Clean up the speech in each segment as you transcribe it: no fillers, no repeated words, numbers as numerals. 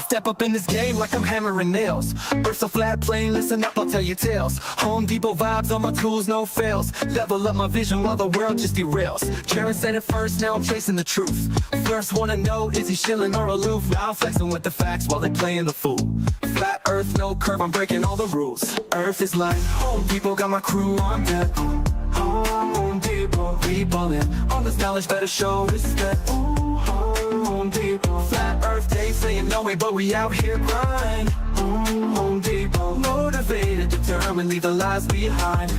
Step up in this game like I'm hammering nails. Earth's a flat plane, listen up, I'll tell you tales. Home Depot vibes on my tools, no fails. Level up my vision while the world just derails. Sharon said it first, now I'm chasing the truth. First wanna know, is he shilling or aloof? Now I'm flexing with the facts while they playing the fool. Flat earth, no curve, I'm breaking all the rules. Earth is like Home Depot, got my crew on deck. Home Depot, we ballin'. All this knowledge better show respect. Home Depot, flat earth, they saying no way, but we out here grind. Home Depot, motivated, determined, leave the lies behind.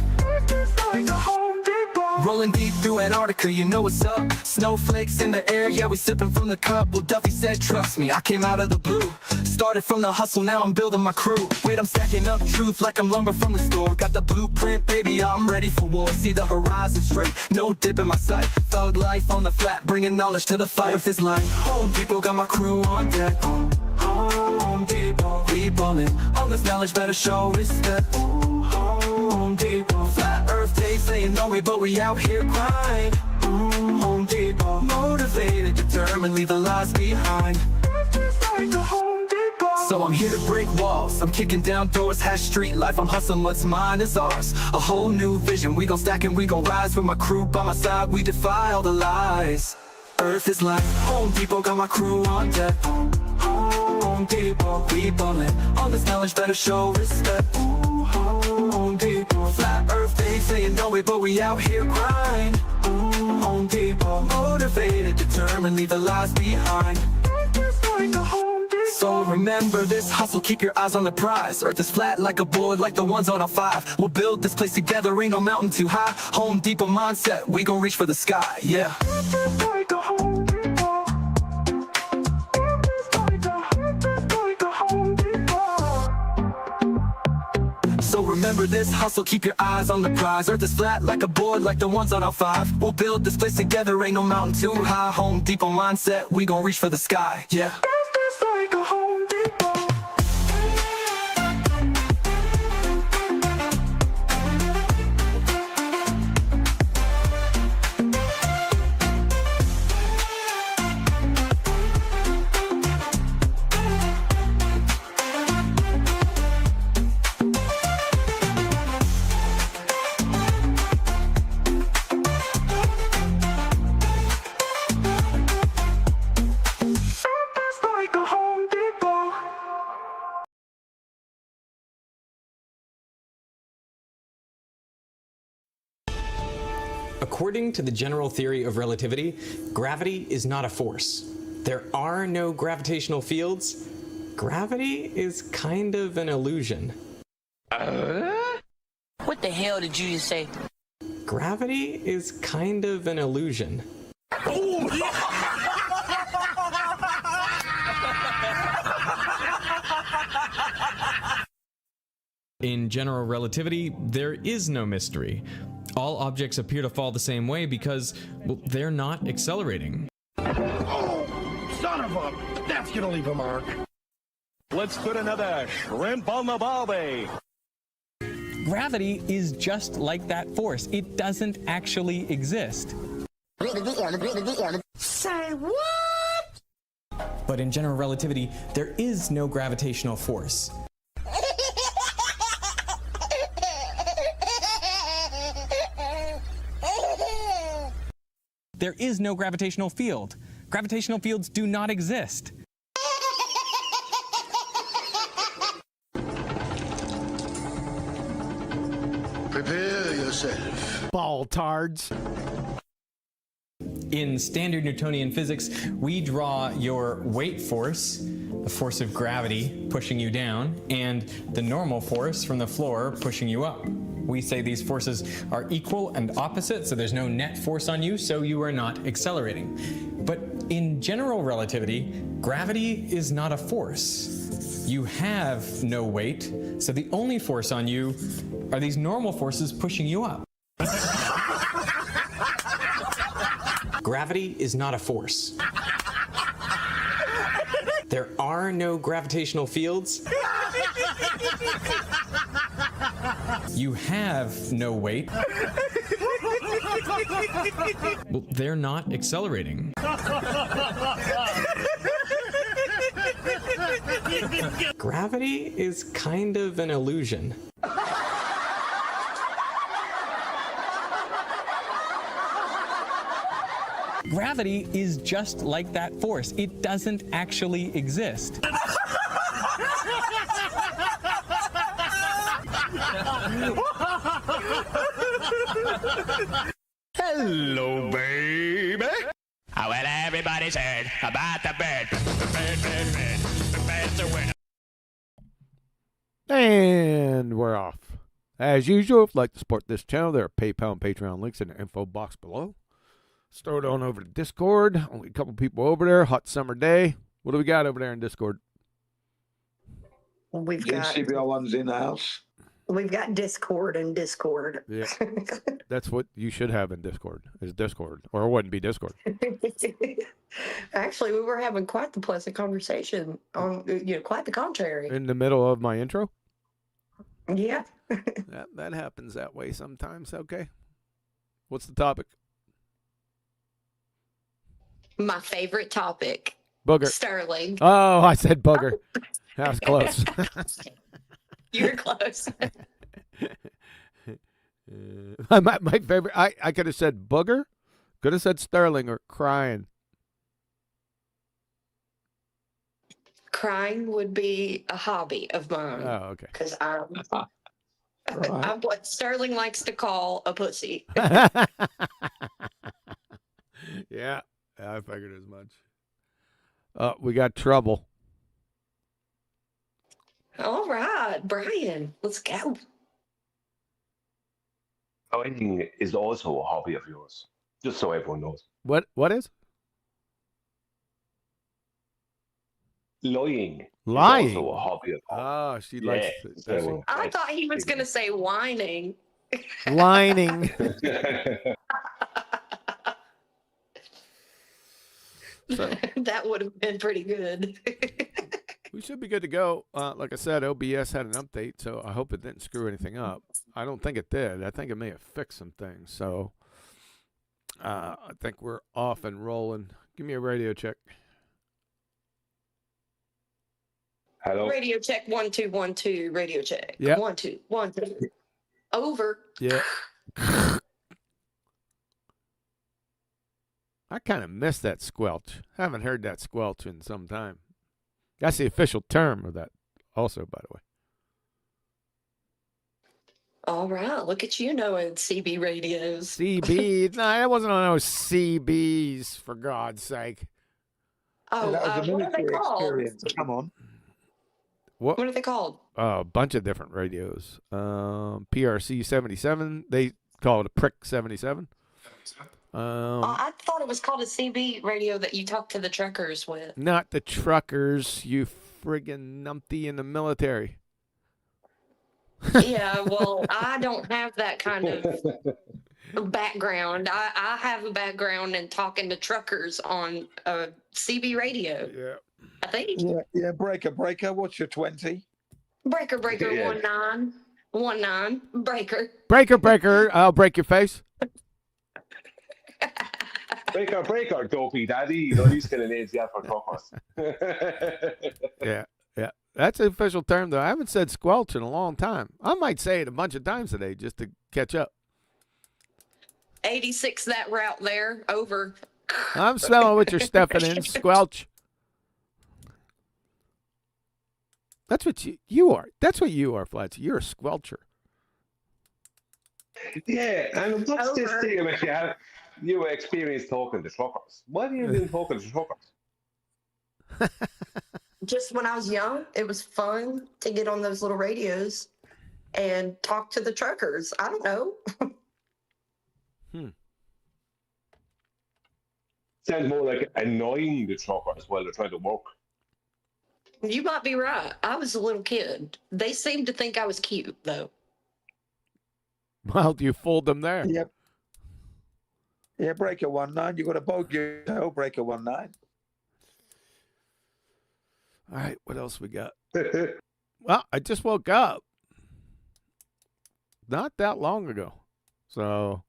Like a Home Depot. Rolling deep through Antarctica, you know what's up. Snowflakes in the air, yeah, we sipping from the cup. Well, Duffy said, trust me, I came out of the blue. Started from the hustle, now I'm building my crew. Wait, I'm stacking up truth like I'm lumber from the store. Got the blueprint, baby, I'm ready for war. See the horizon straight, no dip in my sight. Thug life on the flat, bringing knowledge to the fight. Earth is like Home Depot, got my crew on deck. Home Depot, we ballin'. All this knowledge better show respect. Home Depot, flat earth, they saying no way, but we out here grind. Home Depot, motivated, determined, leave the lies behind. Like a Home Depot. So I'm here to break walls, I'm kicking down doors, hash street life, I'm hustling, what's mine is ours. A whole new vision, we gon' stack and we gon' rise. With my crew by my side, we defy all the lies. Earth is like Home Depot, got my crew on deck. Home Depot, we ballin'. All this knowledge better show respect. Home Depot, flat earth, they saying no way, but we out here grind. Home Depot, motivated, determined, leave the lies behind. Like a Home Depot. So remember this hustle, keep your eyes on the prize. Earth is flat like a board, like the ones on a 5. We'll build this place together, ain't no mountain too high. Home Depot mindset, we gon' reach for the sky, yeah. Like a Home Depot. Like a Home Depot. So remember this hustle, keep your eyes on the prize. Earth is flat like a board, like the ones on our 5. We'll build this place together, ain't no mountain too high. Home Depot mindset, we gon' reach for the sky, yeah. Like a Home Depot. According to the general theory of relativity, gravity is not a force. There are no gravitational fields. Gravity is kind of an illusion. What the hell did you just say? Gravity is kind of an illusion. In general relativity, there is no mystery. All objects appear to fall the same way because, well, they're not accelerating. Oh, son of a... That's gonna leave a mark. Let's put another shrimp on the barbie. Gravity is just like that force. It doesn't actually exist. Say what? But in general relativity, there is no gravitational force. There is no gravitational field. Gravitational fields do not exist. Prepare yourself. Ball tards. In standard Newtonian physics, we draw your weight force, the force of gravity pushing you down, and the normal force from the floor pushing you up. We say these forces are equal and opposite, so there's no net force on you, so you are not accelerating. But in general relativity, gravity is not a force. You have no weight, so the only force on you are these normal forces pushing you up. Gravity is not a force. There are no gravitational fields. You have no weight. Well, they're not accelerating. Gravity is kind of an illusion. Gravity is just like that force. It doesn't actually exist. Hello, baby. Well, everybody's heard about the bird. The bird's a winner. And we're off. As usual, if you'd like to support this channel, there are PayPal and Patreon links in the info box below. Let's throw it on over to Discord. Only a couple people over there. Hot summer day. What do we got over there in Discord? We've got CBR1's in the house. we've got Discord and Discord. Yeah. That's what you should have in Discord, is Discord. Or it wouldn't be Discord. Actually, we were having quite the pleasant conversation on, quite the contrary. In the middle of my intro? Yeah. That happens that way sometimes. Okay. What's the topic? My favorite topic. Booger. Sterling. Oh, I said booger. That was close. You were close. My favorite, I could have said booger, could have said Sterling, or crying. Crying would be a hobby of mine. Oh, okay. Because I'm what Sterling likes to call a pussy. Yeah, I figured as much. We got trouble. All right, Brian, let's go. Lying is also a hobby of yours, just so everyone knows. What is? Lying. Lying? Is also a hobby of yours. Oh, she likes it. I thought he was going to say whining. Lining. So, that would have been pretty good. we should be good to go. Like I said, OBS had an update, so I hope it didn't screw anything up. I don't think it did. I think it may have fixed some things. So I think we're off and rolling. Give me a radio check. Hello. Radio check 1 2 1 2. Radio check. Yeah. 1 2 1 2. Over. Yeah. I kind of miss that squelch. Haven't heard that squelch in some time. That's the official term of that also, by the way. All right. Look at you knowing CB radios. CBs. No, that wasn't on those CBs, for God's sake. Oh, that was a what are they military called? experience. Come on. What? What are they called? A bunch of different radios. PRC 77. They call it a prick 77. I thought it was called a CB radio that you talk to the truckers with. Not the truckers, you friggin' numpty in the military. Yeah, well, I don't have that kind of background. I have a background in talking to truckers on a CB radio. Yeah. I think. Yeah, breaker. What's your 20? Breaker, Yeah. 19 breaker. Breaker, I'll break your face. Breaker, dopey daddy. These kind of names you have for truckers. Yeah. That's the official term, though. I haven't said squelch in a long time. I might say it a bunch of times today just to catch up. 86 that route there. Over. I'm smelling what you're stepping in, squelch. That's what you are. That's what you are, Flats. You're a squelcher. Yeah, and what's this Over. thing about you experience talking to truckers? Why do you been talking to truckers? Just when I was young, it was fun to get on those little radios and talk to the truckers. I don't know. Sounds more like annoying the truckers while they're trying to work. You might be right. I was a little kid. They seemed to think I was cute, though. Well, you fooled them there. Yep. Yeah, breaker 19. You got a bogey tail, breaker 19. All right, what else we got? Well, I just woke up. not that long ago. So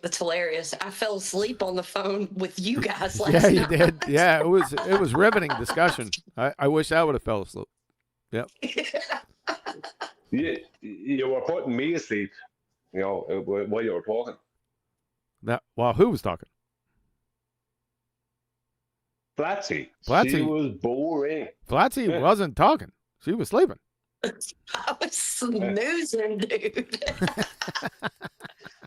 That's hilarious. I fell asleep on the phone with you guys last yeah, night. you did. Yeah, it was riveting discussion. I wish I would have fell asleep. Yep. You were putting me asleep, while you were talking. Well, who was talking? Flatsy. Flatsy. She was boring. Flatsy wasn't talking. She was sleeping. I was snoozing, dude.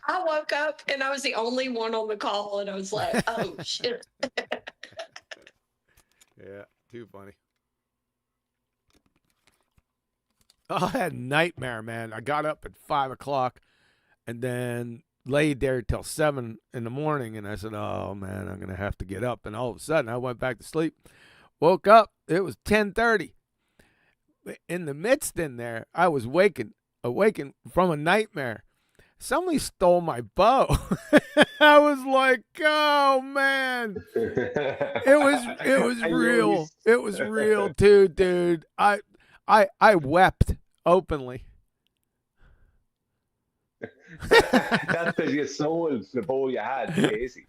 I woke up and I was the only one on the call, and I was like, oh, shit. Yeah, too funny. I had a nightmare, man. I got up at 5 o'clock and then laid there till 7 in the morning, and I said, oh, man, I'm going to have to get up. And all of a sudden, I went back to sleep. Woke up. It was 10:30. In the midst in there, I was awakened from a nightmare. Somebody stole my bow. I was like, oh, man. It was real. It was real too, dude. I wept openly. That's because you sold the bow you had, Casey.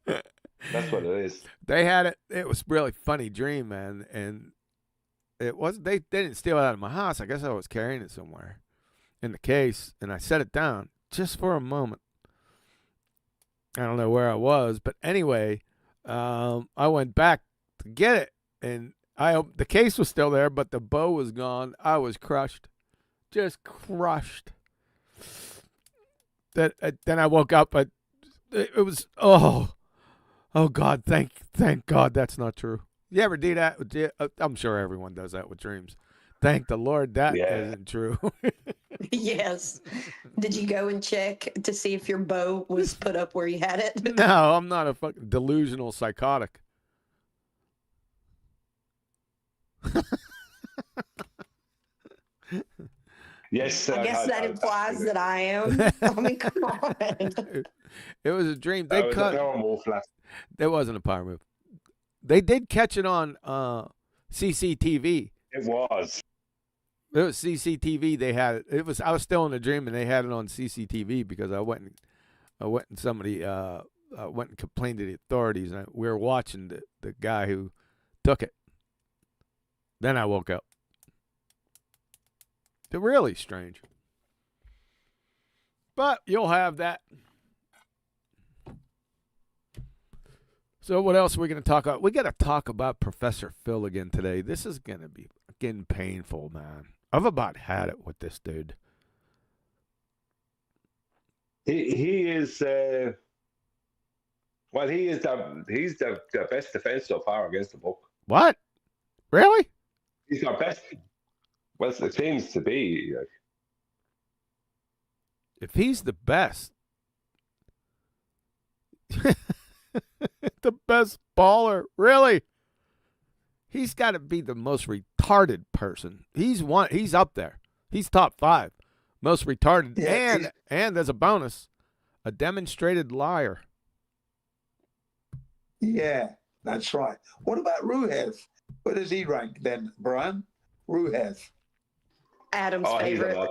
That's what it is. They had it. It was a really funny dream, man. And it wasn't. They didn't steal it out of my house. I guess I was carrying it somewhere in the case, and I set it down just for a moment. I don't know where I was, but anyway, I went back to get it, and the case was still there, but the bow was gone. I was crushed, just crushed. Then I woke up, but it was oh God, thank God that's not true. You ever do that? I'm sure everyone does that with dreams. Thank the Lord that isn't true. Yes. Did you go and check to see if your bow was put up where you had it? No, I'm not a fucking delusional psychotic. Yes, I guess that implies that I am. I mean, come on. It was a dream. That was a power move. There wasn't a power move. They did catch it on CCTV. It was. It was CCTV. They had it. I was still in a dream, and they had it on CCTV because I went and somebody went and complained to the authorities, and we were watching the guy who took it. Then I woke up. They're really strange. But you'll have that. So what else are we going to talk about? We got to talk about Professor Phil again today. This is going to be getting painful, man. I've about had it with this dude. He is well, he's the best defense so far against the book. What? Really? He's our best. Well, it seems to be. If he's the best, the best baller, really? He's got to be the most retarded person. He's up there. He's top 5. Most retarded. Yeah, and as a bonus, a demonstrated liar. Yeah, that's right. What about Ruhev? Where does he rank then, Brian? Ruhev. Adam's favorite.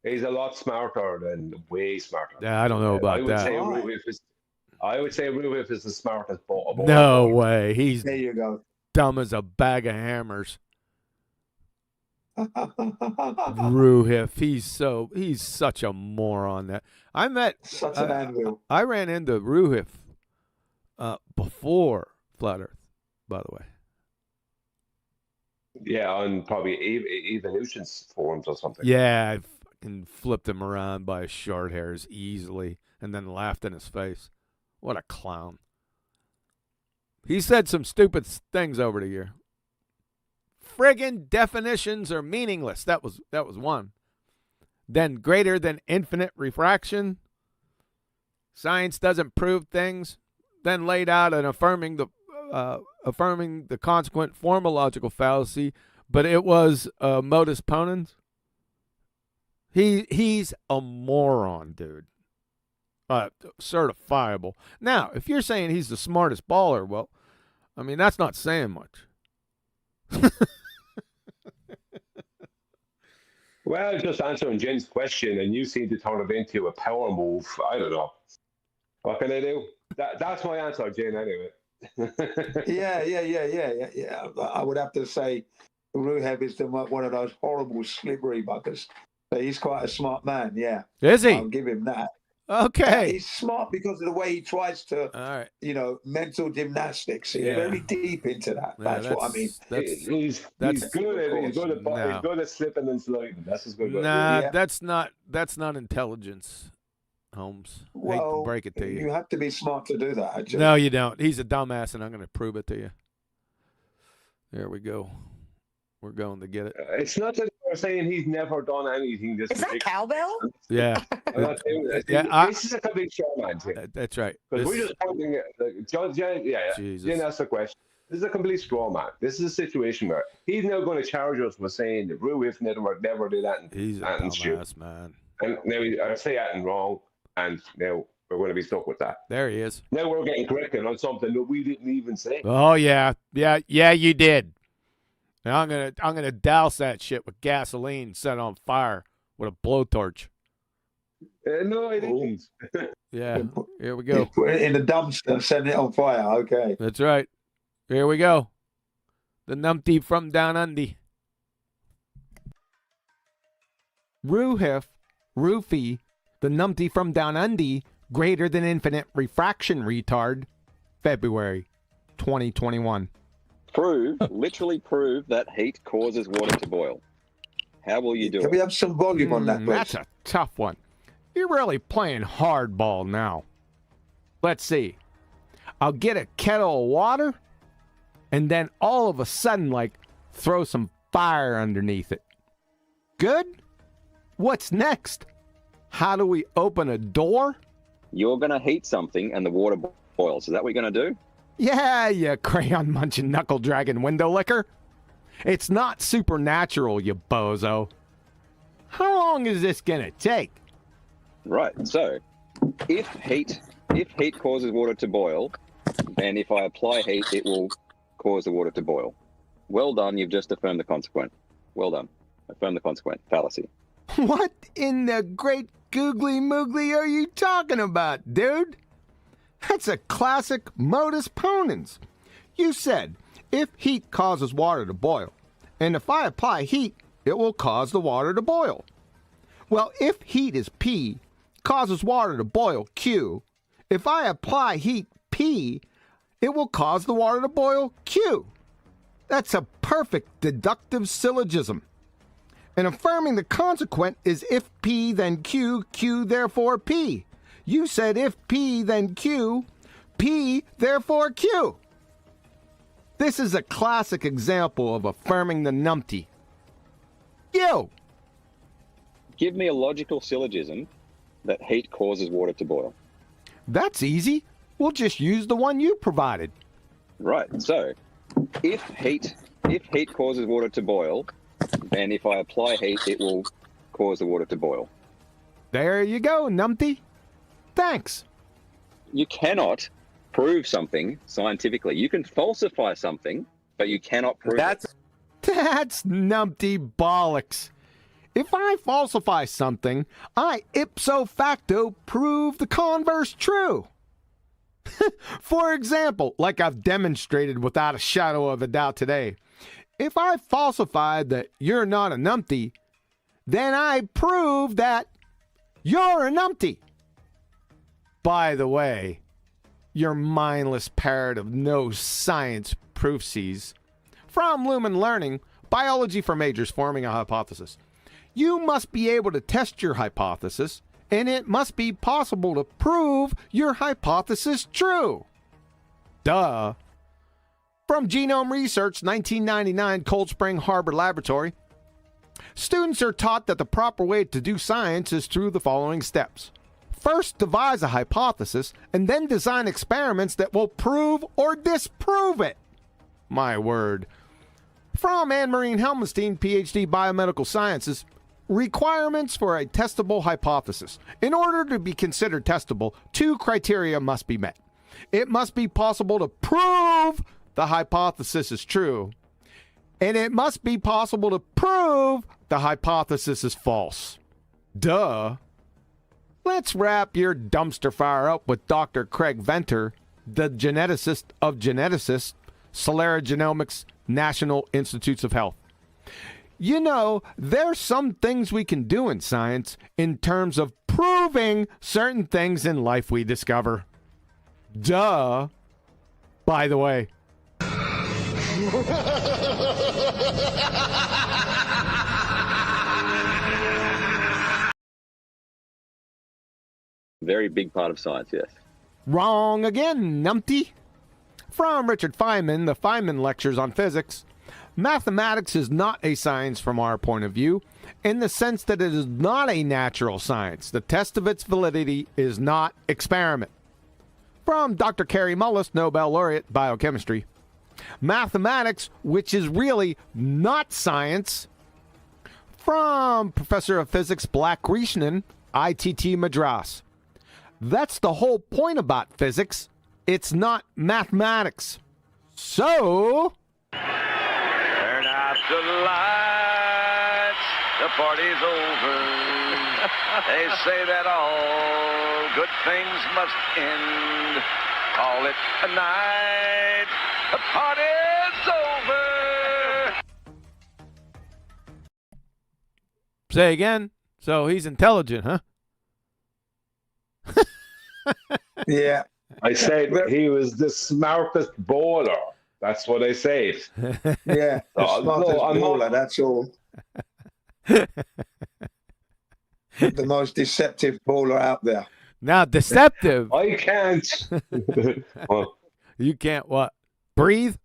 He's a lot smarter than way smarter. Yeah, I don't know about that. I would say Ruhev is the smartest ball. No way. He's there you go. Dumb as a bag of hammers. Ruhev, he's such a moron. I ran into Ruhev before Flat Earth, by the way. Yeah, on probably evolutions forums or something. Yeah, I fucking flipped him around by his short hairs easily and then laughed in his face. What a clown. He said some stupid things over the year. Friggin' definitions are meaningless. That was one. Then greater than infinite refraction. Science doesn't prove things. Then laid out and affirming the consequent formological fallacy, but it was modus ponens. He's a moron, dude. Certifiable. Now, if you're saying he's the smartest baller, well, I mean, that's not saying much. Well, just answering Jen's question, and you seem to turn it into a power move. I don't know. What can I do? That's my answer, Jen, anyway. Yeah. I would have to say Ruhev is one of those horrible, slippery buggers. But he's quite a smart man, yeah. Is he? I'll give him that. Okay. He's smart because of the way he tries to, mental gymnastics. He's very deep into that. That's what I mean. He's good at slipping and sliding. That's his good. Nah, that's not intelligence, Holmes. Well, hate to break it to you. You have to be smart to do that, actually. No, you don't. He's a dumbass, and I'm going to prove it to you. There we go. We're going to get it. It's not that we're saying he's never done anything. This Is that cowbell? Yeah. This is a complete showman thing. That's right. Because we're just pointing at Jen asked the question. This is a complete straw man. This is a situation where he's now going to charge us with saying that Ruhev never did that. He's a dumbass, man. And now I say that and wrong, and now we're going to be stuck with that. There he is. Now we're getting corrected on something that we didn't even say. Oh yeah, you did. And I'm gonna douse that shit with gasoline, set on fire with a blowtorch. No, I didn't. Yeah, here we go. Put it in the dumpster, send it on fire. Okay. That's right. Here we go. The numpty from down under. Ruhev, Roofy, the numpty from down under, greater than infinite refraction retard, February 2021. Literally prove that heat causes water to boil. How will you do it? Can we have some volume on that, please? That's a tough one. You're really playing hardball now. Let's see. I'll get a kettle of water, and then all of a sudden, throw some fire underneath it. Good? What's next? How do we open a door? You're going to heat something, and the water boils. Is that what you're going to do? Yeah, you crayon-munching, knuckle-dragging window licker. It's not supernatural, you bozo. How long is this gonna take? Right, so if heat causes water to boil, then if I apply heat, it will cause the water to boil. Well done, you've just affirmed the consequent. Well done. Affirm the consequent. Fallacy. What in the great googly moogly are you talking about, dude? That's a classic modus ponens. You said, if heat causes water to boil, and if I apply heat, it will cause the water to boil. Well, if heat is P, causes water to boil Q, if I apply heat P, it will cause the water to boil Q. That's a perfect deductive syllogism. And affirming the consequent is if P then Q, Q therefore P. You said if P then Q, P therefore Q. This is a classic example of affirming the numpty. You! Give me a logical syllogism that heat causes water to boil. That's easy. We'll just use the one you provided. Right, so if heat causes water to boil, then if I apply heat, it will cause the water to boil. There you go, numpty. Thanks. You cannot prove something scientifically. You can falsify something, but you cannot prove it. That's numpty bollocks. If I falsify something, I ipso facto prove the converse true. For example, like I've demonstrated without a shadow of a doubt today, if I falsified that you're not a numpty, then I prove that you're a numpty. By the way, your mindless parrot of no science proofsies. From Lumen Learning, Biology for Majors Forming a Hypothesis. You must be able to test your hypothesis, and it must be possible to prove your hypothesis true. Duh. From Genome Research, 1999, Cold Spring Harbor Laboratory. Students are taught that the proper way to do science is through the following steps. First, devise a hypothesis, and then design experiments that will prove or disprove it. My word. From Anne-Marie Helmenstein, PhD, Biomedical Sciences, requirements for a testable hypothesis. In order to be considered testable, two criteria must be met. It must be possible to prove the hypothesis is true, and it must be possible to prove the hypothesis is false. Duh. Let's wrap your dumpster fire up with Dr. Craig Venter, the geneticist of geneticists, Celera Genomics, National Institutes of Health. You know, there's some things we can do in science in terms of proving certain things in life we discover. Duh. By the way. Very big part of science, yes. Wrong again, numpty. From Richard Feynman, the Feynman Lectures on Physics. Mathematics is not a science from our point of view, in the sense that it is not a natural science. The test of its validity is not experiment. From Dr. Carey Mullis, Nobel laureate, biochemistry. Mathematics, which is really not science. From Professor of Physics Black Grishnan, ITT Madras. That's the whole point about physics. It's not mathematics. So... Turn out the lights, the party's over. They say that all good things must end. Call it a night, the party's over. Say again. So he's intelligent, huh? Yeah. I said he was the smartest bowler. That's what I said. Yeah, the smartest bowler, that's all. The most deceptive bowler out there. Now, deceptive. I can't. You can't what? Breathe?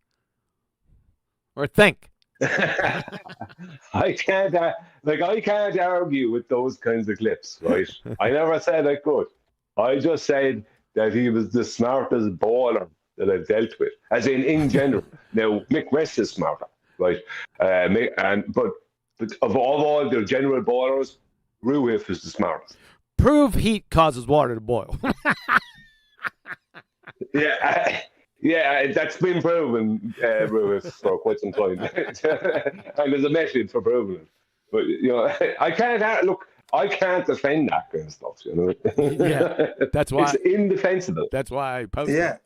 Or think? I can't argue with those kinds of clips, right? I never said I could. I just said that he was the smartest bowler that I've dealt with, as in general. Now, Mick West is smarter, right? But of all the general bowlers, Ruiff is the smartest. Prove heat causes water to boil. Yeah, that's been proven, Ruiff, for quite some time. And there's a method for proving it. But, you know, I can't defend that kind of stuff, you know. Yeah, that's why. It's indefensible. That's why I posted. Yeah.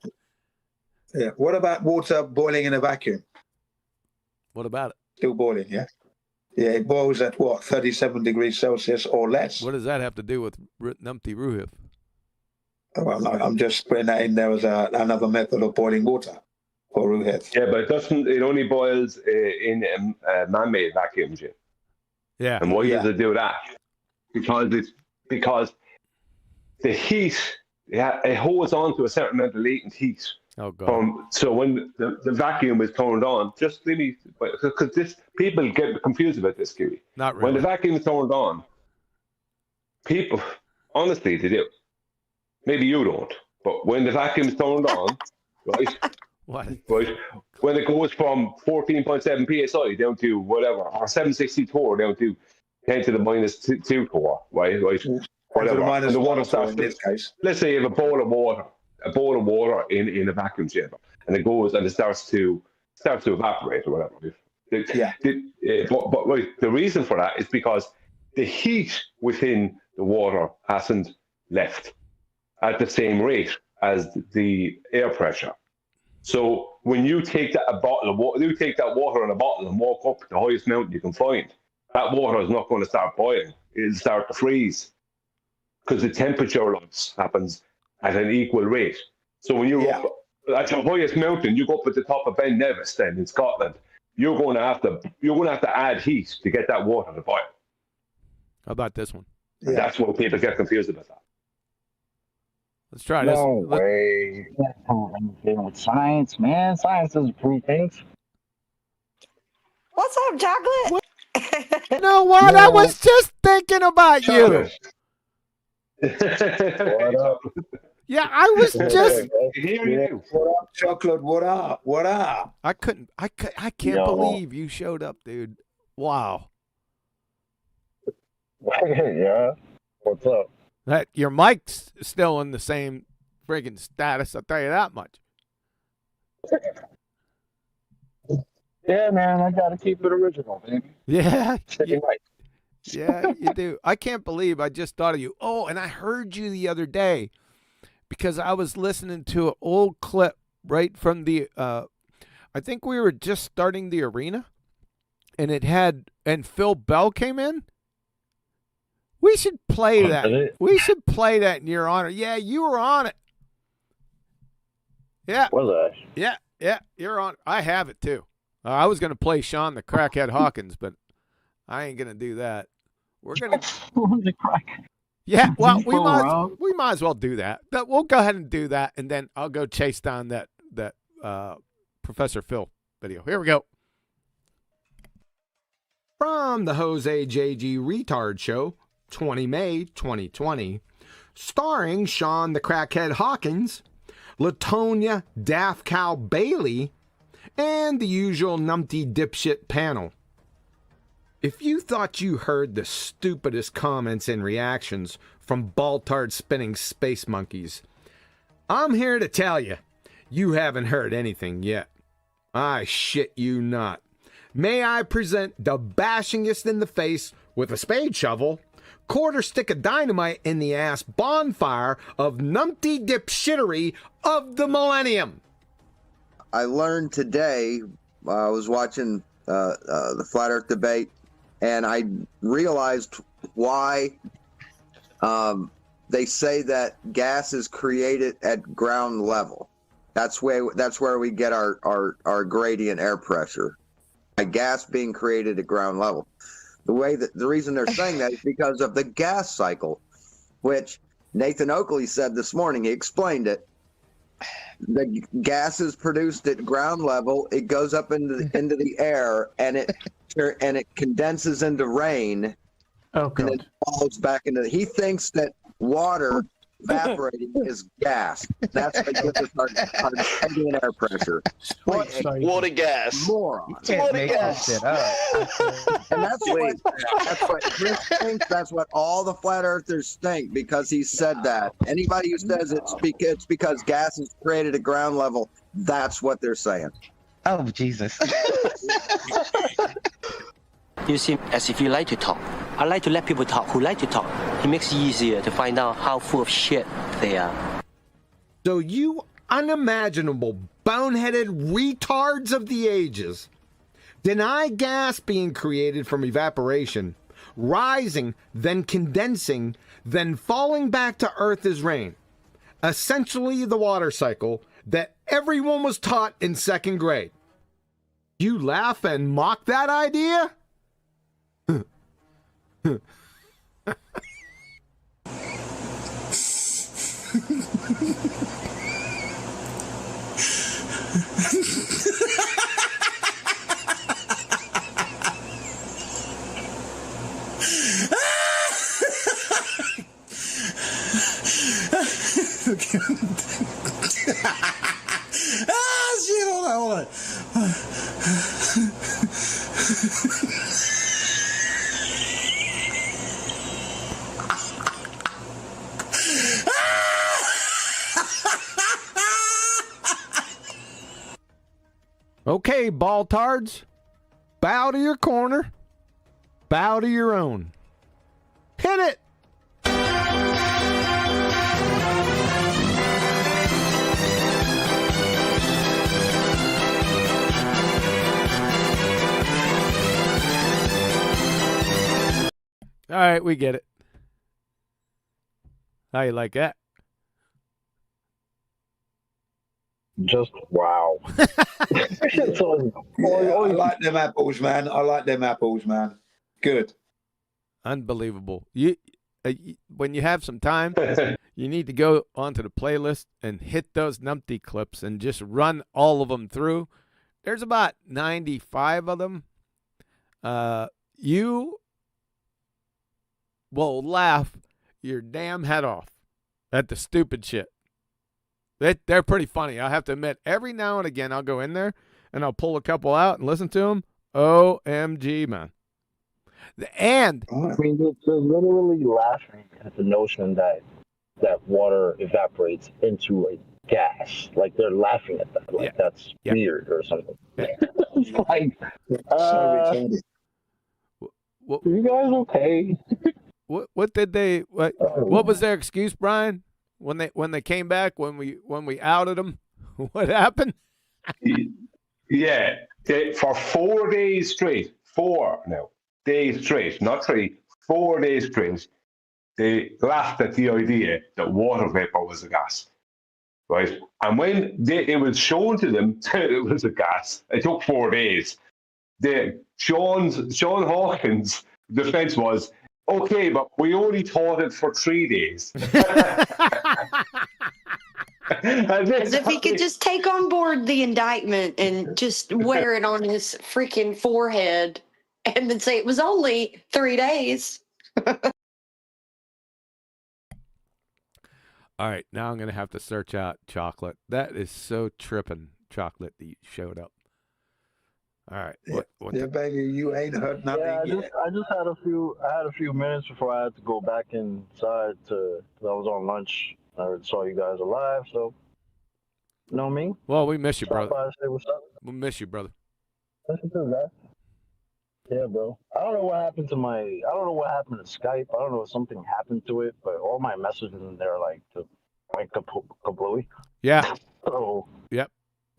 Yeah. What about water boiling in a vacuum? What about it? Still boiling, yeah? Yeah, it boils at what, 37 degrees Celsius or less. What does that have to do with numpty Ruiff? Well, I'm just putting that in there as another method of boiling water for Ruiff. Yeah, but it only boils in man-made vacuums, yeah. Yeah. And why does it do that? Because the heat, it holds on to a certain amount of latent heat. Oh God! So when the vacuum is turned on, just really because people get confused about this, Kiwi. Not really. When the vacuum is turned on, people honestly they do. Maybe you don't, but when the vacuum is turned on, right? What? Right. When it goes from 14.7 psi down to whatever, or 764 down to 10 to the minus 2 core, right? Whatever. And the water starts. In this case. Let's say you have a bowl of water in a vacuum chamber, and it goes and it starts to evaporate or whatever. But right, the reason for that is because the heat within the water hasn't left at the same rate as the air pressure. So when you take that water in a bottle and walk up the highest mountain you can find, that water is not going to start boiling. It'll start to freeze because the temperature loss happens at an equal rate. So when you're up at your highest mountain, you go up at the top of Ben Nevis then in Scotland, you're going to have to add heat to get that water to boil. How about this one? Yeah. That's what people get confused about that. Let's try this. No way. That's not anything with science, man. Science doesn't prove things. What's up, chocolate? You know what? I was just thinking about you. What up? Yeah, I was just. What up, chocolate? What up? What up? I can't believe you showed up, dude. Wow. Yeah. What's up? Your mic's still in the same friggin' status. I'll tell you that much. Yeah, man, I gotta keep it original, baby. Yeah. You're right. Yeah, you do. I can't believe I just thought of you. Oh, and I heard you the other day because I was listening to an old clip right from the, I think we were just starting the arena, and and Phil Bell came in. We should play that. We should play that in your honor. Yeah, you were on it. Yeah. Was I? Yeah, you're on. I have it too. I was going to play Sean the Crackhead Hawkins, but I ain't going to do that. We're going to. The crack. Yeah, well, we might as well do that. We'll go ahead and do that, and then I'll go chase down that Professor Phil video. Here we go. From the Jose JG Retard Show, 20 May 2020, starring Sean the Crackhead Hawkins, Latonia Daft Cow Bailey, and the usual numpty dipshit panel. If you thought you heard the stupidest comments and reactions from Baltard spinning space monkeys, I'm here to tell you, you haven't heard anything yet. I shit you not. May I present the bashingest in the face with a spade shovel, quarter stick of dynamite in the ass bonfire of numpty dipshittery of the millennium. I learned today, I was watching the Flat Earth debate, and I realized why they say that gas is created at ground level. That's where we get our gradient air pressure. By gas being created at ground level. The reason they're saying that is because of the gas cycle, which Nathan Oakley said this morning. He explained it. The gas is produced at ground level. It goes up into the air, and it condenses into rain. Oh, and it falls back into. He thinks that water evaporating is gas. That's what gives us our gradient air pressure. Water gas. Moron. Water gas. And that's what Chris thinks. That's what all the flat earthers think, because he said that. Anybody who says it's because gas is created at ground level, that's what they're saying. Oh, Jesus. You seem as if you like to talk. I like to let people talk who like to talk. It makes it easier to find out how full of shit they are. So you unimaginable, boneheaded retards of the ages deny gas being created from evaporation, rising, then condensing, then falling back to Earth as rain. Essentially the water cycle that everyone was taught in second grade. You laugh and mock that idea? Ah, shit, hold on. Okay, baltards, bow to your corner, bow to your own. Hit it! All right, we get it. How you like that? Just wow. I like them apples, man. I like them apples, man. Good. Unbelievable. When you have some time, you need to go onto the playlist and hit those numpty clips and just run all of them through. There's about 95 of them. You will laugh your damn head off at the stupid shit. They're pretty funny. I have to admit, every now and again, I'll go in there and I'll pull a couple out and listen to them. OMG, man. And I mean, they're literally laughing at the notion that water evaporates into a gas. Like, they're laughing at that. Like, that's weird or something. It's like, you guys okay? What did they? What was their excuse, Brian? When they came back, when we outed them, what happened? Yeah, for 4 days straight, 4 days straight, not 3, 4 days straight, they laughed at the idea that water vapor was a gas, right? And when it was shown to them that it was a gas, it took 4 days. Sean Hawkins' defense was, okay, but we only taught it for 3 days. As if he could just take on board the indictment and just wear it on his freaking forehead and then say it was only 3 days. All right, now I'm going to have to search out chocolate. That is so tripping, chocolate, that you showed up. All right. What baby, you ain't heard nothing yet. I just had a few minutes before I had to go back inside cause I was on lunch. I saw you guys alive, so you know me. Well, we miss you, brother. Say what's up. We miss you, brother. Listen to that. Yeah, bro. I don't know what happened to Skype. I don't know if something happened to it, but all my messages in there went kablooey. Yeah. So. Yep.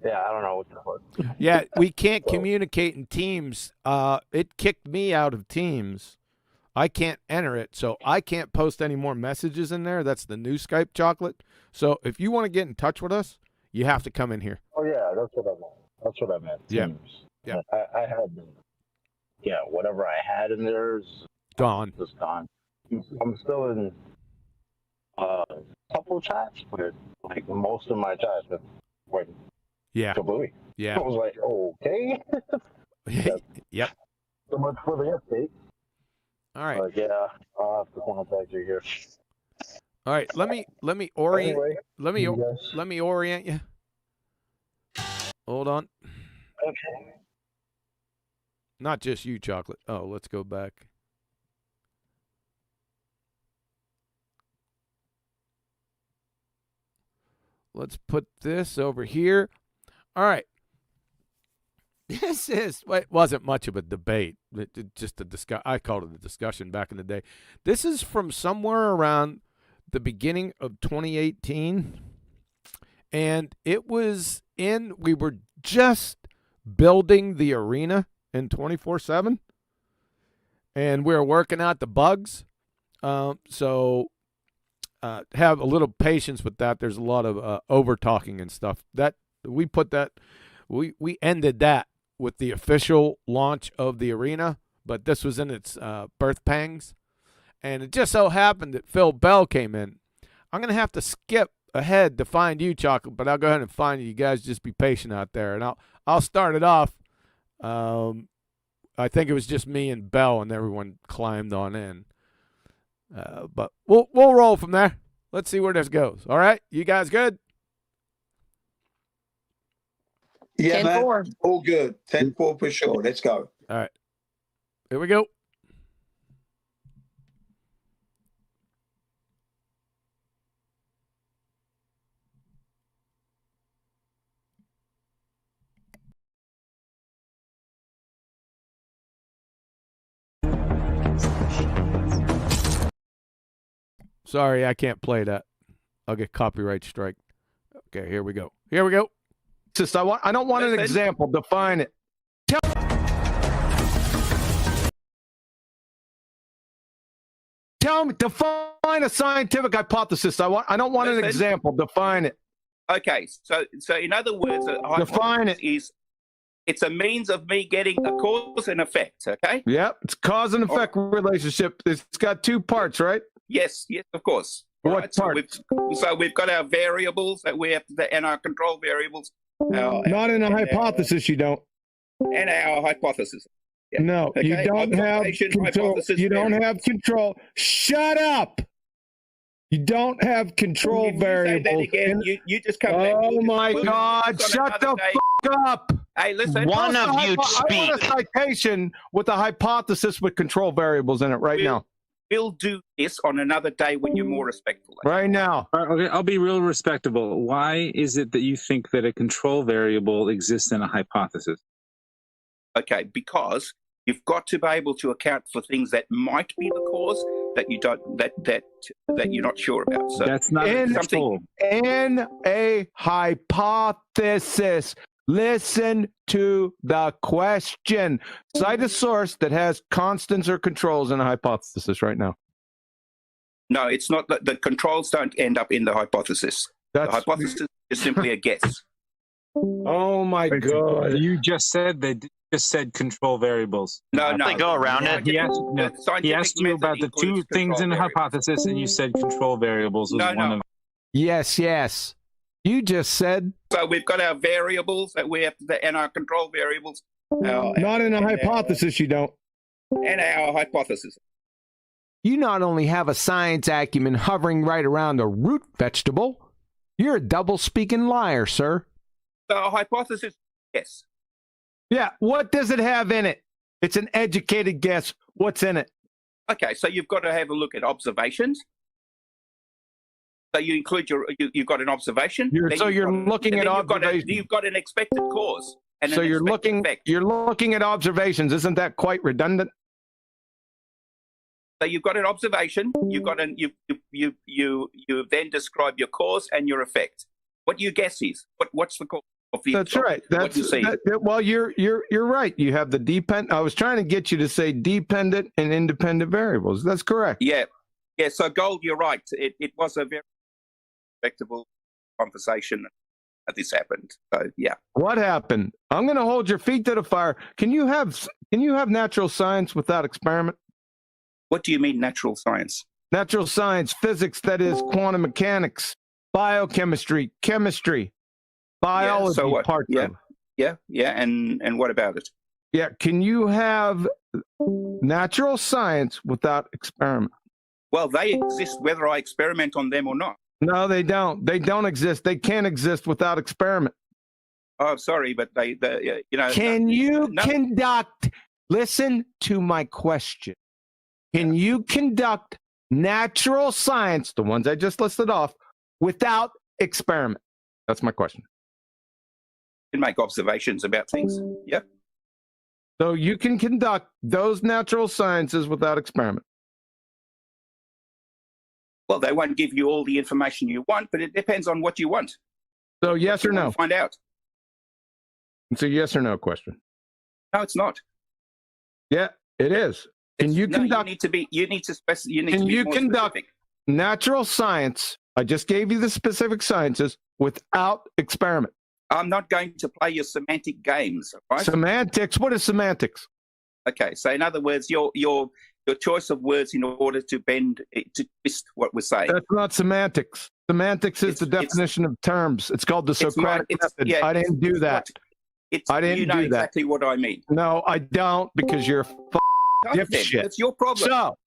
Yeah, I don't know what the fuck. Yeah, we can't communicate in Teams. It kicked me out of Teams. I can't enter it, so I can't post any more messages in there. That's the new Skype, chocolate. So if you want to get in touch with us, you have to come in here. Oh yeah, that's what I meant. Teams. Yeah. I had, whatever I had in there is gone. Just gone. I'm still in a couple chats, but like most of my chats went kablooey. Yeah. I was like, okay. Yep. So much for the update. All right. I'll have to contact you here. All right. Let me orient. Anyway, let me orient you. Hold on. Okay. Not just you, chocolate. Oh, let's go back. Let's put this over here. All right. It wasn't much of a debate. Just a discuss. I called it a discussion back in the day. This is from somewhere around the beginning of 2018. And it was we were just building the arena in 24/7. And we were working out the bugs. So have a little patience with that. There's a lot of over talking and stuff. We ended that with the official launch of the arena, but this was in its birth pangs. And it just so happened that Phil Bell came in. I'm going to have to skip ahead to find you, Chocolate, but I'll go ahead and find you. You guys just be patient out there. And I'll start it off. I think it was just me and Bell, and everyone climbed on in. But we'll roll from there. Let's see where this goes. All right? You guys good? Yeah, 10-4. Man. All good. 10-4 for sure. Let's go. All right. Here we go. Sorry, I can't play that. I'll get copyright strike. Okay, here we go. Here we go. I don't want an example. Define it. Tell me. Define a scientific hypothesis. I don't want an example. Define it. Okay, so in other words, define it. It's a means of me getting a cause and effect. Okay. Yep, it's cause and effect relationship. It's got two parts, right? Yes, of course. What part? So we've got our variables that we have to, and our control variables. Not in a hypothesis, you don't. And our hypothesis. Yeah. No, okay. You don't have control. You don't have control. Shut up. You don't have control variables. Again, you just come back. Oh my God! Shut the fuck up. Hey, listen. One of you speak. I want a citation with a hypothesis with control variables in it right now. We'll do this on another day when you're more respectful. Right now. Okay, I'll be real respectable. Why is it that you think that a control variable exists in a hypothesis? Okay, because you've got to be able to account for things that might be the cause that you don't that you're not sure about. So that's not something. In a hypothesis. Listen to the question. Cite a source that has constants or controls in a hypothesis right now. No, it's not. The controls don't end up in the hypothesis. The hypothesis is simply a guess. Oh my God! You just said they just said control variables. No. They go around it. He asked you about the two things in the hypothesis, and you said control variables was one of them. Yes. You just said. So we've got our variables that we have to, and our control variables. Not in a hypothesis, you don't. And our hypothesis. You not only have a science acumen hovering right around a root vegetable, you're a double-speaking liar, sir. So a hypothesis, yes. Yeah, what does it have in it? It's an educated guess. What's in it? Okay, so you've got to have a look at observations. So you include you've got an observation. You're looking at observations. You've got an expected cause. And so you're looking at observations. Isn't that quite redundant? So you've got an observation. You've got you then describe your cause and your effect. What your guess is? What's the cause of the? That's right. What you see. Well, you're right. You have the dependent. I was trying to get you to say dependent and independent variables. That's correct. Yeah. So Gold, you're right. It was a very respectable conversation that this happened. So yeah. What happened? I'm going to hold your feet to the fire. Can you have natural science without experiment? What do you mean natural science? Natural science, physics, that is quantum mechanics, biochemistry, chemistry, biology. So what? Parts of it. Yeah. And what about it? Yeah. Can you have natural science without experiment? Well, they exist whether I experiment on them or not. No, they don't. They don't exist. They can't exist without experiment. Oh, sorry, but they Can you conduct? Listen to my question. Can you conduct natural science, the ones I just listed off, without experiment? That's my question. You can make observations about things. Yep. So you can conduct those natural sciences without experiment. Well, they won't give you all the information you want, but it depends on what you want. So yes or no? Find out. It's a yes or no question. No, it's not. Yeah, it is. Can you conduct? You need to conduct natural science? I just gave you the specific sciences without experiment. I'm not going to play your semantic games. Right? Semantics. What is semantics? Okay, so in other words, your choice of words in order to twist what we're saying. That's not semantics. Semantics is the definition of terms. It's called the Socratic method. Yeah, I didn't do that. I didn't you know do that. exactly what I mean. No, I don't, because you're a dipshit. That's your problem. So,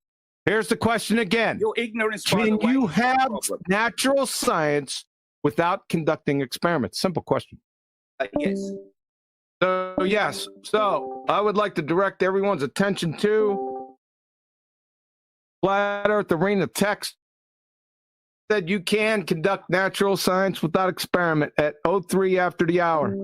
here's the question again. Your ignorance. Can you have natural science without conducting experiments? Simple question. Yes. So, yes. So, I would like to direct everyone's attention to Flat Earth Arena text. Said you can conduct natural science without experiment at 03 after the hour.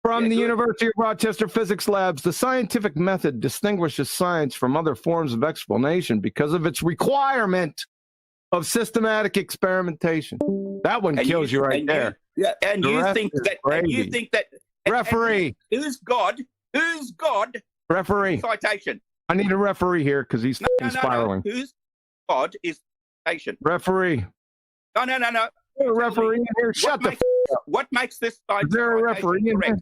From the University of Rochester Physics Labs, the scientific method distinguishes science from other forms of explanation because of its requirement of systematic experimentation. That one kills you right there. And you think that referee. Who's God? Who's God? Referee. Citation. I need a referee here because he's spiraling. No. Who's God is citation. Referee. No. A referee in here. Shut the f up. What makes this citation correct? Is there a referee in here?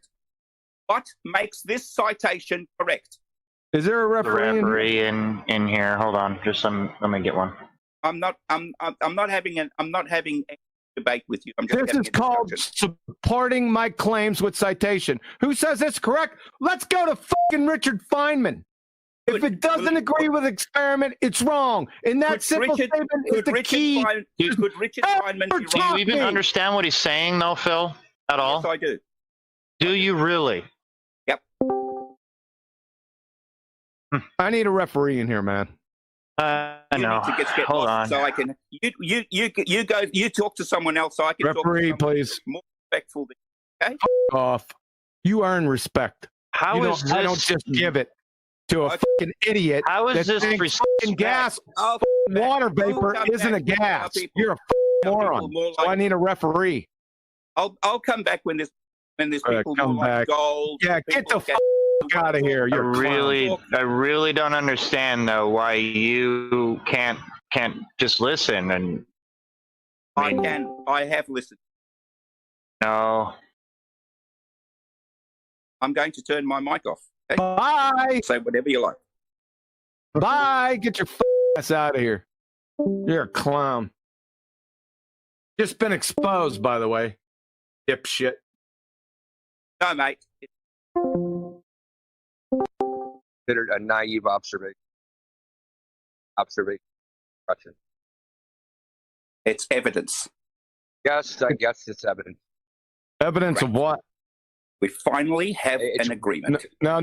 What makes this citation correct? Is there a referee in here? Hold on, let me get one. I'm not having a debate with you. This is called supporting my claims with citation. Who says it's correct? Let's go to fucking Richard Feynman. If it doesn't agree with experiment, it's wrong. And that simple statement is the key. Could Richard Feynman be wrong? Do you even understand what he's saying, though, Phil? At all? Yes, I do. Do you really? Yep. I need a referee in here, man. I know. Hold on. So I can. You go. You talk to someone else. So I can. Referee, talk to please. More respectful. Okay. Off. You earn respect. How is I don't this- just give it to a fucking idiot. How is that this thinks respect? fucking gas, water vapor isn't a gas? You're a moron. So I need a referee. I'll come back when there's people come more back. like gold. Yeah, get the fuck out of here. You're I really don't understand though why you can't just listen and. I can. I have listened. No. I'm going to turn my mic off. Okay? Bye. Say whatever you like. Bye. Get your ass out of here. You're a clown. Just been exposed, by the way. Dipshit. No, mate. Considered a naive observation. It's evidence. Yes, I guess it's evidence. Evidence of what? We finally have an agreement. No,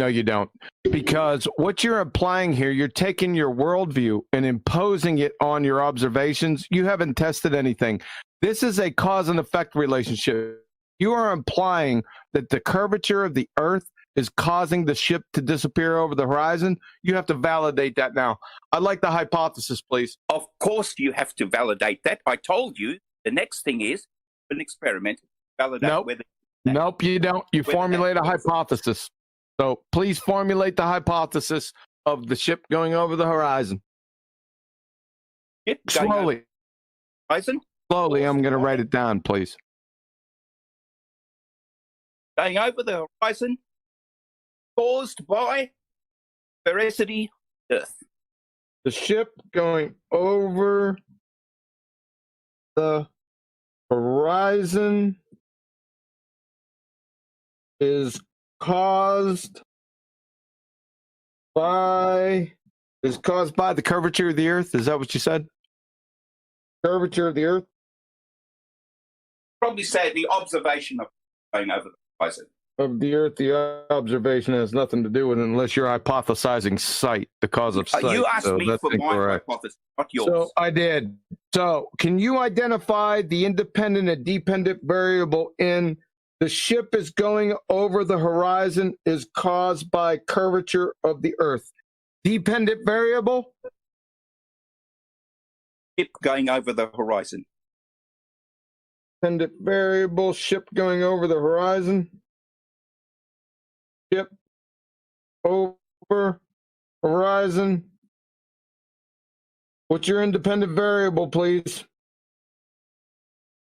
you don't. Because what you're applying here, you're taking your worldview and imposing it on your observations. You haven't tested anything. This is a cause and effect relationship. You are implying that the curvature of the Earth is causing the ship to disappear over the horizon. You have to validate that now. I'd like the hypothesis, please. Of course you have to validate that. I told you the next thing is an experiment. Validate whether. Nope, you don't. You formulate a hypothesis. So please formulate the hypothesis of the ship going over the horizon. Slowly. Horizon? Slowly, I'm going to write it down, please. Going over the horizon caused by veracity Earth. The ship going over the horizon is caused by the curvature of the Earth. Is that what you said? Curvature of the Earth? Probably say the observation of going over the horizon. Of the Earth, the observation has nothing to do with it unless you're hypothesizing sight, the cause of sight. You asked me for my hypothesis, not yours. So I did. So can you identify the independent and dependent variable in the ship is going over the horizon is caused by curvature of the Earth? Dependent variable? Ship going over the horizon. Dependent variable, ship going over the horizon. Ship over horizon. What's your independent variable, please?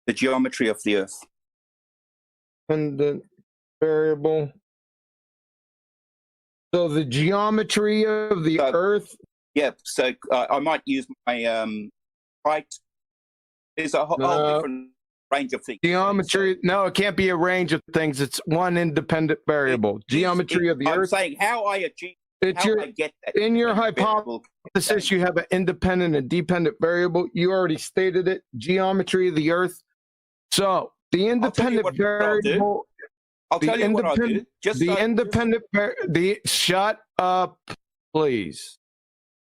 The geometry of the Earth. Independent variable. So the geometry of the Earth. Yeah. So I might use my height. There's a whole different range of things. Geometry. No, it can't be a range of things. It's one independent variable. Geometry of the Earth. I'm saying how I achieve. I get that. In your hypothesis, you have an independent and dependent variable. You already stated it. Geometry of the Earth. So the independent variable. I'll tell you what I'll do. Shut up, please.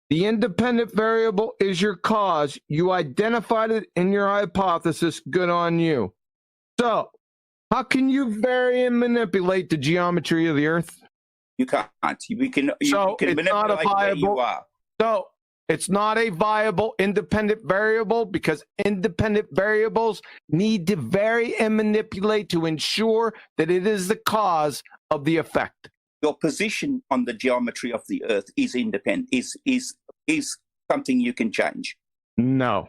The independent variable is your cause. You identified it in your hypothesis. Good on you. So, how can you vary and manipulate the geometry of the Earth? You can't. You can manipulate where you are. So, it's not a viable independent variable because independent variables need to vary and manipulate to ensure that it is the cause of the effect. Your position on the geometry of the Earth is independent. Is something you can change. No.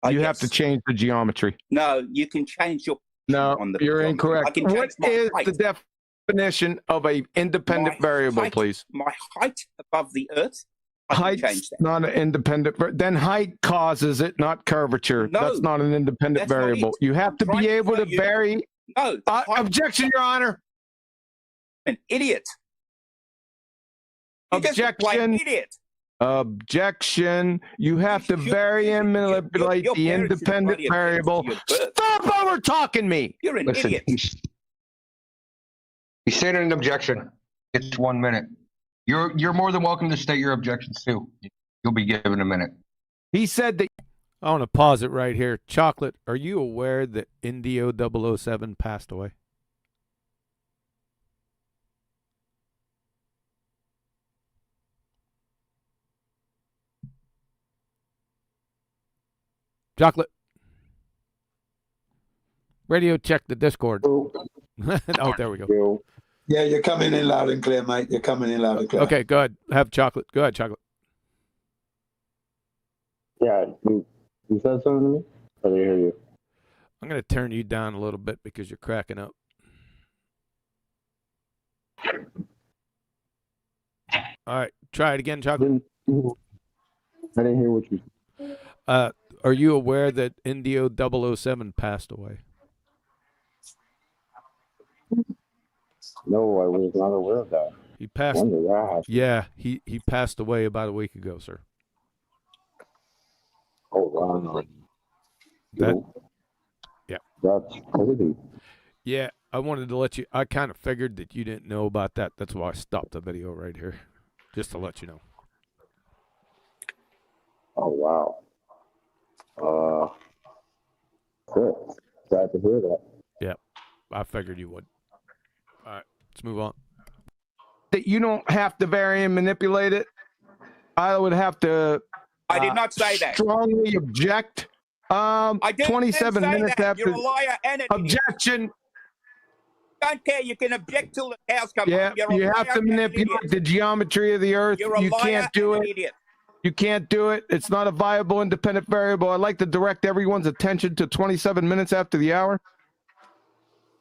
You have to change the geometry. No, you can change your. No, on the you're geometry. incorrect. What is the definition of a independent variable, please? My height above the Earth. Height's not an independent. Then height causes it, not curvature. No, that's not an independent variable. You have to be able to vary. No. Objection, Your Honor. An idiot. Objection. Idiot. Objection. You have to vary and manipulate the independent variable. Stop over talking me. You're an idiot. He stated an objection. It's 1 minute. You're more than welcome to state your objections too. You'll be given a minute. He said that. I want to pause it right here. Chocolate, are you aware that Indio 007 passed away? Chocolate. Radio check the Discord. Oh, there we go. Yeah, you're coming in loud and clear, mate. You're coming in loud and clear. Okay, go ahead. Have chocolate. Go ahead, chocolate. Yeah, you said something to me? I didn't hear you. I'm going to turn you down a little bit because you're cracking up. All right, try it again, chocolate. I didn't hear what you said. Are you aware that Indio 007 passed away? No, I was not aware of that. He passed. When did that happen? Yeah, he passed away about a week ago, sir. Oh, wow. Yeah. That's crazy. Yeah, I wanted to let you. I kind of figured that you didn't know about that. That's why I stopped the video right here, just to let you know. Oh, wow. Good. Glad to hear that. Yeah, I figured you would. All right, let's move on. That you don't have to vary and manipulate it. I would have to. I did not say that. Strongly object. I didn't 27 say minutes that. after. You're a liar and an objection. Don't care. You can object till the cows come Yeah, home. You're a you liar have to and an manipulate idiot. the geometry of the Earth. You're a You liar can't do and an it. idiot. You can't do it. It's not a viable independent variable. I'd like to direct everyone's attention to 27 minutes after the hour.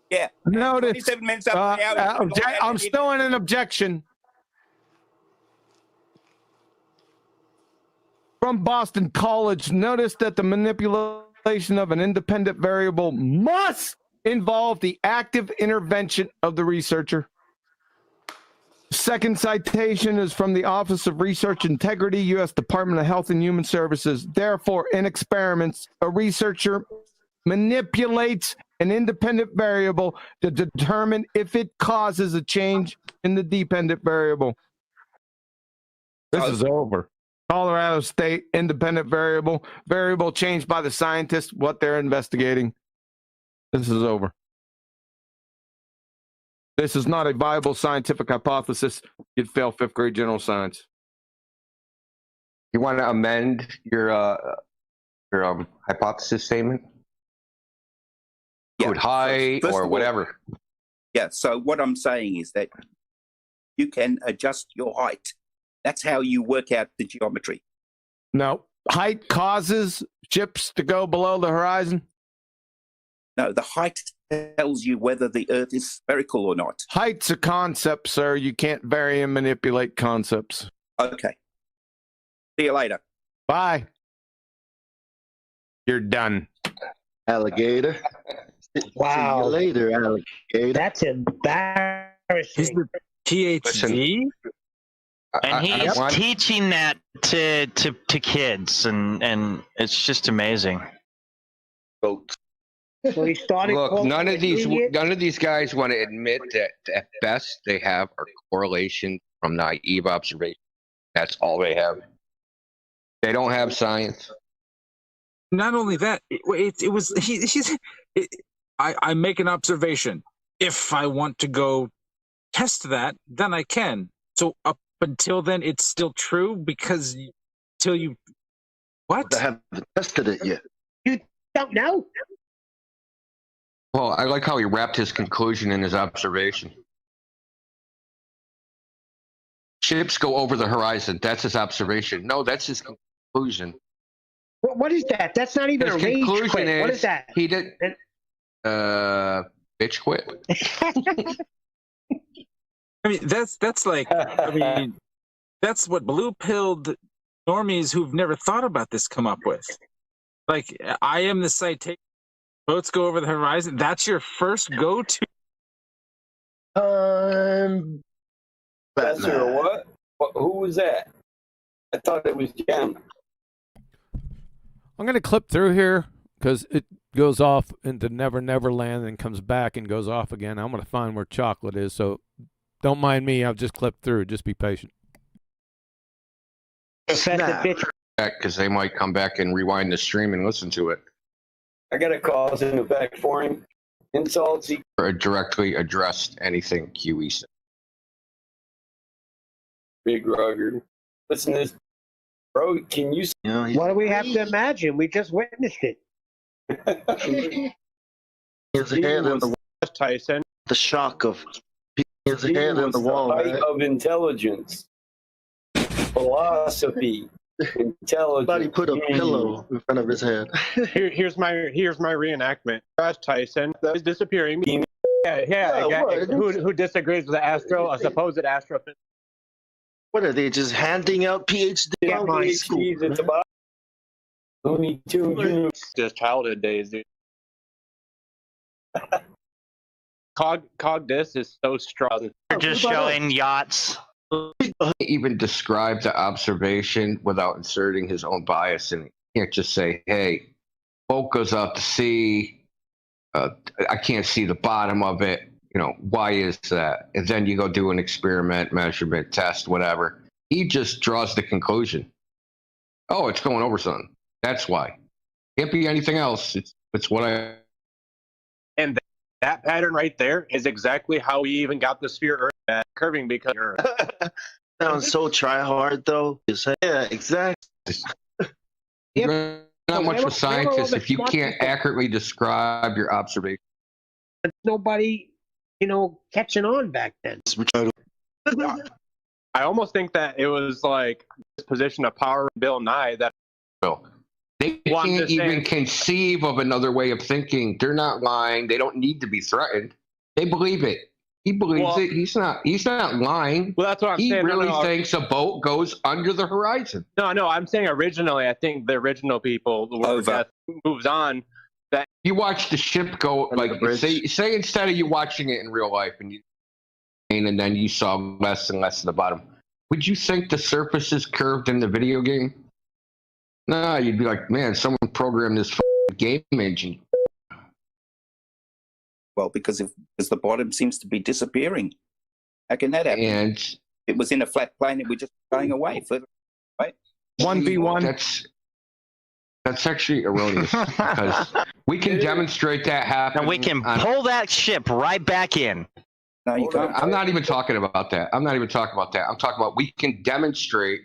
Yeah. Notice. 27 minutes after the hour. You're a liar and I'm an still in an objection. From Boston College, notice that the manipulation of an independent variable must involve the active intervention of the researcher. Second citation is from the Office of Research Integrity, U.S. Department of Health and Human Services. Therefore, in experiments, a researcher manipulates an independent variable to determine if it causes a change in the dependent variable. This is over. Colorado State independent variable changed by the scientists, what they're investigating. This is over. This is not a viable scientific hypothesis. You'd fail 5th grade general science. You want to amend your hypothesis statement? Code high First or of all, whatever. Yeah, so what I'm saying is that you can adjust your height. That's how you work out the geometry. No. Height causes ships to go below the horizon? No, the height tells you whether the Earth is spherical or not. Height's a concept, sir. You can't vary and manipulate concepts. Okay. See you later. Bye. You're done. Alligator. Wow. See you later, alligator. That's embarrassing. PhD? And he's want- teaching that to kids, and it's just amazing. So he started. Look, none of these guys want to admit that at best they have a correlation from naive observation. That's all they have. They don't have science. Not only that, I make an observation. If I want to go test that, then I can. So up until then, it's still true because till you what? I haven't tested it yet. You don't know. Well, I like how he wrapped his conclusion in his observation. Ships go over the horizon. That's his observation. No, that's his conclusion. What is that? That's not even His a rage conclusion quit. What is that? He did. Bitch quit. I mean, that's like, I mean, that's what blue-pilled normies who've never thought about this come up with. Like, I am the citation. Boats go over the horizon. That's your first go-to. Professor, what? Who was that? I thought it was Jim. I'm going to clip through here because it goes off into Never Never Land and comes back and goes off again. I'm going to find where chocolate is, so don't mind me. I'll just clip through. Just be patient. Because they might come back and rewind the stream and listen to it. I got a cause in effect for him. Insults. Or directly addressed anything QE said. Big rugged. Listen to this Bro, can you? What do we have to imagine? We just witnessed it. His head in the Tyson. The shock of his head in the wall. Height of intelligence, philosophy, intelligence. Somebody put a pillow in front of his head. Here's my reenactment. Josh Tyson is disappearing. Who disagrees with the supposed astrophysicist? What are they just handing out PhD? It's about Looney Tunes. Just childhood days, dude. Cogdis is so strong. They're just showing yachts. Even describe the observation without inserting his own bias in it. You can't just say, hey, boat goes out to sea. I can't see the bottom of it. You know, why is that? And then you go do an experiment, measurement, test, whatever. He just draws the conclusion. Oh, it's going over something. That's why. Can't be anything else. It's what I... And that pattern right there is exactly how we even got the sphere Earth at curving because Earth. Sounds so try hard though. Yeah, exactly. You're not much of a scientist if you can't accurately describe your observation. Nobody, catching on back then. I almost think that it was like this position of power, Bill Nye, that they can't even conceive of another way of thinking. They're not lying. They don't need to be threatened. They believe it. He believes it. He's not lying. Well, that's what I'm saying. He really thinks a boat goes under the horizon. No, I'm saying originally, I think the original people, the word death moves on. That you watch the ship go, like say instead of you watching it in real life and then you saw less and less of the bottom, would you think the surface is curved in the video game? No, you'd be like, man, someone programmed this game engine. Well, because the bottom seems to be disappearing. How can that happen? And it was in a flat plane, we're just going away further, right? 1v1. That's actually erroneous because we can demonstrate that happening. And we can pull that ship right back in. No, you can't. I'm not even talking about that. I'm talking about we can demonstrate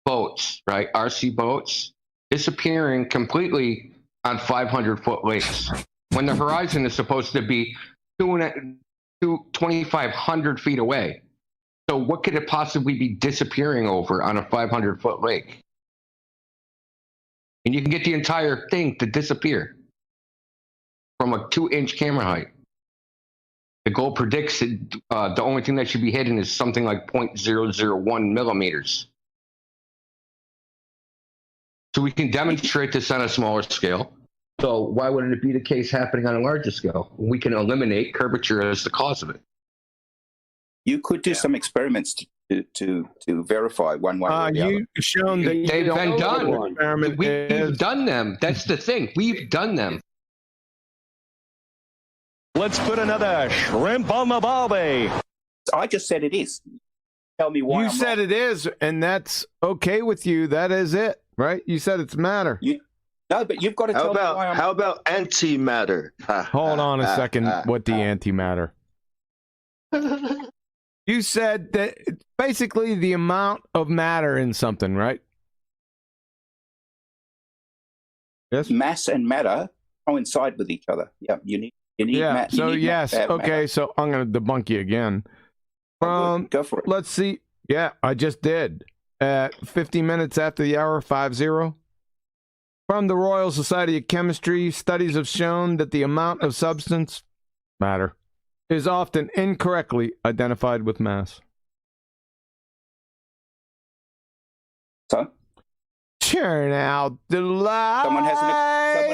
boats, right? RC boats disappearing completely on 500-foot lakes when the horizon is supposed to be 2,500 feet away. So what could it possibly be disappearing over on a 500-foot lake? And you can get the entire thing to disappear from a 2-inch camera height. The goal predicts the only thing that should be hidden is something like 0.001 millimeters. So we can demonstrate this on a smaller scale. So why wouldn't it be the case happening on a larger scale? We can eliminate curvature as the cause of it. You could do some experiments to verify one way or the other. You've shown that they've been done. We've done them. That's the thing. We've done them. Let's put another shrimp on the barbie. I just said it is. Tell me why. You said it is, and that's okay with you. That is it, right? You said it's matter. No, but you've got to tell me why I'm... How about antimatter? Hold on a second. What the antimatter? You said that it's basically the amount of matter in something, right? Yes. Mass and matter coincide with each other. Yeah, you need so yes, okay. So I'm going to debunk you again. Go for it. Let's see. Yeah, I just did at 50 minutes after the hour, 50. From the Royal Society of Chemistry, studies have shown that the amount of substance, matter, is often incorrectly identified with mass. So? Turn out the lights. Someone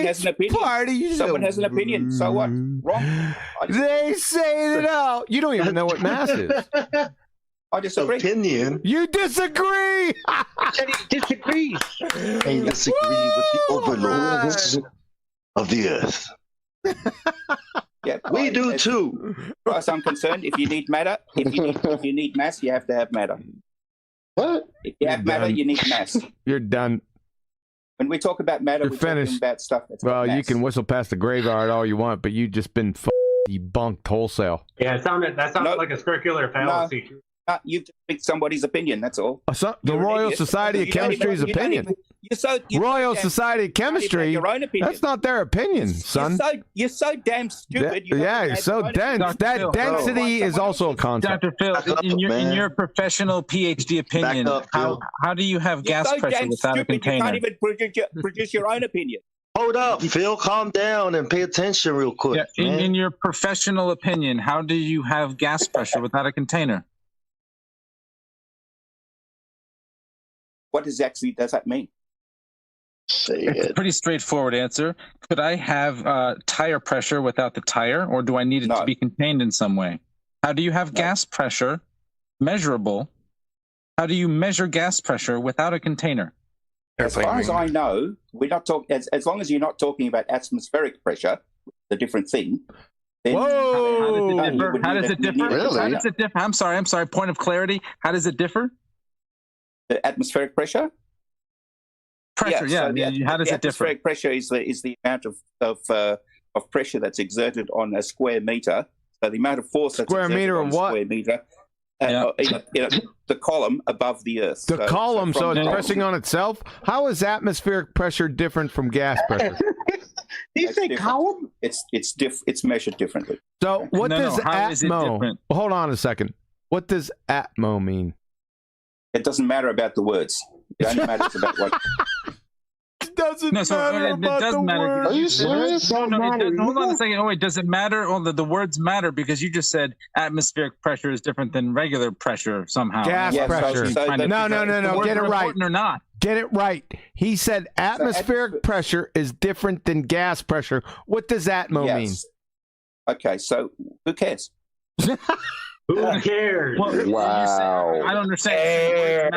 has an opinion. Parties Someone has an opinion. So what? Wrong. They say that all. You don't even know what mass is. I disagree. Opinion. You disagree. He disagrees. I disagree with the overlords of the earth. Yeah, we do too. As far as I'm concerned, if you need matter, if you need mass, you have to have matter. What? If you have matter, you need mass. You're done. When we talk about matter, we're talking about stuff that's well, mass. you can whistle past the graveyard all you want, but you just been debunked wholesale. Yeah, that sounded like a circular fallacy. You just picked somebody's opinion. That's all. The Royal Society of Chemistry's opinion. Royal Society of Chemistry. Your own opinion. That's not their opinion, son. You're so damn stupid. You're so dense. That density is also a concept. Dr. Phil, in your professional PhD opinion, how do you have gas pressure without a container? You can't even produce your own opinion. Hold up, Phil. Calm down and pay attention real quick. Yeah, in your professional opinion, how do you have gas pressure without a container? What exactly does that mean? It's a pretty straightforward answer. Could I have tire pressure without the tire, or do I need it to be contained in some way? How do you have gas pressure measurable? How do you measure gas pressure without a container? As far as I know, we're not talking. As long as you're not talking about atmospheric pressure, the different thing. Then Whoa! How does it differ? Really? How does it differ? I'm sorry. Point of clarity. How does it differ? The atmospheric pressure. Pressure, yeah. How does it differ? Atmospheric pressure is the amount of pressure that's exerted on a square meter. So the amount of force that's Square exerted meter on of a what? square meter. The column above the Earth. The column, so it's pressing on itself. How is atmospheric pressure different from gas pressure? You say column? It's measured differently. So what does atmo? Hold on a second. What does atmo mean? It doesn't matter about the words. It only matters about what. It doesn't matter about the words. Are you serious? No, hold on a second. Oh wait, does it matter? Oh, the words matter because you just said atmospheric pressure is different than regular pressure somehow. Gas pressure. No. Get it right. Or not. Get it right. He said atmospheric pressure is different than gas pressure. What does atmo mean? Okay, so who cares? Who cares? Wow. I don't understand.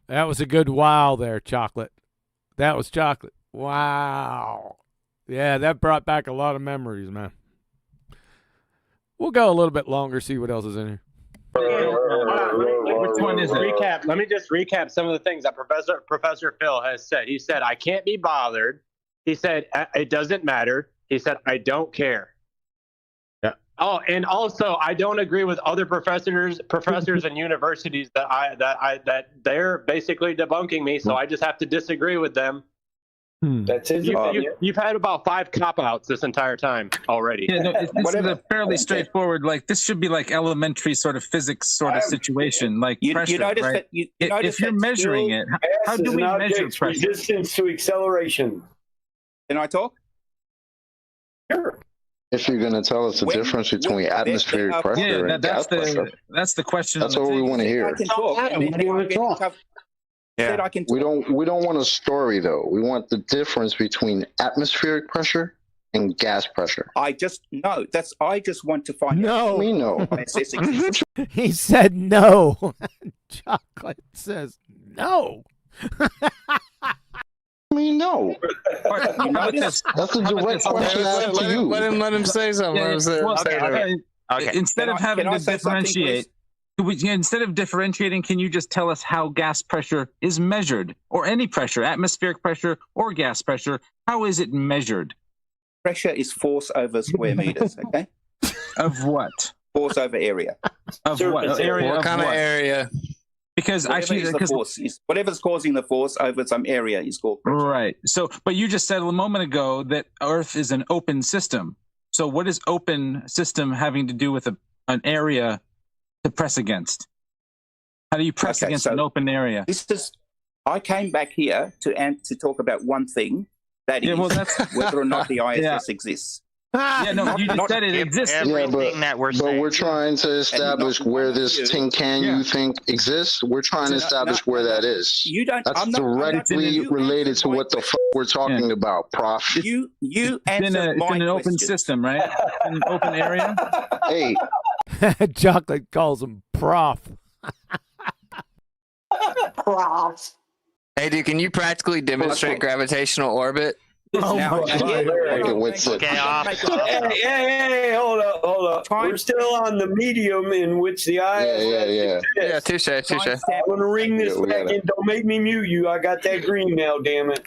That was a good wow there, Chocolate. That was Chocolate. Wow. Yeah, that brought back a lot of memories, man. We'll go a little bit longer, see what else is in here. Which one is it? Let me just recap some of the things that Professor Phil has said. He said, I can't be bothered. He said, it doesn't matter. He said, I don't care. Oh, and also, I don't agree with other professors and universities that they're basically debunking me. So I just have to disagree with them. That's it. You've had about 5 cop-outs this entire time already. Yeah, no, this is a fairly straightforward. Like this should be like elementary sort of physics sort of situation. Like pressure, you notice right? that if you're measuring it, how do we measure pressure? Resistance to acceleration. Can I talk? Sure. If you're going to tell us the difference between atmospheric pressure and gas pressure, that's the question. That's what we want to hear. I can talk. Yeah. We don't want a story though. We want the difference between atmospheric pressure and gas pressure. I just want to find out. We know. He said no. Chocolate says no. No. That's a direct question asked to you. Let him say something. Instead of having to differentiate, instead of differentiating, can you just tell us how gas pressure is measured, or any pressure, atmospheric pressure or gas pressure? How is it measured? Pressure is force over square meters. Okay. Of what? Force over area. Of what? Area. What kind of area? Because whatever's causing the force over some area is called pressure. Right. So, but you just said a moment ago that Earth is an open system. So, what is open system having to do with an area to press against? How do you press against an open area? I came back here to talk about one thing. That is whether or not the ISS exists. Yeah, no, you just said it exists. But we're trying to establish where this tin can you think exists. We're trying to establish where that is. That's directly related to what the fuck we're talking about, Prof. You answer my question. It's in an open system, right? In an open area. Hey. Chocolate calls him Prof. Prof. Hey, dude, can you practically demonstrate gravitational orbit? Oh my God. Okay, off. Hey, hold up. We're still on the medium in which the ISS Yeah, touche. I'm going to ring this back in. Don't make me mute you. I got that green now, damn it.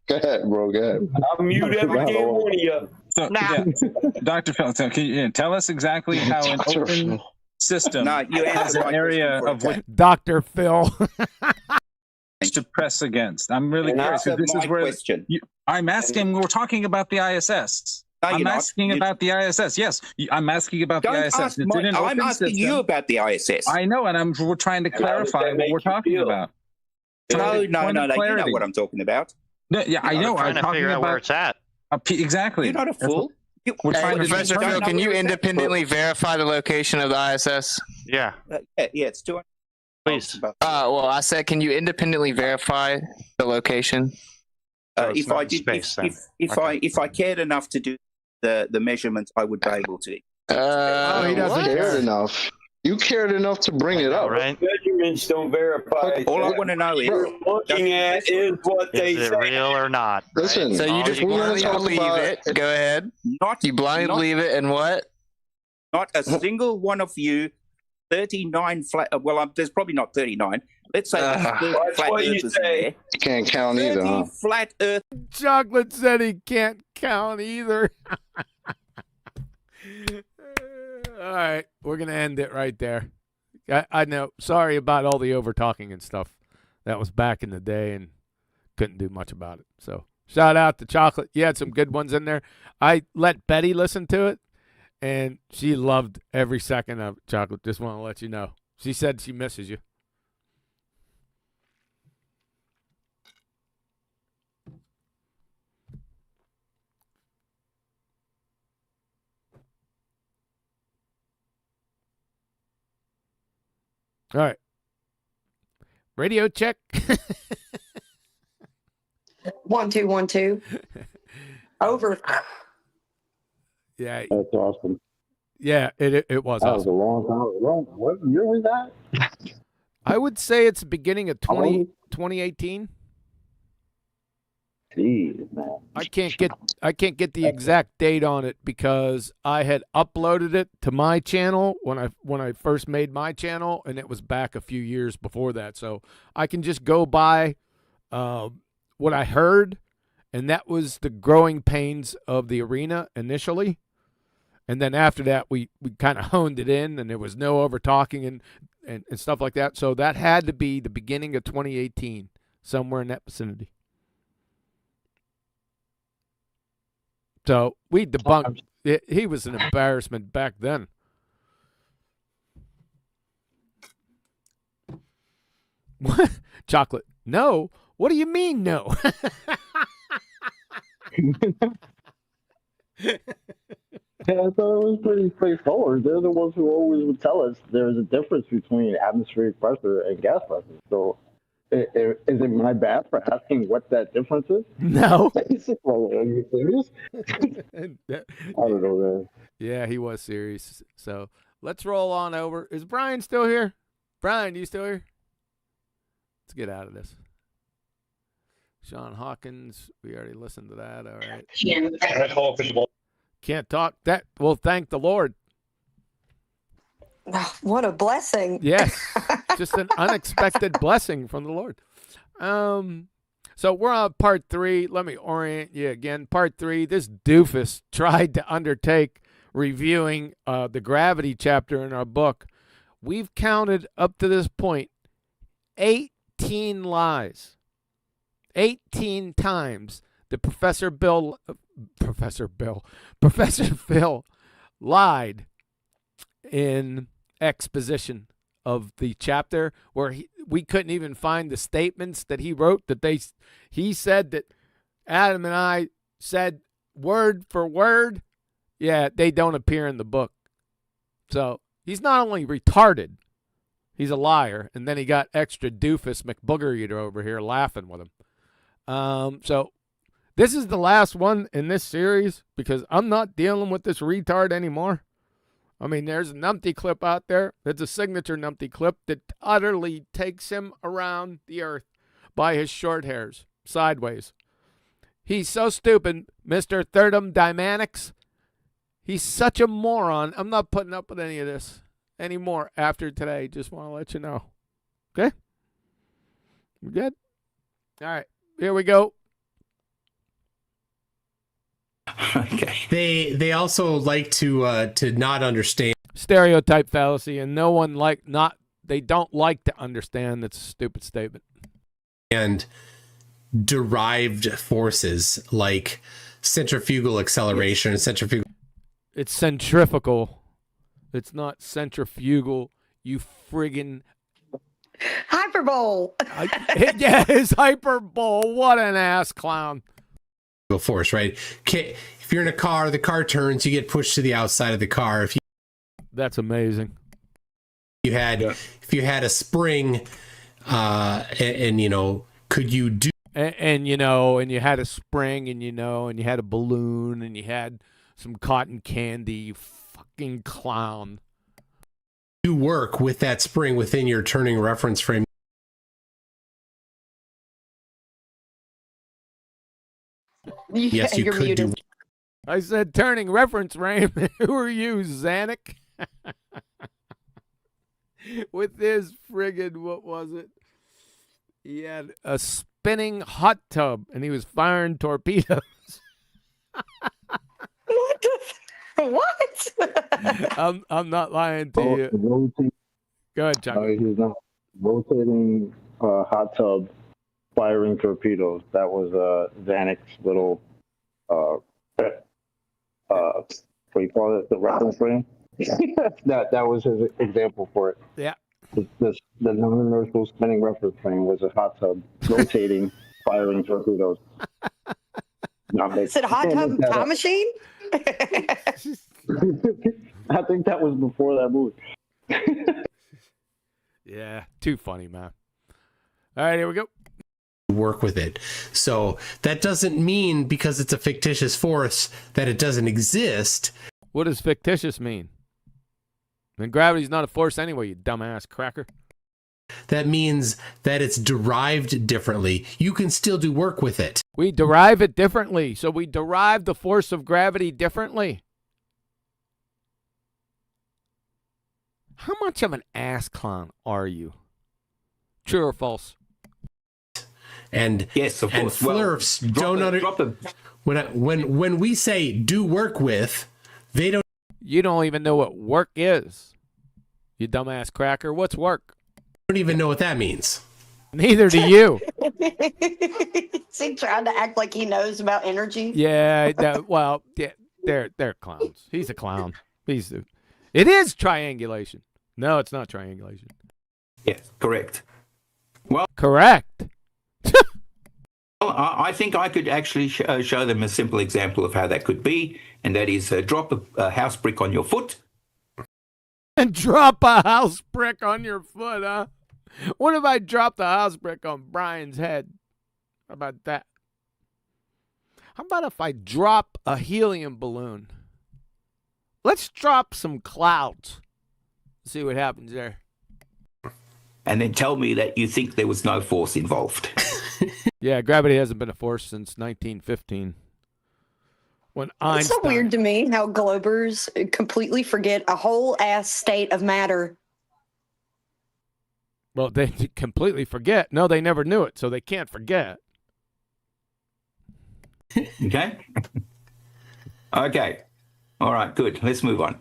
Go ahead, bro. Go ahead. I'll mute every damn one of you. So, Dr. Phil, can you tell us exactly how an open system No, you as answered an my area question of which Dr. Phil. to press against. I'm really And curious. answer This is my where question. I'm asking. We're talking about the ISS. No, I'm you're not. asking about the ISS. Yes, I'm asking about Don't the ISS. ask It's my, in an I'm open asking system. you about the ISS. I know, and we're trying to clarify what we're talking about. No. You know Clarity. what I'm talking about. No, yeah, I know. Trying to figure out where it's at. Exactly. You're not a fool. We're trying to Professor Phil, can you independently verify the location of the ISS? Yeah. Yeah, it's 200. Please. Well, I said, can you independently verify the location? If I did, if I cared enough to do the measurements, I would be able to. He doesn't care enough. You cared enough to bring it up, right? Measurements don't verify. All I want to know is looking at is what they Is it say. real or not? Listen, Right? So you just blindly believe it. Go ahead. You blindly believe it, and what? Not a single one of you 39 flat. Well, there's probably not 39. Let's say 30 flat earthers in there. You can't count either, huh? Flat earth. Chocolate said he can't count either. All right, we're gonna end it right there. I know. Sorry about all the over talking and stuff. That was back in the day, and couldn't do much about it. So shout out to Chocolate. You had some good ones in there. I let Betty listen to it, and she loved every second of it. Chocolate. Just want to let you know. She said she misses you. All right. Radio check. 1 2 1 2. Over. Yeah. That's awesome. Yeah, it was That awesome. was a long time ago. What year was that? I would say it's the beginning of 2018. Jeez, man. I can't get the exact date on it because I had uploaded it to my channel when I first made my channel, and it was back a few years before that. So I can just go by what I heard, and that was the growing pains of the arena initially. And then after that, we kind of honed it in, and there was no over talking and stuff like that. So that had to be the beginning of 2018, somewhere in that vicinity. So we debunked it. He was an embarrassment back then. What? Chocolate? No. What do you mean no? Yeah, I thought it was pretty straightforward. They're the ones who always would tell us there's a difference between atmospheric pressure and gas pressure. So is it my bad for asking what that difference is? No. Are you serious? I don't know, man. Yeah, he was serious. So let's roll on over. Is Brian still here? Brian, you still here? Let's get out of this. Sean Hawkins, we already listened to that. All right. Can't talk. That. Well, thank the Lord. What a blessing. Yes. Just an unexpected blessing from the Lord. So we're on part 3. Let me orient you again. Part 3, this doofus tried to undertake reviewing the gravity chapter in our book. We've counted up to this point 18 lies. 18 times that Professor Phil lied in exposition of the chapter where we couldn't even find the statements that he wrote that he said that Adam and I said word for word. Yeah, they don't appear in the book. So he's not only retarded, he's a liar. And then he got extra doofus McBooger eater over here laughing with him. So this is the last one in this series because I'm not dealing with this retard anymore. I mean, there's a numpty clip out there. It's a signature numpty clip that utterly takes him around the earth by his short hairs, sideways. He's so stupid, Mr. Thermodynamics. He's such a moron. I'm not putting up with any of this anymore after today. Just want to let you know. Okay? We good? All right. Here we go. Okay. They also like to not understand. stereotype fallacy, and no one they don't like to understand that's a stupid statement. And derived forces like centrifugal acceleration and centrifugal. It's centrifugal. It's not centrifugal, you friggin' Hyperbole. Yeah, it's hyperbole. What an ass clown. Force, right? If you're in a car, the car turns, you get pushed to the outside of the car. That's amazing. If you had a spring, and you know, could you do? And you know, and you had a spring, and you know, and you had a balloon, and you had some cotton candy. You fucking clown. You work with that spring within your turning reference frame. Yes, you could do. I said turning reference frame. Who are you, Zanuck? With his friggin', what was it? He had a spinning hot tub, and he was firing torpedoes. What? I'm not lying to you. Go ahead, Chuck. He's not rotating hot tub, firing torpedoes. That was Zanuck's little what do you call it? The reference frame. that was his example for it. Yeah. The non-inertial spinning reference frame was a hot tub rotating, firing torpedoes. Is it a hot tub time machine? I think that was before that movie. Yeah, too funny, man. All right, here we go. Work with it. So that doesn't mean because it's a fictitious force that it doesn't exist. What does fictitious mean? And gravity's not a force anyway, you dumbass cracker. That means that it's derived differently. You can still do work with it. We derive it differently. So we derive the force of gravity differently. How much of an ass clown are you? True or false? And yes, of course. Flurfs when we say do work with, they don't. You don't even know what work is. You dumbass cracker. What's work? I don't even know what that means. Neither do you. Is he trying to act like he knows about energy? Yeah, they're clowns. He's a clown. It is triangulation. No, it's not triangulation. Yes, correct. Well, correct. Well, I think I could actually show them a simple example of how that could be, and that is drop a house brick on your foot. And drop a house brick on your foot, huh? What if I dropped a house brick on Brian's head? How about that? How about if I drop a helium balloon? Let's drop some clouds. See what happens there. And then tell me that you think there was no force involved. Yeah, gravity hasn't been a force since 1915. When Einstein... It's so weird to me how globers completely forget a whole ass state of matter. Well, they completely forget. No, they never knew it, so they can't forget. Okay. Okay. All right, good. Let's move on.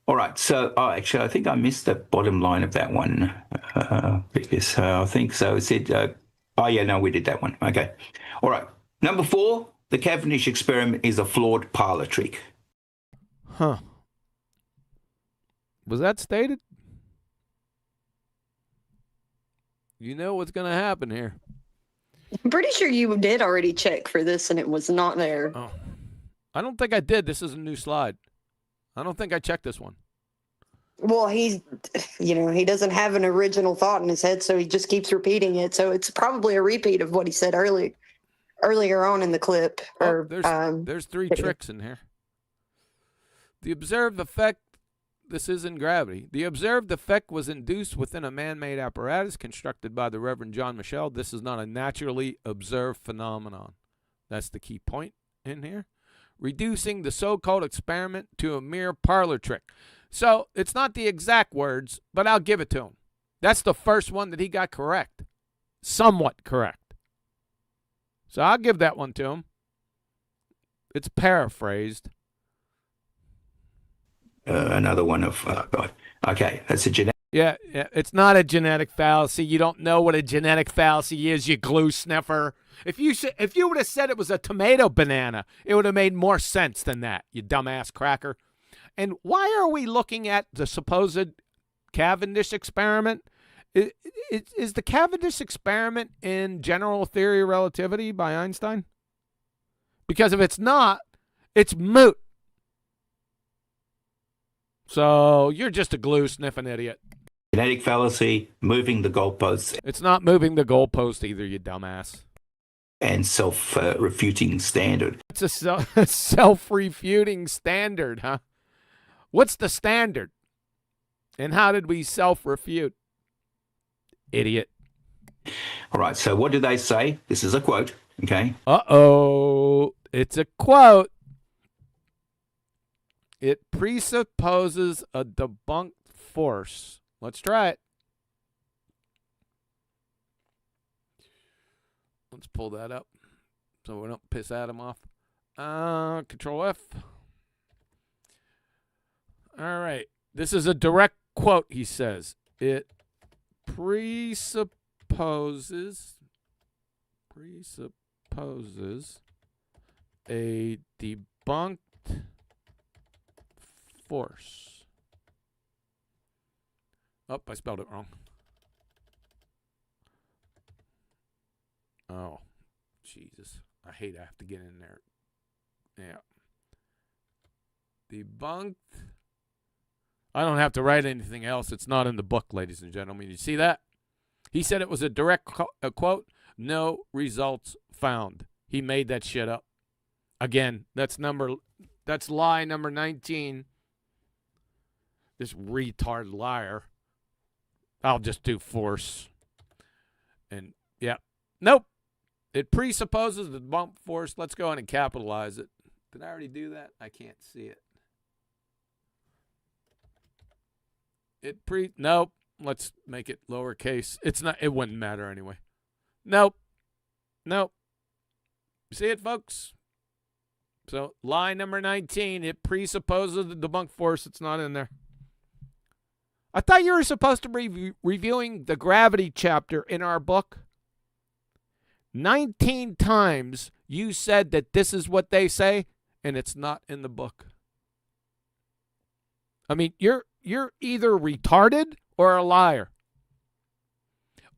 All right. So, actually, I think I missed the bottom line of that one because I think so. It said, we did that one. Okay. All right. Number 4, the Cavendish experiment is a flawed parlor trick. Huh. Was that stated? You know what's going to happen here. I'm pretty sure you did already check for this and it was not there. Oh. I don't think I did. This is a new slide. I don't think I checked this one. Well, he doesn't have an original thought in his head, so he just keeps repeating it. So it's probably a repeat of what he said earlier on in the clip. There's 3 tricks in here. The observed effect, this is in gravity. The observed effect was induced within a man-made apparatus constructed by the Reverend John Michel. This is not a naturally observed phenomenon. That's the key point in here. Reducing the so-called experiment to a mere parlor trick. So it's not the exact words, but I'll give it to him. That's the first one that he got correct. Somewhat correct. So I'll give that one to him. It's paraphrased. another one of God. Okay, that's a genetic. Yeah, it's not a genetic fallacy. You don't know what a genetic fallacy is, you glue sniffer. If you would have said it was a tomato banana, it would have made more sense than that, you dumbass cracker. And why are we looking at the supposed Cavendish experiment? Is the Cavendish experiment in general theory of relativity by Einstein? Because if it's not, it's moot. So you're just a glue sniffing idiot. Genetic fallacy, moving the goalposts. It's not moving the goalpost either, you dumbass. And self-refuting standard. It's a self-refuting standard, huh? What's the standard? And how did we self-refute? Idiot. All right, so what do they say? This is a quote, okay? Uh-oh. It's a quote. It presupposes a debunked force. Let's try it. Let's pull that up so we don't piss Adam off. Control F. All right. This is a direct quote, he says. It presupposes a debunked force. Oh, I spelled it wrong. Oh, Jesus. I hate I have to get in there. Yeah. Debunked. I don't have to write anything else. It's not in the book, ladies and gentlemen. You see that? He said it was a direct quote. No results found. He made that shit up. Again, that's lie number 19. This retard liar. I'll just do force. And, yeah. Nope. It presupposes the bump force. Let's go in and capitalize it. Did I already do that? I can't see it. Nope. Let's make it lowercase. It wouldn't matter anyway. Nope. See it, folks? So, lie number 19, it presupposes the debunked force. It's not in there. I thought you were supposed to be reviewing the gravity chapter in our book. 19 times you said that this is what they say, and it's not in the book. I mean, you're either retarded or a liar.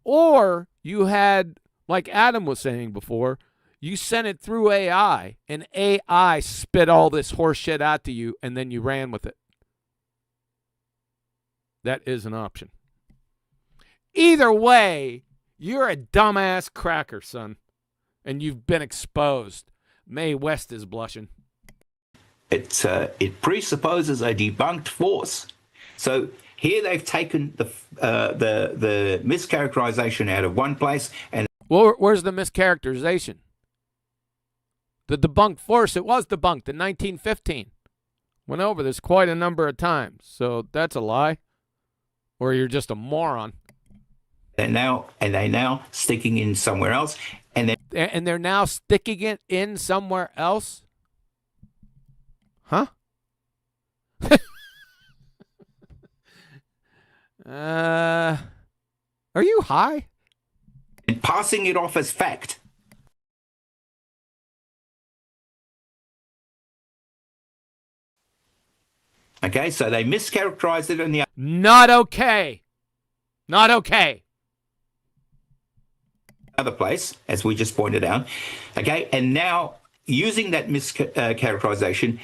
Or you had, like Adam was saying before, you sent it through AI, and AI spit all this horse shit out to you, and then you ran with it. That is an option. Either way, you're a dumbass cracker, son, and you've been exposed. Mae West is blushing. It presupposes a debunked force. So here they've taken the mischaracterization out of one place, and where's the mischaracterization? The debunked force, it was debunked in 1915. Went over this quite a number of times. So that's a lie. Or you're just a moron. They're now sticking in somewhere else. And they're now sticking it in somewhere else? Huh? Are you high? And passing it off as fact. Okay, so they mischaracterized it in the... Not okay. Not okay. Other place, as we just pointed out. Okay, and now using that mischaracterization...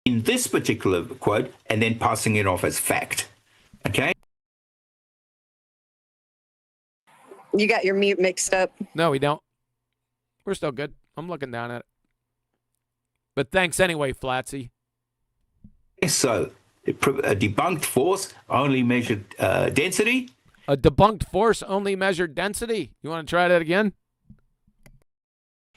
in this particular quote, and then passing it off as fact. Okay? You got your mute mixed up. No, we don't. We're still good. I'm looking down at it. But thanks anyway, Flatsy. So, a debunked force only measured density. A debunked force only measured density. You want to try that again?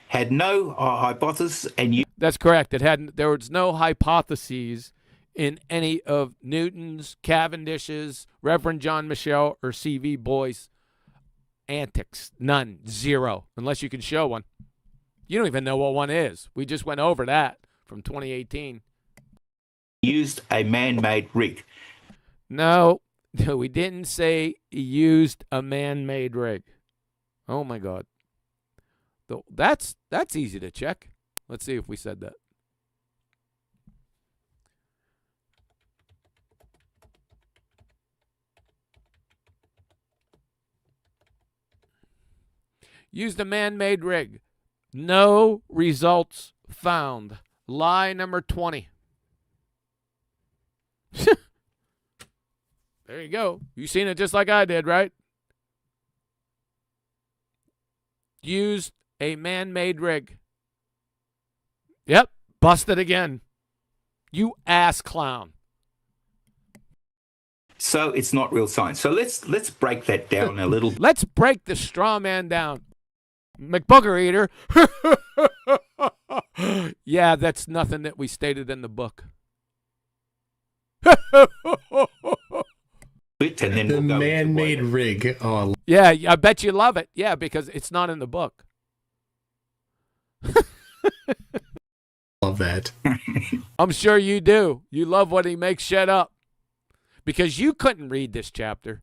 Had no hypothesis, and you... That's correct. There was no hypotheses in any of Newton's, Cavendish's, Reverend John Michel, or C.V. Boy's antics. None. Zero. Unless you can show one. You don't even know what one is. We just went over that from 2018. Used a man-made rig. No, we didn't say he used a man-made rig. Oh my God. That's easy to check. Let's see if we said that. Used a man-made rig. No results found. Lie number 20. There you go. You seen it just like I did, right? Used a man-made rig. Yep, busted again. You ass clown. So it's not real science. So let's break that down a little. Let's break the straw man down. McBooger eater. Yeah, that's nothing that we stated in the book. And then The man-made rig. Oh, yeah, I bet you love it. Yeah, because it's not in the book. love that. I'm sure you do. You love when he makes shit up. Because you couldn't read this chapter.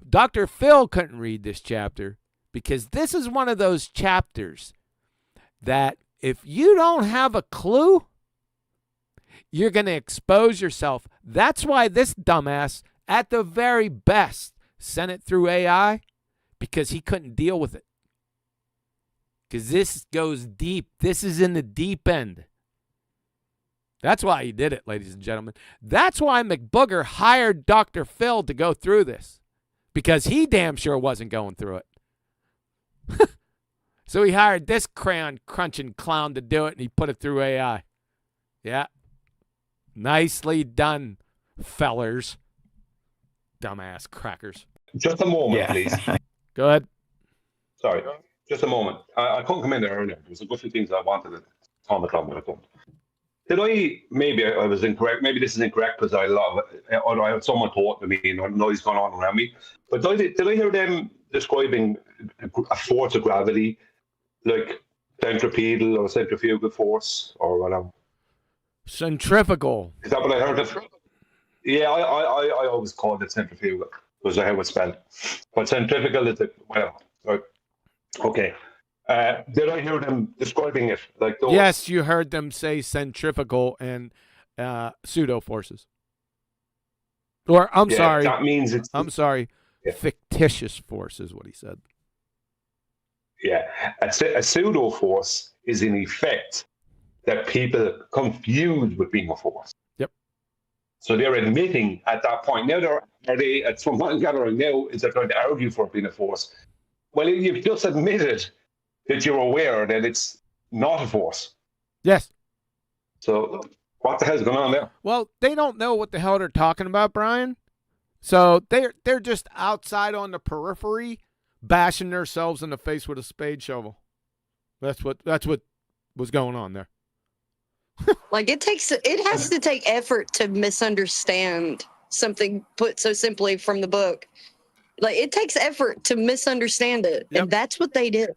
Dr. Phil couldn't read this chapter. Because this is one of those chapters that if you don't have a clue, you're going to expose yourself. That's why this dumbass, at the very best, sent it through AI, because he couldn't deal with it. Because this goes deep. This is in the deep end. That's why he did it, ladies and gentlemen. That's why McBooger hired Dr. Phil to go through this. Because he damn sure wasn't going through it. So he hired this crayon-crunching clown to do it, and he put it through AI. Yeah. Nicely done, fellers. Dumbass crackers. Just a moment, please. Go ahead. Sorry, just a moment. I couldn't come in there earlier. There was a good few things I wanted to comment on, but I couldn't. Maybe I was incorrect. Maybe this is incorrect because I had someone taught me and noise going on around me. But did I hear them describing a force of gravity, like centripetal or centrifugal force or whatever? Centrifugal. Is that what I heard? Yeah, I always called it centrifugal because I how it's spelled. But centrifugal is whatever. Right. Okay. Did I hear them describing it like those? Yes, you heard them say centrifugal and pseudo forces. Or I'm sorry. That means it's. I'm sorry. Yeah. Fictitious force is what he said. Yeah, a pseudo force is in effect that people confuse with being a force. Yep. So they're admitting at that point. Now from what I'm gathering now, is they're trying to argue for it being a force. Well, you've just admitted that you're aware that it's not a force. Yes. So what the hell's going on there? Well, they don't know what the hell they're talking about, Brian. So they're just outside on the periphery, bashing themselves in the face with a spade shovel. That's what was going on there. Like it has to take effort to misunderstand something put so simply from the book. Like it takes effort to misunderstand it, and that's what they did.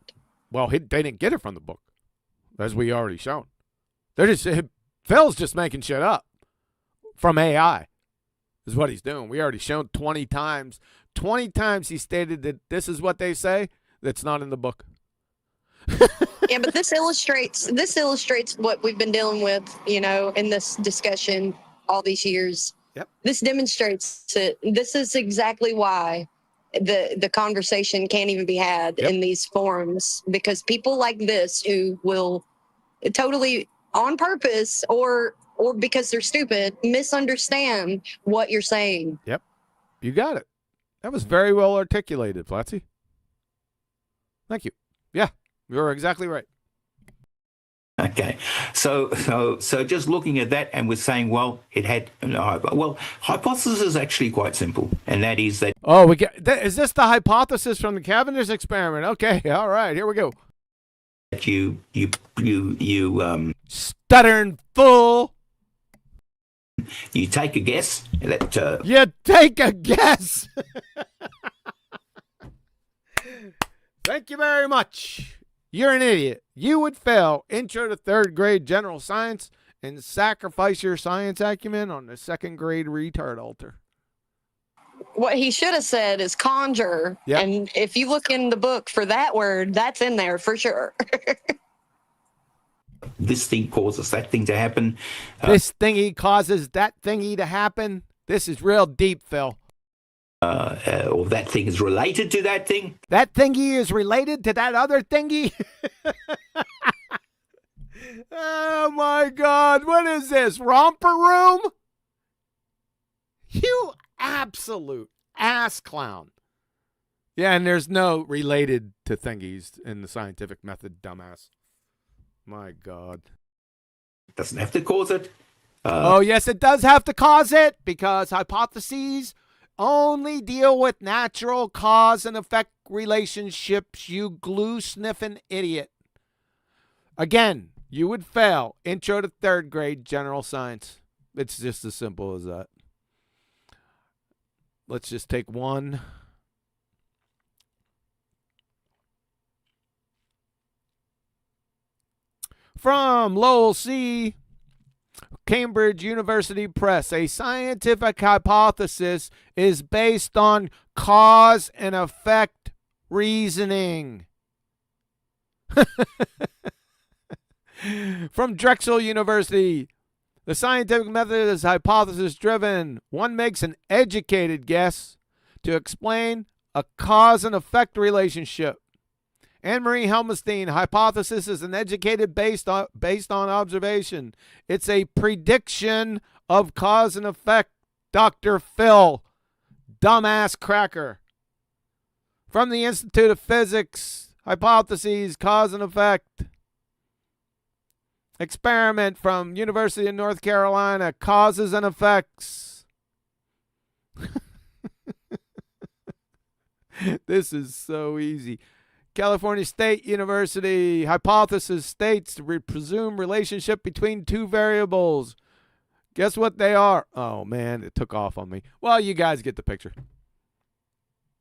Well, they didn't get it from the book, as we already shown. Phil's just making shit up from AI, is what he's doing. We already shown 20 times. 20 times he stated that this is what they say. That's not in the book. Yeah, but this illustrates what we've been dealing with, in this discussion all these years. Yep. This demonstrates it. This is exactly why the conversation can't even be had in these forums, because people like this who will totally on purpose or because they're stupid misunderstand what you're saying. Yep. You got it. That was very well articulated, Flatsy. Thank you. Yeah, you're exactly right. Okay, so just looking at that, and we're saying, well, it had hypothesis is actually quite simple, and that is that. Oh, is this the hypothesis from the Cavendish experiment? Okay, all right, here we go. That you stuttering fool. You take a guess that. You take a guess. Thank you very much. You're an idiot. You would fail intro to third grade general science and sacrifice your science acumen on the second grade retard altar. What he should have said is conjure. Yep. And if you look in the book for that word, that's in there for sure. This thing causes that thing to happen. This thingy causes that thingy to happen. This is real deep, Phil. Or that thing is related to that thing. That thingy is related to that other thingy. Oh my God. What is this? Romper room? You absolute ass clown. Yeah, and there's no related to thingies in the scientific method, dumbass. My God. It doesn't have to cause it. Oh, yes, it does have to cause it, because hypotheses only deal with natural cause and effect relationships, you glue-sniffing idiot. Again, you would fail intro to third grade general science. It's just as simple as that. Let's just take one. From Lowell C. Cambridge University Press, a scientific hypothesis is based on cause and effect reasoning. From Drexel University, the scientific method is hypothesis driven. One makes an educated guess to explain a cause and effect relationship. Anne-Marie Helmstein, hypothesis is an educated based on observation. It's a prediction of cause and effect. Dr. Phil, dumbass cracker. From the Institute of Physics, hypotheses, cause and effect. Experiment from University of North Carolina, causes and effects. This is so easy. California State University, hypothesis states the presumed relationship between two variables. Guess what they are? Oh, man, it took off on me. Well, you guys get the picture.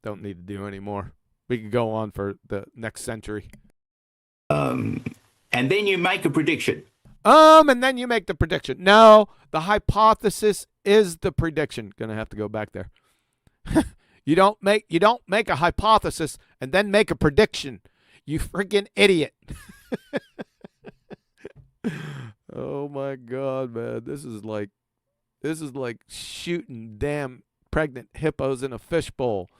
Don't need to do any more. We could go on for the next century. And then you make a prediction. And then you make the prediction. No, the hypothesis is the prediction. Gonna have to go back there. You don't make a hypothesis and then make a prediction. You freaking idiot. Oh my God, man. This is like shooting damn pregnant hippos in a fishbowl.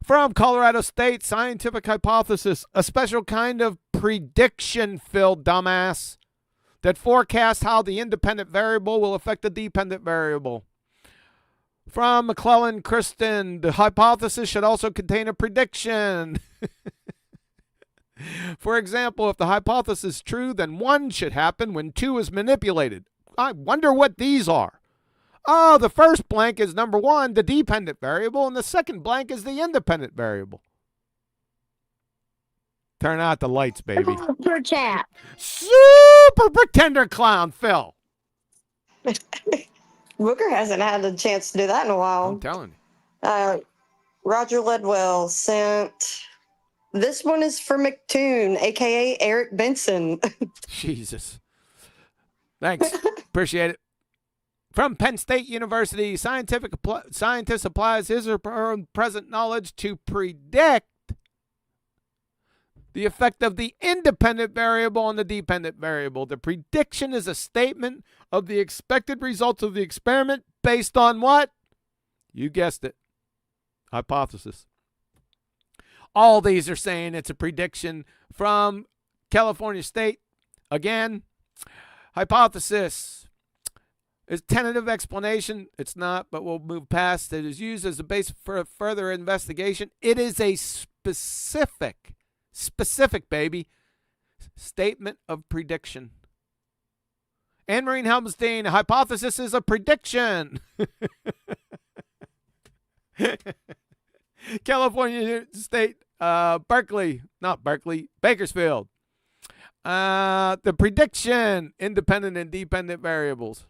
From Colorado State, scientific hypothesis, a special kind of prediction, Phil, dumbass, that forecasts how the independent variable will affect the dependent variable. From McClellan Kristen, the hypothesis should also contain a prediction. For example, if the hypothesis is true, then 1 should happen when 2 is manipulated. I wonder what these are. Oh, the first blank is number 1, the dependent variable, and the second blank is the independent variable. Turn out the lights, baby. Superchat. Super pretender clown, Phil. Booger hasn't had a chance to do that in a while. I'm telling you. Roger Ledwell sent, this one is for McToon, a.k.a. Eric Benson. Jesus. Thanks. Appreciate it. From Penn State University, scientist applies his or her own present knowledge to predict the effect of the independent variable on the dependent variable. The prediction is a statement of the expected results of the experiment based on what? You guessed it. Hypothesis. All these are saying it's a prediction. From California State, again, hypothesis is tentative explanation. It's not, but we'll move past. It is used as a base for further investigation. It is a specific, baby, statement of prediction. Anne-Marie Helmstein, hypothesis is a prediction. California State, Bakersfield. The prediction, independent and dependent variables.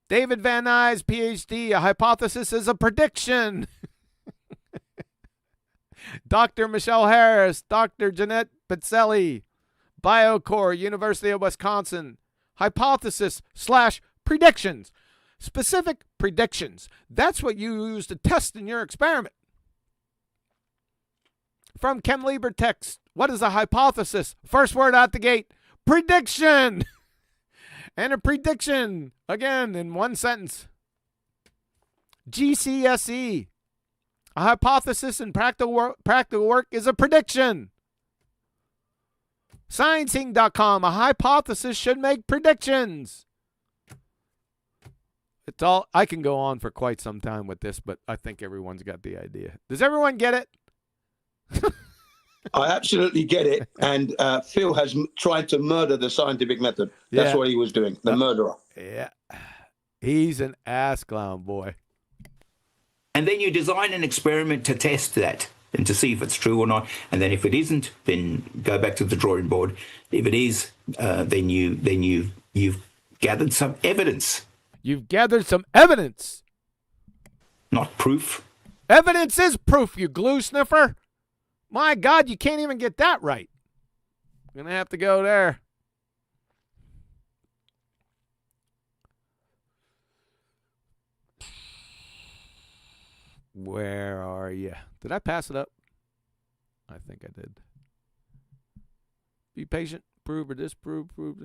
David Van Nuys, PhD, a hypothesis is a prediction. Dr. Michelle Harris, Dr. Jeanette Pizzelli, BioCore, University of Wisconsin. Hypothesis/predictions. Specific predictions. That's what you use to test in your experiment. From Chem Lieber text, what is a hypothesis? First word out the gate, prediction. And a prediction, again, in one sentence. GCSE, a hypothesis in practical work is a prediction. Sciencing.com, a hypothesis should make predictions. It's all, I can go on for quite some time with this, but I think everyone's got the idea. Does everyone get it? I absolutely get it. And Phil has tried to murder the scientific method. That's what he was doing, the murderer. Yeah. He's an ass clown, boy. And then you design an experiment to test that and to see if it's true or not. And then if it isn't, then go back to the drawing board. If it is, then you've gathered some evidence. You've gathered some evidence. Not proof. Evidence is proof, you glue sniffer. My God, you can't even get that right. I'm going to have to go there. Where are you? Did I pass it up? I think I did. Be patient. Prove or disprove. Prove.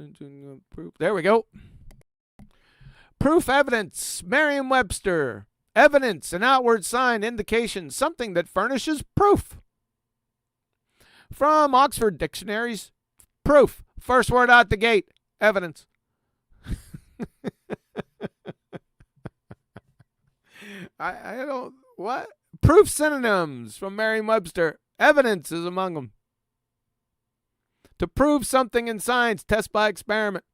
There we go. Proof evidence. Merriam-Webster. Evidence, an outward sign, indication, something that furnishes proof. From Oxford Dictionaries, proof. First word out the gate, evidence. I don't, what? Proof synonyms from Merriam-Webster. Evidence is among them. To prove something in science, test by experiment.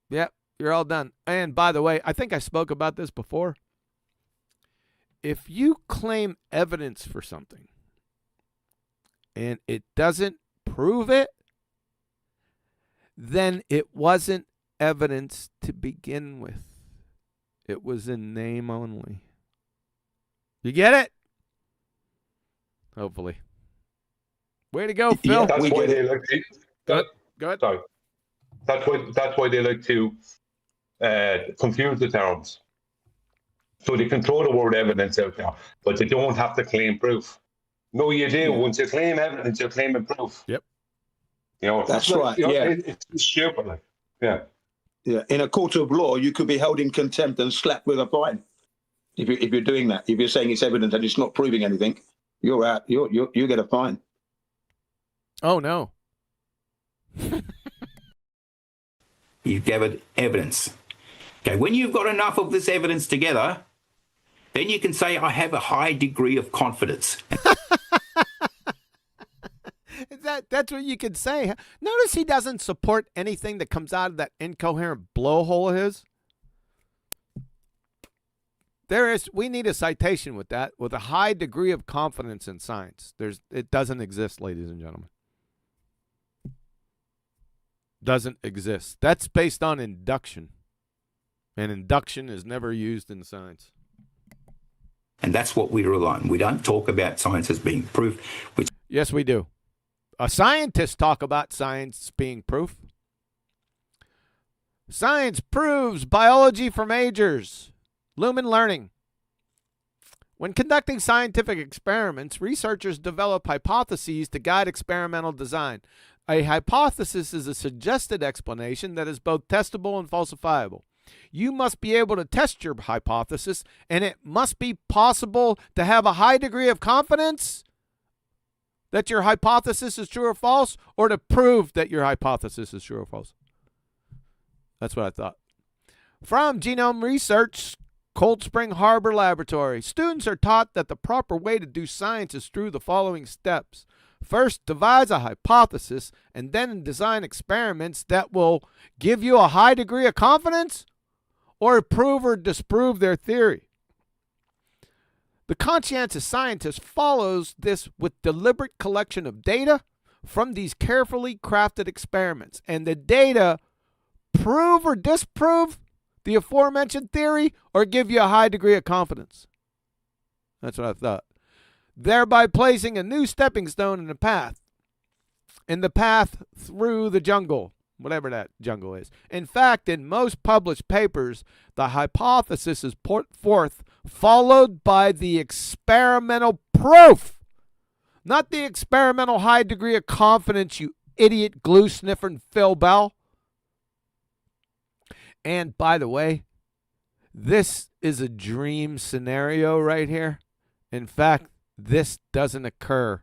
Yep, you're all done. And by the way, I think I spoke about this before. If you claim evidence for something and it doesn't prove it, then it wasn't evidence to begin with. It was in name only. You get it? Hopefully. Way to go, Phil. Yeah, that's why they like to. Go ahead. Sorry. That's why they like to confuse the terms. So they can throw the word evidence out there, but they don't have to claim proof. No, you do. Once you claim evidence, you're claiming proof. Yep. You know, That's right. It's stupid. Like, yeah. Yeah. In a court of law, you could be held in contempt and slapped with a fine if you're doing that. If you're saying it's evidence and it's not proving anything, you're out. You get a fine. Oh no. You've gathered evidence. Okay, when you've got enough of this evidence together, then you can say, I have a high degree of confidence. That's what you could say. Notice he doesn't support anything that comes out of that incoherent blowhole of his. We need a citation with that, with a high degree of confidence in science. It doesn't exist, ladies and gentlemen. Doesn't exist. That's based on induction. And induction is never used in science. And that's what we rely on. We don't talk about science as being proof. Yes, we do. Scientists talk about science being proof. Science proves biology for majors. Lumen Learning. When conducting scientific experiments, researchers develop hypotheses to guide experimental design. A hypothesis is a suggested explanation that is both testable and falsifiable. You must be able to test your hypothesis, and it must be possible to have a high degree of confidence that your hypothesis is true or false, or to prove that your hypothesis is true or false. That's what I thought. From Genome Research, Cold Spring Harbor Laboratory. Students are taught that the proper way to do science is through the following steps. First, devise a hypothesis, and then design experiments that will give you a high degree of confidence or prove or disprove their theory. The conscientious scientist follows this with deliberate collection of data from these carefully crafted experiments, and the data prove or disprove the aforementioned theory or give you a high degree of confidence. That's what I thought. Thereby placing a new stepping stone in the path through the jungle, whatever that jungle is. In fact, in most published papers, the hypothesis is put forth, followed by the experimental proof. Not the experimental high degree of confidence, you idiot glue sniffing Phil Bell. And by the way, this is a dream scenario right here. In fact, this doesn't occur.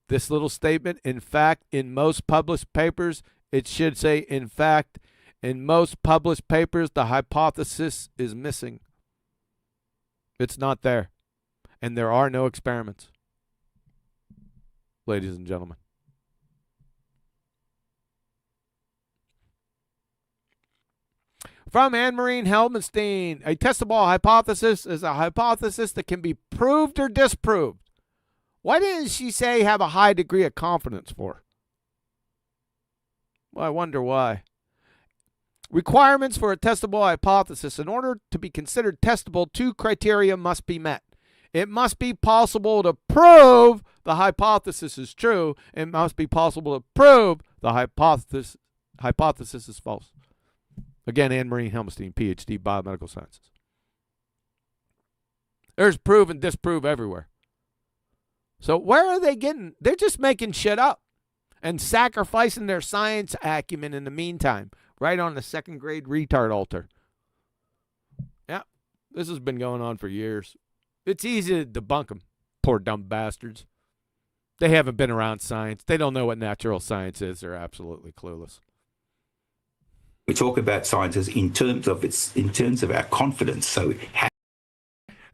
This little statement, in fact, in most published papers, it should say, in fact, in most published papers, the hypothesis is missing. It's not there. And there are no experiments. Ladies and gentlemen. From Anne-Marie Helmenstein, a testable hypothesis is a hypothesis that can be proved or disproved. Why didn't she say have a high degree of confidence for? Well, I wonder why. Requirements for a testable hypothesis. In order to be considered testable, 2 criteria must be met. It must be possible to prove the hypothesis is true. It must be possible to prove the hypothesis is false. Again, Anne-Marie Helmenstein, PhD, Biomedical Sciences. There's prove and disprove everywhere. So where are they getting? They're just making shit up and sacrificing their science acumen in the meantime, right on the second grade retard altar. Yeah, this has been going on for years. It's easy to debunk them, poor dumb bastards. They haven't been around science. They don't know what natural science is. They're absolutely clueless. We talk about science in terms of our confidence. So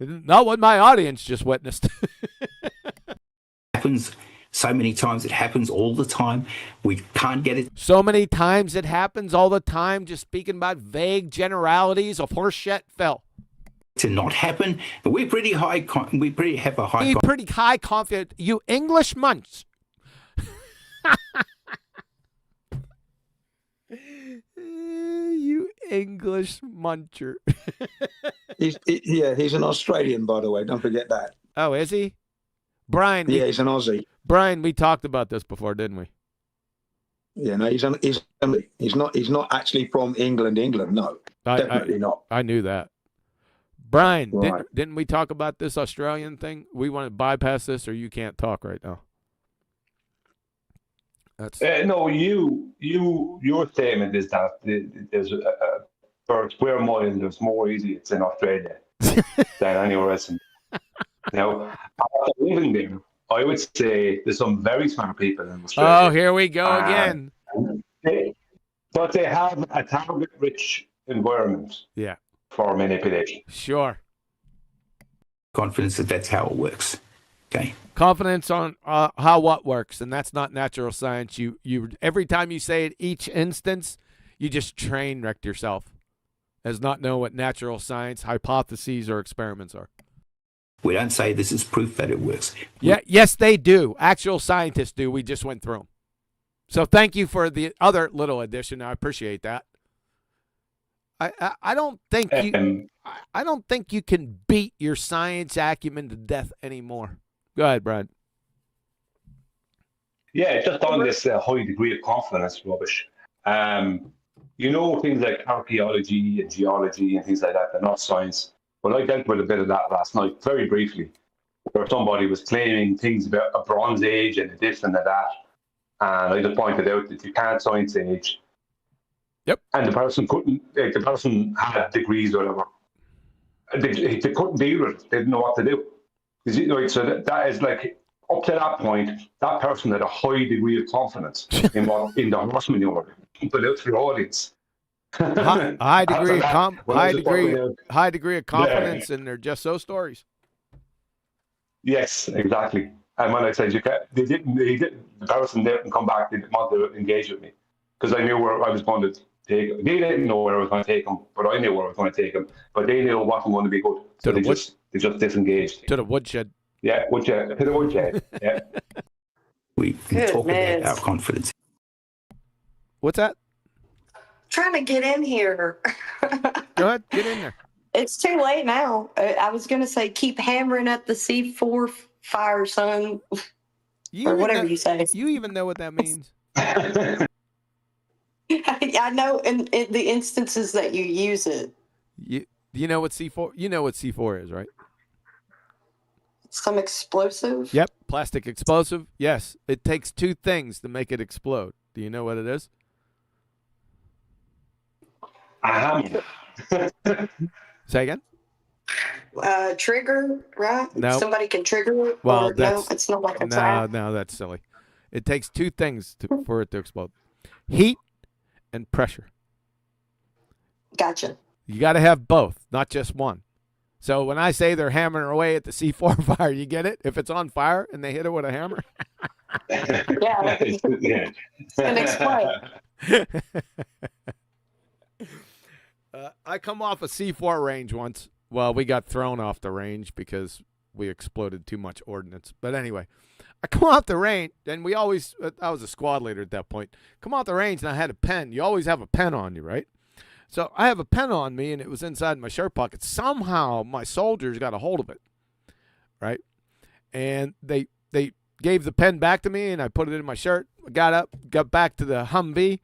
not what my audience just witnessed. Happens so many times. It happens all the time. We can't get it. So many times it happens all the time. Just speaking about vague generalities of horseshit, Phil. To not happen, but we're pretty high. We pretty have a high. Pretty high confidence. You English munch. You English muncher. He's an Australian, by the way. Don't forget that. Oh, is he? Brian. Yeah, he's an Aussie. Brian, we talked about this before, didn't we? Yeah, no, he's not actually from England. No, definitely not. I knew that. Brian, right. didn't we talk about this Australian thing? We want to bypass this, or you can't talk right now. No, your statement is that there's for a square mile there's more idiots in Australia than anywhere else. Now, after living there, I would say there's some very smart people in Australia. Oh, here we go again. But they have a target-rich environment. Yeah. For manipulation. Sure. Confidence that that's how it works. Okay. Confidence on how what works, and that's not natural science. You every time you say it, each instance, you just train wrecked yourself as not know what natural science hypotheses or experiments are. We don't say this is proof that it works. Yeah, yes, they do. Actual scientists do. We just went through them. So thank you for the other little addition. I appreciate that. I don't think you can beat your science acumen to death anymore. Go ahead, Brad. Yeah, just on this high degree of confidence rubbish. Things like archaeology and geology and things like that, they're not science. But I dealt with a bit of that last night, very briefly, where somebody was claiming things about a Bronze Age and this and that. And I just pointed out that you can't science age. Yep. And the person couldn't, the person had degrees or whatever. They couldn't deal with it. They didn't know what to do. So that is like, up to that point, that person had a high degree of confidence in the horse manure, but out for the audience. high degree of confidence, and they're just so stories. Yes, exactly. And when I said the person didn't come back, they didn't want to engage with me because I knew where I was going to take them. They didn't know where I was going to take them, but I knew where I was going to take them. But they knew what wasn't going to be good, so they just disengaged. To the woodshed. Yeah, woodshed. To the woodshed. Yeah. We talk about our confidence. What's that? Trying to get in here. Go ahead, get in there. It's too late now. I was going to say keep hammering at the C4 fire, son. Or whatever you say. You even know what that means? I know in the instances that you use it. You know what C4? You know what C4 is, right? Some explosive? Yep, plastic explosive. Yes, it takes two things to make it explode. Do you know what it is? Say again? Trigger, right? No. Somebody can trigger it. Well, or no, it's not like a trap. No, that's silly. It takes two things for it to explode: heat and pressure. Gotcha. You got to have both, not just one. So when I say they're hammering away at the C4 fire, you get it? If it's on fire and they hit it with a hammer. Yeah. It's going to explode. I come off a C4 range once. Well, we got thrown off the range because we exploded too much ordnance. But anyway, I come off the range, and I was a squad leader at that point. Come off the range, and I had a pen. You always have a pen on you, right? So I have a pen on me, and it was inside my shirt pocket. Somehow my soldiers got a hold of it, right? And they gave the pen back to me, and I put it in my shirt. I got up, got back to the Humvee,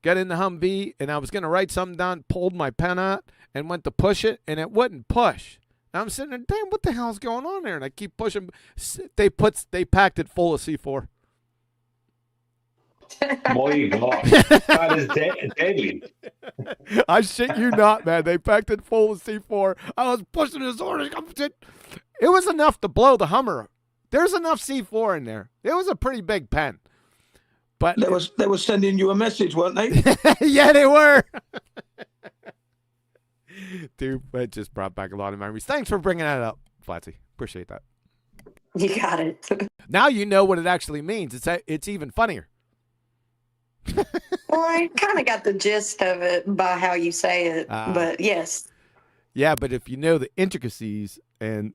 got in the Humvee, and I was going to write something down, pulled my pen out, and went to push it, and it wouldn't push. And I'm sitting there, damn, what the hell's going on there? And I keep pushing. They packed it full of C4. My God, that is deadly. I shit you not, man. They packed it full of C4. I was pushing his orders. It was enough to blow the Hummer. There's enough C4 in there. It was a pretty big pen. But they were sending you a message, weren't they? Yeah, they were. Dude, it just brought back a lot of memories. Thanks for bringing that up, Flatsy. Appreciate that. You got it. Now you know what it actually means. It's even funnier. Well, I kind of got the gist of it by how you say it, but yes. Yeah, but if you know the intricacies and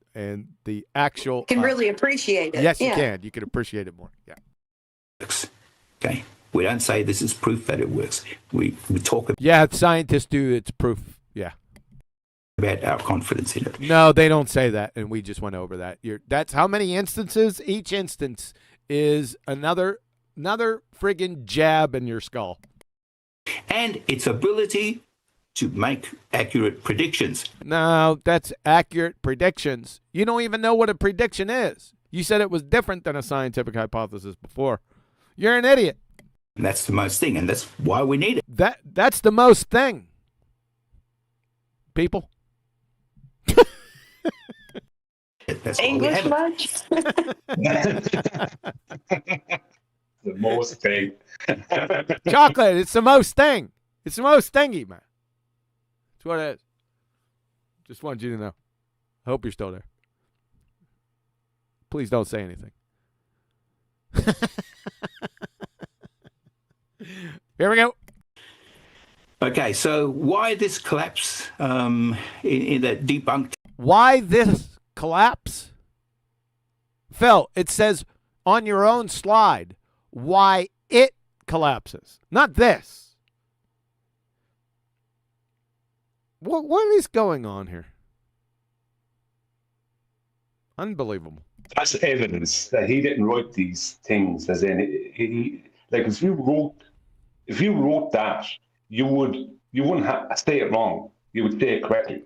the actual... You can really appreciate it. Yes, yeah. you can. You can appreciate it more. Yeah. Okay. We don't say this is proof that it works. We talk about... Yeah, scientists do. It's proof. Yeah. About our confidence in it. No, they don't say that, and we just went over that. That's how many instances? Each instance is another friggin' jab in your skull. And its ability to make accurate predictions. No, that's accurate predictions. You don't even know what a prediction is. You said it was different than a scientific hypothesis before. You're an idiot. And that's the most thing, and that's why we need it. That's the most thing. People. That's English much? The most thing. Chocolate, it's the most thing. It's the most thingy, man. That's what it is. Just wanted you to know. I hope you're still there. Please don't say anything. Here we go. Okay, so why this collapse in that debunked? Why this collapse? Phil, it says on your own slide why it collapses, not this. What is going on here? Unbelievable. That's evidence that he didn't write these things. As in, he like if you wrote that, you wouldn't have say it wrong. You would say it correctly.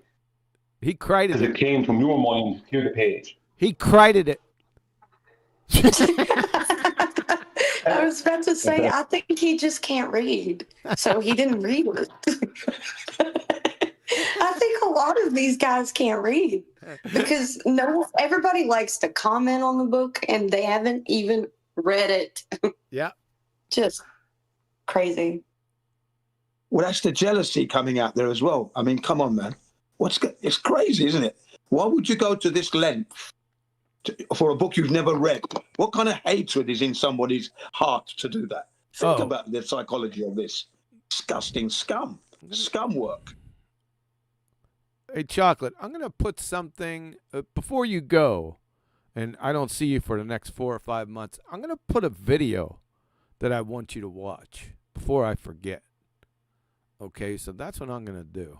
He cried it. Because it came from your mind to the page. He cried it. I was about to say, I think he just can't read, so he didn't read it. I think a lot of these guys can't read because everybody likes to comment on the book and they haven't even read it. Yeah. Just crazy. Well, that's the jealousy coming out there as well. I mean, come on, man. It's crazy, isn't it? Why would you go to this length for a book you've never read? What kind of hatred is in somebody's heart to do that? Think about the psychology of this. Disgusting scum work. Hey, Chocolate, I'm going to put something before you go, and I don't see you for the next 4 or 5 months. I'm going to put a video that I want you to watch before I forget. Okay, so that's what I'm going to do.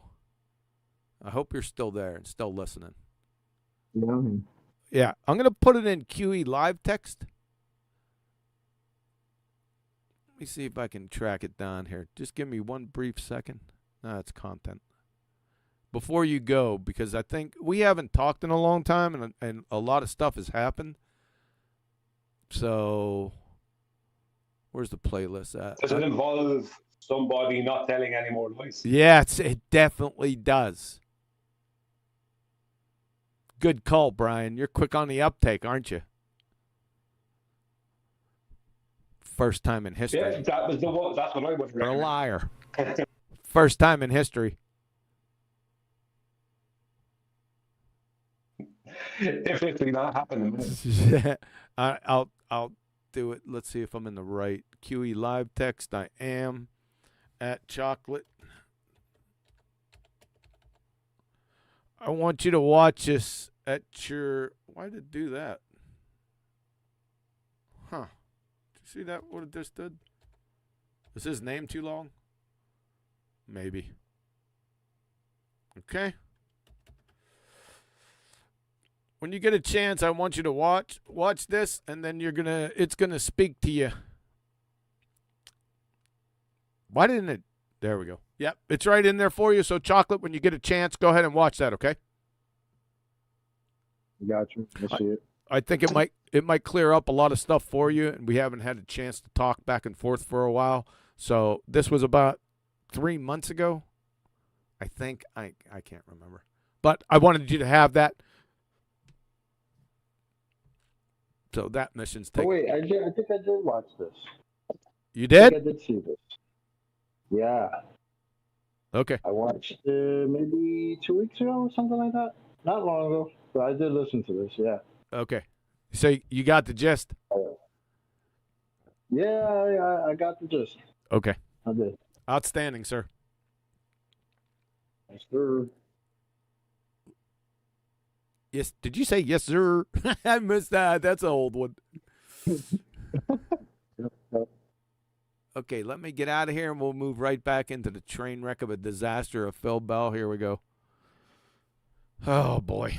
I hope you're still there and still listening. Yeah. Yeah, I'm going to put it in QE live text. Let me see if I can track it down here. Just give me one brief second. No, it's content. Before you go, because I think we haven't talked in a long time, and a lot of stuff has happened. So, where's the playlist at? Does it involve somebody not telling any more lies? Yeah, it definitely does. Good call, Brian. You're quick on the uptake, aren't you? First time in history. Yeah, that was the one. That's what I would You're a liar. First time in history. Definitely not happening. I'll do it. Let's see if I'm in the right QE live text. I am at chocolate. I want you to watch this at your. Why did it do that? Huh? Did you see that? What it just did? Is his name too long? Maybe. Okay. When you get a chance, I want you to watch this, and then it's gonna speak to you. Why didn't it? There we go. Yep, it's right in there for you. So, Chocolate, when you get a chance, go ahead and watch that. Okay. Got you. I see it. I think it might clear up a lot of stuff for you, and we haven't had a chance to talk back and forth for a while. So this was about 3 months ago, I think. I can't remember, but I wanted you to have that. So that mission's taken. Oh, wait, I think I did watch this. You did? I did see this. Yeah. Okay. I watched maybe 2 weeks ago or something like that. Not long ago, but I did listen to this. Yeah. Okay. So you got the gist? Yeah, I got the gist. Okay. I did. Outstanding, sir. Yes, sir. Yes. Did you say yes, sir? I missed that. That's an old one. Okay, let me get out of here, and we'll move right back into the train wreck of a disaster of Phil Bell. Here we go. Oh, boy.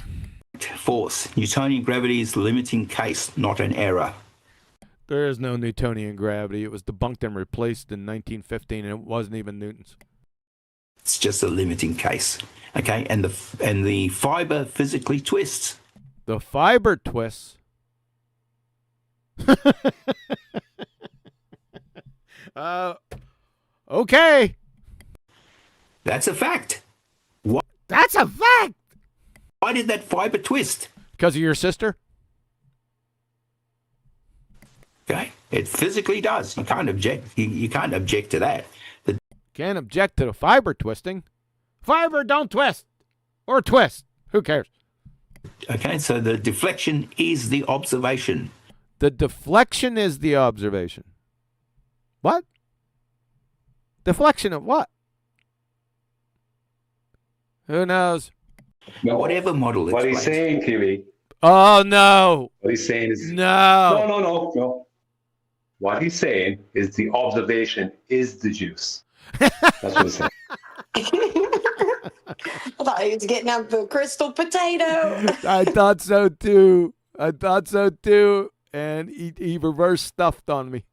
Force. Newtonian gravity is the limiting case, not an error. There is no Newtonian gravity. It was debunked and replaced in 1915, and it wasn't even Newton's. It's just a limiting case. Okay, and the fiber physically twists. The fiber twists. Okay. That's a fact. What? That's a fact. Why did that fiber twist? Because of your sister? Okay, it physically does. You can't object. You can't object to that. Can't object to the fiber twisting. Fiber don't twist. Or twist. Who cares? Okay, so the deflection is the observation. The deflection is the observation. What? Deflection of what? Who knows? No. Whatever model. What he's saying, Kiwi. Oh, no. What he's saying is no. What he's saying is the observation is the juice. That's what he's saying. I thought he was getting out the crystal potato. I thought so too. And he reverse stuffed on me.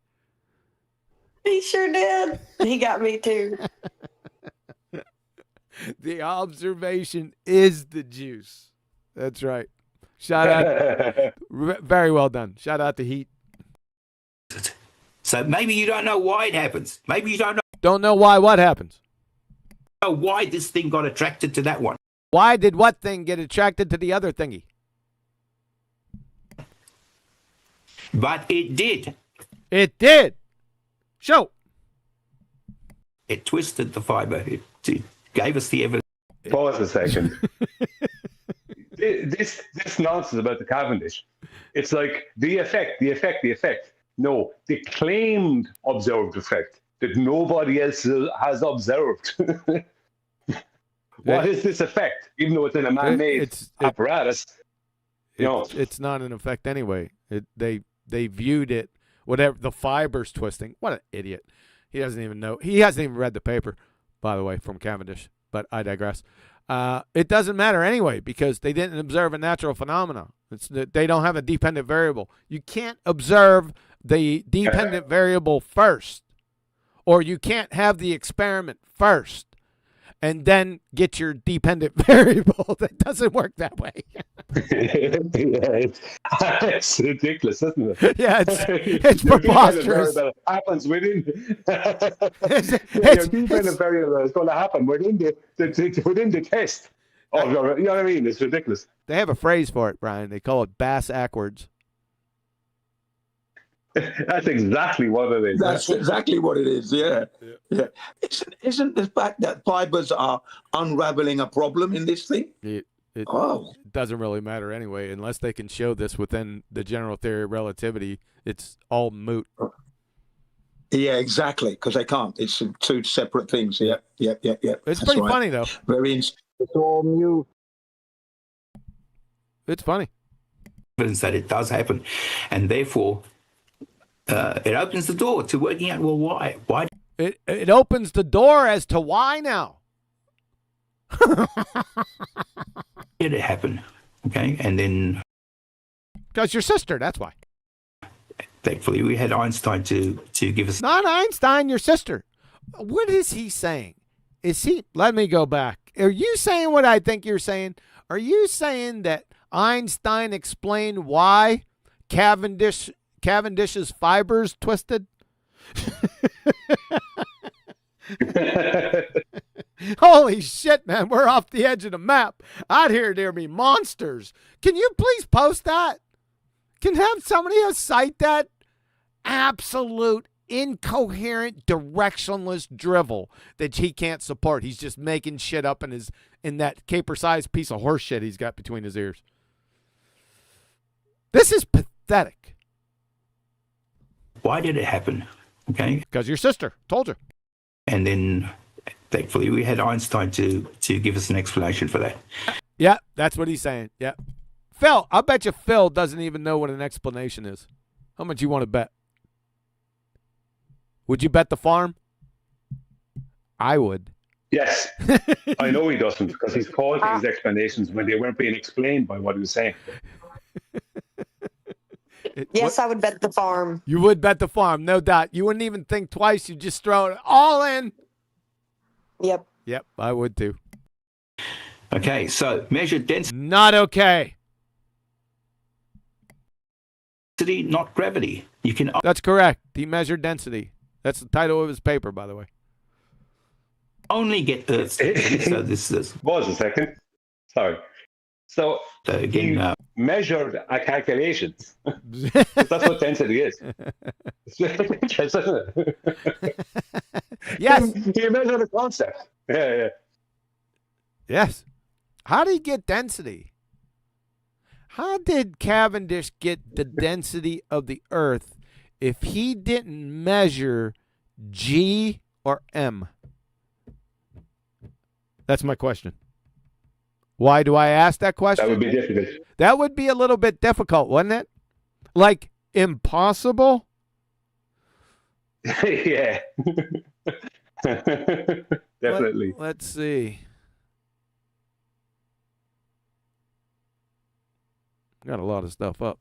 He sure did. He got me too. The observation is the juice. That's right. Shout out. Very well done. Shout out to Heat. So maybe you don't know why it happens. Maybe you don't know why what happens. Why this thing got attracted to that one. Why did what thing get attracted to the other thingy? But it did. It did. Show. It twisted the fiber. It gave us the evidence. Pause a second. This nonsense about the Cavendish. It's like the effect. No, the claimed observed effect that nobody else has observed. What is this effect? Even though it's in a man-made apparatus, it's not an effect anyway. They viewed it, whatever, the fibers twisting. What an idiot. He doesn't even know. He hasn't even read the paper, by the way, from Cavendish. But I digress. it doesn't matter anyway because they didn't observe a natural phenomena. They don't have a dependent variable. You can't observe the dependent variable first, or you can't have the experiment first and then get your dependent variable. That doesn't work that way. It's ridiculous, isn't it? Yeah, it's preposterous. Happens within. Your dependent variable is going to happen within the test. Oh, you know what I mean? It's ridiculous. They have a phrase for it, Brian. They call it bass-ackwards. That's exactly what it is. That's exactly what it is. Yeah. Isn't the fact that fibers are unraveling a problem in this thing? It doesn't really matter anyway, unless they can show this within the general theory of relativity. It's all moot. Yeah, exactly, because they can't. It's two separate things. Yeah. It's pretty funny though. It's all mute. It's funny. Evidence that it does happen, and therefore it opens the door to working out, well, why? Why? It opens the door as to why now. Did it happen? Okay, and then because your sister, that's why. Thankfully, we had Einstein to give us. Not Einstein, your sister. What is he saying? Is he? Let me go back. Are you saying what I think you're saying? Are you saying that Einstein explained why Cavendish's fibers twisted? Holy shit, man. We're off the edge of the map. Out here, there be monsters. Can you please post that? Can have somebody else cite that? Absolute incoherent, directionless drivel that he can't support. He's just making shit up in that caper-sized piece of horse shit he's got between his ears. This is pathetic. Why did it happen? Okay, because your sister told you. And then, thankfully, we had Einstein to give us an explanation for that. Yeah, that's what he's saying. Yeah, Phil. I bet you Phil doesn't even know what an explanation is. How much you want to bet? Would you bet the farm? I would. Yes. I know he doesn't because he's called his explanations when they weren't being explained by what he was saying. Yes, I would bet the farm. You would bet the farm, no doubt. You wouldn't even think twice. You'd just throw it all in. Yep. Yep, I would too. Okay, so measured density. Not okay. Density, not gravity. You can. That's correct. He measured density. That's the title of his paper, by the way. Only get Earth's density. So this is. Pause a second. Sorry. So again, measured calculations. That's what density is. Yes. You measure the concept. Yeah. Yes. How did he get density? How did Cavendish get the density of the Earth if he didn't measure G or M? That's my question. Why do I ask that question? That would be difficult. That would be a little bit difficult, wouldn't it? Like impossible? Yeah. Definitely. Let's see. Got a lot of stuff up.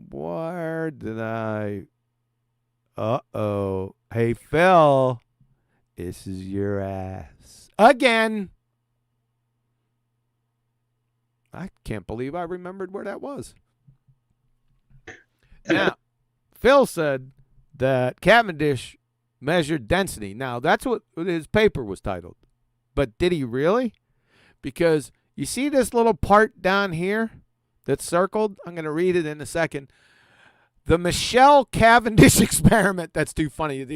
Where did I... Uh-oh. Hey, Phil. This is your ass. Again. I can't believe I remembered where that was. Now, Phil said that Cavendish measured density. Now, that's what his paper was titled. But did he really? Because you see this little part down here that's circled? I'm going to read it in a second. The Michelle Cavendish experiment. That's too funny.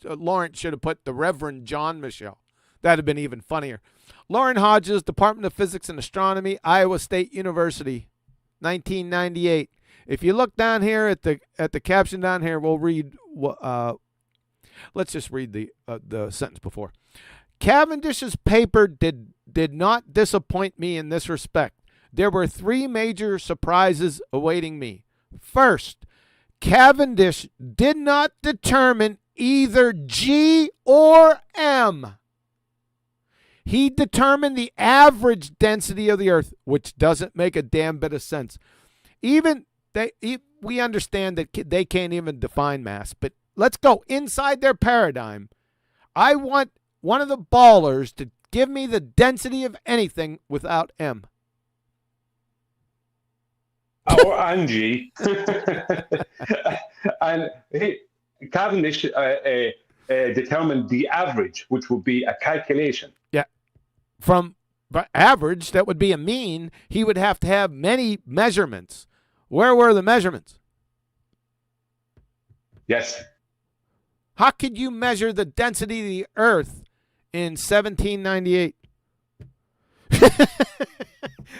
Lawrence should have put the Reverend John Michelle. That'd have been even funnier. Lauren Hodges, Department of Physics and Astronomy, Iowa State University, 1998. If you look down here at the caption down here, we'll read. Let's just read the sentence before. Cavendish's paper did not disappoint me in this respect. There were three major surprises awaiting me. First, Cavendish did not determine either G or M. He determined the average density of the Earth, which doesn't make a damn bit of sense. We understand that they can't even define mass, but let's go inside their paradigm. I want one of the ballers to give me the density of anything without M. Or Angie. And Cavendish determined the average, which would be a calculation. Yeah. From average, that would be a mean. He would have to have many measurements. Where were the measurements? Yes. How could you measure the density of the Earth in 1798?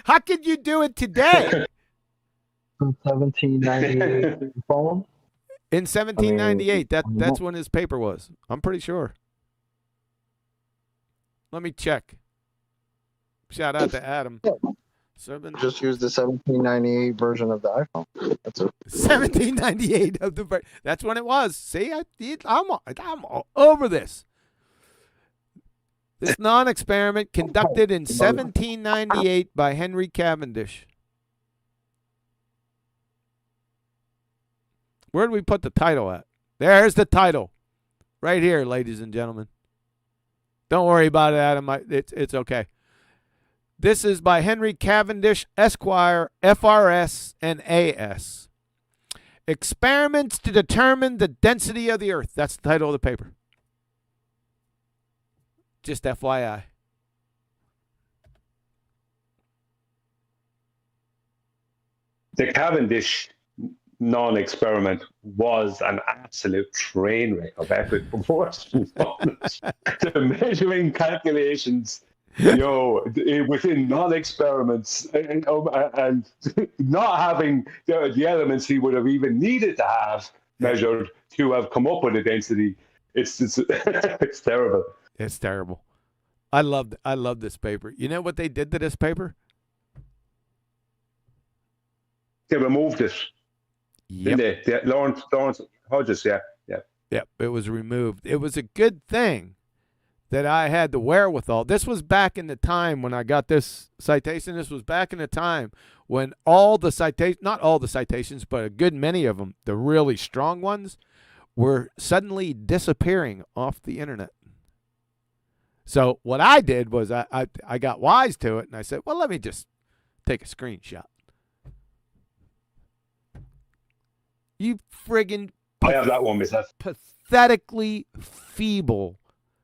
How could you do it today? In 1798 phone? In 1798, that's when his paper was. I'm pretty sure. Let me check. Shout out to Adam. Just use the 1798 version of the iPhone. That's it. 1798 of the. That's when it was. See, I'm all over this. This non-experiment conducted in 1798 by Henry Cavendish. Where did we put the title at? There's the title. Right here, ladies and gentlemen. Don't worry about it, Adam. It's okay. This is by Henry Cavendish, Esquire, FRS, and AS. Experiments to determine the density of the Earth. That's the title of the paper. Just FYI. The Cavendish non-experiment was an absolute train wreck of epic proportions. The measuring calculations, within non-experiments and not having the elements he would have even needed to have measured to have come up with a density. It's it's terrible. It's terrible. I love this paper. You know what they did to this paper? They removed it. Yep. Didn't they? Lawrence Hodges, yeah. Yep, it was removed. It was a good thing that I had the wherewithal. This was back in the time when I got this citation. This was back in the time when all the citations, not all the citations, but a good many of them, the really strong ones, were suddenly disappearing off the internet. So what I did was I got wise to it, and I said, well, let me just take a screenshot. You friggin' I have that one myself. Pathetically feeble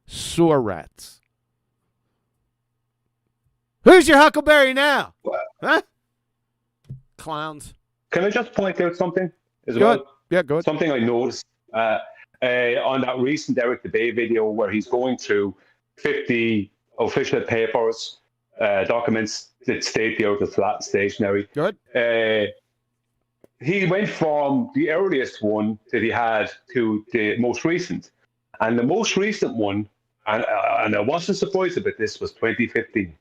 sewer rats. Who's your Huckleberry now? Huh? Clowns. Can I just point out something as Go well? ahead. Yeah, go ahead. Something I noticed on that recent Eric Debay video where he's going through 50 official papers, documents that state the Earth is flat and stationary. Good. He went from the earliest one that he had to the most recent. And the most recent one, and I wasn't surprised about this, was 2015.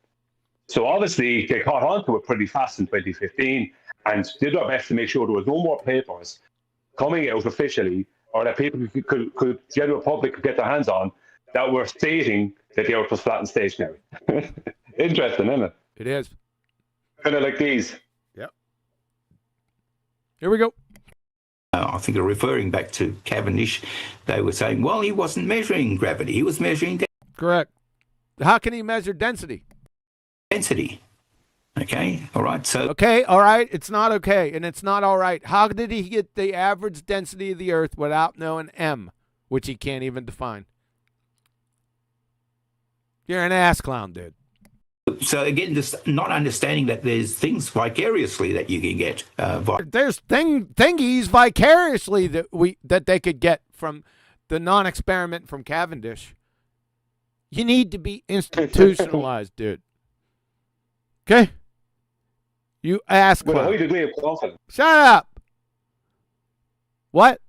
So obviously they caught on to it pretty fast in 2015 and did our best to make sure there was no more papers coming out officially or that people could general public could get their hands on that were stating that the Earth was flat and stationary. Interesting, isn't it? It is. Kind of like these. Yep. Here we go. I think referring back to Cavendish, they were saying, well, he wasn't measuring gravity. He was measuring Correct. How can he measure density? Density. Okay. All right. So. Okay. All right. It's not okay. And it's not all right. How did he get the average density of the Earth without knowing M, which he can't even define? You're an ass clown, dude. So again, just not understanding that there's things vicariously that you can get. There's thingies vicariously that they could get from the non-experiment from Cavendish. You need to be institutionalized, dude. Okay? You ass clown. With a high degree of confidence. Shut up. What?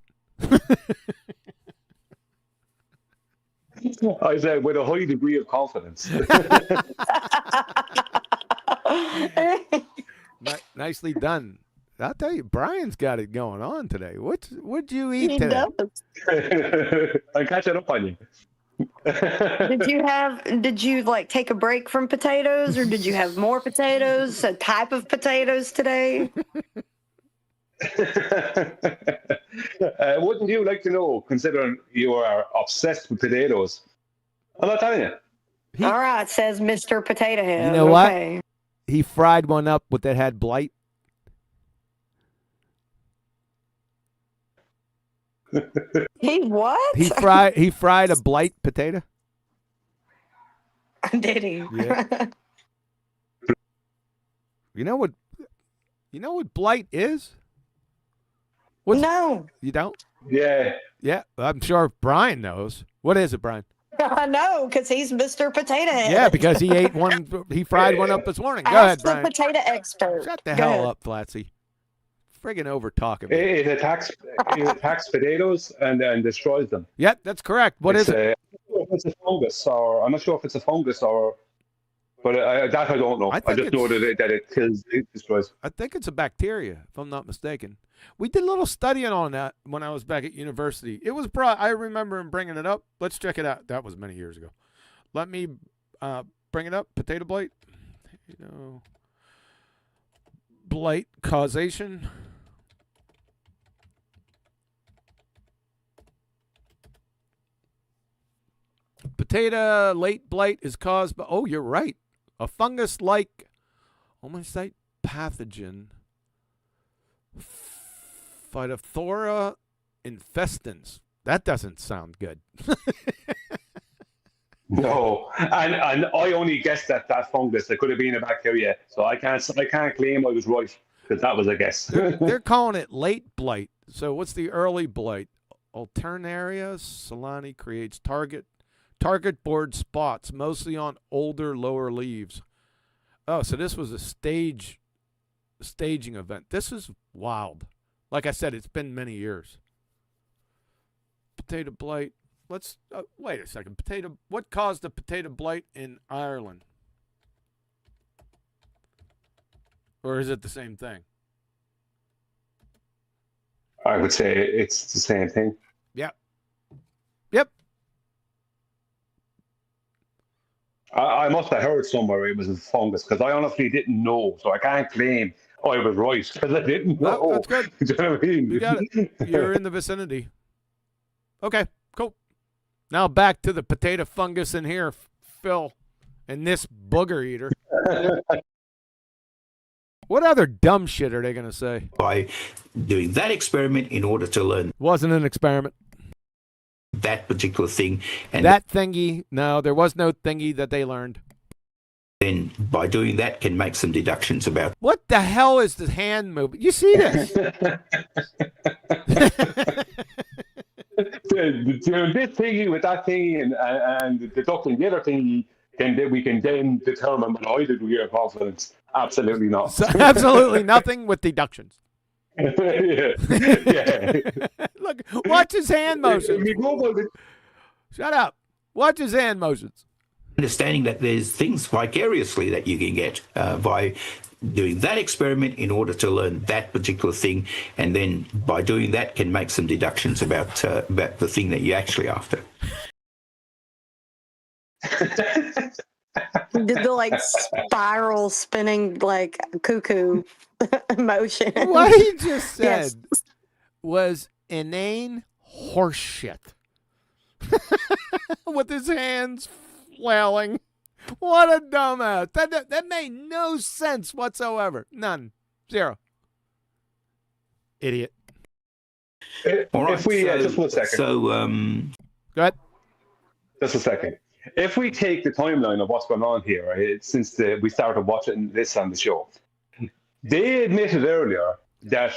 I said with a high degree of confidence. Nicely done. I'll tell you, Brian's got it going on today. What'd you eat He today? does. I'm catching up on you. Did you like take a break from potatoes, or did you have more potatoes, a type of potatoes today? Wouldn't you like to know, considering you are obsessed with potatoes? I'm not telling you. All right, says Mr. Potato Head. You know okay. what? He fried one up that had blight. He what? He fried a blight potato. Did he? Yeah. You know what blight is? No. You don't? Yeah. Yeah, I'm sure Brian knows. What is it, Brian? I know, because he's Mr. Potato Head. Yeah, because he fried one up this morning. Go ahead, Ask the Brian. potato expert. Shut the Go hell ahead. up, Flatsy. Friggin' over talking me. It attacks potatoes and destroys them. Yeah, that's correct. What is it? I'm not sure if it's a fungus, or I'm not sure if it's a fungus, but that I don't know. I just know that it kills, it destroys. I think it's a bacteria, if I'm not mistaken. We did a little studying on that when I was back at university. It was I remember him bringing it up. Let's check it out. That was many years ago. Let me bring it up. Potato blight. Blight causation. Potato late blight is caused by, you're right, a fungus-like, almost like pathogen, Phytophthora infestans. That doesn't sound good. No, and I only guessed that fungus. It could have been a bacteria, so I can't claim I was right because that was a guess. They're calling it late blight. So what's the early blight? Alternaria solani creates target board spots, mostly on older lower leaves. Oh, so this was a staging event. This is wild. Like I said, it's been many years. Potato blight. Let's wait a second. What caused the potato blight in Ireland? Or is it the same thing? I would say it's the same thing. Yep. I must have heard somewhere it was a fungus because I honestly didn't know, so I can't claim I was right because I didn't know. Oh, that's good. Do you know what I mean? You got it. You're in the vicinity. Okay, cool. Now back to the potato fungus in here, Phil, and this booger eater. What other dumb shit are they going to say? By doing that experiment in order to learn. Wasn't an experiment. That particular thing. And that thingy, no, there was no thingy that they learned. Then by doing that can make some deductions about. What the hell is the hand movement? You see this? This thingy with that thingy and deducting the other thingy, we can then determine what I did with your confidence. Absolutely not. So, absolutely nothing with deductions. Yeah. Look, watch his hand motions. Shut up. Watch his hand motions. Understanding that there's things vicariously that you can get by doing that experiment in order to learn that particular thing, and then by doing that can make some deductions about the thing that you're actually after. Did the like spiral spinning like cuckoo motion? What he just said was inane horseshit. With his hands flailing. What a dumbass. That made no sense whatsoever. None. Zero. Idiot. All right, if we just 1 second. So go ahead. Just a second. If we take the timeline of what's going on here, right, since we started watching this on the show, they admitted earlier that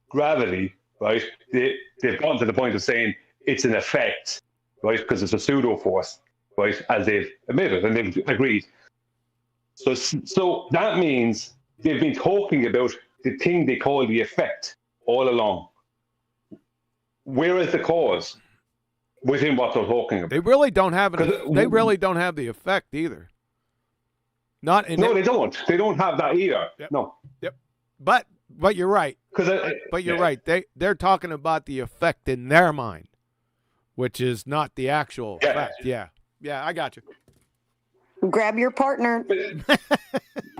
gravity, right, they've gotten to the point of saying it's an effect, right, because it's a pseudo force, right, as they've admitted and they've agreed. So that means they've been talking about the thing they call the effect all along. Where is the cause within what they're talking about? They really don't have they really don't have the effect either. Not in No, they don't. They don't have that either. Yep. No. Yep. But But you're right. But you're right. They're talking about the effect in their mind, which is not the actual effect. Yeah. Yeah, I got you. Grab your partner.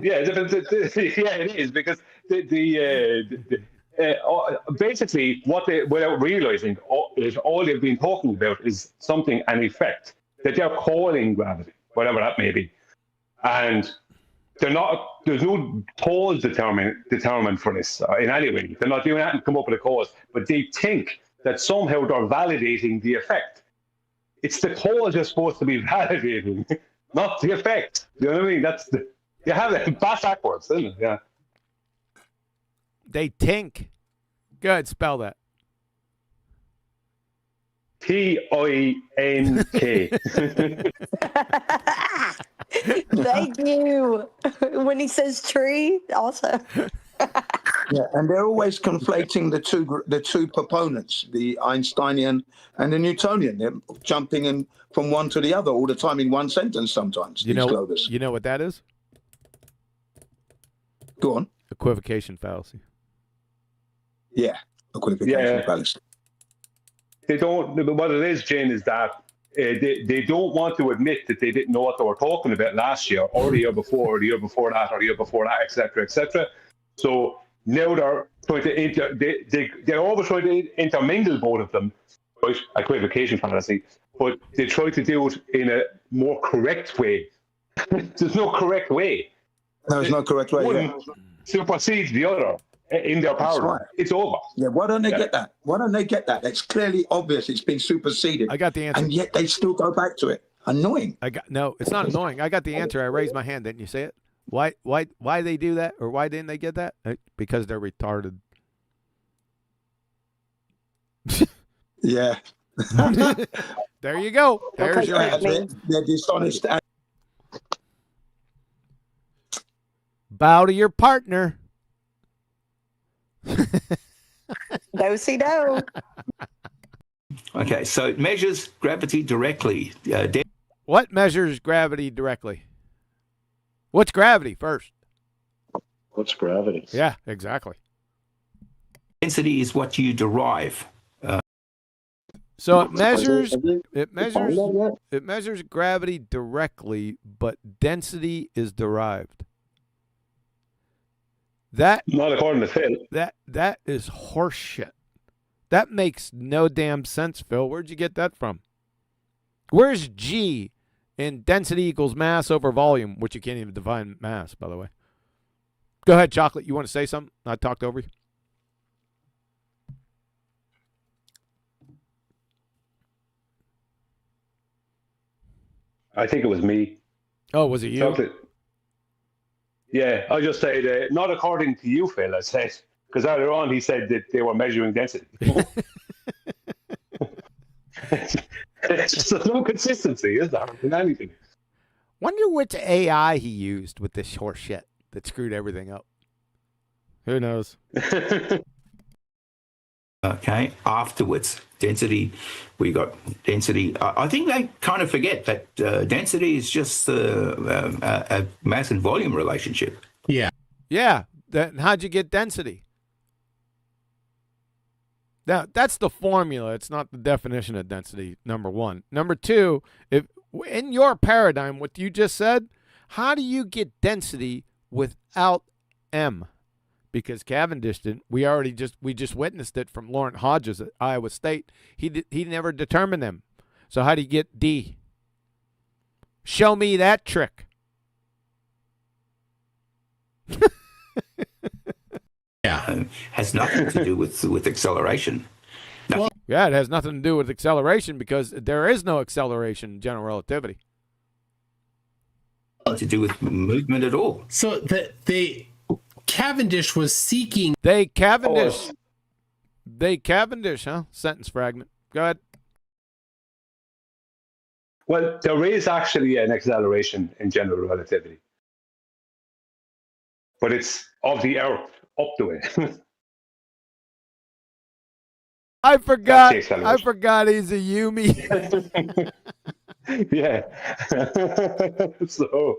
Yeah, it is because basically what they, without realizing, is all they've been talking about is something, an effect that they're calling gravity, whatever that may be, and they're not. There's no cause determined for this in any way. They're not doing that and come up with a cause, but they think that somehow they're validating the effect. It's the cause you're supposed to be validating, not the effect. You know what I mean? You have it backwards, isn't it? Yeah. They think. Go ahead, spell that. T-I-N-K. Thank you. When he says tree, also. Yeah, and they're always conflating the two proponents, the Einsteinian and the Newtonian. They're jumping in from one to the other all the time in one sentence sometimes. You know what that is? Go on. Equivocation fallacy. Yeah, equivocation fallacy. They don't. What it is, Jane, is that they don't want to admit that they didn't know what they were talking about last year, or the year before, or the year before that, or the year before that, etc., etc. So now they're trying to they're always trying to intermingle both of them, right? Equivocation fallacy, but they try to do it in a more correct way. There's no correct way. There's no correct way. One supersedes the other in their power. Right. It's over. Yeah, why don't they get that? Why don't they get that? It's clearly obvious it's been superseded. I got the answer. And yet they still go back to it. Annoying. No, it's not annoying. I got the answer. I raised my hand. Didn't you say it? Why they do that, or why didn't they get that? Because they're retarded. Yeah. There you go. There's your answer. They're dishonest. Bow to your partner. Do-si-do. Okay, so it measures gravity directly. What measures gravity directly? What's gravity first? What's gravity? Yeah, exactly. Density is what you derive. So it measures gravity directly, but density is derived. That not according to Phil. That is horseshit. That makes no damn sense, Phil. Where'd you get that from? Where's G in density equals mass over volume, which you can't even define mass, by the way. Go ahead, Chocolate. You want to say something? I talked over you. I think it was me. Oh, was it you? Chocolate. Yeah, I just said, not according to you, Phil, I said, because earlier on he said that they were measuring density. It's just no consistency, is there, in anything? Wonder which AI he used with this horse shit that screwed everything up. Who knows? Okay, afterwards, density, we got density. I think they kind of forget that density is just a mass and volume relationship. Yeah. Yeah. How'd you get density? Now, that's the formula. It's not the definition of density, number one. Number two, if in your paradigm, what you just said, how do you get density without M? Because Cavendish didn't. We just witnessed it from Laurent Hodges at Iowa State. He never determined them. So how do you get D? Show me that trick. Yeah, has nothing to do with acceleration. Well, yeah, it has nothing to do with acceleration because there is no acceleration in general relativity. To do with movement at all. So Cavendish was seeking. Cavendish, huh? Sentence fragment. Go ahead. Well, there is actually an acceleration in general relativity, but it's of the Earth up the way. I forgot he's a Yumi. Yeah. So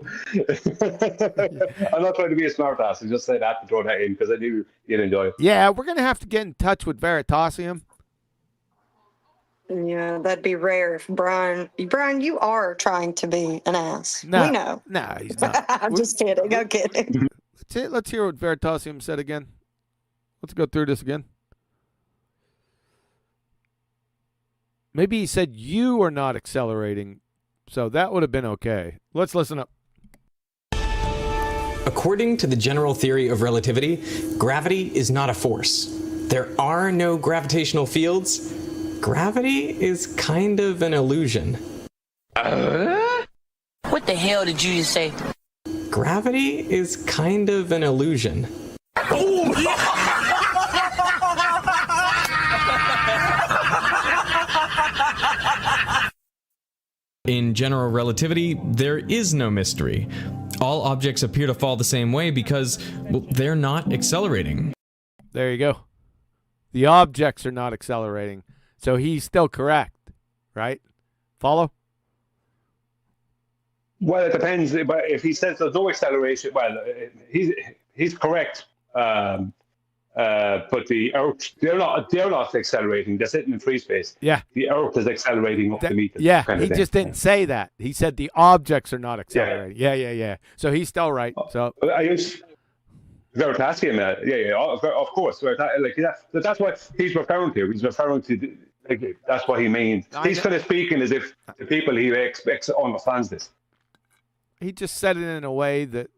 I'm not trying to be a smart ass. I just said that to throw that in because I knew you'd enjoy it. Yeah, we're going to have to get in touch with Veritasium. Yeah, that'd be rare if Brian, you are trying to be an ass. No, We know. No, he's not. I'm just kidding. I'm kidding. Let's hear what Veritasium said again. Let's go through this again. Maybe he said you are not accelerating, so that would have been okay. Let's listen up. According to the general theory of relativity, gravity is not a force. There are no gravitational fields. Gravity is kind of an illusion. What the hell did you just say? Gravity is kind of an illusion. Oh, yeah! In general relativity, there is no mystery. All objects appear to fall the same way because, well, they're not accelerating. There you go. The objects are not accelerating. So he's still correct, right? Follow? Well, it depends. But if he says there's no acceleration, well, he's correct. But the Earth, they're not accelerating. They're sitting in free space. Yeah. The Earth is accelerating up to meet them. Yeah, he just didn't say that. He said the objects are not accelerating. Yeah. So he's still right. So I use Veritasium. Of course. That's what he's referring to. He's referring to. That's what he means. He's kind of speaking as if the people he expects understands this. He just said it in a way that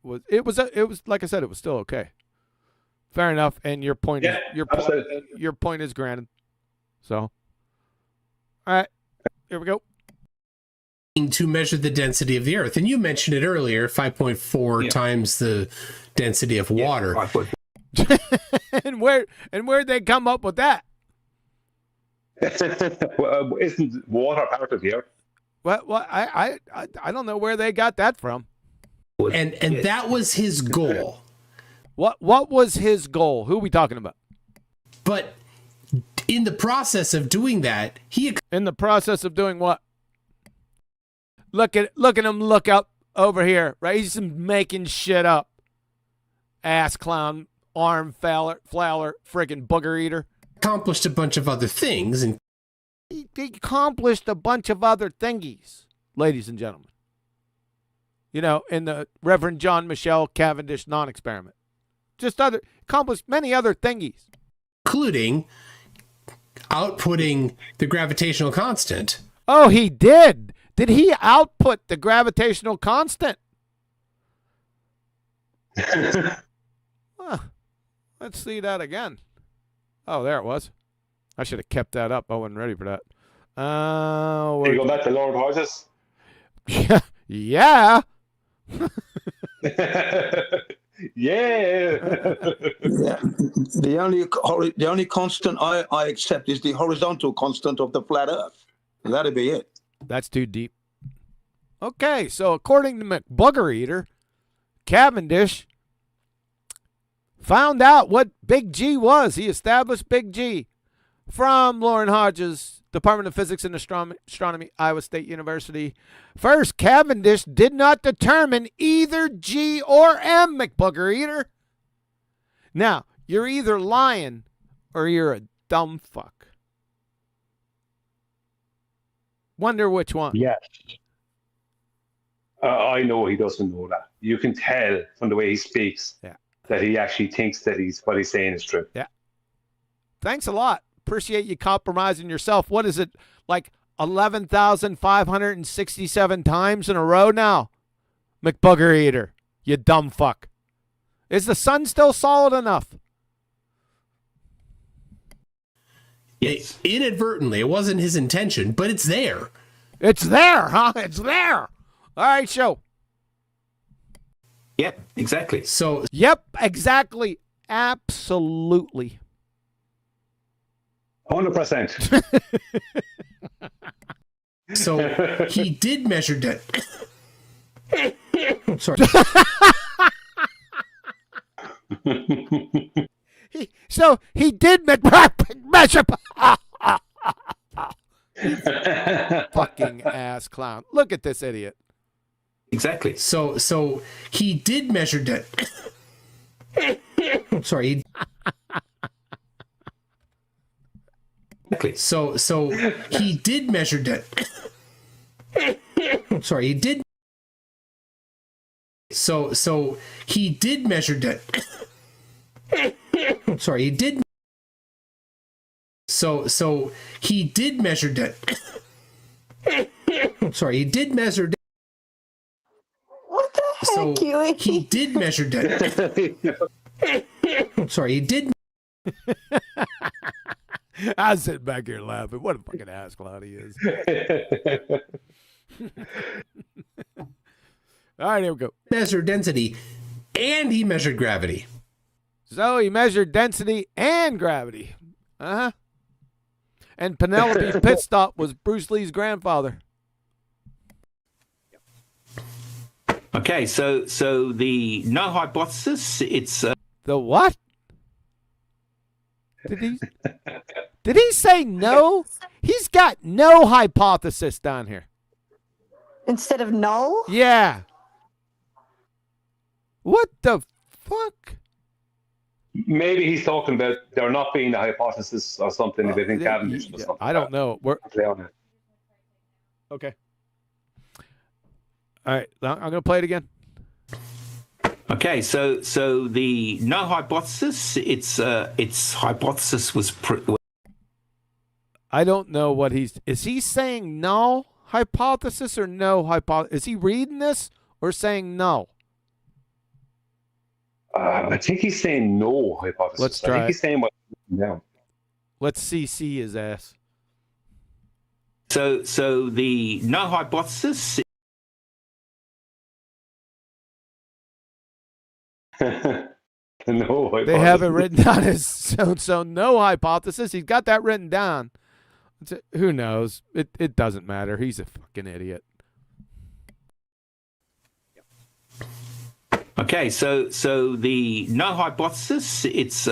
was it was like I said, it was still okay. Fair enough, and your point your point is granted. So, all right, here we go. To measure the density of the Earth, and you mentioned it earlier, 5.4 times the density of water. and where'd they come up with that? Well, isn't water part of the Earth? Well, I don't know where they got that from. And that was his goal. What was his goal? Who are we talking about? But in the process of doing that, in the process of doing what? Look at him look up over here, right? He's just making shit up. Ass clown, arm fowler, friggin' booger eater. Accomplished a bunch of other things, and he accomplished a bunch of other thingies, ladies and gentlemen. You know, in the Reverend John Michelle Cavendish non-experiment. Accomplished many other thingies. Including outputting the gravitational constant. Oh, he did. Did he output the gravitational constant? Let's see that again. Oh, there it was. I should have kept that up. I wasn't ready for that. Can you go back to Lord Horses? Yeah. Yeah. The only constant I accept is the horizontal constant of the flat Earth. That'd be it. That's too deep. Okay, so according to McBooger Eater, Cavendish found out what Big G was. He established Big G from Lauren Hodges, Department of Physics and Astronomy, Iowa State University. First, Cavendish did not determine either G or M, McBooger Eater. Now, you're either lying or you're a dumb fuck. Wonder which one. Yes. I know he doesn't know that. You can tell from the way he speaks that he actually thinks that what he's saying is true. Yeah. Thanks a lot. Appreciate you compromising yourself. What is it, like 11,567 times in a row now? McBooger Eater, you dumb fuck. Is the sun still solid enough? Yeah, inadvertently. It wasn't his intention, but it's there. It's there, huh? It's there. All right, show. Yep, exactly. So. Yep, exactly. Absolutely. 100%. So he did measure that. Sorry. He did measure. fucking ass clown. Look at this idiot. Exactly. So he did measure sorry. Exactly. So he did measure sorry, he did. So he did measure sorry, he did. So he did measure sorry, he did measure. What the heck, Huey? He did measure sorry, he did. I was sitting back here laughing. What a fucking ass clown he is. All right, here we go. Measured density, and he measured gravity. So he measured density and gravity. Uh-huh. And Penelope's pit stop was Bruce Lee's grandfather. Okay, so the null hypothesis, it's the what? Did he say no? He's got no hypothesis down here. Instead of null? Yeah. What the fuck? Maybe he's talking about there not being a hypothesis or something within Cavendish or something. I don't know. Okay. All right, I'm going to play it again. okay. So the null hypothesis, its hypothesis was. I don't know what is he saying null hypothesis or no hypothesis? Is he reading this or saying no? I think he's saying no hypothesis. Let's try. I think he's saying what? No. Let's CC his ass. So the null hypothesis. No, they have it written down as so no hypothesis. He's got that written down. Who knows? It doesn't matter. He's a fucking idiot. Okay, so the null hypothesis, its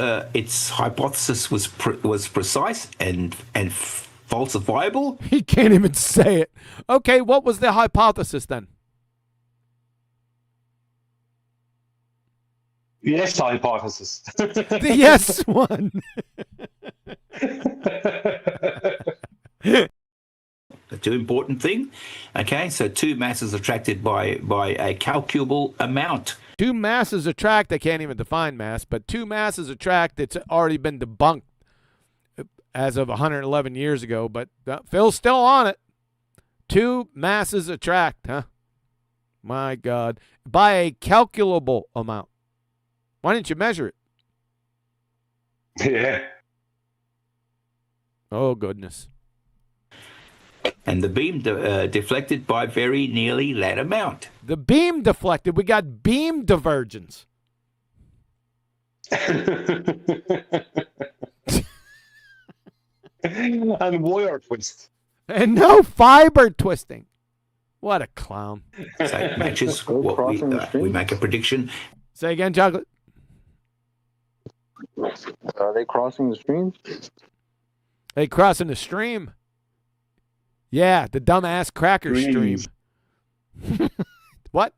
hypothesis was precise and falsifiable. He can't even say it. Okay, what was the hypothesis then? The yes hypothesis. The yes one. The two important thing. Okay, so two masses attracted by a calculable amount. Two masses attract, they can't even define mass, but two masses attract, it's already been debunked as of 111 years ago, but Phil's still on it. Two masses attract, huh? My God. By a calculable amount. Why didn't you measure it? Yeah. Oh, goodness. And the beam deflected by very nearly that amount. The beam deflected. We got beam divergence. And wire twist. And no fiber twisting. What a clown. So it matches what we make a prediction. Say again, Chocolate. Are they crossing the stream? They crossing the stream. Yeah, the dumbass cracker stream. What?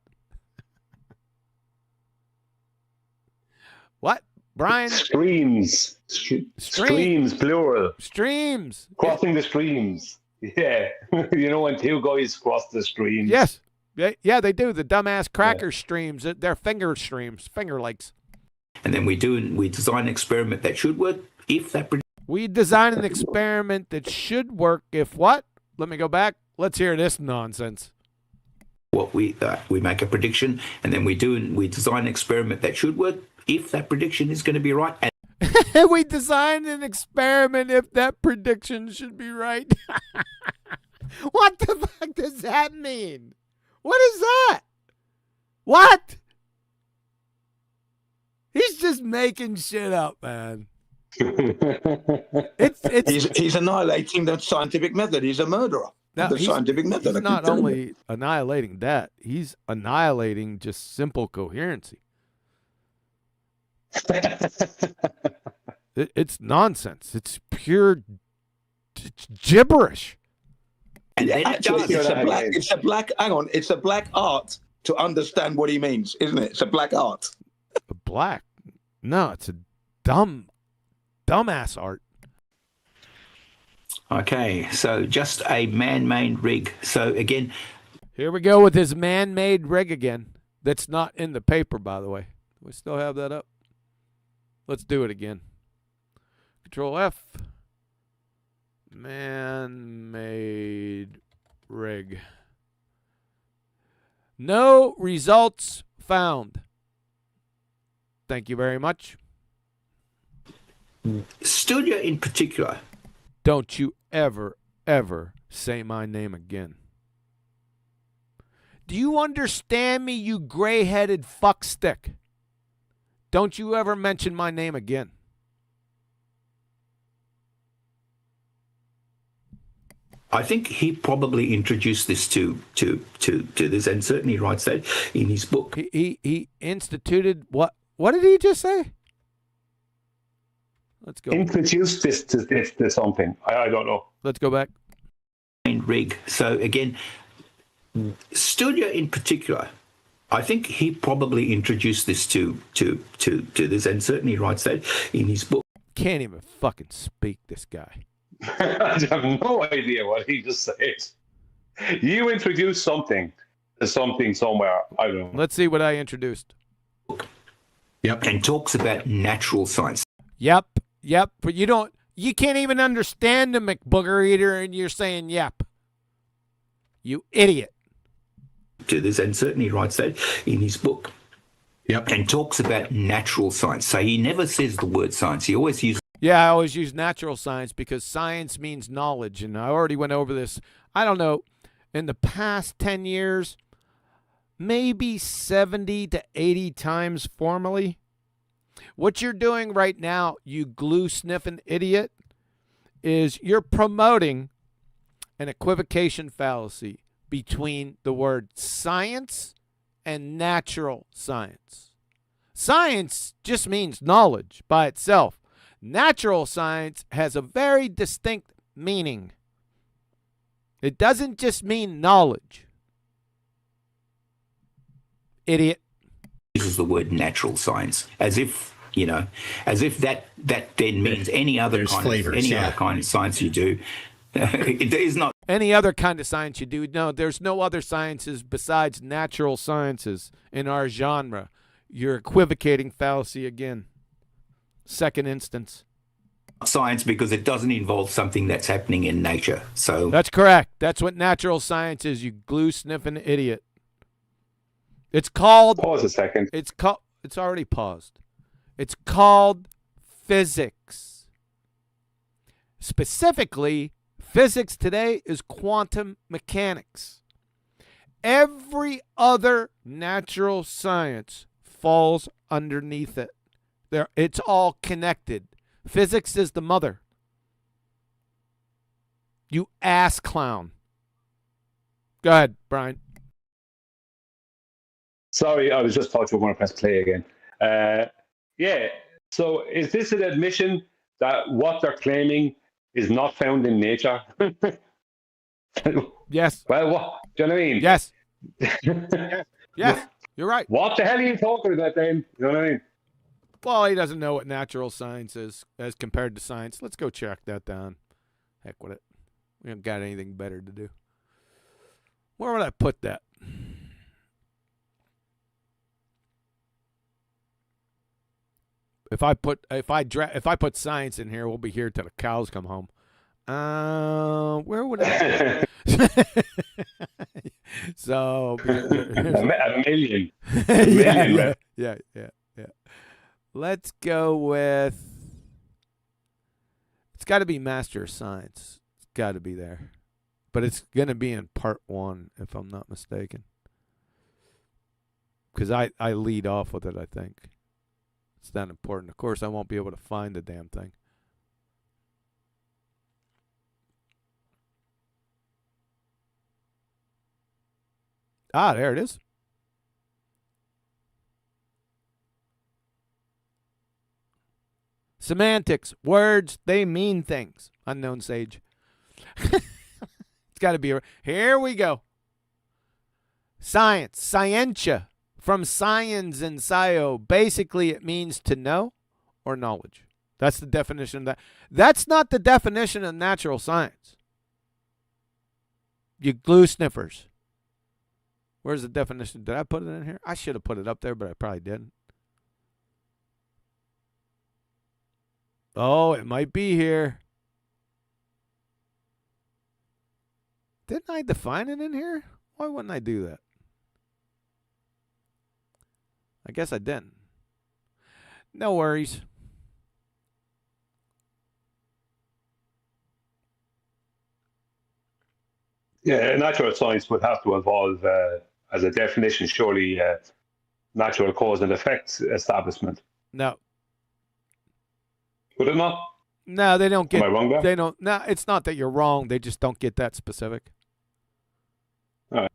What? Brian? Streams. Streams, plural. Streams. Crossing the streams. Yeah. You know when two guys cross the streams. Yes. Yeah, they do. The dumbass cracker streams. They're finger streams. Finger lakes. And then we design an experiment that should work if that. We design an experiment that should work if what? Let me go back. Let's hear this nonsense. What we make a prediction, and then we design an experiment that should work if that prediction is going to be right. And we design an experiment if that prediction should be right. What the fuck does that mean? What is that? What? He's just making shit up, man. He's annihilating the scientific method. He's a murderer. The scientific method. He's not only annihilating that, he's annihilating just simple coherency. It's nonsense. It's pure gibberish. And then it does. It's a black. Hang on, it's a black art to understand what he means, isn't it? It's a black art. Black? No, it's a dumbass art. Okay, so just a man-made rig. So again, here we go with his man-made rig again. That's not in the paper, by the way. We still have that up. Let's do it again. Control F. Man-made rig. No results found. Thank you very much. Studio in particular. Don't you ever say my name again. Do you understand me, you gray-headed fuckstick? Don't you ever mention my name again. I think he probably introduced this to this, and certainly writes that in his book. He instituted what? What did he just say? Let's go. Introduced this to something. I don't know. Let's go back. Rig. So again, Studio in particular, I think he probably introduced this to this, and certainly writes that in his book. Can't even fucking speak, this guy. I have no idea what he just said. You introduced something to something somewhere. I don't know. Let's see what I introduced. Yep. And talks about natural science. Yep. But you can't even understand the McBooger eater, and you're saying yep. You idiot. To this, and certainly writes that in his book. Yep. And talks about natural science. So he never says the word science. He always uses. Yeah, I always use natural science because science means knowledge. And I already went over this, I don't know, in the past 10 years, maybe 70 to 80 times formally. What you're doing right now, you glue-sniffing idiot, is you're promoting an equivocation fallacy between the word science and natural science. Science just means knowledge by itself. Natural science has a very distinct meaning. It doesn't just mean knowledge. Idiot. Uses the word natural science as if, that then means any other other kind of science you do. It is not any other kind of science you do. No, there's no other sciences besides natural sciences in our genre. You're equivocating fallacy again. Second instance. Science because it doesn't involve something that's happening in nature. So that's correct. That's what natural science is, you glue-sniffing idiot. It's called... Pause a second. It's already paused. It's called physics. Specifically, physics today is quantum mechanics. Every other natural science falls underneath it. It's all connected. Physics is the mother. You ass clown. Go ahead, Brian. Sorry, I was just thought you were going to press play again. Yeah, so is this an admission that what they're claiming is not found in nature? Yes. Well, what? Do you know what I mean? Yes. Yes, you're right. What the hell are you talking about then? You know what I mean? Well, he doesn't know what natural science is as compared to science. Let's go check that down. Heck with it. We haven't got anything better to do. Where would I put that? If I put science in here, we'll be here till the cows come home. Where would I? So a million. Yeah. Let's go with. It's got to be Master of Science. It's got to be there, but it's gonna be in part 1 if I'm not mistaken. Because I lead off with it. I think it's that important. Of course, I won't be able to find the damn thing. Ah, there it is. Semantics. Words, they mean things. Unknown sage. It's got to be. Here we go. Science, scientia, from science and scio. Basically, it means to know or knowledge. That's the definition of that. That's not the definition of natural science. You glue sniffers. Where's the definition? Did I put it in here? I should have put it up there, but I probably didn't. Oh, it might be here. Didn't I define it in here? Why wouldn't I do that? I guess I didn't. No worries. Yeah, natural science would have to involve, as a definition, surely natural cause and effect establishment. No. Would it not? No, they don't get. Am I wrong there? They don't. No, it's not that you're wrong. They just don't get that specific. All right.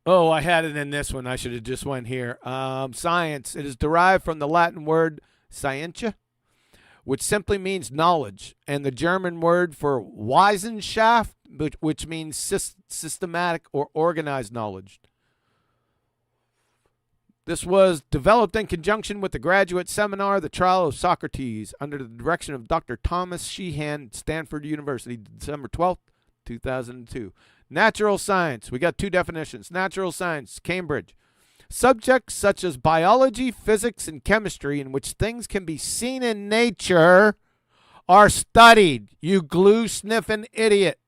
Oh, I had it in this one. I should have just went here. Science. It is derived from the Latin word scientia, which simply means knowledge, and the German word for Wissenschaft, which means systematic or organized knowledge. This was developed in conjunction with the graduate seminar, The Trial of Socrates, under the direction of Dr. Thomas Sheehan, Stanford University, December 12th, 2002. Natural science. We got two definitions. Natural science, Cambridge. Subjects such as biology, physics, and chemistry, in which things can be seen in nature, are studied. You glue-sniffing idiot.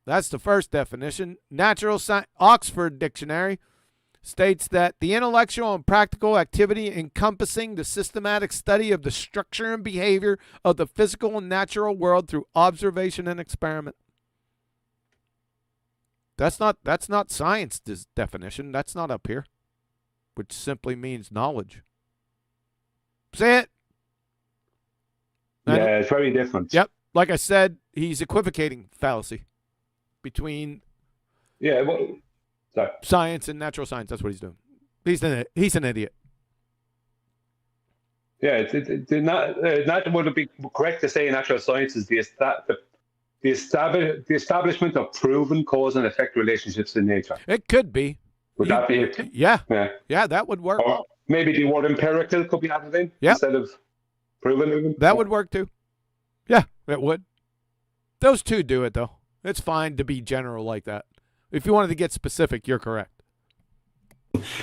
That's the first definition. Natural science, Oxford Dictionary, states that the intellectual and practical activity encompassing the systematic study of the structure and behavior of the physical and natural world through observation and experiment. That's not science definition. That's not up here, which simply means knowledge. Say it. Yeah, it's very different. Yep. Like I said, he's equivocating fallacy between science and natural science. That's what he's doing. He's an idiot. Yeah, not would it be correct to say natural science is the establishment of proven cause and effect relationships in nature? It could be. Would that be it? Yeah, that would work. Or maybe the word empirical could be added in instead of proven. That would work too. Yeah, it would. Those two do it though. It's fine to be general like that. If you wanted to get specific, you're correct.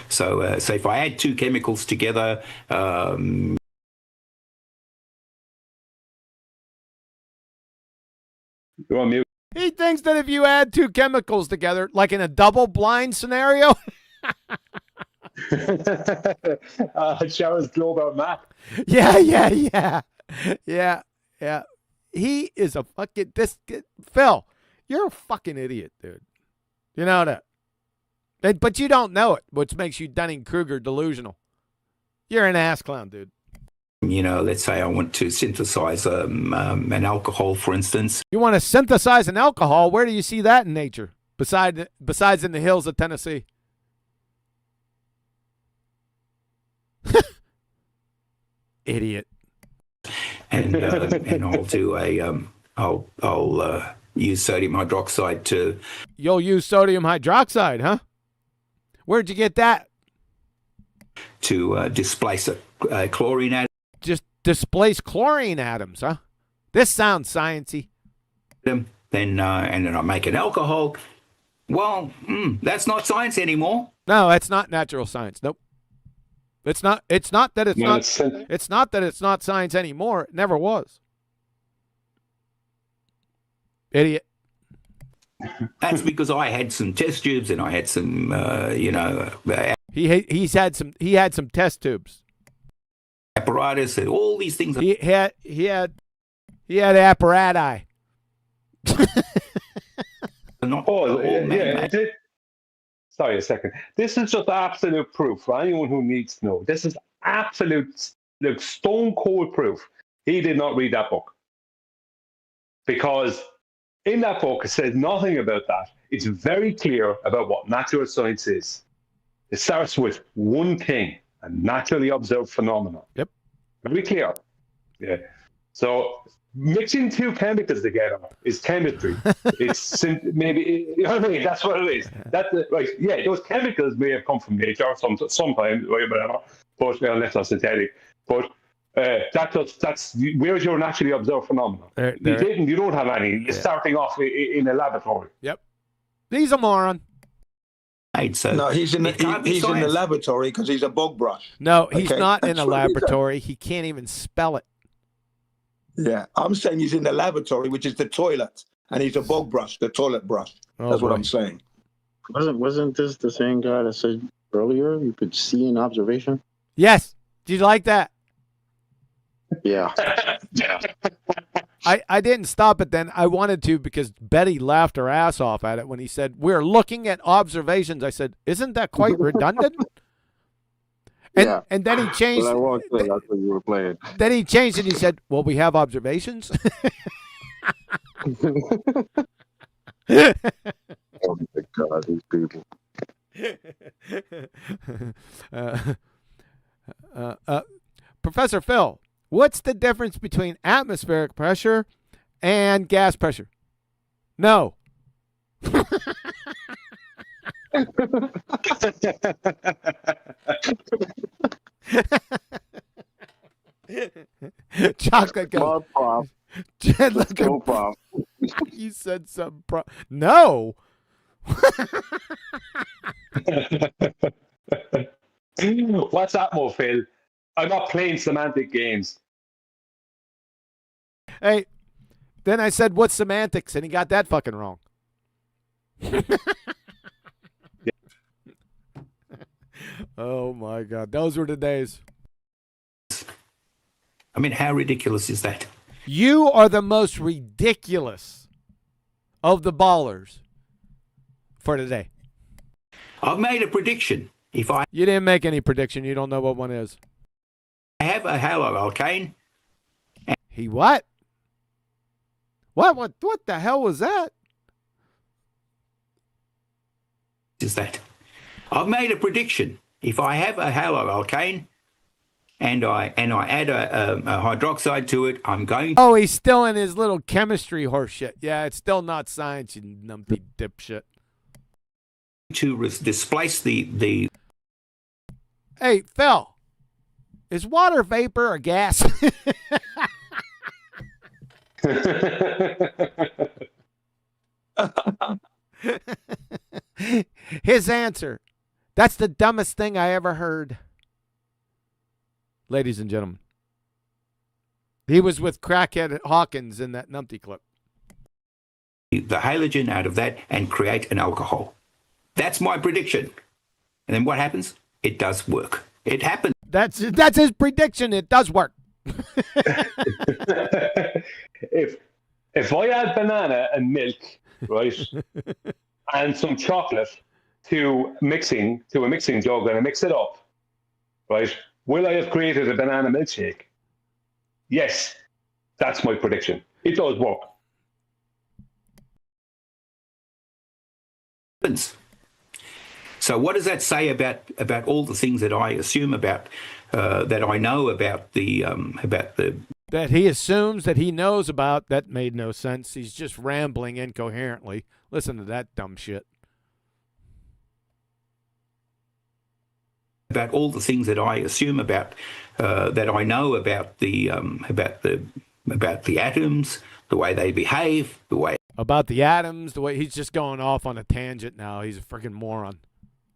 So if I add two chemicals together, he thinks that if you add two chemicals together, like in a double-blind scenario. Sharon's global map. Yeah. He is a fucking Phil. You're a fucking idiot, dude. You know that. But you don't know it, which makes you Dunning-Kruger delusional. You're an ass clown, dude. Let's say I want to synthesize an alcohol, for instance. You want to synthesize an alcohol? Where do you see that in nature? Besides in the hills of Tennessee. Idiot. And I'll do I'll use sodium hydroxide to. You'll use sodium hydroxide, huh? Where'd you get that? To displace a chlorine atom. Just displace chlorine atoms, huh? This sounds sciencey. Then I make an alcohol. Well, that's not science anymore. No, that's not natural science. Nope. It's not that it's not science anymore. It never was. Idiot. That's because I had some test tubes and I had some, He had some test tubes. Apparatus and all these things. He had apparati. Sorry a second. This is just absolute proof for anyone who needs to know. This is absolute, stone cold proof. He did not read that book. Because in that book, it says nothing about that. It's very clear about what natural science is. It starts with one thing, a naturally observed phenomenon. Yep. Very clear. Yeah. So mixing two chemicals together is chemistry. It's maybe, you know what I mean? That's what it is. Right. Yeah, those chemicals may have come from nature sometimes, right, whatever, but unless they're synthetic. But that's where's your naturally observed phenomenon. You don't have any. You're starting off in a laboratory. Yep. He's a moron. So no, he's in the laboratory because he's a bug brush. No, he's not in a laboratory. He can't even spell it. Yeah, I'm saying he's in the laboratory, which is the toilet, and he's a bug brush, the toilet brush. That's what I'm saying. Wasn't this the same guy that said earlier you could see an observation? Yes. Did you like that? Yeah. I didn't stop it then. I wanted to because Betty laughed her ass off at it when he said, we're looking at observations. I said, isn't that quite redundant? And then he changed. That's what you were playing. Then he changed and he said, well, we have observations. Oh my God, these people. Professor Phil, what's the difference between atmospheric pressure and gas pressure? No. Chocolate goes. Prof. Look at Prof. You said some No. What's that, more, Phil? I'm not playing semantic games. Hey, then I said, what's semantics? And he got that fucking wrong. Oh, my God. Those were the days. I mean, how ridiculous is that? You are the most ridiculous of the ballers for today. I've made a prediction. You didn't make any prediction. You don't know what one is. I have a haloalkane. He what? What the hell was that? Is that? I've made a prediction. If I have a haloalkane and I add a hydroxide to it, I'm going to... Oh, he's still in his little chemistry horseshit. Yeah, it's still not science, you numpty dipshit. To displace the... Hey, Phil, is water vapor or gas? His answer, that's the dumbest thing I ever heard. Ladies and gentlemen, he was with crackhead Hawkins in that numpty clip. The halogen out of that and create an alcohol. That's my prediction. And then what happens? It does work. It happens. That's his prediction. It does work. If I add banana and milk, right, and some chocolate to a mixing jug and I mix it up, right, will I have created a banana milkshake? Yes, that's my prediction. It does work. So what does that say about all the things that I assume about that I know about the that he assumes that he knows about? That made no sense. He's just rambling incoherently. Listen to that dumb shit. About all the things that I assume about that I know about the atoms, the way they behave, the way about the atoms, the way he's just going off on a tangent now. He's a freaking moron.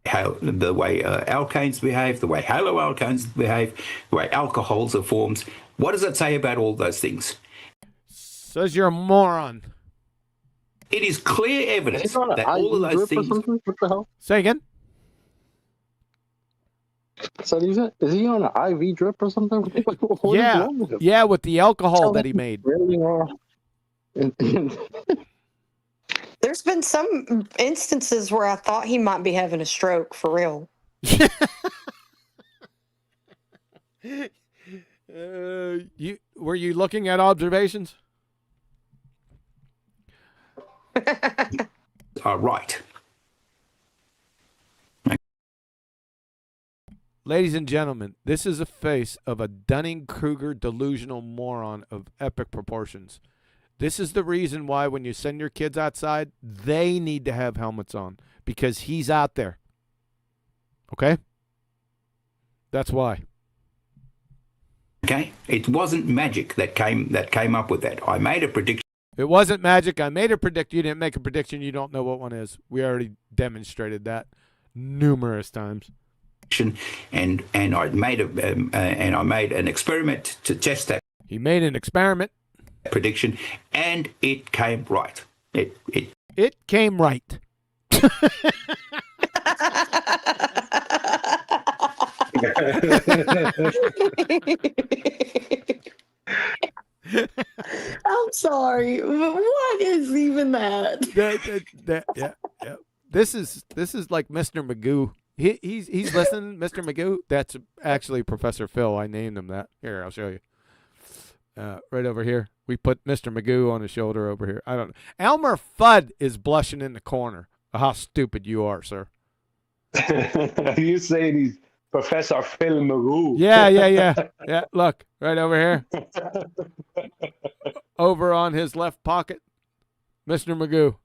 The way alkanes behave, the way haloalkanes behave, the way alcohols are formed. What does it say about all those things? Says you're a moron. It is clear evidence that all of those things. What the hell? Say again. So is he on an IV drip or something? What is wrong with him? Yeah, with the alcohol that he made. There's been some instances where I thought he might be having a stroke for real. Were you looking at observations? Right. Ladies and gentlemen, this is a face of a Dunning-Kruger delusional moron of epic proportions. This is the reason why when you send your kids outside, they need to have helmets on, because he's out there. Okay? That's why. Okay? It wasn't magic that came up with that. I made a prediction. It wasn't magic. I made a prediction. You didn't make a prediction. You don't know what one is. We already demonstrated that numerous times. And I made an experiment to test that. He made an experiment. Prediction, and it came right. It came right. I'm sorry. What is even that? Yeah. This is like Mr. Magoo. He's listening, Mr. Magoo. That's actually Professor Phil. I named him that. Here, I'll show you. Right over here. We put Mr. Magoo on his shoulder over here. I don't know. Elmer Fudd is blushing in the corner. How stupid you are, sir. Are you saying he's Professor Phil Magoo? Yeah. Yeah, look, right over here. Over on his left pocket, Mr. Magoo.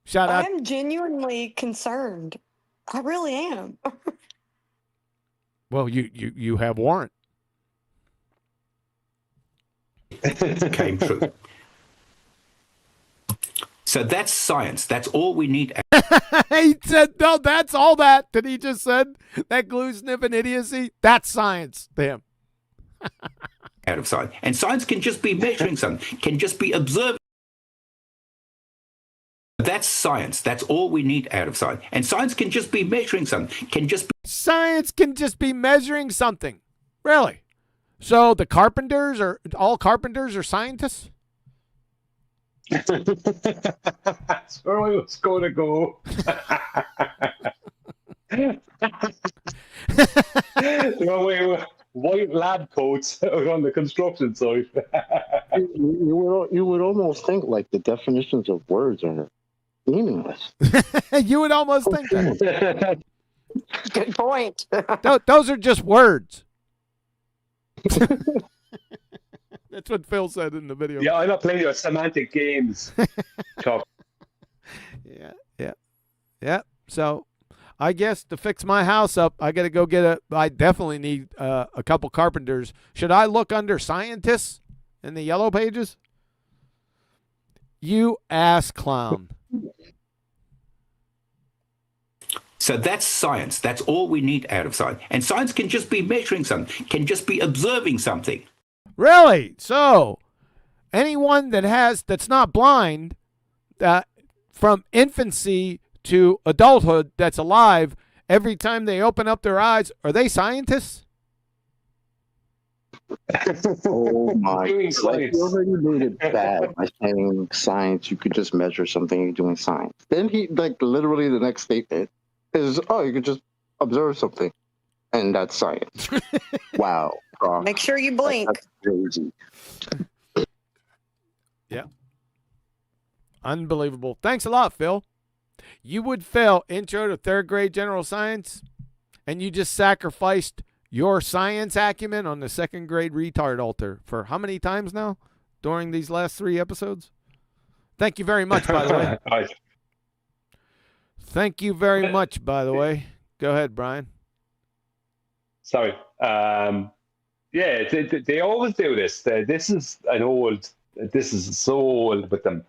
Shout out. I'm genuinely concerned. I really am. Well, you have warrant. Came true. So that's science. That's all we need. He said, no, that's all that he just said. That glue sniffing idiocy, that's science to him. Out of science. And science can just be measuring something, can just be observing. That's science. That's all we need out of science. And science can just be measuring something, can just be. Science can just be measuring something. Really? So the carpenters are scientists? That's where I was going to go. White lab coats out on the construction site. you would almost think like the definitions of words are meaningless. You would almost think that. Good point. Those are just words. That's what Phil said in the video. Yeah, I'm not playing your semantic games. Yeah. So I guess to fix my house up, I got to go I definitely need a couple carpenters. Should I look under scientists in the yellow pages? You ass clown. So that's science. That's all we need out of science. And science can just be measuring something, can just be observing something. Really? So anyone that's not blind, from infancy to adulthood, that's alive, every time they open up their eyes, are they scientists? Oh my! Like, you already made it bad by saying science. You could just measure something. You're doing science. Then he literally the next statement is, "Oh, you could just observe something, and that's science." Wow, Prof. Make sure you blink. That's crazy. Yeah. Unbelievable. Thanks a lot, Phil. You would fail intro to third grade general science, and you just sacrificed your science acumen on the second grade retard altar for how many times now during these last 3 episodes? Thank you very much, by the way. Thank you very much, by the way. Go ahead, Brian. Sorry. Yeah, they always do this. This is so old with them.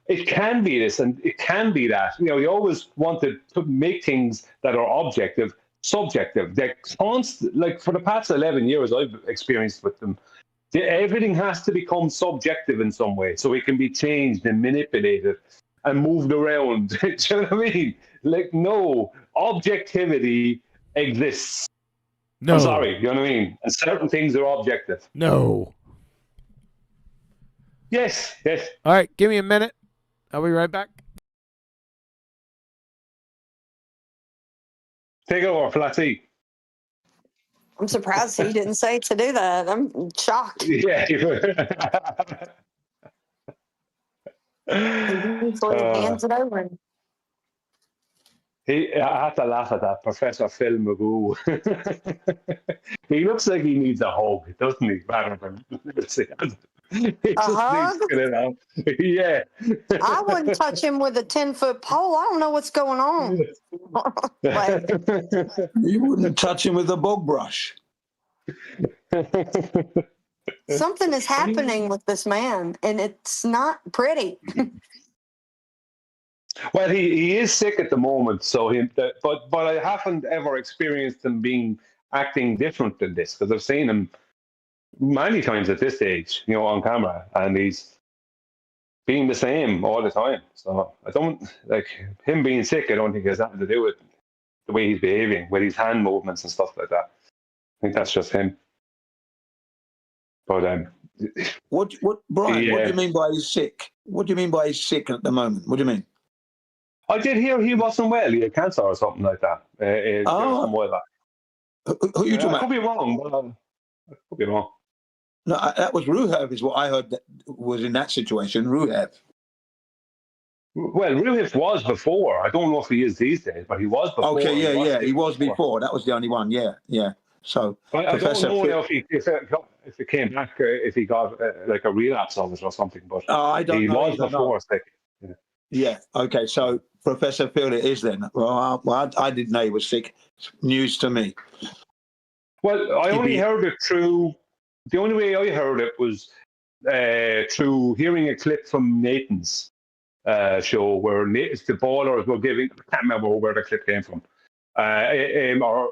It can be this and it can be that. You always want to make things that are objective subjective. They're constant. Like for the past 11 years I've experienced with them, everything has to become subjective in some way so it can be changed and manipulated and moved around. Do you know what I mean? Like, no, objectivity exists. No. I'm sorry, you know what I mean? And certain things are objective. No. Yes. All right, give me a minute. I'll be right back. Take it over, Flatty. I'm surprised he didn't say to do that. I'm shocked. Yeah. He usually hands it over. I have to laugh at that, Professor Phil Magoo. He looks like he needs a hug, doesn't he? Rather than he just hug? needs to get it out. Yeah. I wouldn't touch him with a 10-foot pole. I don't know what's going on. You wouldn't touch him with a bog brush. Something is happening with this man, and it's not pretty. Well, he is sick at the moment, so but I haven't ever experienced him acting different than this, because I've seen him many times at this age, on camera, and he's being the same all the time. So I don't like him being sick. I don't think has nothing to do with the way he's behaving, with his hand movements and stuff like that. I think that's just him. But Brian? What do you mean by he's sick? What do you mean by he's sick at the moment? What do you mean? I did hear he wasn't well. He had cancer or something like that. Some while back. Who you talking I about? could be wrong, but I could be wrong. No, that was Ruhev, is what I heard that was in that situation. Ruhev. Well, Ruhev was before. I don't know if he is these days, but he was before. Okay, he was before. That was the only one. Yeah. So I don't know now if it came back, if he got like a relapse of it or something. But I don't know. He was before sick. Yeah. Okay. So Professor Phil it is then. Well, I didn't know he was sick. It's news to me. Well, I only heard it through. The only way I heard it was through hearing a clip from Nathan's show where the ballers were giving. I can't remember where the clip came from. Or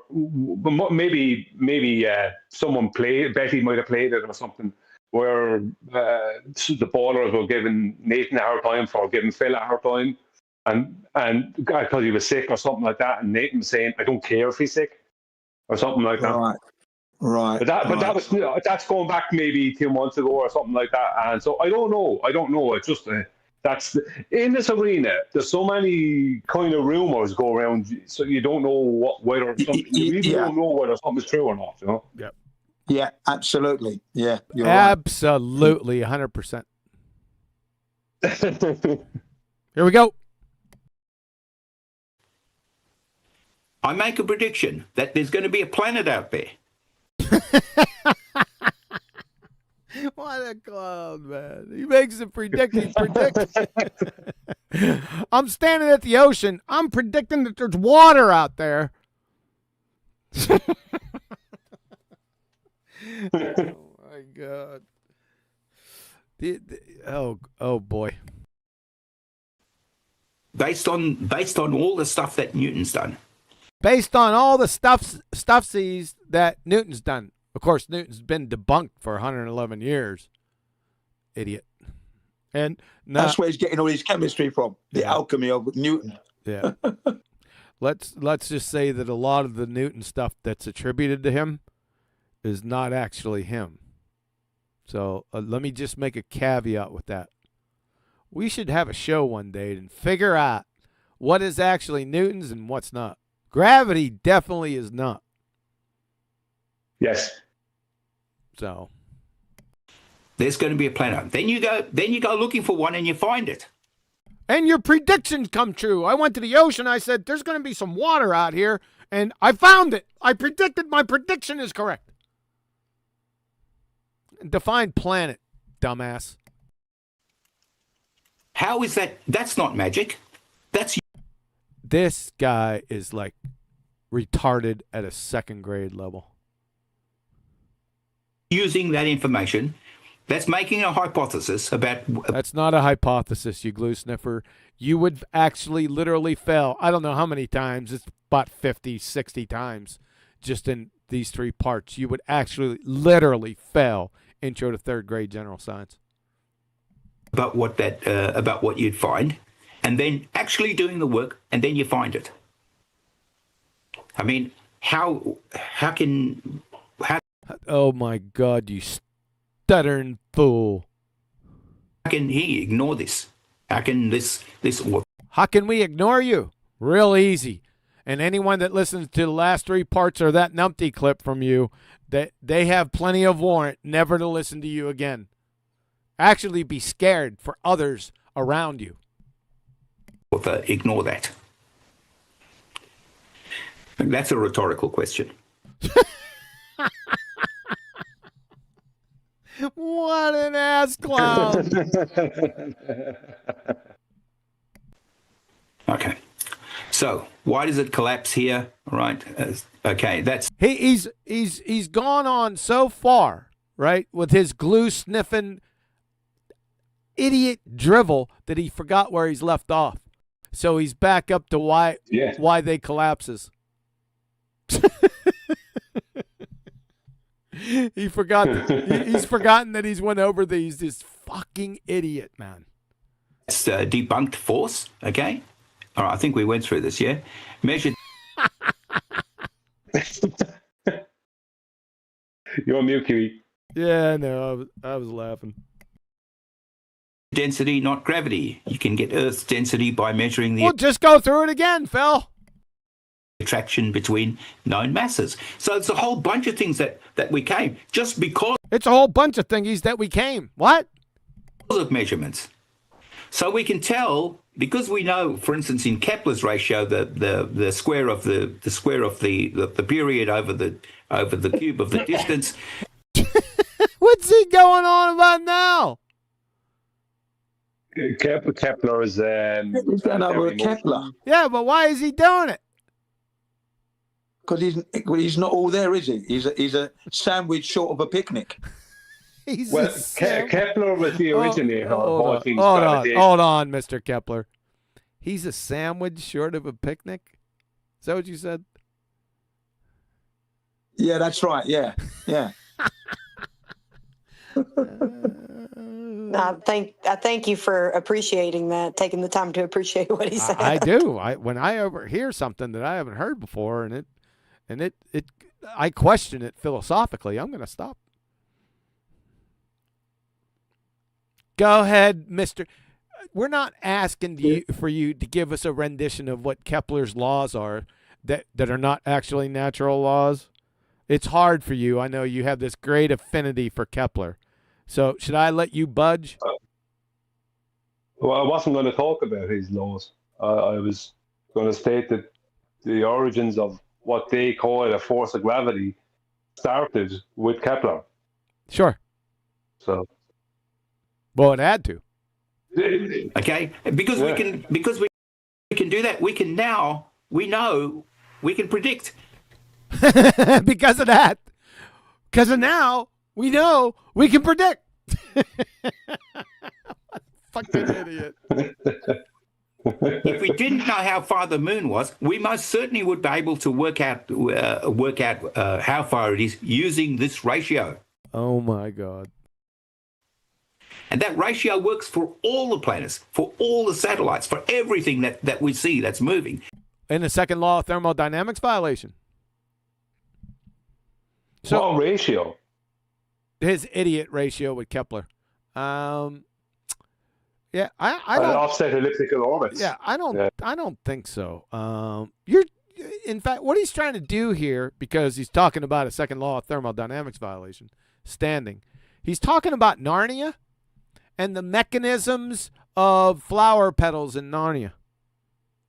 maybe someone played. Betty might have played it or something. Where the ballers were giving Nathan a hard time for giving Phil a hard time, and because he was sick or something like that, and Nathan was saying, "I don't care if he's sick," or something like that. Right. But that's going back maybe 2 months ago or something like that. And so I don't know. It's just that's in this arena. There's so many kind of rumors go around, so you don't know whether something, you don't know whether something's true or not. Yep. Yeah, absolutely. Yeah, you're absolutely, 100%. Here we go. I make a prediction that there's going to be a planet out there. What a clown, man. He makes a prediction. I'm standing at the ocean. I'm predicting that there's water out there. Oh my God. Oh boy. Based on all the stuff that Newton's done. Based on all the stuffsies that Newton's done. Of course, Newton's been debunked for 111 years. Idiot. And that's where he's getting all his chemistry from. The alchemy of Newton. Yeah. Let's just say that a lot of the Newton stuff that's attributed to him is not actually him. So let me just make a caveat with that. We should have a show one day and figure out what is actually Newton's and what's not. Gravity definitely is not. Yes. So there's going to be a planet. Then you go looking for one and you find it. And your predictions come true. I went to the ocean. I said, there's going to be some water out here. And I found it. I predicted my prediction is correct. Define planet, dumbass. How is that? That's not magic. That's... This guy is like retarded at a second grade level. Using that information, that's making a hypothesis about... That's not a hypothesis, you glue sniffer. You would actually literally fail. I don't know how many times. It's about 50, 60 times just in these three parts. You would actually literally fail intro to third grade general science. About what you'd find, and then actually doing the work, and then you find it. I mean, how can... Oh my God, you stuttering fool. How can he ignore this? How can this... How can we ignore you? Real easy. And anyone that listens to the last three parts or that numpty clip from you, they have plenty of warrant never to listen to you again. Actually be scared for others around you. Ignore that. That's a rhetorical question. What an ass clown. Okay. So why does it collapse here? Right. Okay. That's He's gone on so far, right, with his glue sniffing idiot drivel that he forgot where he's left off. So he's back up to why they collapses. He forgot. He's forgotten that he's went over these. This fucking idiot, man. It's debunked force. Okay. All right. I think we went through this. Yeah. Measured. You're on mute, Kiwi. Yeah, no, I was laughing. Density, not gravity. You can get Earth's density by measuring the. Well, just go through it again, Phil. Attraction between known masses. So it's a whole bunch of things that we came just because. It's a whole bunch of thingies that we came. What? Of measurements. So we can tell because we know, for instance, in Kepler's ratio, the square of the period over the cube of the distance. What's he going on about now? Kepler is He's going over Kepler. Yeah, but why is he doing it? Because he's not all there, is he? He's a sandwich short of a picnic. Kepler was the originator of all things gravity. Hold on, Mr. Kepler. He's a sandwich short of a picnic? Is that what you said? Yeah, that's right. Yeah. I thank you for appreciating that, taking the time to appreciate what he said. I do. When I overhear something that I haven't heard before, and I question it philosophically, I'm going to stop. Go ahead, Mr. We're not asking for you to give us a rendition of what Kepler's laws are that are not actually natural laws. It's hard for you. I know you have this great affinity for Kepler. So should I let you budge? Well, I wasn't going to talk about his laws. I was going to state that the origins of what they call a force of gravity started with Kepler. Sure. So. Well, it had to. Okay, because we can do that. We can predict. Because of that. Because of now, we know we can predict. Fucking idiot. If we didn't know how far the moon was, we most certainly would be able to work out how far it is using this ratio. Oh my God. And that ratio works for all the planets, for all the satellites, for everything that we see that's moving. In the second law of thermodynamics violation. So what ratio? His idiot ratio with Kepler. Yeah, I don't offset elliptical orbits. Yeah, I don't think so. In fact, what he's trying to do here, because he's talking about a second law of thermodynamics violation, standing. He's talking about Narnia and the mechanisms of flower petals in Narnia.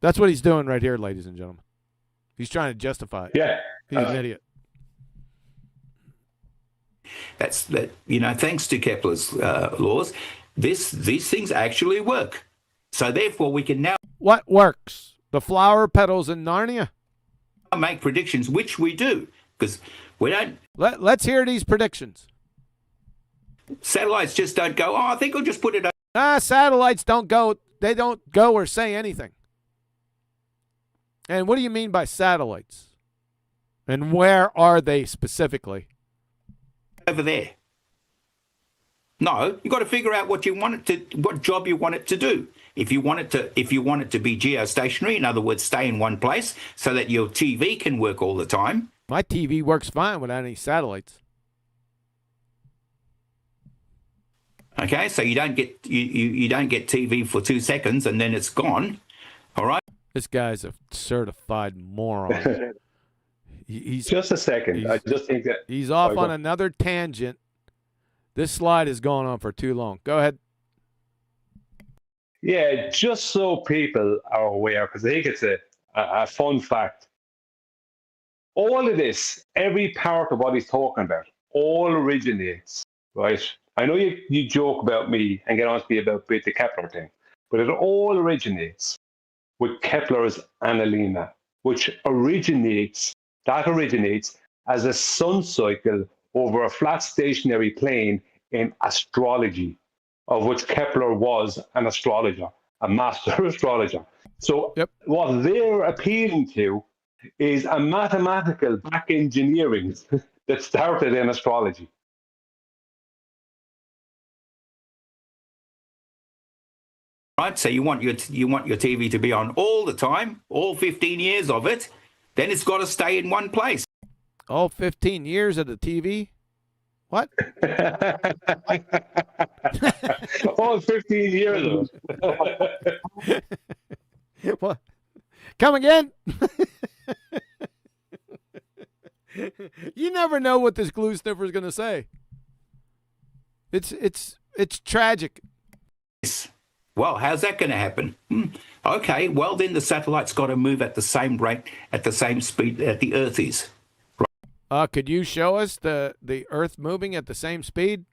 That's what he's doing right here, ladies and gentlemen. He's trying to justify it. Yeah. He's an idiot. That's that. Thanks to Kepler's laws, these things actually work. So therefore, we can now. What works? The flower petals in Narnia. Make predictions, which we do, because we don't. Let's hear these predictions. Satellites just don't go. I think I'll just put it. Satellites don't go. They don't go or say anything. And what do you mean by satellites? And where are they specifically? Over there. No, you got to figure out what job you want it to do. If you want it to be geostationary, in other words, stay in one place so that your TV can work all the time. My TV works fine without any satellites. Okay, so you don't get TV for 2 seconds and then it's gone. All right. This guy's a certified moron. He's just a second. I just think that he's off on another tangent. This slide has gone on for too long. Go ahead. Yeah, just so people are aware, because I think it's a fun fact. all of this, every part of what he's talking about, all originates, right? I know you joke about me and get on to me about the Kepler thing, but it all originates with Kepler's analemma, which originates as a sun cycle over a flat stationary plane in astrology, of which Kepler was an astrologer, a master astrologer. So what they're appealing to is a mathematical back engineering that started in astrology. Right, so you want your TV to be on all the time, all 15 years of it, then it's got to stay in one place. All 15 years of the TV? What? All 15 years of it. What? Come again? You never know what this glue sniffer is going to say. It's tragic. Well, how's that going to happen? Okay, well, then the satellite's got to move at the same rate, at the same speed that the Earth is. Could you show us the Earth moving at the same speed?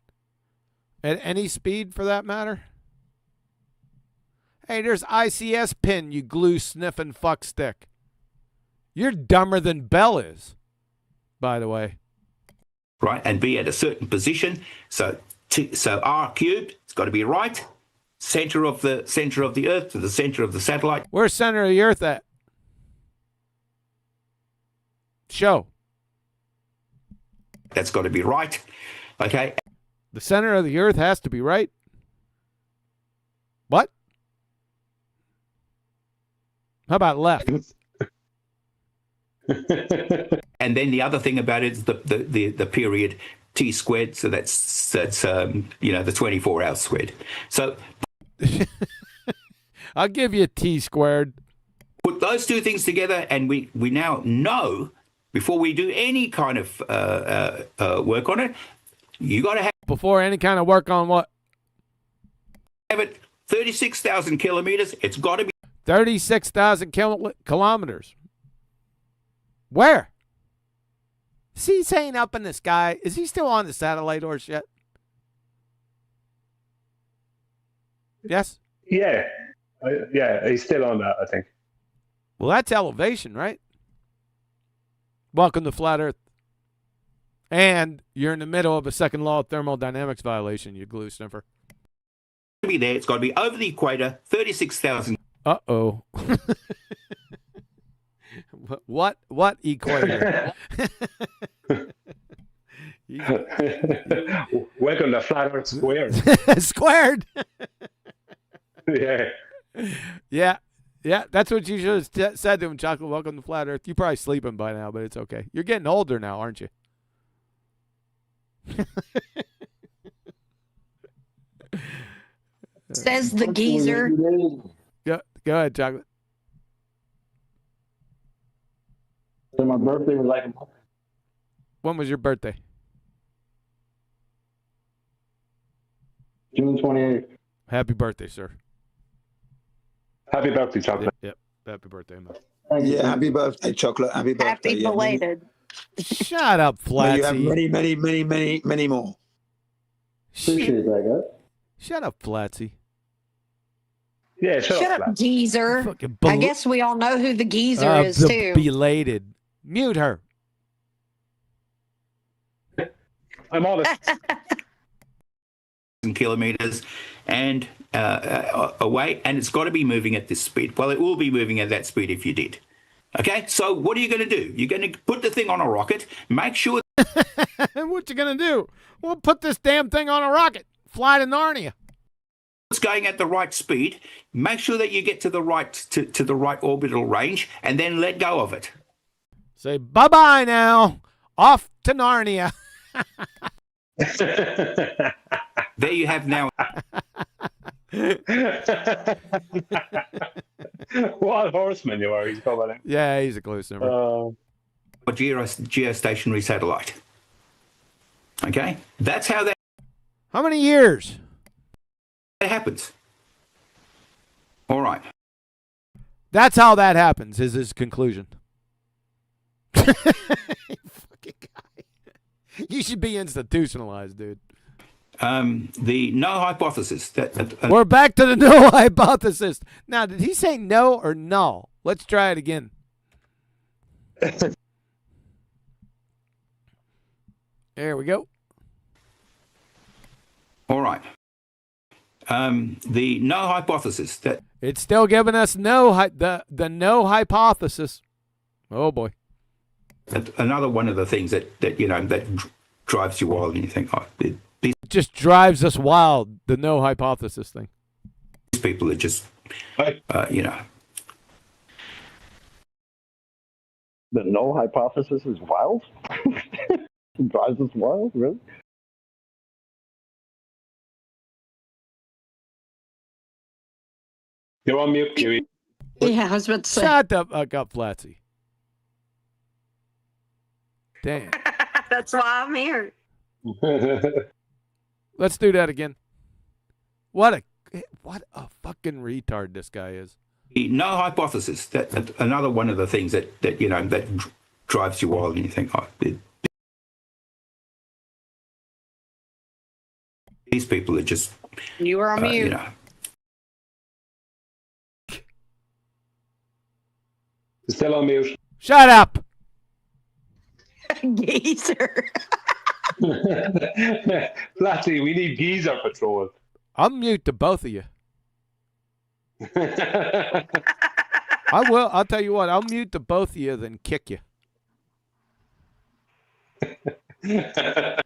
At any speed, for that matter? Hey, there's ICS pin, you glue-sniffing fuckstick. You're dumber than Bell is, by the way. Right, and be at a certain position. So R cubed, it's got to be right. Center of the Earth to the center of the satellite. Where's center of the Earth at? Show. That's got to be right. Okay. The center of the Earth has to be right. What? How about left? And then the other thing about it is the period T squared. So that's the 24-hour squared. So I'll give you T squared. Put those two things together, and we now know, before we do any kind of work on it, you got to have... Before any kind of work on what? Have it 36,000 kilometers. It's got to be... 36,000 kilometers. Where? Is he saying up in the sky? Is he still on the satellite horse yet? Yes? Yeah. Yeah, he's still on that, I think. Well, that's elevation, right? Welcome to Flat Earth. And you're in the middle of a second law of thermodynamics violation, you glue sniffer. To be there, it's got to be over the equator, 36,000. Uh-oh. What equator? Welcome to Flat Earth Squared. Squared. Yeah. Yeah, that's what you should have said to him, Chocolate. Welcome to Flat Earth. You're probably sleeping by now, but it's okay. You're getting older now, aren't you? Says the geezer. Go ahead, Chocolate. So my birthday was like a month. When was your birthday? June 28th. Happy birthday, sir. Happy birthday, Chocolate. Yep. Happy birthday, man. Yeah, happy birthday, Chocolate. Happy birthday. Happy belated. Shut up, Flatsy. You have many more. Appreciate that, guys. Shut up, Flatsy. Yeah, Shut up, geezer. I guess we all know who the geezer is, too. Belated. Mute her. I'm on it. Kilometers and away, and it's got to be moving at this speed. Well, it will be moving at that speed if you did. Okay, so what are you going to do? You're going to put the thing on a rocket, make sure... What you going to do? Well, put this damn thing on a rocket. Fly to Narnia. It's going at the right speed. Make sure that you get to the right to the right orbital range, and then let go of it. Say bye-bye now. Off to Narnia. There you have now. What horseman you are? He's called it. Yeah, he's a close number. A geostationary satellite. Okay, that's how that. How many years? It happens. All right. That's how that happens. Is his conclusion. Fucking guy. You should be institutionalized, dude. The no hypothesis. We're back to the no hypothesis. Now, did he say no or no? Let's try it again. There we go. All right. The no hypothesis. It's still giving us the no hypothesis. Oh boy. Another one of the things that drives you wild, and you think, oh, It just drives us wild, the no hypothesis thing. These people are just, The null hypothesis is wild? It drives us wild, really? You're on mute, Kiwi. Yeah, I was about to say. Shut the fuck up, Flatsy. Damn. That's why I'm here. Let's do that again. What a fucking retard this guy is. the no hypothesis. Another one of the things that drives you wild, and you think, oh, these people are just. You were on mute. Still on mute. Shut up. Geezer. Flatty, we need Geezer patrol. I'll mute to both of you. I will. I'll tell you what. I'll mute to both of you, then kick you. I'm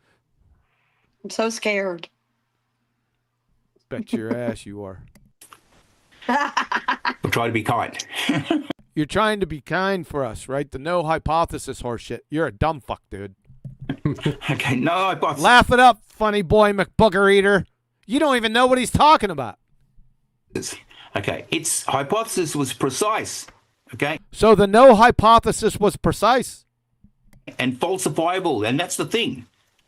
so scared. Bet your ass you are. We'll try to be kind. You're trying to be kind for us, right? The no hypothesis horseshit. You're a dumb fuck, dude. Okay, no hypothesis. Laugh it up, funny boy McBooger eater. You don't even know what he's talking about. Okay, its hypothesis was precise. Okay. So the no hypothesis was precise. And falsifiable, and that's the thing.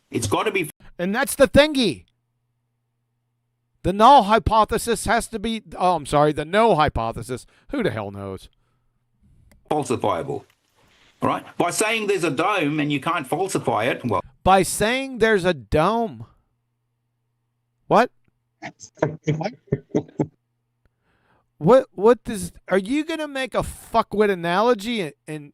It's got to be. And that's the thingy. The null hypothesis has to be. Oh, I'm sorry. The no hypothesis. Who the hell knows? Falsifiable. All right. By saying there's a dome and you can't falsify it, well. By saying there's a dome. What? What does? Are you gonna make a fuckwit analogy and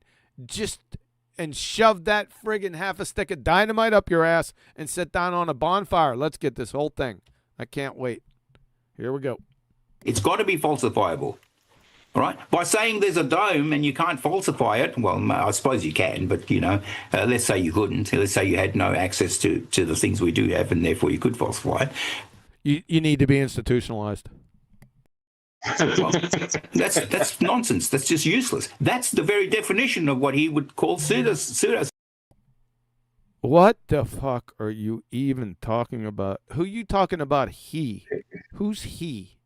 shove that friggin' half a stick of dynamite up your ass and sit down on a bonfire? Let's get this whole thing. I can't wait. Here we go. It's got to be falsifiable. All right. By saying there's a dome and you can't falsify it, well, I suppose you can, but, let's say you couldn't. Let's say you had no access to the things we do have, and therefore you could falsify it. You need to be institutionalized. Well, that's nonsense. That's just useless. That's the very definition of what he would call pseudo. What the fuck are you even talking about? Who you talking about? He? Who's he?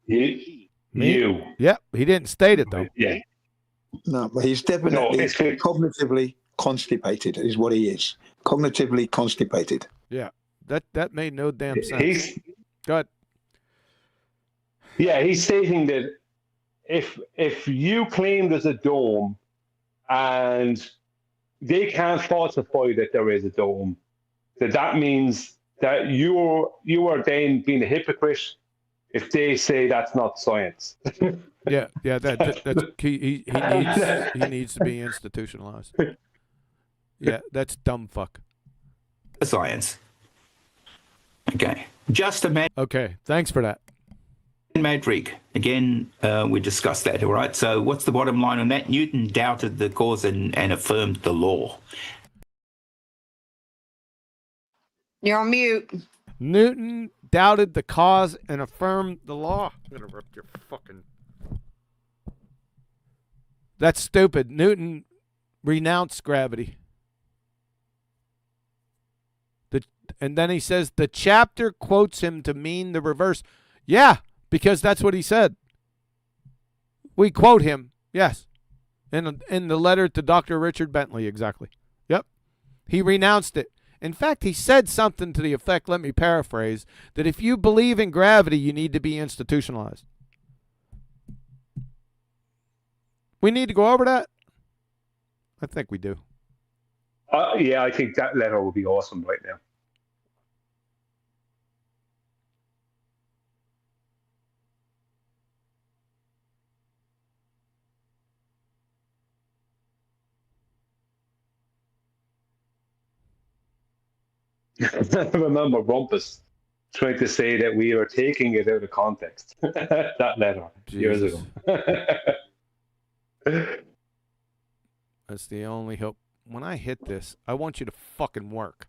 You. Yep, he didn't state it though. Yeah. No, but he's definitely cognitively constipated is what he is. Cognitively constipated. Yeah, that made no damn sense. Go ahead. Yeah, he's stating that if you claim there's a dome and they can't falsify that there is a dome, that means that you are then being a hypocrite if they say that's not science. Yeah, that's he needs to be institutionalized. Yeah, that's dumb fuck. Science. Okay, just a man. Okay, thanks for that. Madrig. Again, we discussed that, all right? So what's the bottom line on that? Newton doubted the cause and affirmed the law. You're on mute. Newton doubted the cause and affirmed the law. I'm going to rip your fucking... That's stupid. Newton renounced gravity. And then he says the chapter quotes him to mean the reverse. Yeah. Because that's what he said. We quote him, yes, in the letter to Dr. Richard Bentley, exactly. Yep. He renounced it. In fact, he said something to the effect, let me paraphrase, that if you believe in gravity, you need to be institutionalized. We need to go over that? I think we do. Yeah, I think that letter would be awesome right now. I remember Rumpus trying to say that we are taking it out of context. That letter years ago. That's the only hope. When I hit this, I want you to fucking work.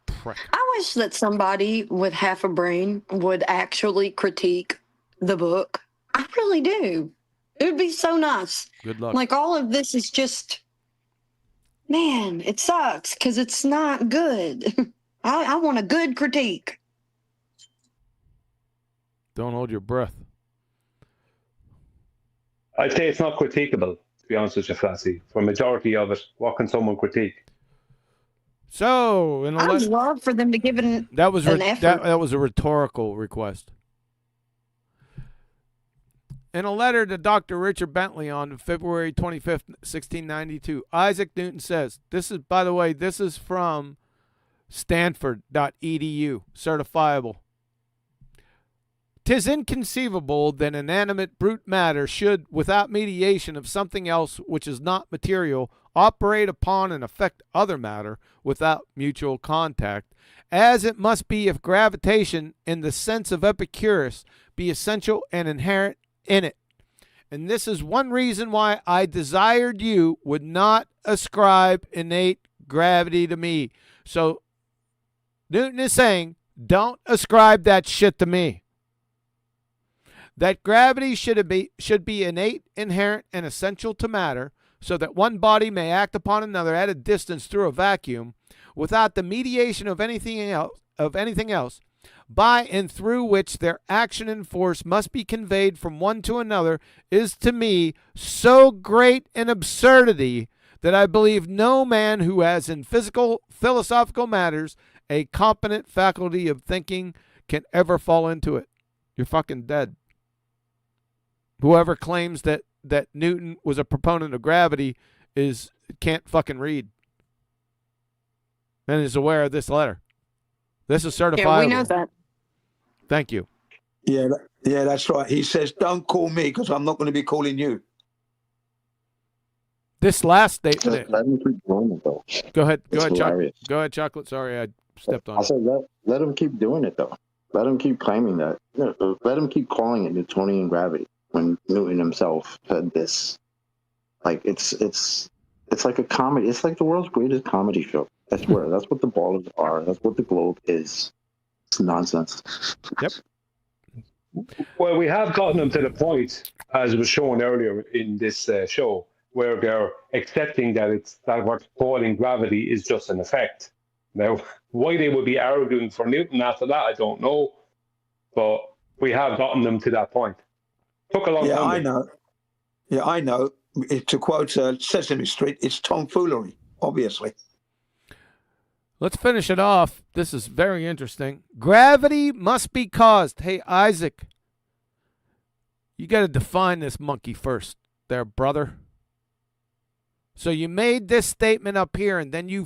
Prick. I wish that somebody with half a brain would actually critique the book. I really do. It would be so nice. Good luck. Like, all of this is just, man, it sucks because it's not good. I want a good critique. Don't hold your breath. I'd say it's not critiquable, to be honest with you, Flashy. For a majority of it, what can someone critique? So, in a I would love for them to give it an effort. That was a rhetorical request. In a letter to Dr. Richard Bentley on February 25th, 1692, Isaac Newton says, this is, by the way, this is from Stanford.edu, certifiable. 'Tis inconceivable that inanimate brute matter should, without mediation of something else which is not material, operate upon and affect other matter without mutual contact, as it must be if gravitation, in the sense of Epicurus, be essential and inherent in it. And this is one reason why I desired you would not ascribe innate gravity to me. So Newton is saying, don't ascribe that shit to me. That gravity should be innate, inherent, and essential to matter, so that one body may act upon another at a distance through a vacuum, without the mediation of anything else, by and through which their action and force must be conveyed from one to another, is to me so great an absurdity that I believe no man who has in philosophical matters a competent faculty of thinking can ever fall into it. You're fucking dead. Whoever claims that Newton was a proponent of gravity can't fucking read and is aware of this letter. This is certifiable. Yeah, we know that. Thank you. Yeah, that's right. He says, don't call me because I'm not going to be calling you. This last statement. Let him keep doing it, though. Go ahead, It's hilarious. Go ahead, Chocolate. Sorry, I stepped on I it. said, let him keep doing it, though. Let him keep claiming that. Let him keep calling it Newtonian gravity when Newton himself said this. Like, it's like a comedy. It's like the world's greatest comedy show. I swear. That's what the ballers are. That's what the globe is. It's nonsense. Yep. Well, we have gotten them to the point, as was shown earlier in this show, where they're accepting that what's calling gravity is just an effect. Now, why they would be arguing for Newton after that, I don't know. But we have gotten them to that point. Took a long time. I know. Yeah, I know. To quote Sesame Street, it's tomfoolery, obviously. Let's finish it off. This is very interesting. Gravity must be caused. Hey, Isaac, you got to define this monkey first there, brother. So you made this statement up here, and then you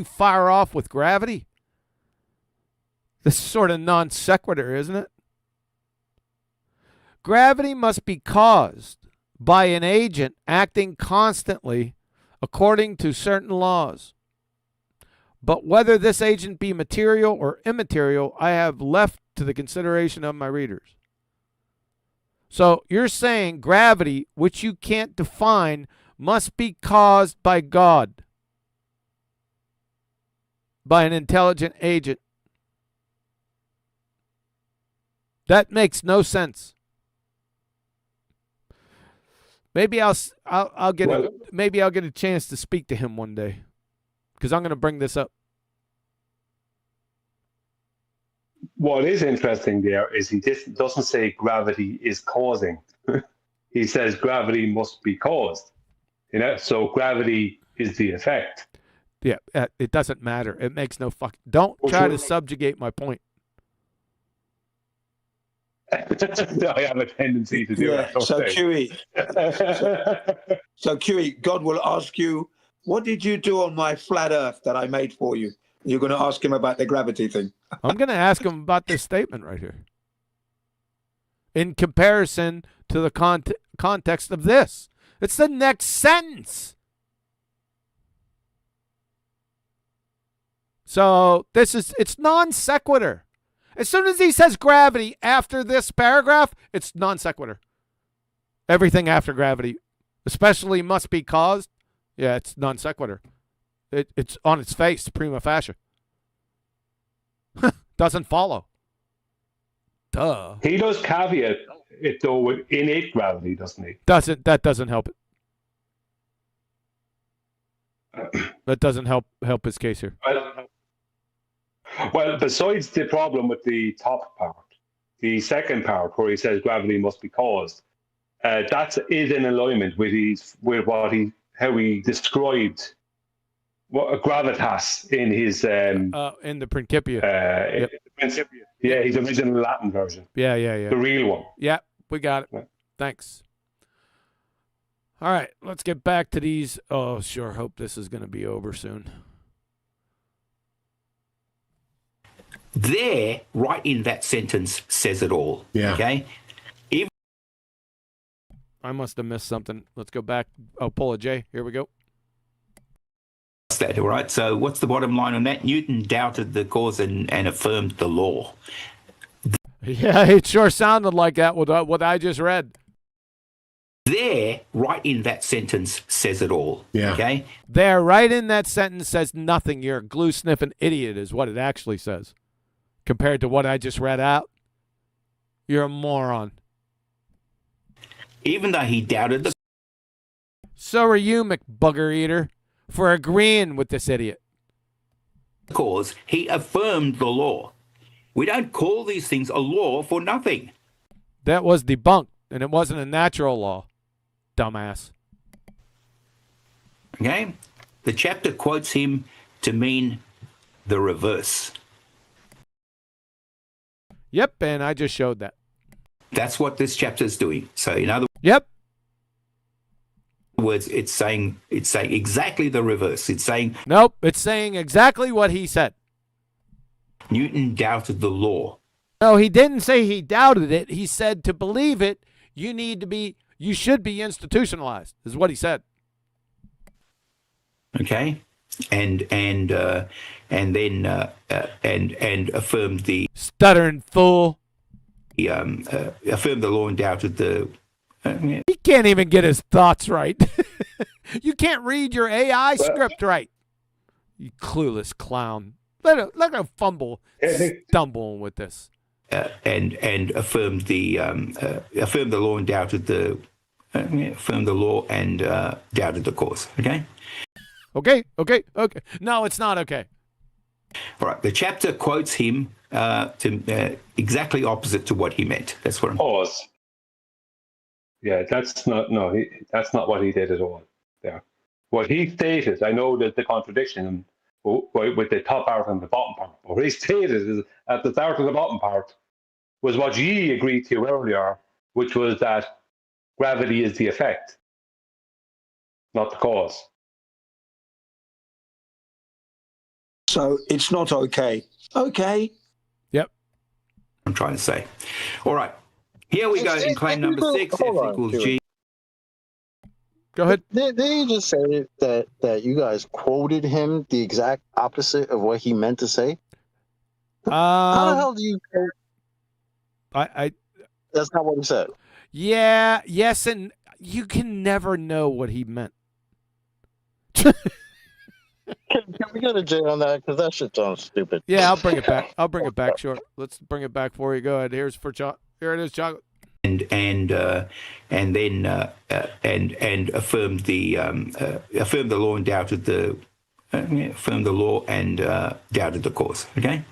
fire off with gravity? This is sort of non sequitur, isn't it? Gravity must be caused by an agent acting constantly according to certain laws. But whether this agent be material or immaterial, I have left to the consideration of my readers. So you're saying gravity, which you can't define, must be caused by God, by an intelligent agent. That makes no sense. Maybe I'll get a chance to speak to him one day, because I'm going to bring this up. What is interesting there is he doesn't say gravity is causing. He says gravity must be caused. So gravity is the effect. Yeah, it doesn't matter. It makes no fucking. Don't try to subjugate my point. I have a tendency to do that. So QE, so QE, God will ask you, what did you do on my flat Earth that I made for you? You're going to ask him about the gravity thing. I'm going to ask him about this statement right here. In comparison to the context of this. It's the next sentence. So it's non sequitur. As soon as he says gravity after this paragraph, it's non sequitur. Everything after gravity, especially must be caused, yeah, it's non sequitur. It's on its face, prima facie. Doesn't follow. Duh. He does caveat it though with innate gravity, doesn't he? That doesn't help it. That doesn't help his case here. Well, besides the problem with the top part, the second part where he says gravity must be caused, that is in alignment with how he described what a gravitas in his in the Principia. Yep. Principia. Yeah, his original Latin version. Yeah. The real one. Yeah, we got it. Yeah. Thanks. All right, let's get back to these. Oh, sure. Hope this is going to be over soon. There, right in that sentence, says it all. Yeah. Okay. I must have missed something. Let's go back. Oh, pull a J. Here we go. That, all right. So what's the bottom line on that? Newton doubted the cause and affirmed the law. Yeah, it sure sounded like that with what I just read. There, right in that sentence, says it all. Yeah. Okay. There, right in that sentence, says nothing. You're a glue-sniffing idiot is what it actually says. Compared to what I just read out, you're a moron. Even though he doubted the... So are you, McBooger Eater, for agreeing with this idiot. Cause he affirmed the law. We don't call these things a law for nothing. That was debunked, and it wasn't a natural law, dumbass. Okay? The chapter quotes him to mean the reverse. Yep, and I just showed that. That's what this chapter is doing. So in other words, it's saying exactly the reverse. It's saying nope, it's saying exactly what he said. Newton doubted the law. No, he didn't say he doubted it. He said to believe it, you should be institutionalized, is what he said. Okay? And then affirmed the stuttering fool. He affirmed the law and doubted the. He can't even get his thoughts right. You can't read your AI script right. You clueless clown. Let him fumble, stumbling with this. And affirmed the law and doubted the. Affirmed the law and doubted the cause. Okay. Okay. No, it's not okay. All right. The chapter quotes him to exactly opposite to what he meant. That's what I'm. Pause. Yeah, that's not what he did at all. Yeah, what he stated. I know that the contradiction with the top part and the bottom part. What he stated is at the start of the bottom part was what ye agreed to earlier, which was that gravity is the effect, not the cause. So it's not okay. Okay. Yep. I'm trying to say. All right. Here we go in claim number 6. F equals G. Go ahead. Did you just say that you guys quoted him the exact opposite of what he meant to say? How the hell do you? That's not what he said. Yeah. Yes, and you can never know what he meant. Can we get a J on that? Because that shit sounds stupid. Yeah, I'll bring it back. Sure. Let's bring it back for you. Go ahead. Here it is, chocolate. And then affirmed the law and doubted the doubted the cause. Okay.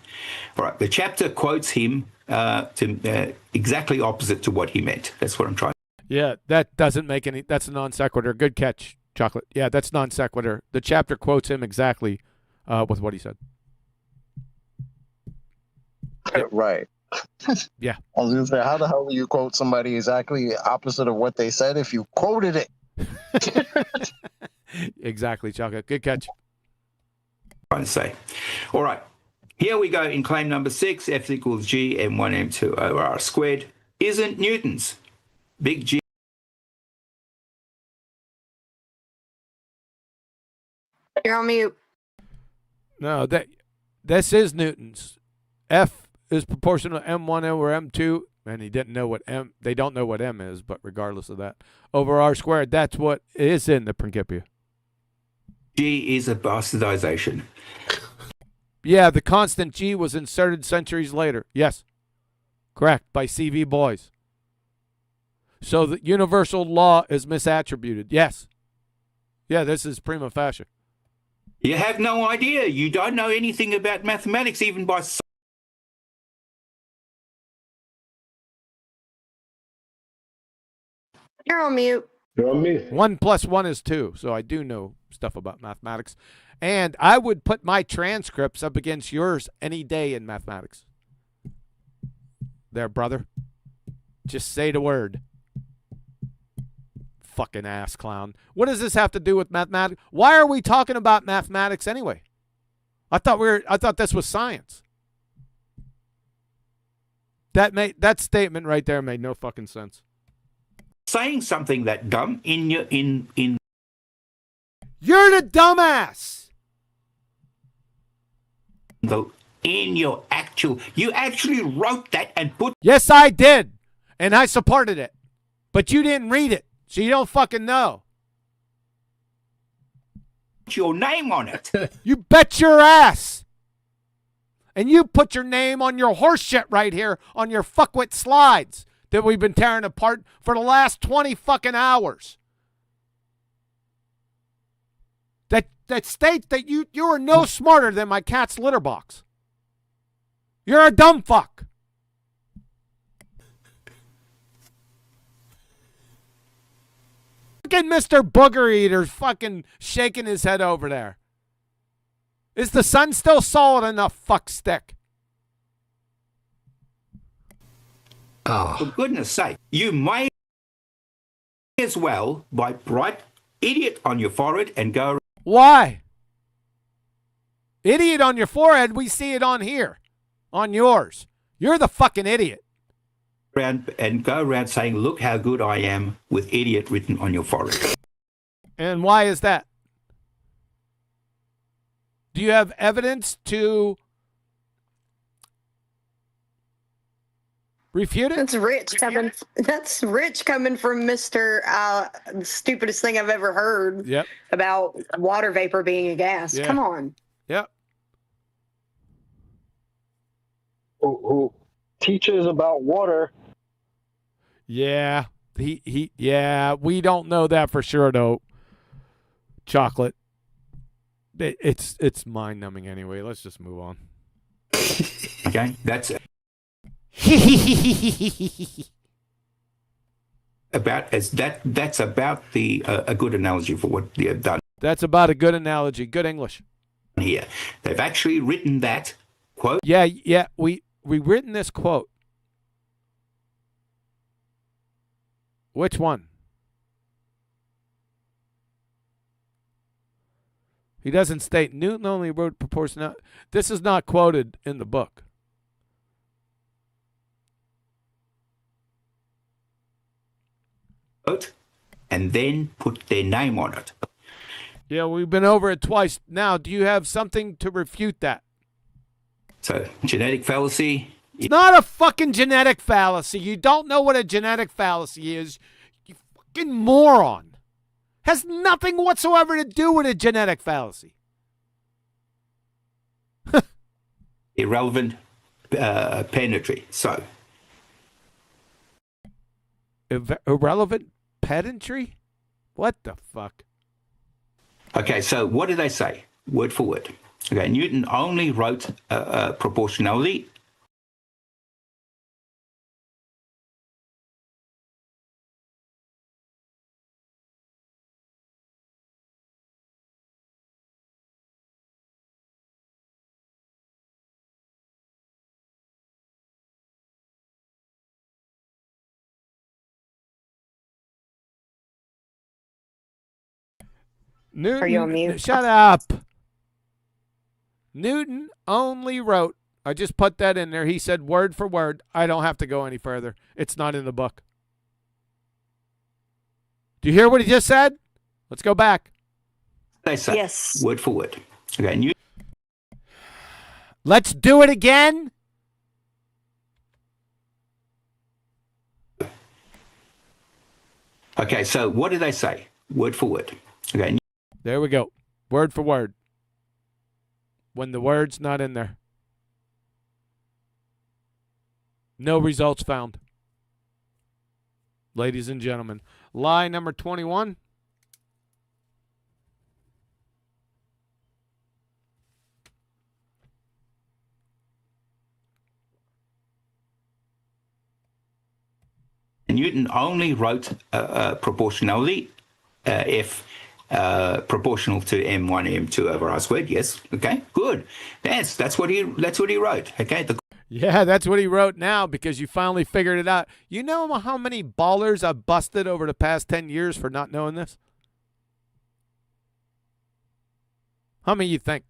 All right. The chapter quotes him to exactly opposite to what he meant. That's what I'm trying. Yeah, that doesn't make any. That's a non sequitur. Good catch, chocolate. Yeah, that's non sequitur. The chapter quotes him exactly with what he said. Right. Yeah. I was gonna say, how the hell do you quote somebody exactly opposite of what they said if you quoted it? Exactly, Chaka. Good catch. Trying to say. All right. Here we go in claim number 6, F equals G M1 M2 over R squared isn't Newton's. Big G. You're on mute. No, this is Newton's. F is proportional to M1 over M2, and he didn't know what M. They don't know what M is, but regardless of that, over R squared, that's what is in the Principia. G is a bastardization. Yeah, the constant G was inserted centuries later. Yes, correct, by C.V. Boyce. So the universal law is misattributed. Yes. Yeah, this is prima facie. You have no idea. You don't know anything about mathematics, even by. You're on mute. You're on mute. 1 + 1 is 2, so I do know stuff about mathematics. And I would put my transcripts up against yours any day in mathematics. There, brother. Just say the word. Fucking ass clown. What does this have to do with mathematics? Why are we talking about mathematics anyway? I thought this was science. That statement right there made no fucking sense. Saying something that dumb in your in. You're the dumbass. You actually wrote that and put. Yes, I did, and I supported it, but you didn't read it, so you don't fucking know. Your name on it. You bet your ass. And you put your name on your horse shit right here on your fuckwit slides that we've been tearing apart for the last 20 fucking hours. That states that you are no smarter than my cat's litter box. You're a dumb fuck. Fucking Mr. Booger Eater's fucking shaking his head over there. Is the sun still solid enough, fuck stick? Oh. For goodness sake, you may as well write idiot on your forehead and go. Why? Idiot on your forehead, we see it on here. On yours. You're the fucking idiot. And go around saying, look how good I am with idiot written on your forehead. And why is that? Do you have evidence to refute it? That's rich coming. That's rich coming from Mr. The stupidest thing I've ever heard. Yep. About water vapor being a gas. Yeah. Come on. Yep. Who teaches about water? Yeah. Yeah, we don't know that for sure though. Chocolate. It's mind numbing anyway. Let's just move on. Okay, that's it. That's about a good analogy for what they've done. That's about a good analogy. Good English. Here, they've actually written that quote. Yeah. We written this quote. Which one? He doesn't state Newton only wrote proportionality. This is not quoted in the book. And then put their name on it. Yeah, we've been over it twice. Now, do you have something to refute that? So, genetic fallacy. It's not a fucking genetic fallacy. You don't know what a genetic fallacy is. You fucking moron. Has nothing whatsoever to do with a genetic fallacy. Irrelevant pedantry. So. Irrelevant pedantry? What the fuck? Okay, so what do they say? Word for word. Okay, Newton only wrote proportionality Newton, Are you on mute? Shut up. Newton only wrote, I just put that in there. He said word for word. I don't have to go any further. It's not in the book. Do you hear what he just said? Let's go back. They say Yes. word for word. Okay, and Let's do it again. Okay, so what do they say? Word for word. Okay. There we go. Word for word. When the word's not in there. No results found. Ladies and gentlemen. Lie number 21. Newton only wrote proportionality if proportional to m1 m2 over r squared. Yes. Okay. Good. That's what he wrote. Okay. Yeah, that's what he wrote now because you finally figured it out. You know how many ballers I've busted over the past 10 years for not knowing this? How many you think?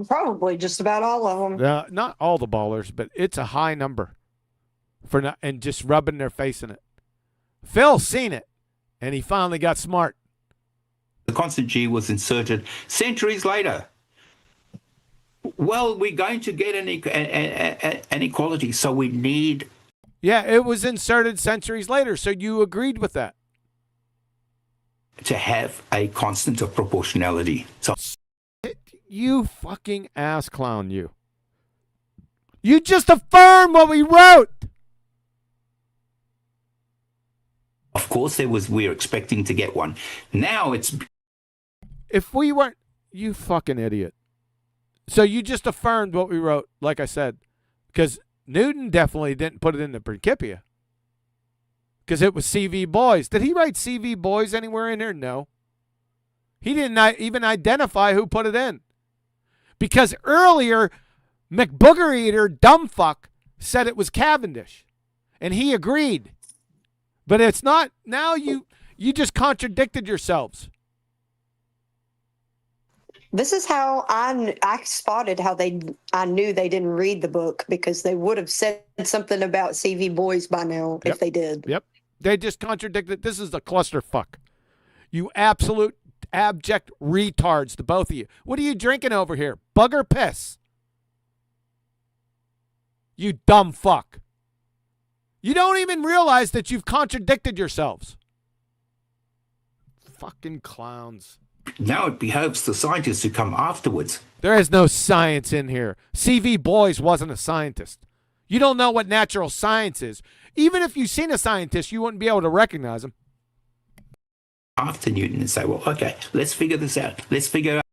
Probably just about all of them. Not all the ballers, but it's a high number for not and just rubbing their face in it. Phil's seen it, and he finally got smart. The constant G was inserted centuries later. Well, we're going to get an equality, so we need... Yeah, it was inserted centuries later, so you agreed with that. To have a constant of proportionality. So you fucking ass clown, you. You just affirmed what we wrote. Of course, we're expecting to get one. Now it's... If we weren't... You fucking idiot. So you just affirmed what we wrote, like I said. Because Newton definitely didn't put it in the Principia. Because it was CV Boys. Did he write CV Boys anywhere in here? No. He didn't even identify who put it in. Because earlier, McBooger Eater, dumbfuck, said it was Cavendish. And he agreed. But it's not. Now you just contradicted yourselves. This is how I spotted how I knew they didn't read the book because they would have said something about CV Boys by now if they did. Yep. They just contradicted. This is a clusterfuck. You absolute abject retards, the both of you. What are you drinking over here? Bugger piss. You dumb fuck. You don't even realize that you've contradicted yourselves. Fucking clowns. Now it behoves the scientists to come afterwards. There is no science in here. CV Boys wasn't a scientist. You don't know what natural science is. Even if you've seen a scientist, you wouldn't be able to recognize him. After Newton and say, well, okay, let's figure this out. Let's figure out.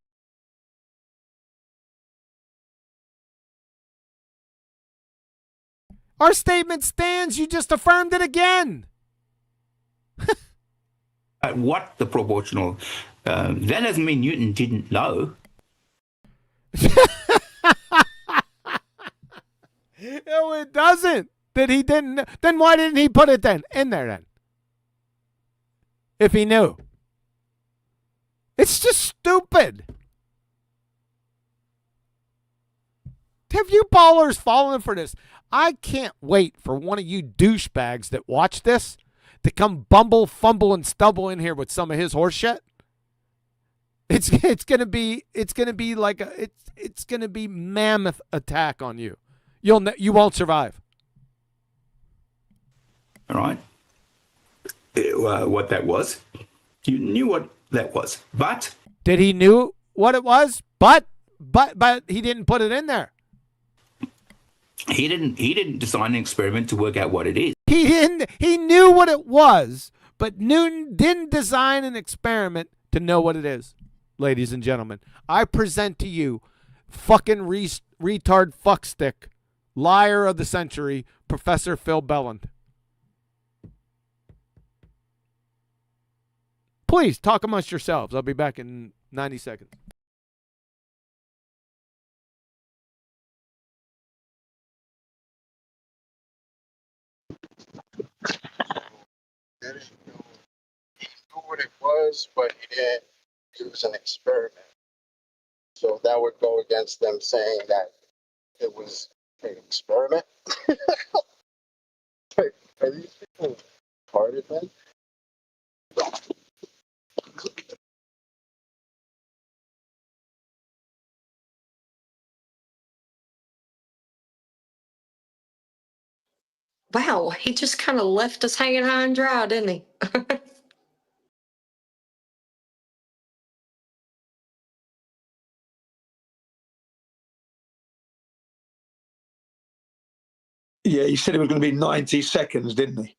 Our statement stands. You just affirmed it again. What the proportional... that doesn't mean Newton didn't know. No, it doesn't. That he didn't. Then why didn't he put it in there then? If he knew. It's just stupid. Have you ballers fallen for this? I can't wait for one of you douchebags that watch this to come bumble, fumble, and stumble in here with some of his horse shit. It's gonna be like it's gonna be mammoth attack on you. You won't survive. All right. What that was, you knew what that was, but did he knew what it was? But he didn't put it in there. He didn't design an experiment to work out what it is. He knew what it was, but Newton didn't design an experiment to know what it is. Ladies and gentlemen, I present to you fucking retard fuckstick, liar of the century, Professor Phil Belland. Please talk amongst yourselves. I'll be back in 90 seconds. knew what it was, but he didn't use an experiment. So that would go against them saying that it was an experiment. Are these people retarded, then? Wow, he just kind of left us hanging high and dry, didn't he? Yeah, he said it was going to be 90 seconds, didn't he?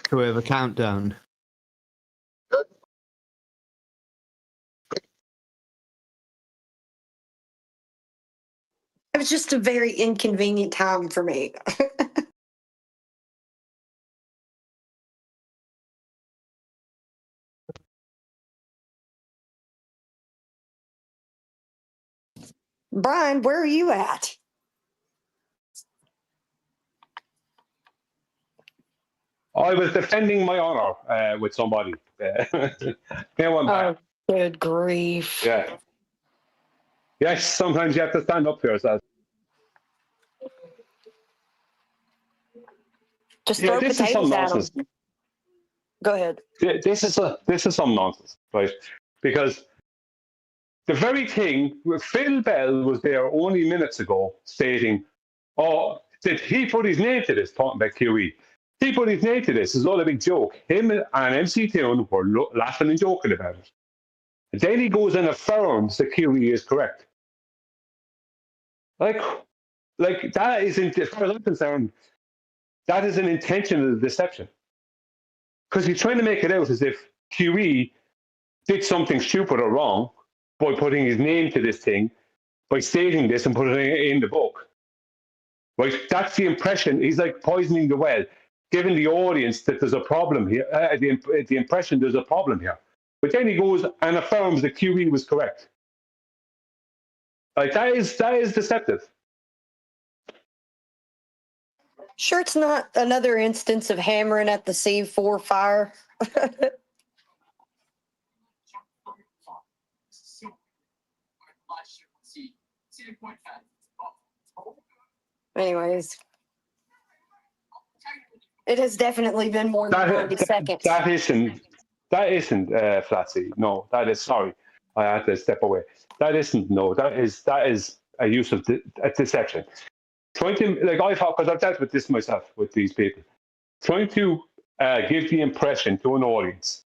Do we have a countdown? It was just a very inconvenient time for me. Brian, where are you at? I was defending my honor with somebody. Now I'm back. Oh, good grief. Yeah. Yes, sometimes you have to stand up for yourself. Just throw this is some potatoes at nonsense. him. Go ahead. This is some nonsense, right? Because the very thing, Phil Bell was there only minutes ago stating, oh, did he put his name to this, talking about QE? He put his name to this. It's all a big joke. Him and MC Toon were laughing and joking about it. And then he goes and affirms that QE is correct. Like that isn't, as far as I'm concerned, that is an intentional deception. Because he's trying to make it out as if QE did something stupid or wrong by putting his name to this thing, by stating this and putting it in the book. Right? That's the impression. He's like poisoning the well, giving the audience that there's a problem here, the impression there's a problem here. But then he goes and affirms that QE was correct. Like that is deceptive. Sure, it's not another instance of hammering at the C4 fire. Anyways, it has definitely been more than 90 seconds. That isn't Flatsy. No, that is, sorry. I had to step away. That isn't, no, that is a use of a deception. Trying to, like I thought, because I've dealt with this myself, with these people, trying to give the impression to an audience,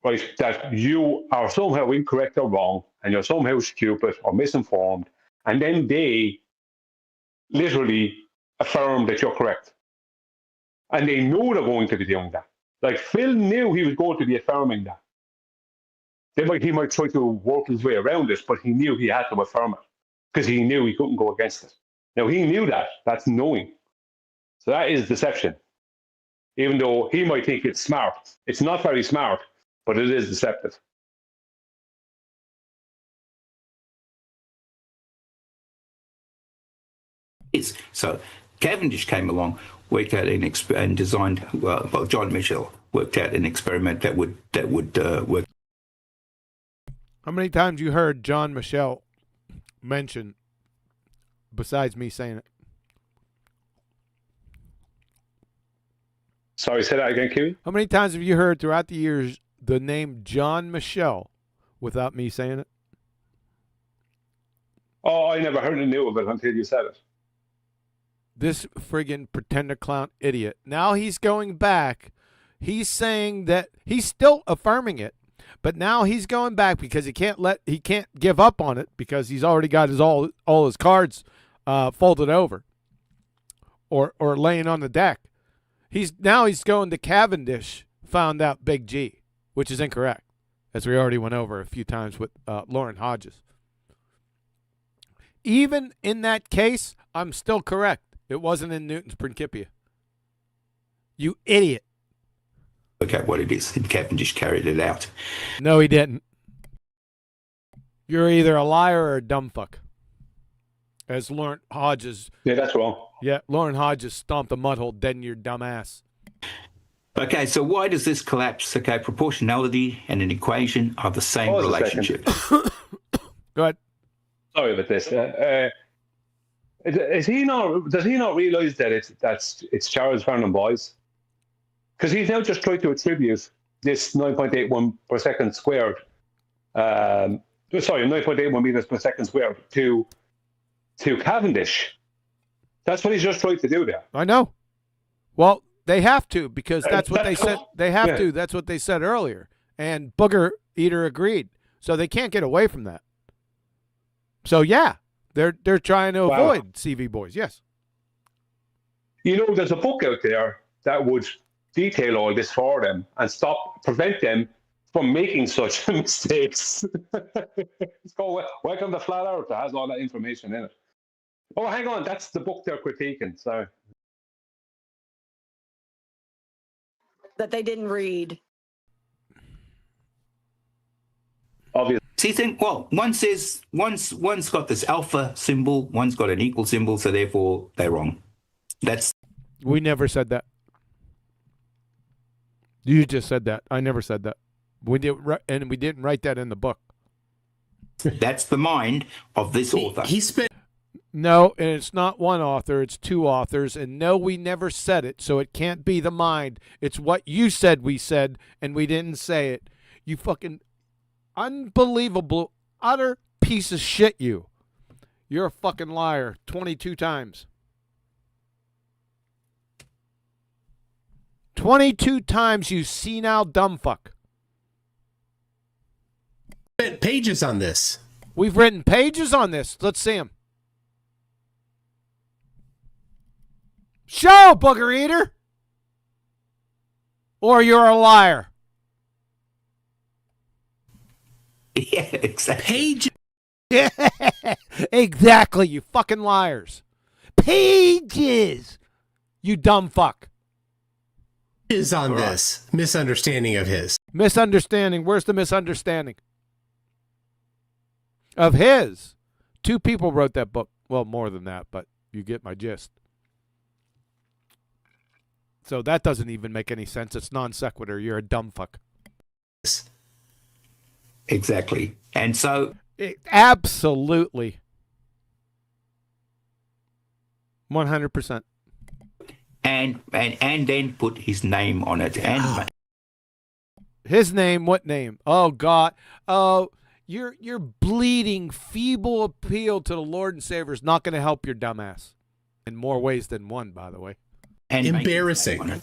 right, that you are somehow incorrect or wrong, and you're somehow stupid or misinformed, and then they literally affirm that you're correct. And they know they're going to be doing that. Like Phil knew he was going to be affirming that. He might try to work his way around it, but he knew he had to affirm it because he knew he couldn't go against it. Now, he knew that. That's knowing. So that is deception. Even though he might think it's smart. It's not very smart, but it is deceptive. So Cavendish came along, worked out and designed. Well, John Michell worked out an experiment that would work. How many times you heard John Michell mention, besides me saying it? Sorry, say that again, Kiwi? How many times have you heard throughout the years the name John Michell without me saying it? Oh, I never heard and knew of it until you said it. This friggin' pretender clown idiot. Now he's going back. He's saying that he's still affirming it, but now he's going back because he can't give up on it because he's already got all his cards folded over or laying on the deck. He's going to Cavendish found out Big G, which is incorrect, as we already went over a few times with Lauren Hodges. Even in that case, I'm still correct. It wasn't in Newton's Principia. You idiot. Look at what it is. And Cavendish carried it out. No, he didn't. You're either a liar or a dumb fuck. as Lauren Hodges. Yeah, that's wrong. Yeah, Lauren Hodges stomped a mud hole dead in your dumb ass. Okay, so why does this collapse? Okay, proportionality and an equation are the same relationship. Go ahead. Sorry about this. Does he not realise that it's Charles Vernon Boyce? Because he's now just tried to attribute this 9.81 per second squared, 9.81 meters per second squared to Cavendish. That's what he's just tried to do there. I know. Well, they have to, because that's what they said. They have to. That's what they said earlier. And Booger Eater agreed. So they can't get away from that. So yeah, they're trying to avoid CV boys. Yes. You know, there's a book out there that would detail all this for them and prevent them from making such mistakes. It's called Welcome to Flat Earth. That has all that information in it. Oh, hang on. That's the book they're critiquing. Sorry. That they didn't read. Obviously. See, one's got this alpha symbol, one's got an equal symbol, so therefore they're wrong. We never said that. You just said that. I never said that. We didn't write that in the book. That's the mind of this author. No, and it's not one author, it's two authors, and no, we never said it, so it can't be the mind. It's what you said we said, and we didn't say it. You fucking unbelievable, utter piece of shit, you. You're a fucking liar 22 times. 22 times, you senile dumb fuck. Pages on this. We've written pages on this. Let's see them. Show, Booger Eater. Or you're a liar. Yeah, exactly. Pages. Yeah, exactly, you fucking liars. Pages. You dumb fuck. Is on this. Misunderstanding of his. Misunderstanding. Where's the misunderstanding? Of his. Two people wrote that book. Well, more than that, but you get my gist. So that doesn't even make any sense. It's non sequitur. You're a dumb fuck. Exactly. And so... absolutely. 100%. And then put his name on it. And his name? What name? Oh, God. Oh, your bleeding, feeble appeal to the Lord and Savior is not going to help your dumbass. In more ways than one, by the way. And embarrassing.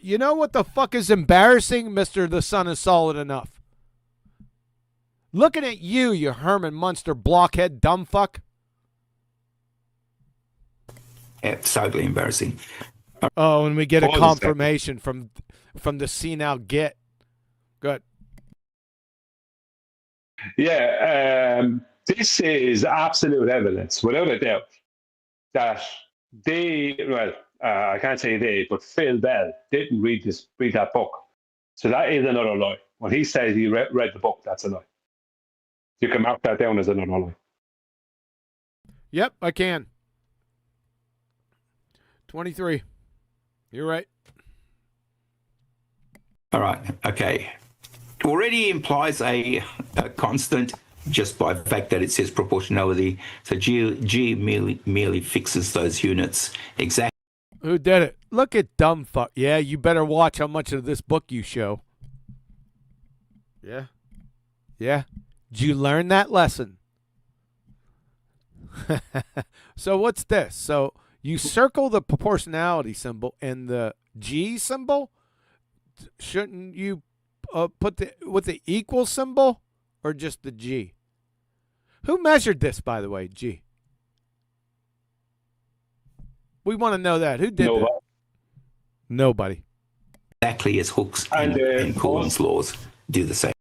You know what the fuck is embarrassing, Mr. The Sun is Solid Enough? Looking at you, you Herman Munster blockhead dumb fuck. It's totally embarrassing. Oh, and we get a confirmation from the senile git. Good. Yeah, this is absolute evidence, without a doubt, that I can't say they, but Phil Bell didn't read that book. So that is another lie. When he says he read the book, that's a lie. You can mark that down as another lie. Yep, I can. 23. You're right. All right. Okay. Already implies a constant just by the fact that it says proportionality. So G merely fixes those units exactly. Who did it? Look at dumb fuck. Yeah, you better watch how much of this book you show. Yeah. Yeah. Did you learn that lesson? So what's this? So you circle the proportionality symbol and the G symbol. Shouldn't you put with the equal symbol or just the G? Who measured this, by the way, G? We want to know that. Who did that? Nobody. Exactly as Hooke's and Coulomb's laws do the same.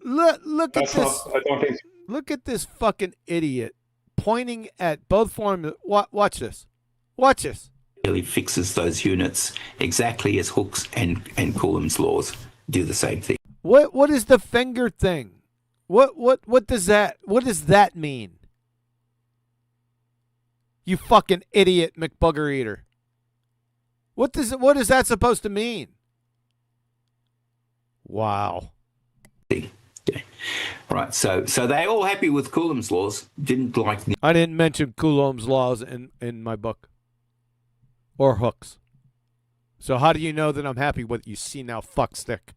Look at this. Look at this fucking idiot pointing at both formulas. Watch this. Watch this. Really fixes those units exactly as Hooke's and Coulomb's laws do the same thing. What is the finger thing? What does that mean? You fucking idiot McBooger eater. What is that supposed to mean? Wow. Okay. Right. So they're all happy with Coulomb's laws. Didn't like the. I didn't mention Coulomb's laws in my book. Or Hooke's. So how do you know that I'm happy with you see now fuckstick?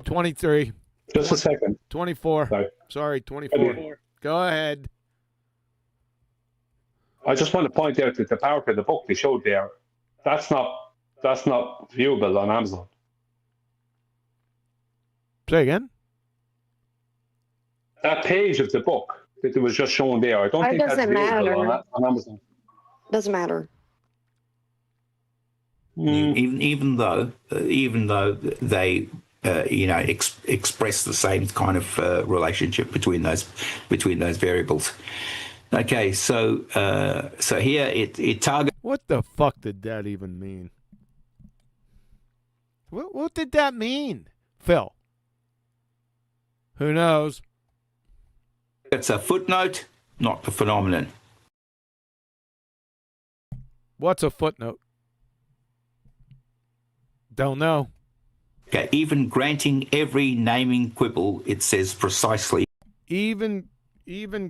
23. Just a second. 24. Sorry, 24. Go ahead. I just want to point out that the part of the book they showed there, that's not viewable on Amazon. Say again? That page of the book that it was just shown there, I don't think that's viewable on Amazon. Doesn't matter. Even though they express the same kind of relationship between those variables. Okay, so here it targets. What the fuck did that even mean? What did that mean, Phil? Who knows? It's a footnote, not the phenomenon. What's a footnote? Don't know. Okay, even granting every naming quibble, it says precisely. Even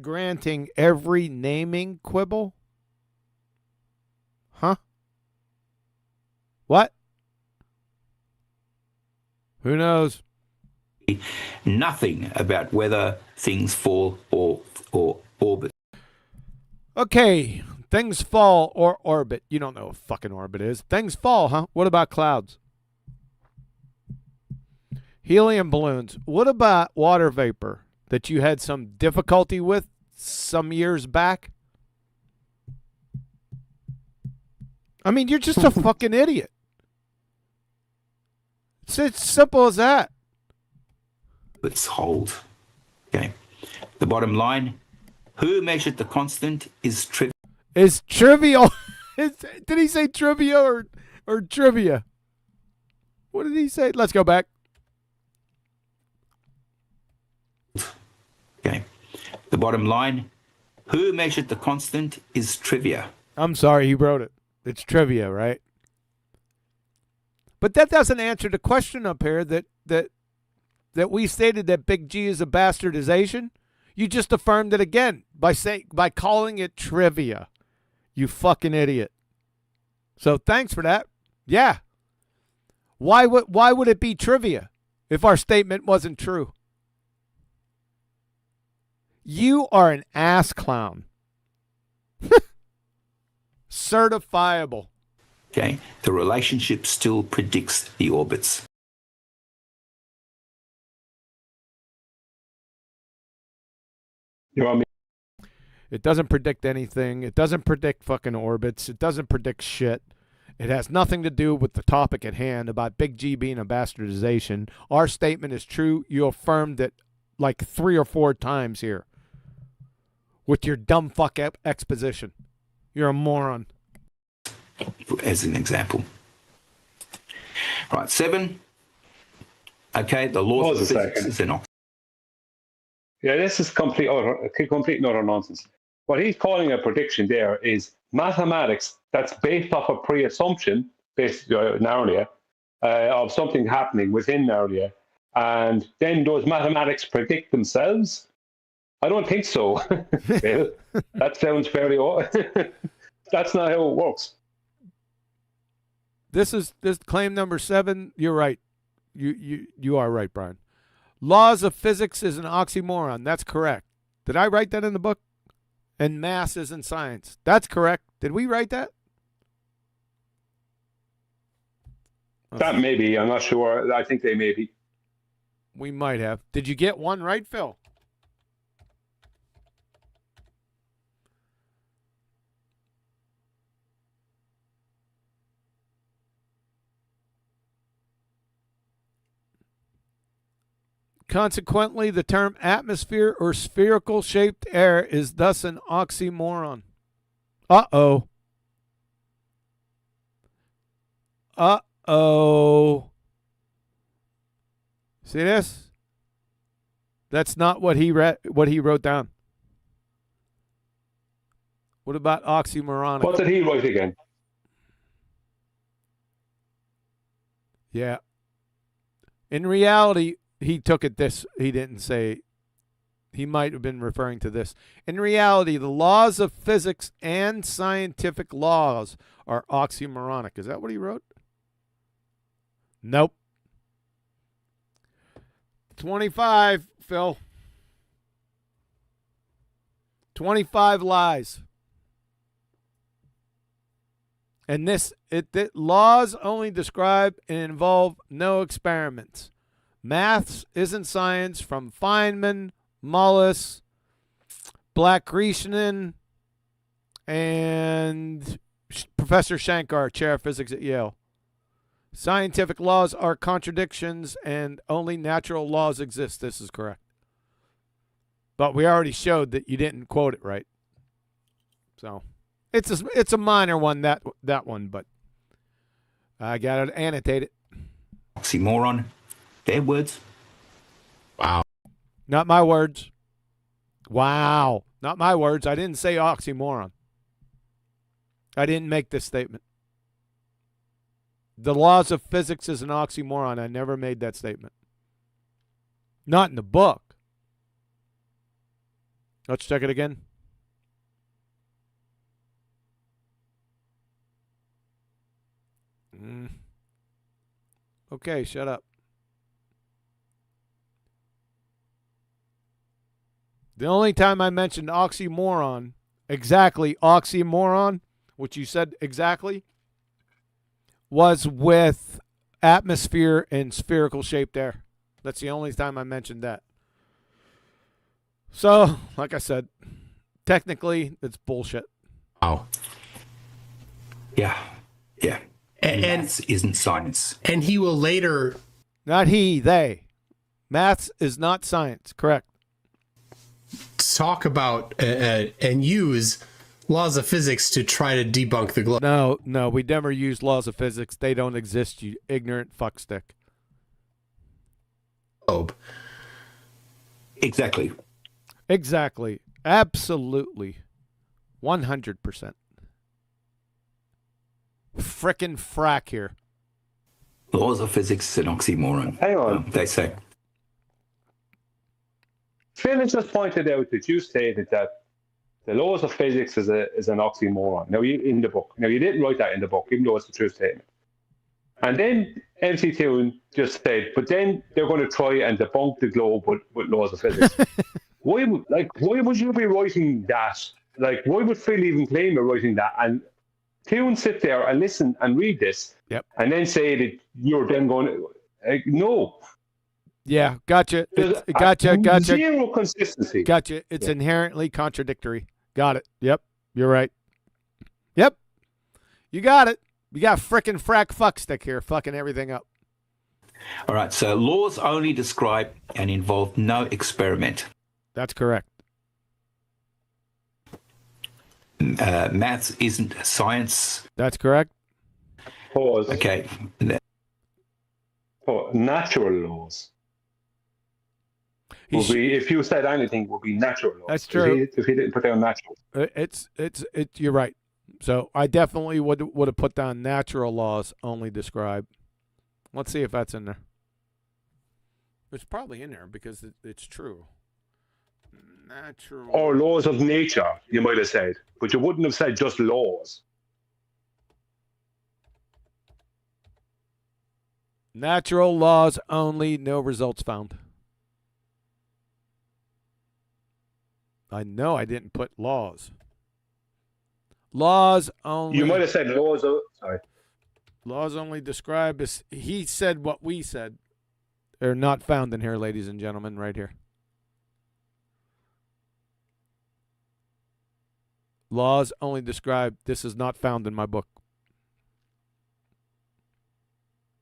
granting every naming quibble? Huh? What? Who knows? Nothing about whether things fall or orbit. Okay, things fall or orbit. You don't know what fucking orbit is. Things fall, huh? What about clouds? Helium balloons. What about water vapor that you had some difficulty with some years back? I mean, you're just a fucking idiot. It's as simple as that. Let's hold. Okay. The bottom line, who measured the constant is trivial. Is trivial. Did he say trivia or trivia? What did he say? Let's go back. Okay. The bottom line, who measured the constant is trivia. I'm sorry, he wrote it. It's trivia, right? But that doesn't answer the question up here that we stated that Big G is a bastardization. You just affirmed it again by calling it trivia. You fucking idiot. So thanks for that. Yeah. Why would it be trivia if our statement wasn't true? You are an ass clown. Certifiable. Okay. The relationship still predicts the orbits. You know what I mean? It doesn't predict anything. It doesn't predict fucking orbits. It doesn't predict shit. It has nothing to do with the topic at hand about Big G being a bastardization. Our statement is true. You affirmed it like 3 or 4 times here with your dumb fuck exposition. You're a moron. As an example. Right, 7. Okay, the laws of physics is an oxymoron. Yeah, this is complete and utter nonsense. What he's calling a prediction there is mathematics that's based off a pre-assumption, based narrowly, of something happening within narrowly, and then those mathematics predict themselves. I don't think so. Bill, that sounds fairly. That's not how it works. This claim number 7. You're right. You are right, Brian. Laws of physics is an oxymoron. That's correct. Did I write that in the book? And mass isn't science. That's correct. Did we write that? That may be. I'm not sure. I think they may be. We might have. Did you get one right, Phil? Consequently, the term atmosphere or spherical shaped air is thus an oxymoron. Uh-oh. Uh-oh. See this? That's not what he wrote down. What about oxymoronic? What did he write again? Yeah. In reality, he took it this. He didn't say. He might have been referring to this. In reality, the laws of physics and scientific laws are oxymoronic. Is that what he wrote? Nope. 25, Phil. 25 lies. And laws only describe and involve no experiments. Maths isn't science from Feynman, Mullis, Black-Grecianen, and Professor Shankar, chair of physics at Yale. Scientific laws are contradictions and only natural laws exist. This is correct. But we already showed that you didn't quote it right. So it's a minor one, that one, but I got to annotate it. Oxymoron. Their words. Wow. Not my words. Wow. Not my words. I didn't say oxymoron. I didn't make this statement. The laws of physics is an oxymoron. I never made that statement. Not in the book. Let's check it again. Okay, shut up. The only time I mentioned oxymoron, exactly oxymoron, which you said exactly, was with atmosphere and spherical shaped air. That's the only time I mentioned that. So, like I said, technically, it's bullshit. Wow. Yeah. Yeah. And maths isn't science. And he will later... Not he, they. Maths is not science, correct. Talk about and use laws of physics to try to debunk the globe. No, we never use laws of physics. They don't exist, you ignorant fuckstick. Globe. Exactly. Exactly. Absolutely. 100%. Frickin' frack here. Laws of physics is an oxymoron. Hang on. They say. Phil has just pointed out that you stated that the laws of physics is an oxymoron. Now, in the book. Now, you didn't write that in the book, even though it's a true statement. And then MC Toon just said, but then they're going to try and debunk the globe with laws of physics. Why would you be writing that? Like, why would Phil even claim you're writing that? And Toon sit there and listen and read this, and then say that you're then going, no. Yeah, gotcha. Gotcha. Zero consistency. Gotcha. It's inherently contradictory. Got it. Yep, you're right. Yep, you got it. You got frickin' frack fuckstick here, fucking everything up. All right, so laws only describe and involve no experiment. That's correct. Maths isn't science. That's correct. Pause. Okay. Natural laws. If you said anything, would be natural laws. That's true. If he didn't put down natural. You're right. So I definitely would have put down natural laws only describe. Let's see if that's in there. It's probably in there because it's true. Natural. Or laws of nature, you might have said. But you wouldn't have said just laws. Natural laws only, no results found. I know I didn't put laws. Laws only. You might have said laws of... Sorry. Laws only describe as... He said what we said. They're not found in here, ladies and gentlemen, right here. Laws only describe. This is not found in my book.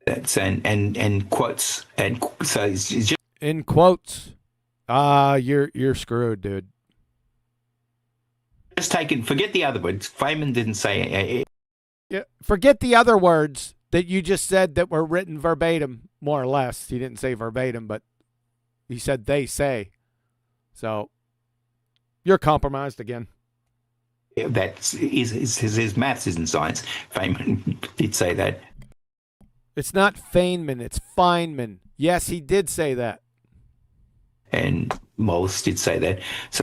That's and quotes and so it's just in quotes. You're screwed, dude. Just forget the other words. Feynman didn't say it. Yeah, forget the other words that you just said that were written verbatim, more or less. He didn't say verbatim, but he said they say. So you're compromised again. That's his maths isn't science. Feynman did say that. It's not Feynman, it's Feynman. Yes, he did say that. And Morse did say that. So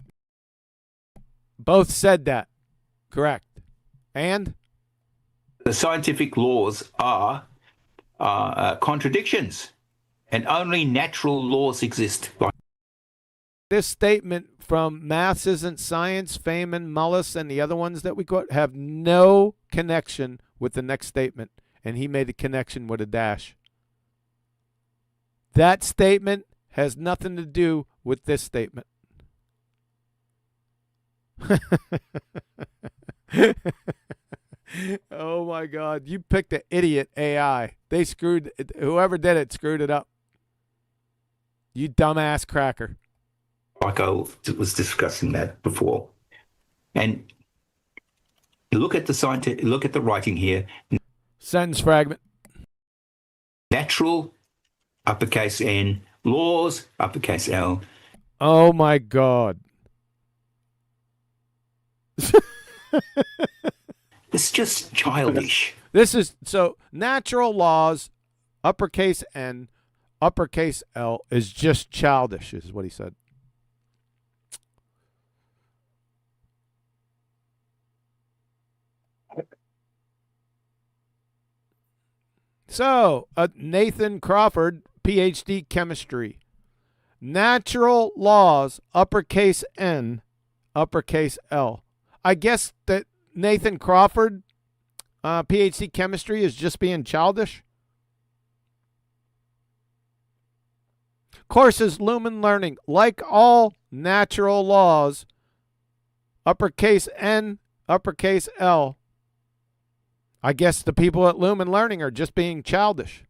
both said that. Correct. And the scientific laws are contradictions, and only natural laws exist. This statement from Maths Isn't Science, Feynman, Mullis, and the other ones that we quote have no connection with the next statement, and he made a connection with a dash. That statement has nothing to do with this statement. Oh my God, you picked an idiot AI. They screwed, whoever did it screwed it up. You dumbass cracker. Like I was discussing that before. And look at the writing here. Sentence fragment. Natural, uppercase N, laws, uppercase L. Oh my God. It's just childish. This is so natural laws, uppercase N, uppercase L is just childish, is what he said. So, Nathan Crawford, PhD chemistry. Natural laws, uppercase N, uppercase L. I guess that Nathan Crawford, PhD chemistry, is just being childish. Courses, Lumen Learning, like all natural laws, uppercase N, uppercase L. I guess the people at Lumen Learning are just being childish.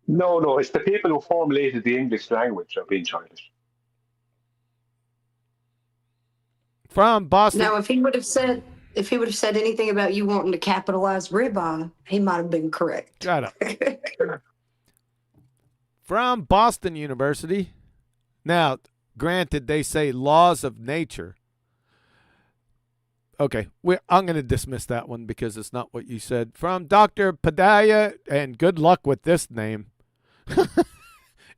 No, it's the people who formulated the English language are being childish. From Boston. Now, if he would have said anything about you wanting to capitalize ribeye, he might have been correct. Shut up. From Boston University. Now, granted, they say laws of nature. Okay, I'm going to dismiss that one because it's not what you said. From Dr. Padaya, and good luck with this name.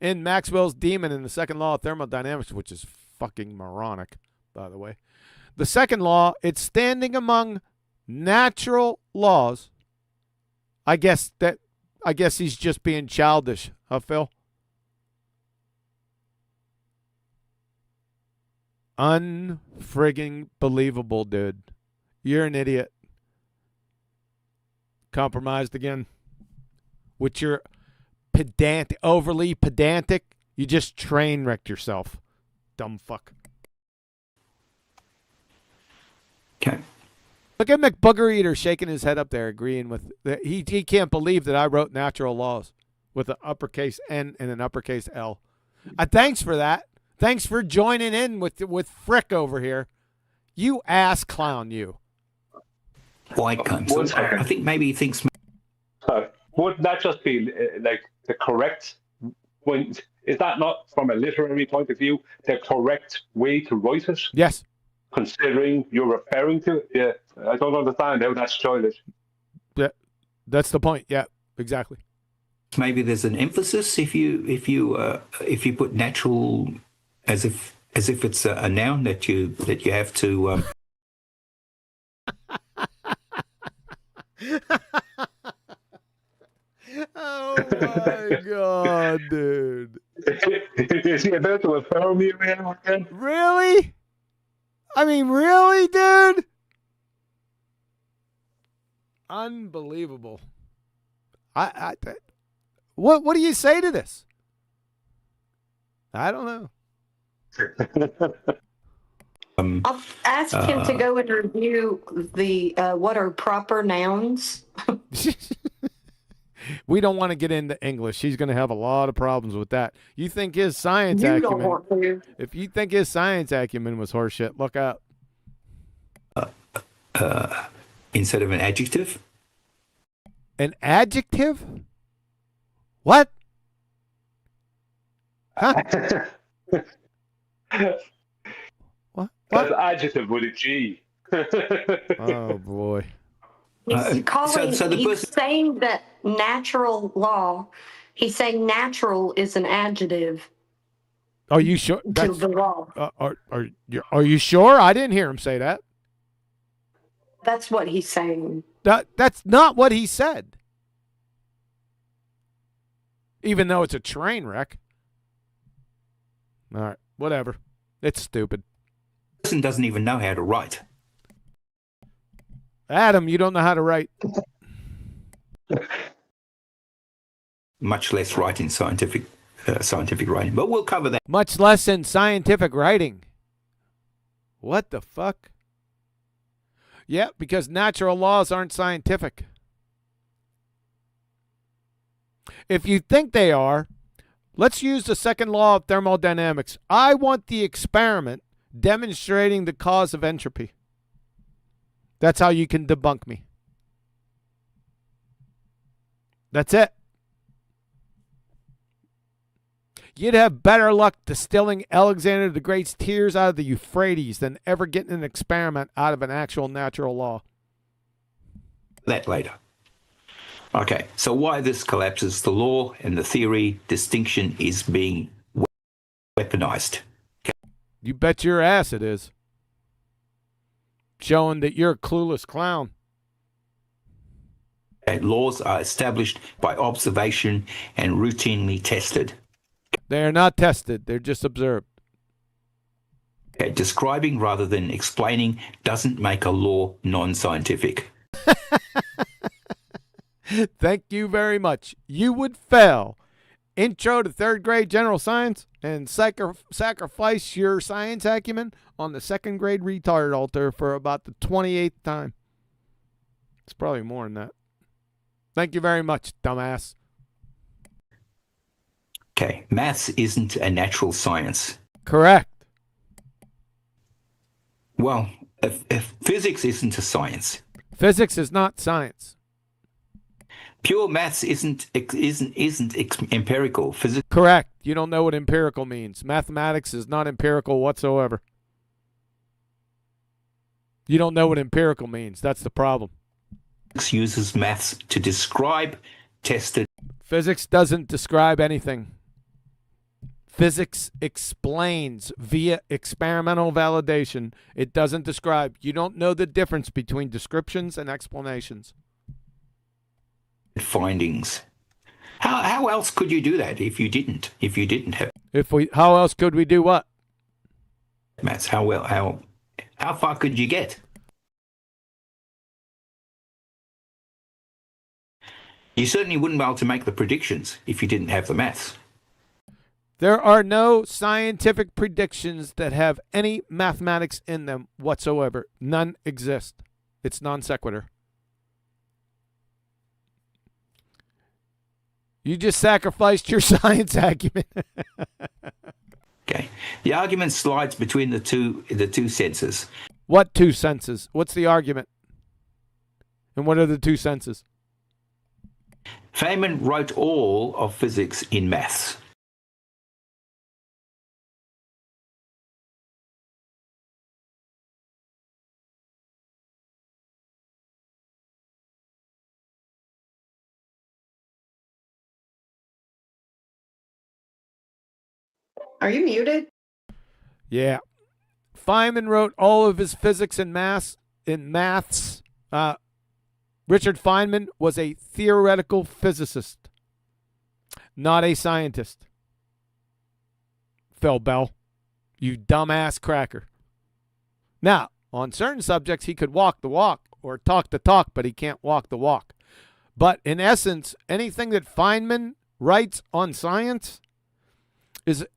In Maxwell's Demon in the second law of thermodynamics, which is fucking moronic, by the way. The second law, it's standing among natural laws. I guess he's just being childish, huh, Phil? Unfrigging believable, dude. You're an idiot. Compromised again. With your overly pedantic, you just train wrecked yourself. Dumb fuck. Okay. Look at McBooger Eater shaking his head up there, agreeing with he can't believe that I wrote natural laws with an uppercase N and an uppercase L. Thanks for that. Thanks for joining in with Frick over here. You ass clown, you. White cunt. I think maybe he thinks. Would that just be like the correct? Is that not from a literary point of view the correct way to write it? Yes. Considering you're referring to it, yeah, I don't understand how that's childish. Yeah, that's the point. Yeah, exactly. Maybe there's an emphasis if you put natural as if it's a noun that you have to. Oh my God, dude! Is he about to affirm you again? Really? I mean, really, dude? Unbelievable. What do you say to this? I don't know. I'll ask him to go and review the what are proper nouns. We don't want to get into English. He's going to have a lot of problems with that. You think his science You acumen? don't want to. If you think his science acumen was horseshit, look out. Instead of an adjective. An adjective? What? Huh? What? That's adjective with a G. Oh boy. He's calling. He's saying that natural law. He's saying natural is an adjective Are you sure? to the law. Are you sure? I didn't hear him say that. That's what he's saying. That's not what he said. Even though it's a train wreck. All right, whatever. It's stupid. Person doesn't even know how to write. Adam, you don't know how to write. Much less write in scientific writing. But we'll cover that. Much less in scientific writing. What the fuck? Yeah, because natural laws aren't scientific. If you think they are, let's use the second law of thermodynamics. I want the experiment demonstrating the cause of entropy. That's how you can debunk me. That's it. You'd have better luck distilling Alexander the Great's tears out of the Euphrates than ever getting an experiment out of an actual natural law. That later. Okay, so why this collapses, the law and the theory distinction is being weaponized. Okay. You bet your ass it is. Showing that you're a clueless clown. Okay, laws are established by observation and routinely tested. They are not tested. They're just observed. Okay, describing rather than explaining doesn't make a law non-scientific. Thank you very much. You would fail intro to third grade general science and sacrifice your science acumen on the second grade retard altar for about the 28th time. It's probably more than that. Thank you very much, dumbass. Okay, maths isn't a natural science. Correct. Well, if physics isn't a science. Physics is not science. Pure maths isn't empirical. Physics. Correct. You don't know what empirical means. Mathematics is not empirical whatsoever. You don't know what empirical means. That's the problem. Physics uses maths to describe tested. Physics doesn't describe anything. Physics explains via experimental validation. It doesn't describe. You don't know the difference between descriptions and explanations. Findings. How else could you do that if you didn't have how else could we do what? Maths? How far could you get? You certainly wouldn't be able to make the predictions if you didn't have the maths. There are no scientific predictions that have any mathematics in them whatsoever. None exist. It's non sequitur. You just sacrificed your science acumen. Okay. The argument slides between the two senses. What two senses? What's the argument? And what are the two senses? Feynman wrote all of physics in maths. Are you muted? Yeah. Feynman wrote all of his physics and maths. Richard Feynman was a theoretical physicist, not a scientist. Phil Bell, you dumbass cracker. Now, on certain subjects, he could walk the walk or talk the talk, but he can't walk the walk. But in essence, anything that Feynman writes on science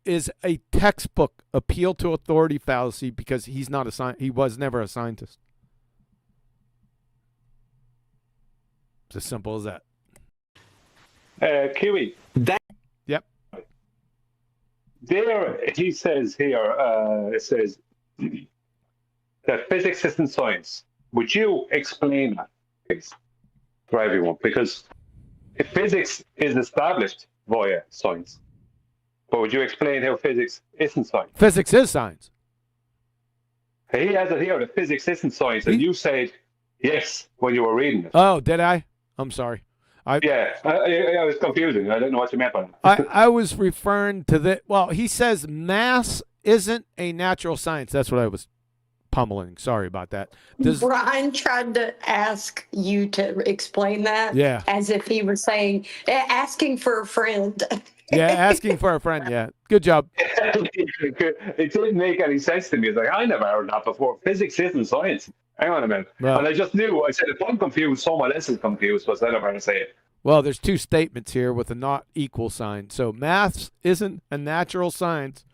is a textbook appeal to authority fallacy because he was never a scientist. It's as simple as that. Kiwi. Yep. There, he says here, it says that physics isn't science. Would you explain that, please, for everyone? Because if physics is established via science, but would you explain how physics isn't science? Physics is science. He has it here, the physics isn't science, and you said yes when you were reading it. Oh, did I? I'm sorry. Yeah, I was confusing. I don't know what you meant by that. I was referring to the, well, he says math isn't a natural science. That's what I was pummeling. Sorry about that. Brian tried to ask you to explain that. Yeah. As if he was saying, asking for a friend. Yeah, asking for a friend. Yeah. Good job. It didn't make any sense to me. It's like, I never heard that before. Physics isn't science. Hang on a minute. Well, and I just knew. I said, if I'm confused, someone else is confused, but I never heard to say it. Well, there's two statements here with a not equal sign. So maths isn't a natural science.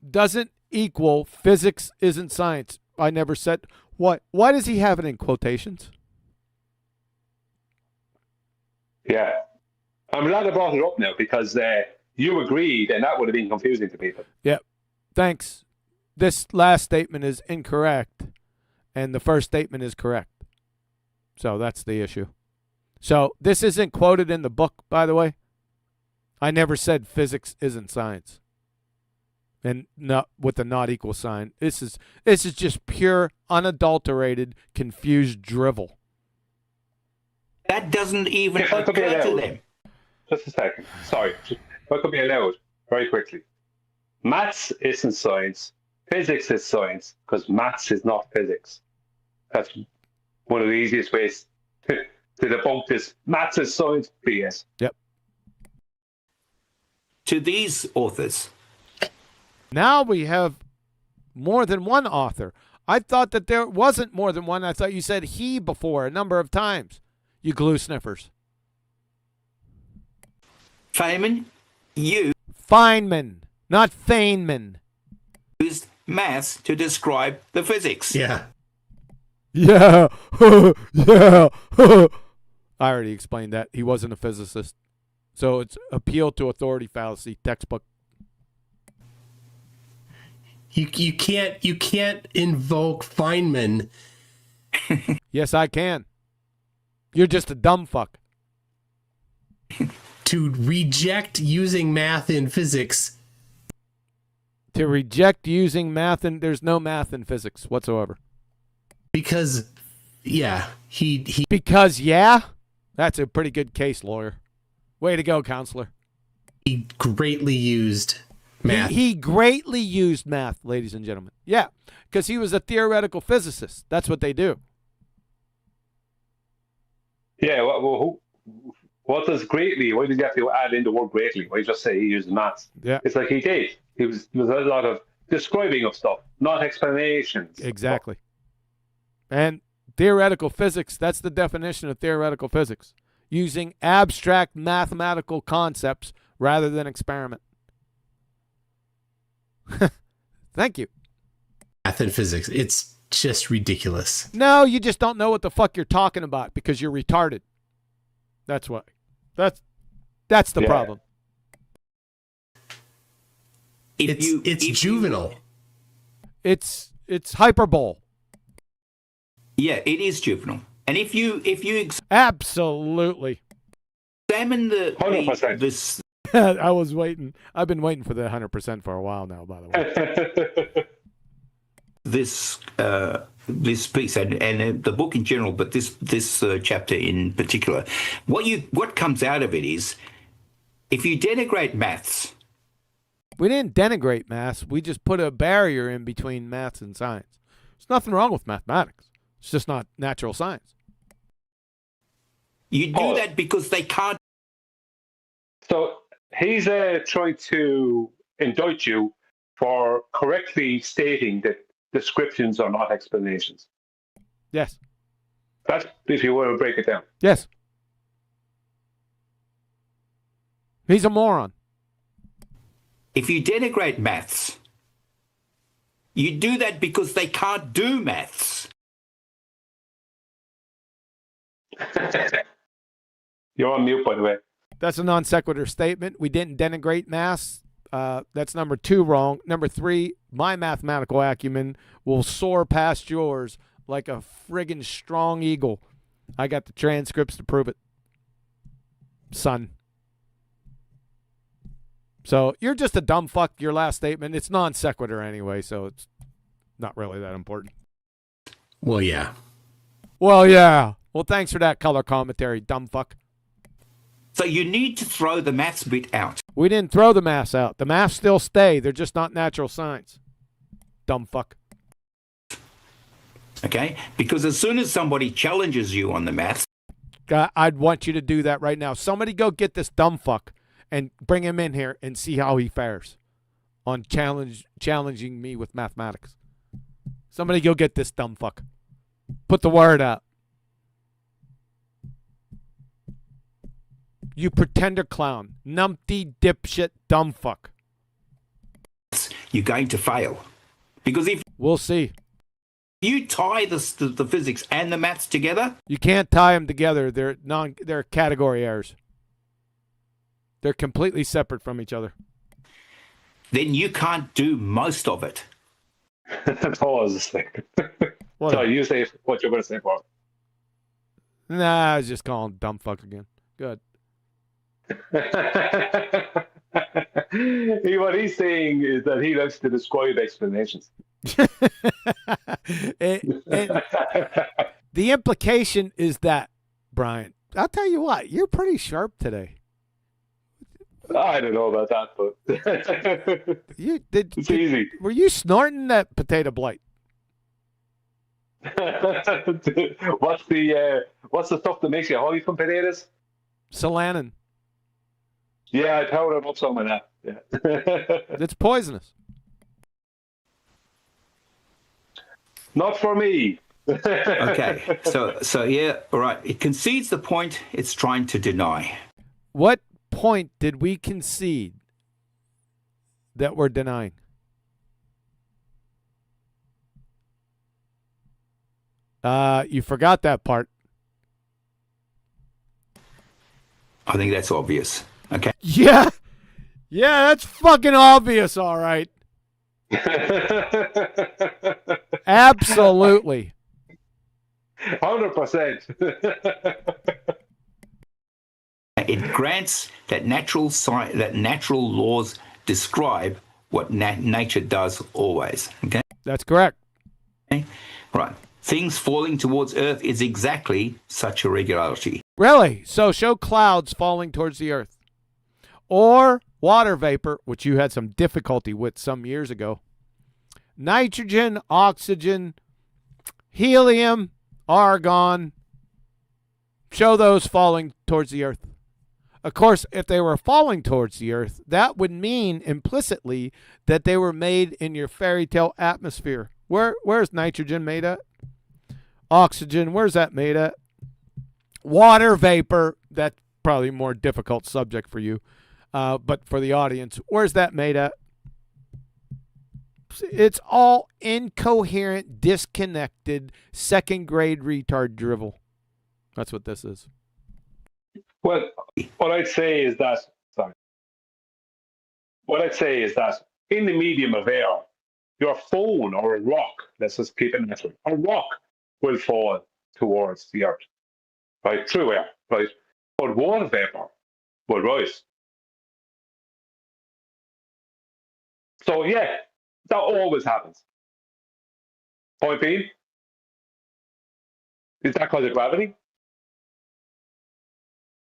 Doesn't equal physics isn't science. I never said what. Why does he have it in quotations? Yeah. I'm glad I brought it up now because you agreed and that would have been confusing to people. Yep. Thanks. This last statement is incorrect and the first statement is correct. So that's the issue. So this isn't quoted in the book, by the way. I never said physics isn't science. And not with the not equal sign. This is just pure, unadulterated, confused drivel. That doesn't even occur to them. Just a second. Sorry. What could be allowed very quickly? Maths isn't science. Physics is science because maths is not physics. That's one of the easiest ways to debunk this. Maths is science BS. Yep. To these authors. Now we have more than one author. I thought that there wasn't more than one. I thought you said he before a number of times. You glue sniffers. Feynman, you. Feynman, not Feynman. Used maths to describe the physics. Yeah. Yeah. Yeah. I already explained that. He wasn't a physicist. So it's appeal to authority fallacy, textbook. You can't invoke Feynman. Yes, I can. You're just a dumb fuck. To reject using math in physics. To reject using math, and there's no math in physics whatsoever. Because, yeah, he. Because, yeah? That's a pretty good case, lawyer. Way to go, counselor. He greatly used math. He greatly used math, ladies and gentlemen. Yeah, because he was a theoretical physicist. That's what they do. Yeah, what does greatly? Why did you have to add in the word greatly? Why just say he used maths? Yeah, it's like he did. There was a lot of describing of stuff, not explanations. Exactly. And theoretical physics, that's the definition of theoretical physics. Using abstract mathematical concepts rather than experiment. Thank you. Math and physics. It's just ridiculous. No, you just don't know what the fuck you're talking about because you're retarded. That's why. That's the problem. It's juvenile. It's hyperbole. Yeah, it is juvenile. And if you absolutely examine this. I was waiting. I've been waiting for the 100% for a while now, by the way. This piece and the book in general, but this chapter in particular, what comes out of it is, if you denigrate maths. We didn't denigrate maths. We just put a barrier in between maths and science. There's nothing wrong with mathematics. It's just not natural science. You do that because they can't. So he's trying to indict you for correctly stating that descriptions are not explanations. Yes. That's if you want to break it down. Yes. He's a moron. If you denigrate maths, you do that because they can't do maths. You're on mute, by the way. That's a non sequitur statement. We didn't denigrate maths. That's number 2 wrong. Number 3, my mathematical acumen will soar past yours like a friggin' strong eagle. I got the transcripts to prove it. Son. So you're just a dumb fuck, your last statement. It's non sequitur anyway, so it's not really that important. Well, yeah. Well, yeah. Well, thanks for that color commentary, dumb fuck. So you need to throw the maths bit out. We didn't throw the maths out. The maths still stay. They're just not natural science. Dumb fuck. Okay? Because as soon as somebody challenges you on the maths, I'd want you to do that right now. Somebody go get this dumb fuck and bring him in here and see how he fares on challenging me with mathematics. Somebody go get this dumb fuck. Put the word out. You pretender clown. Numpty dipshit dumb fuck. you're going to fail. Because if we'll see. You tie the physics and the maths together. You can't tie them together. They're category errors. They're completely separate from each other. Then you can't do most of it. That's all I was just saying. So you say what you're going to say, Bob. Nah, I was just calling dumb fuck again. Good. What he's saying is that he likes to describe explanations. The implication is that, Brian, I'll tell you what, you're pretty sharp today. I don't know about that, but it's easy. Were you snorting that potato blight? What's the stuff that makes you high from potatoes? Solanin. Yeah, I powdered up some of that. Yeah. It's poisonous. Not for me. Okay, so yeah, all right. It concedes the point it's trying to deny. What point did we concede that we're denying? You forgot that part. I think that's obvious. Okay. Yeah. Yeah, that's fucking obvious, all right. Absolutely. 100%. It grants that natural laws describe what nature does always. Okay. That's correct. Okay. Right. Things falling towards Earth is exactly such a regularity. Really? So show clouds falling towards the Earth. Or water vapor, which you had some difficulty with some years ago. Nitrogen, oxygen, helium, argon. Show those falling towards the Earth. Of course, if they were falling towards the Earth, that would mean implicitly that they were made in your fairy tale atmosphere. Where's nitrogen made at? Oxygen, where's that made at? Water vapor, that's probably a more difficult subject for you. But for the audience, where's that made at? It's all incoherent, disconnected, second grade retard drivel. That's what this is. Well, what I'd say is that in the medium of air, your phone or a rock, let's just keep it natural, a rock will fall towards the Earth, right, through air, right? But water vapor will rise. So yeah, that always happens. Point being, is that because of gravity?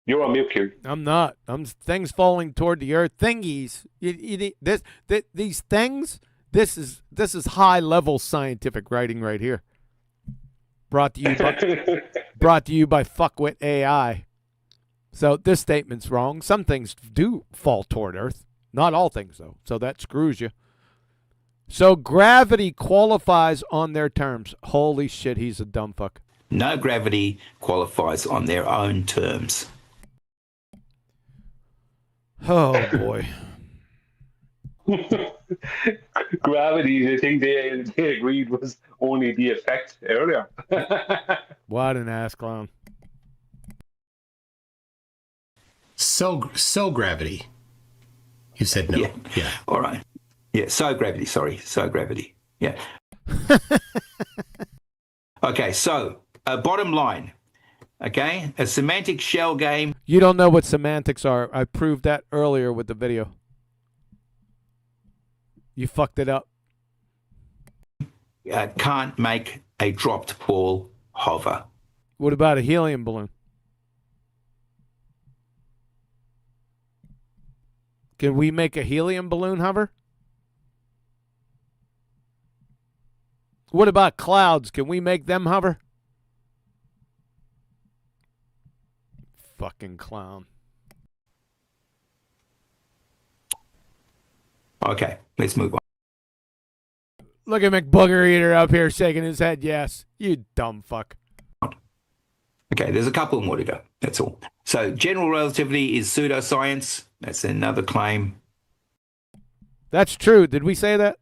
You're on mute, Q. I'm not. I'm things falling toward the Earth. Thingies. These things. This is high level scientific writing right here. Brought to you by Fuckwit AI. So this statement's wrong. Some things do fall toward Earth. Not all things, though. So that screws you. So gravity qualifies on their terms. Holy shit, he's a dumb fuck. No gravity qualifies on their own terms. Oh, boy. Gravity, I think they agreed was only the effect earlier. What an ass clown. So gravity. You said no. Yeah. All right. Yeah. So gravity. Sorry. So gravity. Yeah. Okay. So bottom line. Okay. A semantic shell game. You don't know what semantics are. I proved that earlier with the video. You fucked it up. can't make a dropped ball hover. What about a helium balloon? Can we make a helium balloon hover? What about clouds? Can we make them hover? Fucking clown. Okay, let's move on. Look at McBooger Eater up here shaking his head. Yes, you dumb fuck. Okay, there's a couple more to go. That's all. So general relativity is pseudoscience. That's another claim. That's true. Did we say that?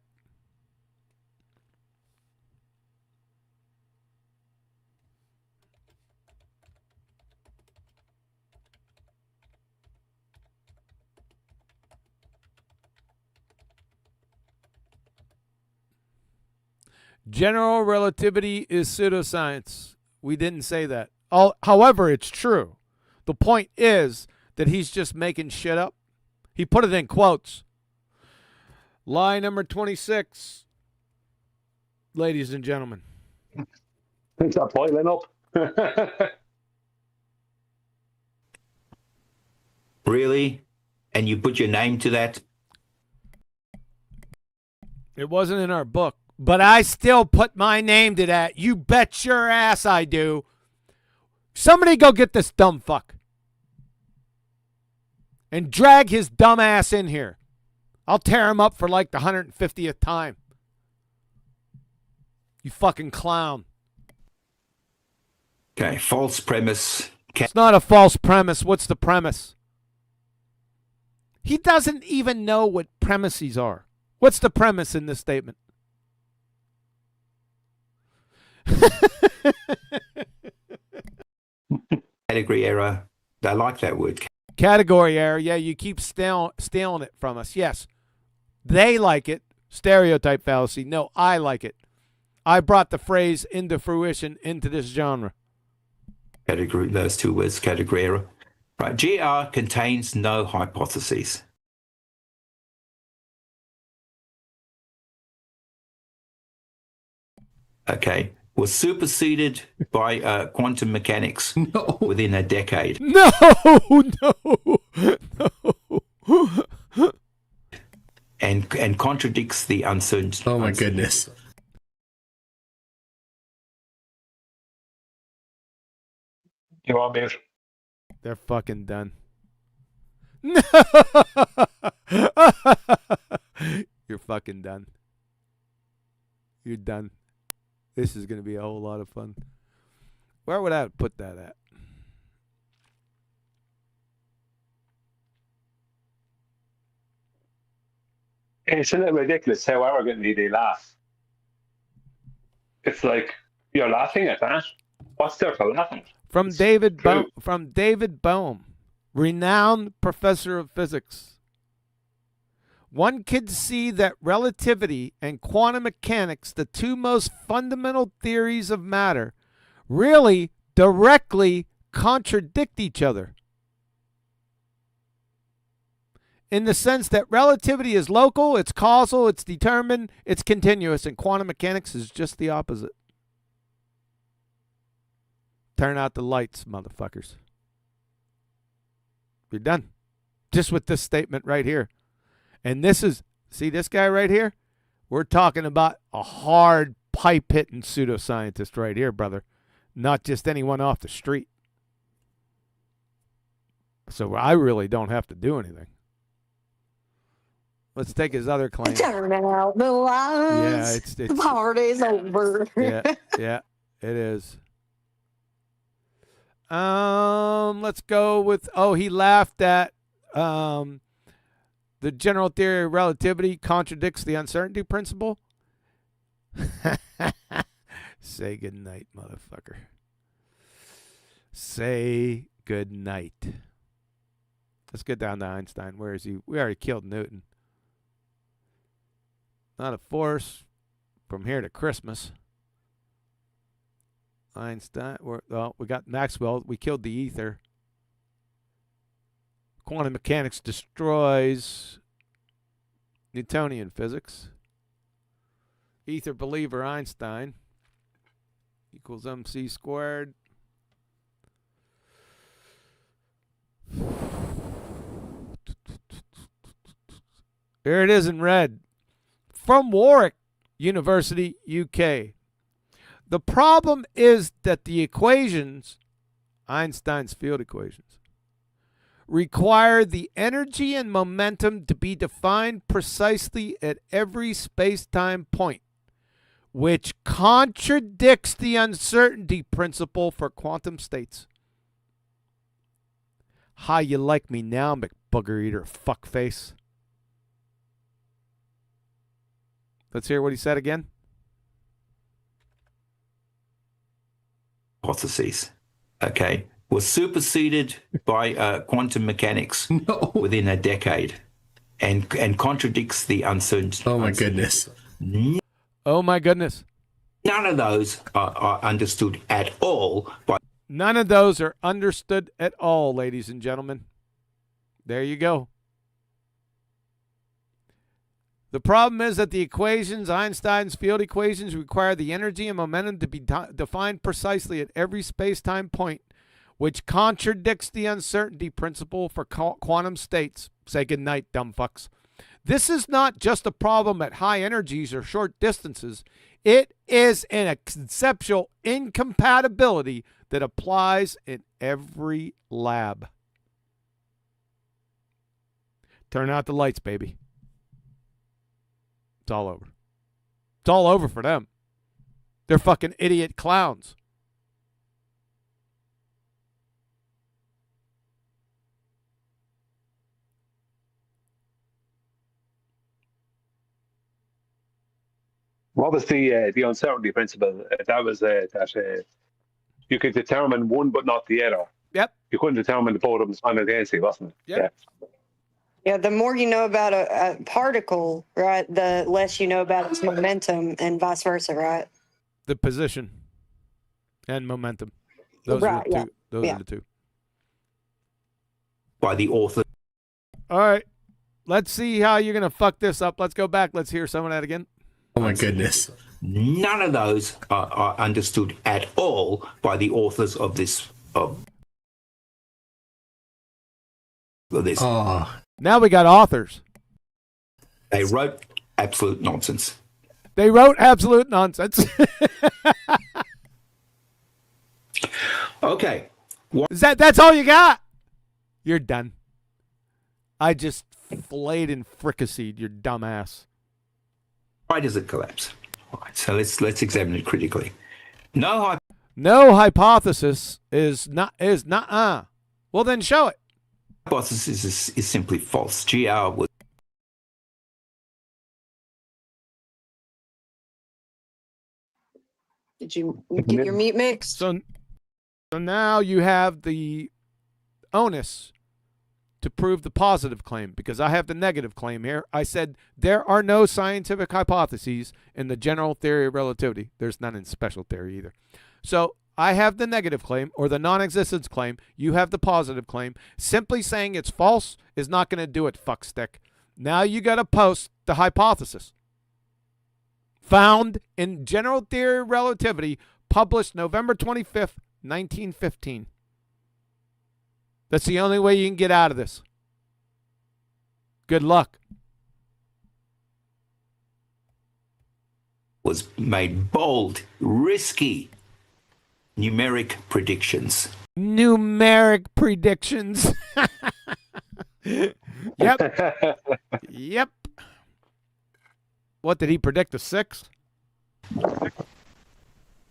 General relativity is pseudoscience. We didn't say that. However, it's true. The point is that he's just making shit up. He put it in quotes. Lie number 26, ladies and gentlemen. Thanks for boiling up. Really? And you put your name to that? It wasn't in our book, but I still put my name to that. You bet your ass I do. Somebody go get this dumb fuck and drag his dumb ass in here. I'll tear him up for like the 150th time. You fucking clown. Okay, false premise. It's not a false premise. What's the premise? He doesn't even know what premises are. What's the premise in this statement? Category error. I like that word. Category error. Yeah, you keep stealing it from us. Yes. They like it. Stereotype fallacy. No, I like it. I brought the phrase into fruition into this genre. Category, those two words, category error. Right. GR contains no hypotheses. Okay. Was superseded by quantum mechanics within a decade. No. And contradicts the uncertain. Oh my goodness. You want me? They're fucking done. No. You're fucking done. You're done. This is going to be a whole lot of fun. Where would I put that at? Isn't it ridiculous how arrogantly they laugh? It's like, you're laughing at that? What's there to laugh at? From David Bohm, renowned professor of physics. One could see that relativity and quantum mechanics, the two most fundamental theories of matter, really directly contradict each other. In the sense that relativity is local, it's causal, it's determined, it's continuous, and quantum mechanics is just the opposite. Turn out the lights, motherfuckers. You're done. Just with this statement right here. And this is, see this guy right here? We're talking about a hard pipe-hitting pseudoscientist right here, brother. Not just anyone off the street. So I really don't have to do anything. Let's take his other claim. Turn out the lights. Yeah, it's the party's over. yeah, it is. Let's go with, he laughed at the general theory of relativity contradicts the uncertainty principle. Say good night, motherfucker. Say good night. Let's get down to Einstein. Where is he? We already killed Newton. Not a force from here to Christmas. Einstein. We got Maxwell. We killed the ether. Quantum mechanics destroys Newtonian physics. ether believer Einstein equals MC squared. Here it is in red. From Warwick University, UK. The problem is that the equations, Einstein's field equations, require the energy and momentum to be defined precisely at every space-time point, which contradicts the uncertainty principle for quantum states. How you like me now, McBooger eater fuckface? Let's hear what he said again. Hypotheses, okay, was superseded by quantum mechanics within a decade, and contradicts the uncertainty. Oh my goodness! Oh my goodness! None of those are understood at all by. None of those are understood at all, ladies and gentlemen. There you go. The problem is that the equations, Einstein's field equations, require the energy and momentum to be defined precisely at every space-time point, which contradicts the uncertainty principle for quantum states. Say goodnight, dumb fucks. This is not just a problem at high energies or short distances. It is a conceptual incompatibility that applies in every lab. Turn out the lights, baby. It's all over. It's all over for them. They're fucking idiot clowns. What was the uncertainty principle? That was that you could determine one but not the other. Yep. You couldn't determine the both of them simultaneously, wasn't it? Yep. Yeah. Yeah, the more you know about a particle, right, the less you know about its momentum and vice versa, right? The position and momentum. Those Right, are the yeah. two. Those Yeah. are the two. By the author. All right. Let's see how you're going to fuck this up. Let's go back. Let's hear some of that again. Oh my goodness. None of those are understood at all by the authors of this. Of this. Oh. Now we got authors. They wrote absolute nonsense. They wrote absolute nonsense. Okay. That's all you got? You're done. I just filleted and fricasseed your dumb ass. Why does it collapse? All right, so let's examine it critically. No hypothesis is not. Well, then show it. Hypothesis is simply false. GR was. Did you get your meat mixed? So now you have the onus to prove the positive claim, because I have the negative claim here. I said there are no scientific hypotheses in the general theory of relativity. There's none in special theory either. So I have the negative claim, or the non-existence claim. You have the positive claim. Simply saying it's false is not going to do it, fuckstick. Now you got to post the hypothesis. Found in General Theory of Relativity, published November 25th, 1915. That's the only way you can get out of this. Good luck. Was made bold, risky, numeric predictions. Numeric predictions. Yep. Yep. What, did he predict, a 6?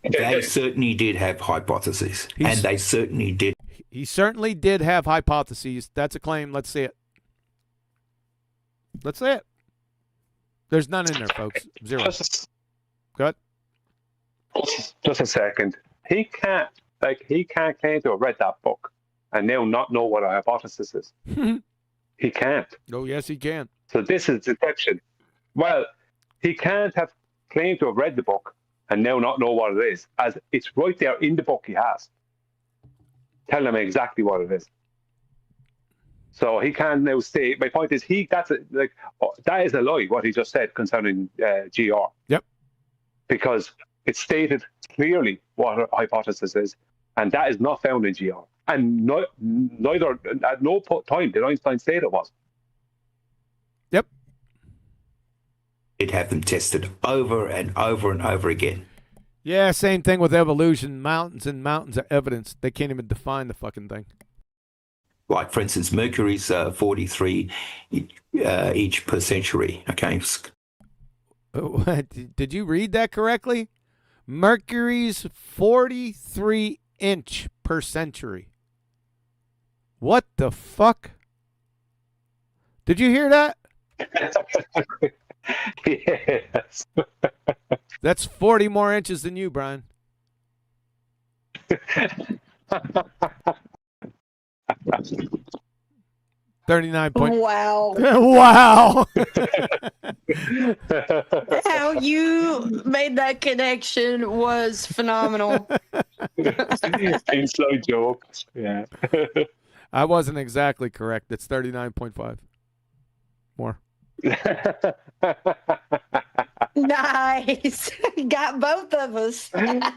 They certainly did have hypotheses, and they certainly did. He certainly did have hypotheses. That's a claim. Let's see it. Let's see it. There's none in there, folks. Zero. Go ahead. Just a second. He can't claim to have read that book and now not know what a hypothesis is. He can't. Oh, yes, he can. So this is deception. Well, he can't have claimed to have read the book and now not know what it is, as it's right there in the book he has. Tell him exactly what it is. So he can now say, my point is, that is a lie, what he just said concerning GR. Yep. because it's stated clearly what a hypothesis is, and that is not found in GR. And neither at no time did Einstein say it was. Yep. It'd have them tested over and over and over again. Yeah, same thing with evolution. Mountains and mountains of evidence. They can't even define the fucking thing. Like, for instance, Mercury's 43 each per century. Okay. Did you read that correctly? Mercury's 43 inch per century. What the fuck? Did you hear that? Yes. That's 40 more inches than you, Brian. 39 point. Wow. Wow. How you made that connection was phenomenal. Inside joke. Yeah. I wasn't exactly correct. It's 39.5 more. Nice. Got both of us. Yeah,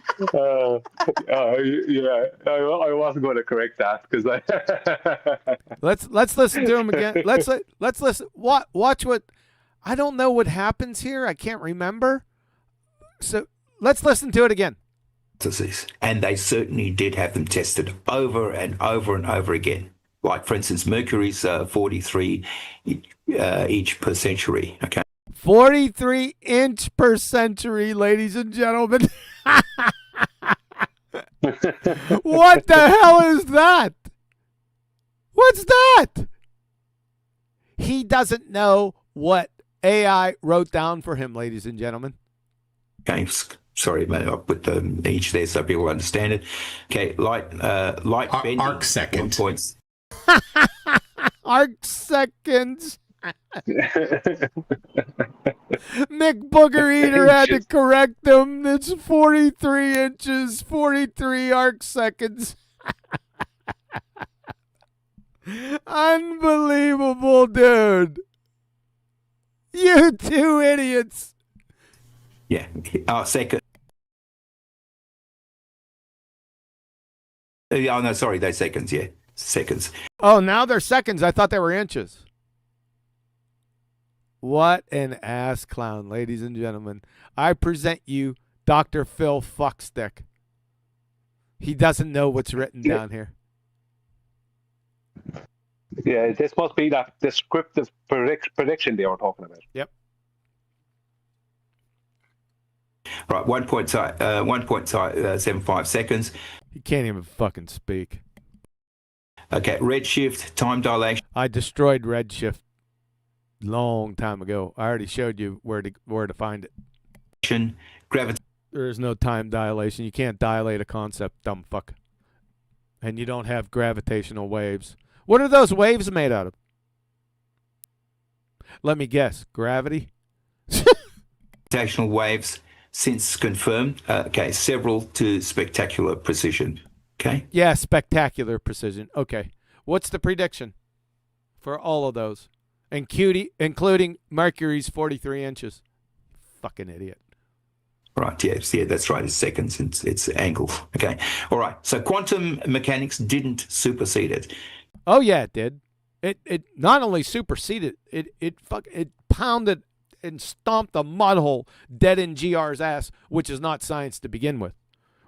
I wasn't going to correct that because Let's listen to him again. Let's listen. Watch what. I don't know what happens here. I can't remember. So let's listen to it again. And they certainly did have them tested over and over and over again. Like, for instance, Mercury's 43 each per century. Okay. 43 inch per century, ladies and gentlemen. What the hell is that? What's that? He doesn't know what AI wrote down for him, ladies and gentlemen. Okay. Sorry, mate, I'll put the each there so people understand it. Okay, light bending. Arc second. Arc seconds. McBooger Eater had to correct them. It's 43 inches, 43 arc seconds. Unbelievable, dude. You two idiots. Yeah. Second. Oh, no, sorry, they're seconds, yeah. Seconds. Oh, now they're seconds. I thought they were inches. What an ass clown, ladies and gentlemen. I present you Dr. Phil Fuckstick. He doesn't know what's written down here. Yeah, this must be that descriptive prediction they were talking about. Yep. Right, 1.75 seconds. He can't even fucking speak. Okay, redshift, time dilation. I destroyed redshift long time ago. I already showed you where to find it. Gravity. There is no time dilation. You can't dilate a concept, dumb fuck. And you don't have gravitational waves. What are those waves made out of? Let me guess. Gravity? Gravitational waves since confirmed. Okay, several to spectacular precision. Okay. Yeah, spectacular precision. Okay. What's the prediction for all of those? Including Mercury's 43 inches. Fucking idiot. Right, yes, yeah, that's right. It's seconds, it's angle. Okay. All right. So quantum mechanics didn't supersede it. Oh yeah, it did. It not only superseded, it pounded and stomped a mud hole dead in GR's ass, which is not science to begin with.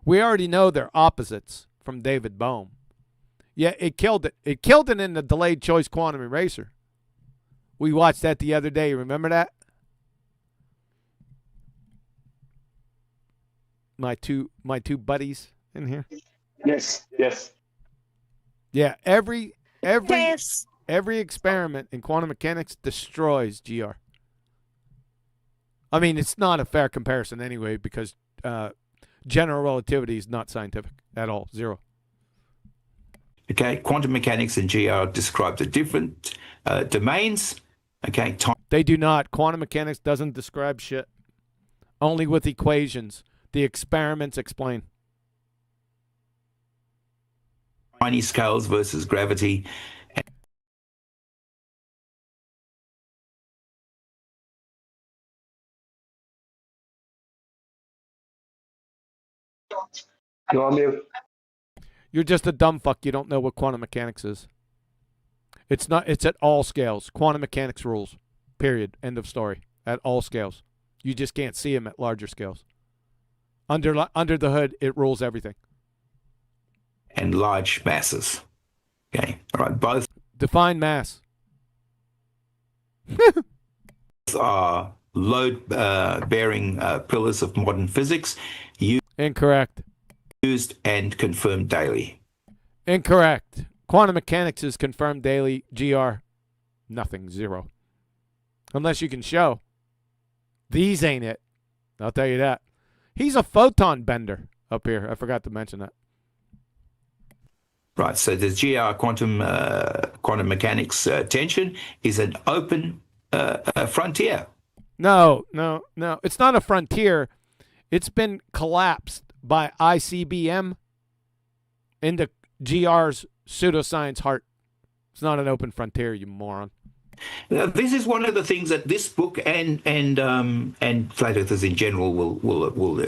We already know they're opposites from David Bohm. Yeah, it killed it. It killed it in the delayed choice quantum eraser. We watched that the other day. Remember that? My two buddies in here. Yes. Yeah, every experiment in quantum mechanics destroys GR. I mean, it's not a fair comparison anyway because general relativity is not scientific at all. Zero. Okay, quantum mechanics and GR describe the different domains. Okay, time. They do not. Quantum mechanics doesn't describe shit. Only with equations. The experiments explain. Tiny scales versus gravity. You know what I mean? You're just a dumb fuck. You don't know what quantum mechanics is. It's not. It's at all scales. Quantum mechanics rules. Period. End of story. At all scales. You just can't see them at larger scales. Under the hood, it rules everything. And large masses. Okay. All right. Both define mass. are load-bearing pillars of modern physics. Incorrect. Used and confirmed daily. Incorrect. Quantum mechanics is confirmed daily. GR, nothing, zero. Unless you can show. These ain't it. I'll tell you that. He's a photon bender up here. I forgot to mention that. Right, so the GR quantum mechanics tension is an open frontier. No. It's not a frontier. It's been collapsed by ICBM into GR's pseudoscience heart. It's not an open frontier, you moron. This is one of the things that this book and flat earthers in general will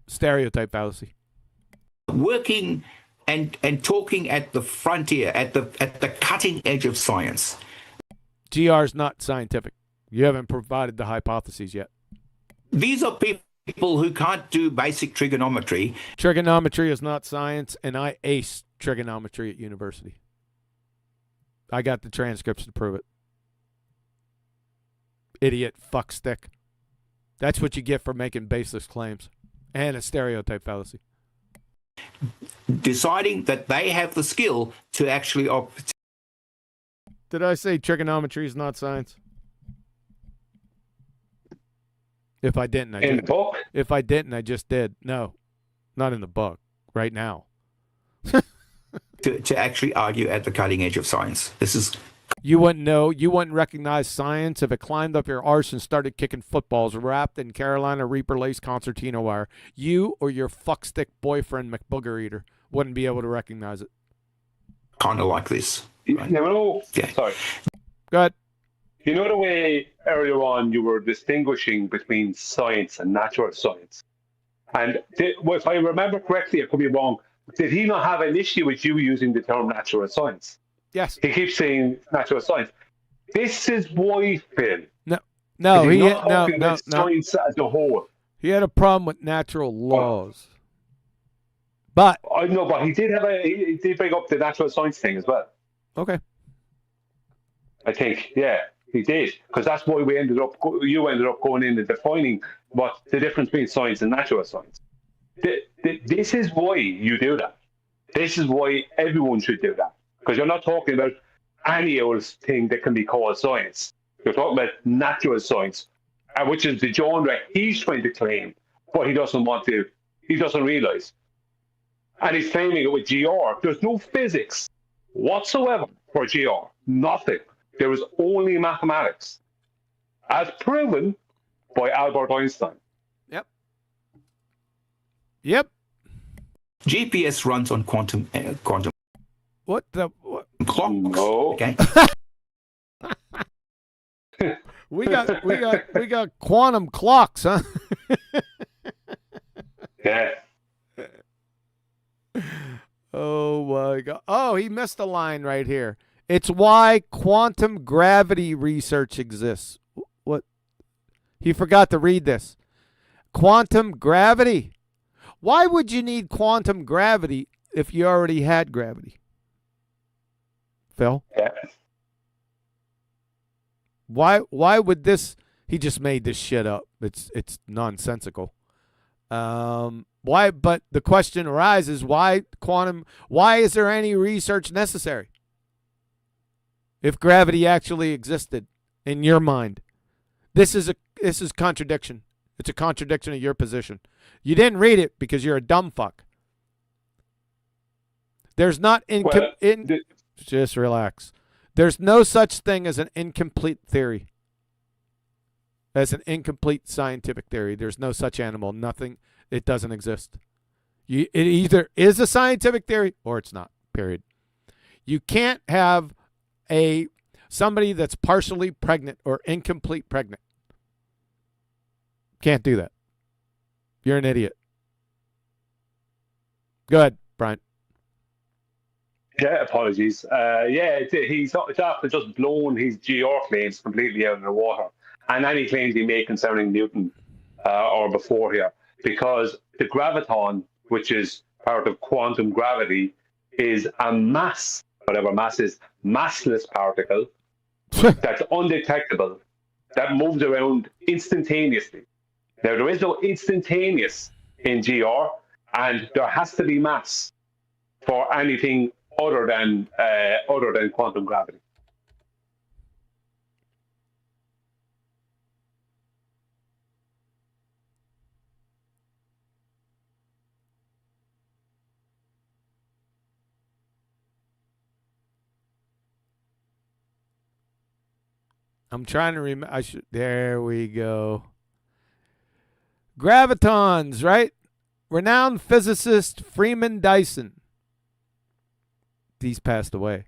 stereotype fallacy. Working and talking at the frontier, at the cutting edge of science. GR's not scientific. You haven't provided the hypotheses yet. These are people who can't do basic trigonometry. Trigonometry is not science, and I aced trigonometry at university. I got the transcripts to prove it. Idiot fuckstick. That's what you get for making baseless claims and a stereotype fallacy. Deciding that they have the skill to actually... Did I say trigonometry is not science? If I didn't, I in did. the book? If I didn't, I just did. No, not in the book. Right now. to actually argue at the cutting edge of science. This is... You wouldn't know. You wouldn't recognize science if it climbed up your arse and started kicking footballs wrapped in Carolina Reaper lace concertina wire. You or your fuckstick boyfriend McBooger eater wouldn't be able to recognize it. Kind of like this. Right? No, yeah. Sorry. Go ahead. You know the way earlier on you were distinguishing between science and natural science? And if I remember correctly, I could be wrong, did he not have an issue with you using the term natural science? Yes. He keeps saying natural science. This is why, Phil. No, science as a whole. He had a problem with natural laws. But I know, but he did bring up the natural science thing as well. Okay. I think, yeah, he did, because that's why you ended up going in and defining what the difference between science and natural science. This is why you do that. This is why everyone should do that, because you're not talking about any old thing that can be called science. You're talking about natural science, which is the genre he's trying to claim, but he doesn't realize. And he's claiming it with GR. There's no physics whatsoever for GR. Nothing. There is only mathematics, as proven by Albert Einstein. Yep. GPS runs on quantum. What? Clocks. No. Okay. we got quantum clocks, huh? Yeah. Oh my God. Oh, he missed a line right here. It's why quantum gravity research exists. What? He forgot to read this. Quantum gravity. Why would you need quantum gravity if you already had gravity? Phil? Yeah. Why would this? He just made this shit up. It's nonsensical. Why? But the question arises: why quantum? Why is there any research necessary if gravity actually existed in your mind? This is contradiction. It's a contradiction of your position. You didn't read it because you're a dumb fuck. There's not just relax. There's no such thing as an incomplete theory. As an incomplete scientific theory. There's no such animal. Nothing. It doesn't exist. It either is a scientific theory or it's not. Period. You can't have somebody that's partially pregnant or incomplete pregnant. Can't do that. You're an idiot. Go ahead, Brian. Yeah, apologies. He's after just blown his GR claims completely out of the water, and any claims he made concerning Newton or before here, because the graviton, which is part of quantum gravity, is a mass, whatever mass is, massless particle that's undetectable, that moves around instantaneously. Now, there is no instantaneous in GR, and there has to be mass for anything other than quantum gravity. I'm trying to remember. There we go. Gravitons, right? Renowned physicist Freeman Dyson. He's passed away.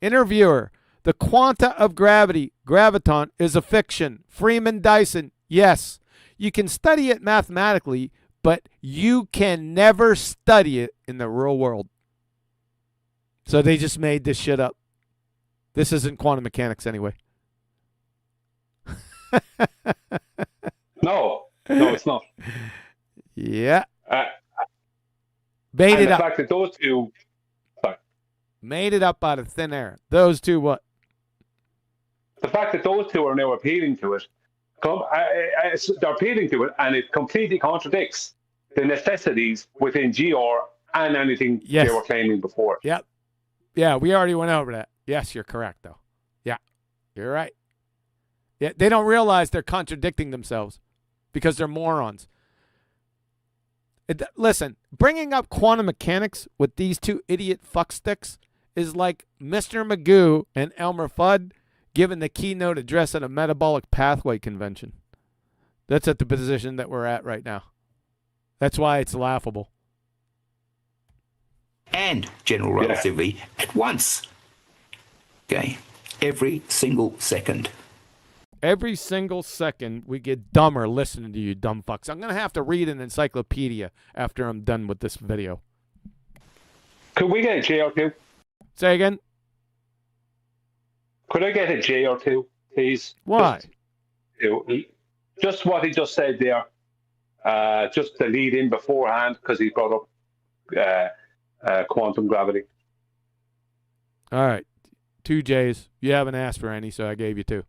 Interviewer. The quanta of gravity, graviton, is a fiction. Freeman Dyson. Yes. You can study it mathematically, but you can never study it in the real world. So they just made this shit up. This isn't quantum mechanics anyway. No, it's not. Yeah. Made it up. The fact that those two... Made it up out of thin air. Those two what? The fact that those two are now appealing to it, they're appealing to it, and it completely contradicts the necessities within GR and anything they were claiming before. Yep. Yeah, we already went over that. Yes, you're correct, though. Yeah, you're right. Yeah, they don't realize they're contradicting themselves because they're morons. Listen, bringing up quantum mechanics with these two idiot fucksticks is like Mr. Magoo and Elmer Fudd giving the keynote address at a metabolic pathway convention. That's at the position that we're at right now. That's why it's laughable. And general relativity at once. Okay. Every single second. Every single second, we get dumber listening to you dumb fucks. I'm going to have to read an encyclopedia after I'm done with this video. Could we get a J or two? Say again? Could I get a J or two, please? Why? Just what he just said there. Just to lead in beforehand, because he brought up quantum gravity. All right. 2 J's. You haven't asked for any, so I gave you 2.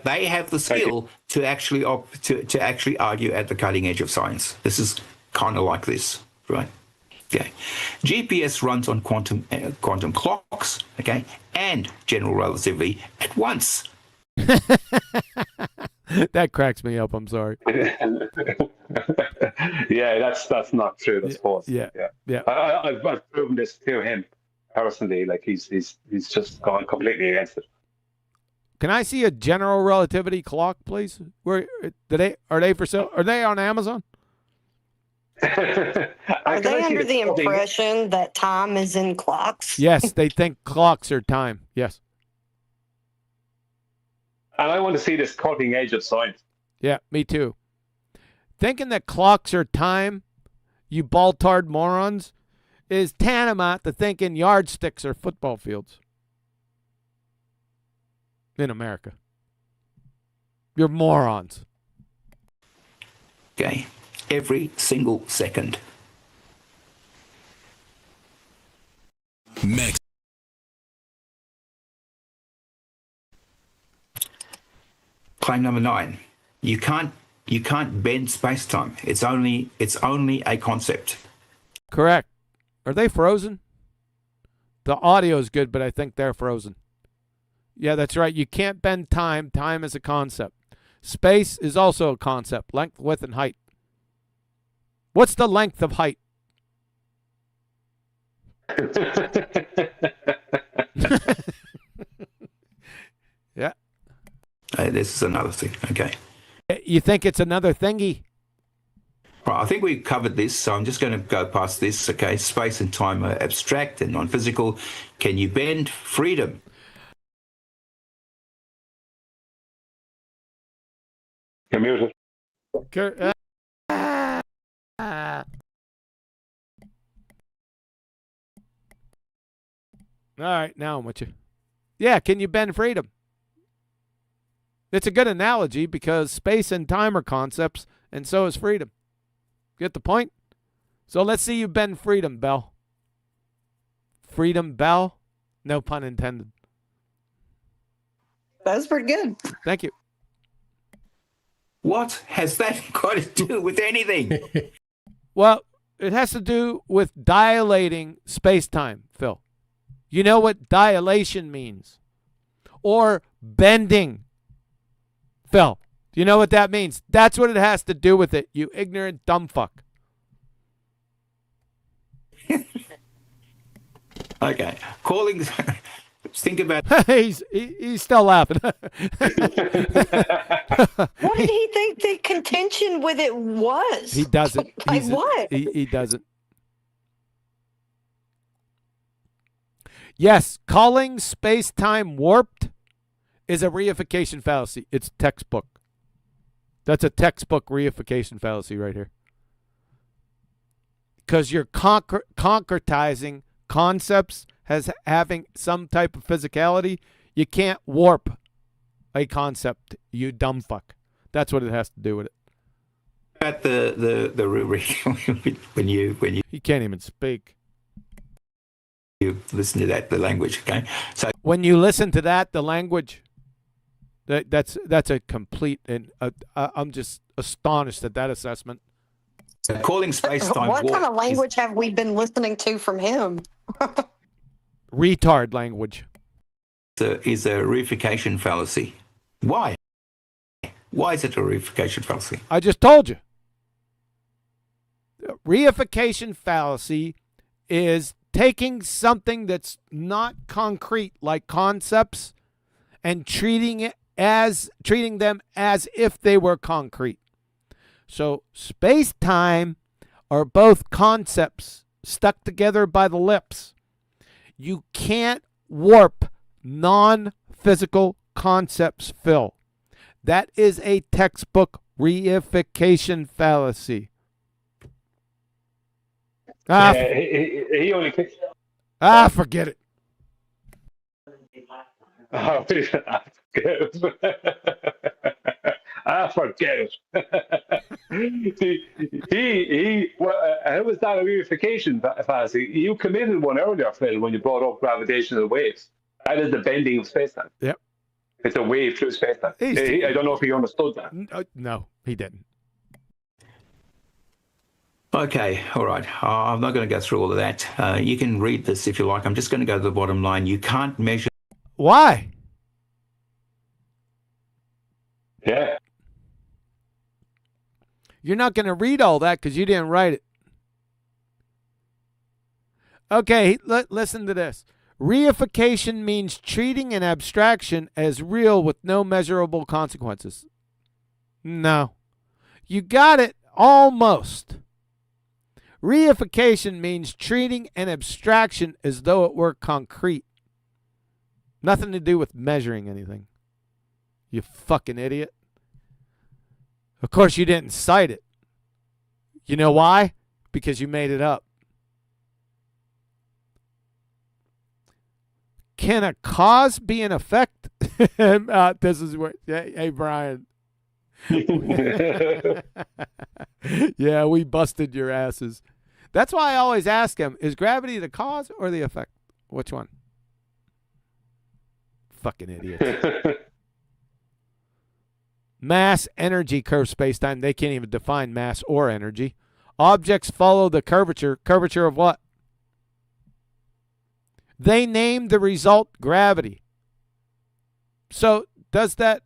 They have the skill to actually argue at the cutting edge of science. This is kind of like this, right? Okay. GPS runs on quantum clocks, okay, and general relativity at once. That cracks me up. I'm sorry. Yeah, that's not true. That's false. Yeah. I've proven this to him personally. Like he's just gone completely against it. Can I see a general relativity clock, please? Where are they for sale? Are they on Amazon? Are they under the impression that time is in clocks? Yes, they think clocks are time. Yes. And I want to see this cutting edge of science. Yeah, me too. Thinking that clocks are time, you ball-tarred morons, is tantamount to thinking yardsticks are football fields. In America. You're morons. Okay. Every single second. Next. Claim number 9. You can't bend space-time. It's only a concept. Correct. Are they frozen? The audio is good, but I think they're frozen. Yeah, that's right. You can't bend time. Time is a concept. Space is also a concept. Length, width, and height. What's the length of height? Yeah. This is another thing. Okay. You think it's another thingy? Right, I think we've covered this, so I'm just going to go past this. Okay. Space and time are abstract and non-physical. Can you bend? Freedom. You're muted. All right, now I'm with you. Yeah, can you bend freedom? It's a good analogy because space and time are concepts, and so is freedom. Get the point? So let's see you bend freedom, Bell. Freedom, Bell? No pun intended. That was pretty good. Thank you. What has that got to do with anything? Well, it has to do with dilating space-time, Phil. You know what dilation means? Or bending. Phil, do you know what that means? That's what it has to do with it, you ignorant dumb fuck. Okay. Calling. Think about. he's still laughing. What did he think the contention with it was? He doesn't. Like what? He doesn't. Yes, calling space-time warped is a reification fallacy. It's textbook. That's a textbook reification fallacy right here. Because you're concretizing concepts as having some type of physicality. You can't warp a concept, you dumb fuck. That's what it has to do with it. About the rubric when you He can't even speak. You listen to that, the language, okay? So when you listen to that, the language, that's a complete, and I'm just astonished at that assessment. Calling space-time What warp kind of language have we been listening to from him? Retard language. Is a reification fallacy. Why? Why is it a reification fallacy? I just told you. Reification fallacy is taking something that's not concrete, like concepts, and treating them as if they were concrete. So space-time are both concepts stuck together by the lips. You can't warp non-physical concepts, Phil. That is a textbook reification fallacy. He only picks. Forget it. Oh, forget it. See, how was that a reification fallacy? You committed one earlier, Phil, when you brought up gravitational waves. That is the bending of space-time. Yep. It's a wave through space-time. I don't know if he understood that. No, he didn't. Okay, all right. I'm not going to go through all of that. You can read this if you like. I'm just going to go to the bottom line. You can't measure. Why? Yeah. You're not going to read all that because you didn't write it. Okay, listen to this. Reification means treating an abstraction as real with no measurable consequences. No. You got it almost. Reification means treating an abstraction as though it were concrete. Nothing to do with measuring anything. You fucking idiot. Of course you didn't cite it. You know why? Because you made it up. Can a cause be an effect? This is what. Hey, Brian. Yeah, we busted your asses. That's why I always ask him, is gravity the cause or the effect? Which one? Fucking idiots. Mass, energy, curve, space-time. They can't even define mass or energy. Objects follow the curvature. Curvature of what? They named the result gravity. So does that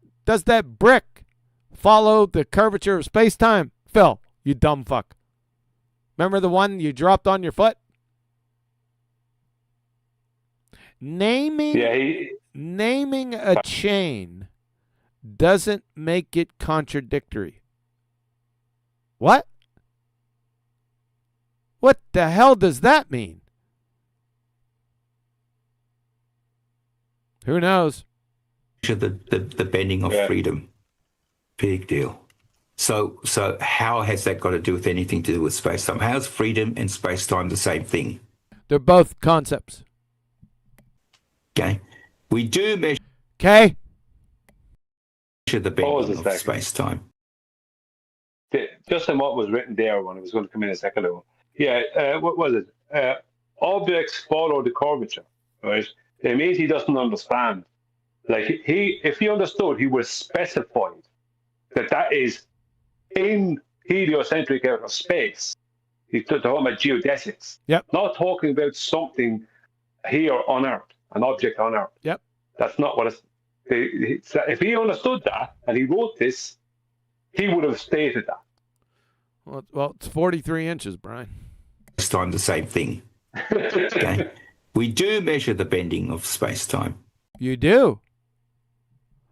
brick follow the curvature of space-time? Phil, you dumb fuck. Remember the one you dropped on your foot? Naming a chain doesn't make it contradictory. What? What the hell does that mean? Who knows? The bending of freedom. Big deal. So how has that got to do with anything to do with space-time? How's freedom and space-time the same thing? They're both concepts. Okay. We do measure the bending of space-time. Just on what was written there when it was going to come in a second ago. Yeah, what was it? Objects follow the curvature, right? It means he doesn't understand. Like if he understood, he would specify that is in heliocentric outer space. He's talking about geodesics. Yep. Not talking about something here on Earth, an object on Earth. Yep. That's not what it's. If he understood that and he wrote this, he would have stated that. Well, it's 43 inches, Brian. Space-time the same thing. Okay. We do measure the bending of space-time. You do?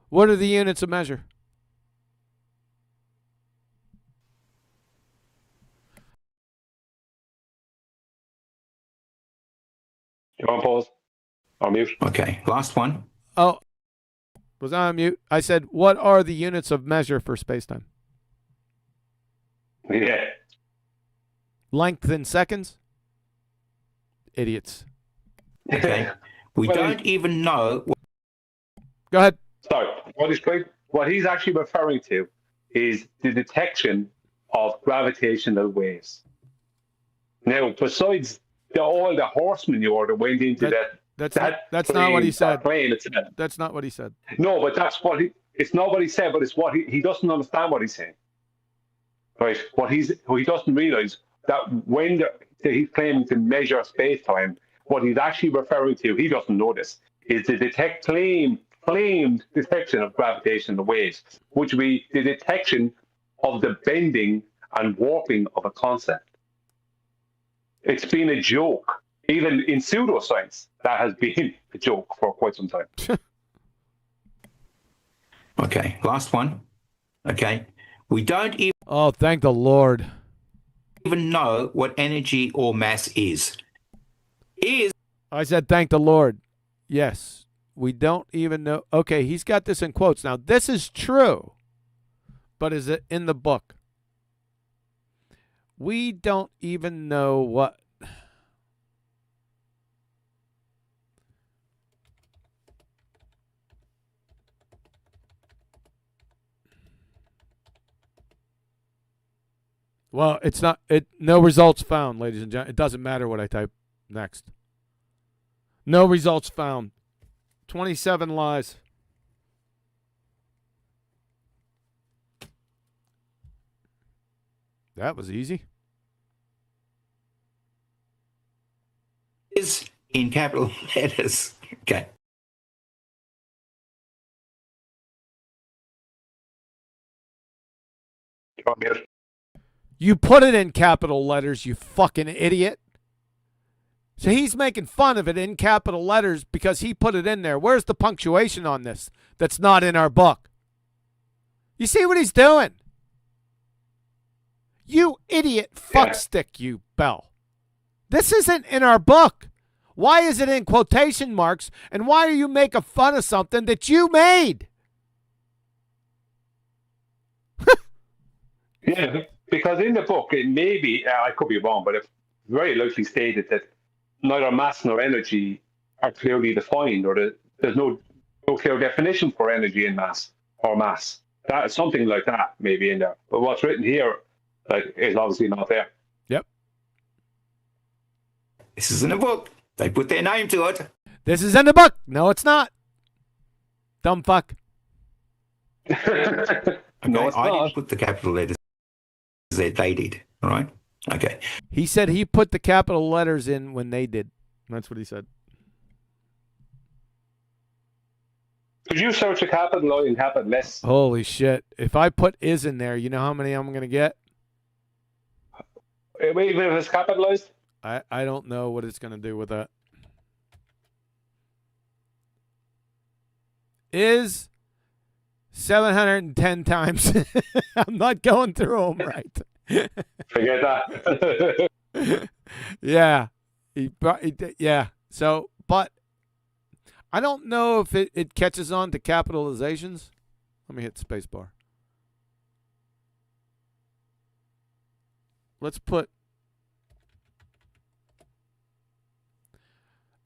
What are the units of measure? You're on pause. On mute. Okay, last one. Oh, was I on mute? I said, what are the units of measure for space-time? Yeah. Length in seconds? Idiots. Okay. We don't even know. Go ahead. So what he's actually referring to is the detection of gravitational waves. Now, besides all the horse manure that went into that's not what he said. Plane, that's not what he said. No, but that's what it's not what he said, but it's what he doesn't understand what he's saying. Right? What he doesn't realize that when he's claiming to measure space-time, what he's actually referring to, he doesn't know this, is the claimed detection of gravitational waves, which would be the detection of the bending and warping of a concept. It's been a joke. Even in pseudoscience, that has been a joke for quite some time. Okay, last one. Okay. We don't even... Oh, thank the Lord. ...even know what energy or mass is. I said thank the Lord. Yes. We don't even know. Okay, he's got this in quotes. Now, this is true, but is it in the book? We don't even know what... Well, it's not. No results found, ladies and gentlemen. It doesn't matter what I type next. No results found. 27 lies. That was easy. Is in capital letters. Okay. You put it in capital letters, you fucking idiot. So he's making fun of it in capital letters because he put it in there. Where's the punctuation on this that's not in our book? You see what he's doing? You idiot fuckstick, you bell. This isn't in our book. Why is it in quotation marks? And why are you making fun of something that you made? Yeah, because in the book, it may be, I could be wrong, but it's very likely stated that neither mass nor energy are clearly defined, or there's no clear definition for energy and mass, or mass. That, something like that may be in there. But what's written here is obviously not there. Yep. This is in the book. They put their name to it. This is in the book. No, it's not. Dumb fuck. Okay, No, it's I not. didn't put the capital letters there. They did. All right. Okay. He said he put the capital letters in when they did. That's what he said. Could you search a capital I and capital S? Holy shit. If I put is in there, you know how many I'm going to get? Even if it's capitalized? I don't know what it's going to do with that. Is 710 times. I'm not going through them right. Forget that. Yeah. Yeah. So, but I don't know if it catches on to capitalizations. Let me hit spacebar. let's put.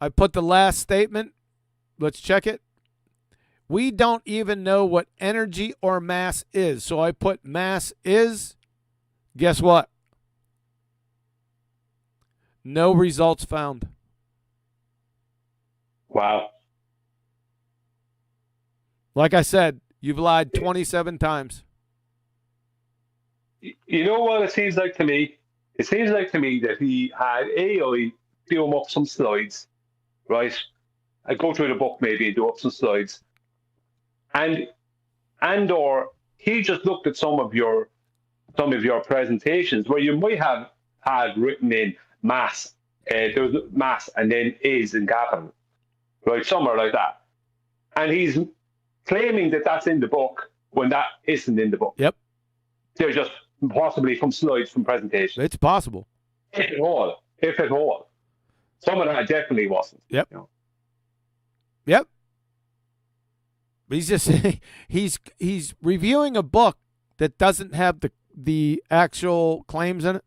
I put the last statement. Let's check it. We don't even know what energy or mass is. So I put mass is. Guess what? No results found. Wow. Like I said, you've lied 27 times. You know what it seems like to me? It seems like to me that he had AI do him up some slides, right? I go through the book maybe and do up some slides, or he just looked at some of your presentations where you might have had written in mass, there was mass and then is in capital, right? Somewhere like that, and he's claiming that that's in the book when that isn't in the book. Yep. They're just possibly from slides from presentations. It's possible. If at all. If at all. Some of that definitely wasn't. Yep. You know? Yep. He's just he's reviewing a book that doesn't have the actual claims in it.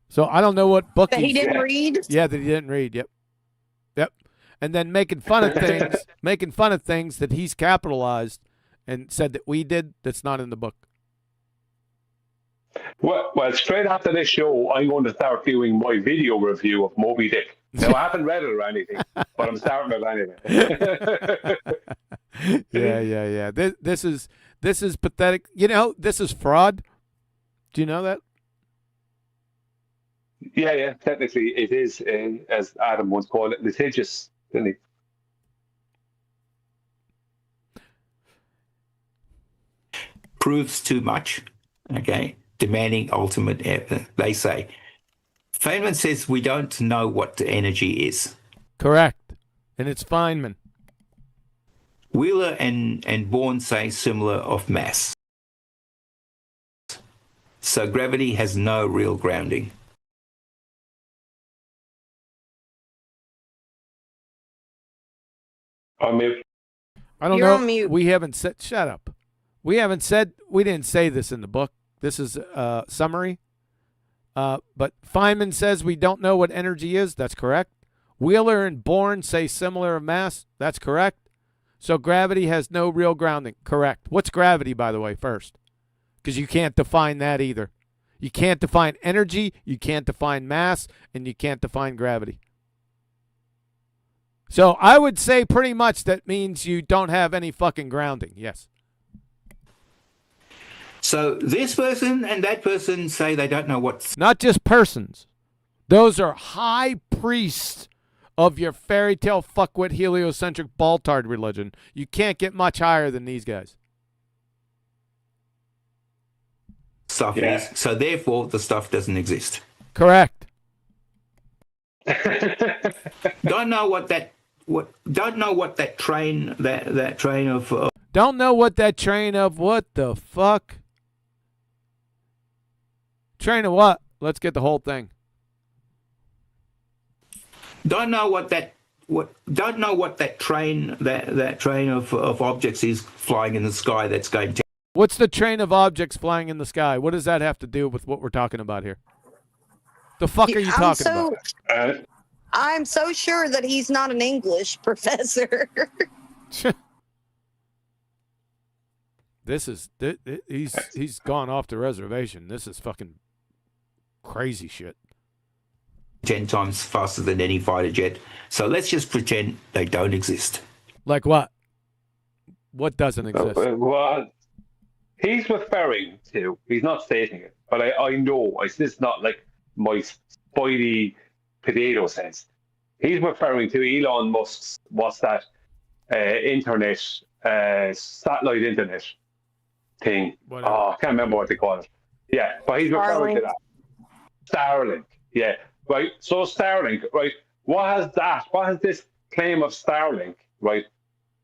So I don't know what book that he didn't read. Yeah, that he didn't read. Yep. Yep. And then making fun of things that he's capitalized and said that we did that's not in the book. Well, straight after this show, I'm going to start doing my video review of Moby Dick. Now, I haven't read it or anything, but I'm starting it anyway. Yeah. This is pathetic. You know, this is fraud. Do you know that? Yeah. Technically, it is, as Adam once called it, litigious, didn't he? Proves too much. Okay. Demanding ultimate evidence. They say. Feynman says we don't know what the energy is. Correct. And it's Feynman. Wheeler and Bourne say similar of mass. So gravity has no real grounding. I mean, I don't You're know. on mute. We haven't said. Shut up. We didn't say this in the book. This is a summary. But Feynman says we don't know what energy is. That's correct. Wheeler and Bourne say similar of mass. That's correct. So gravity has no real grounding. Correct. What's gravity, by the way, first? Because you can't define that either. You can't define energy, you can't define mass, and you can't define gravity. So I would say pretty much that means you don't have any fucking grounding. Yes. So this person and that person say they don't know what's... Not just persons. Those are high priests of your fairy tale fuckwit heliocentric baltard religion. You can't get much higher than these guys. Stuff is. So therefore the stuff doesn't exist. Correct. Don't know what that train of Don't know what that train of what the fuck? Train of what? Let's get the whole thing. Don't know what that train of objects is flying in the sky that's going to... What's the train of objects flying in the sky? What does that have to do with what we're talking about here? The fuck are you talking about? I'm so sure that he's not an English professor. He's gone off the reservation. This is fucking crazy shit. 10 times faster than any fighter jet. So let's just pretend they don't exist. Like what? What doesn't exist? Well, he's referring to, he's not stating it, but I know, this is not like my spidey potato sense. He's referring to Elon Musk's, what's that, internet, satellite internet thing. Whatever. Oh, I can't remember what they call it. Yeah, but he's referring to that. Starlink, yeah. Right, so Starlink, right, what has this claim of Starlink, right,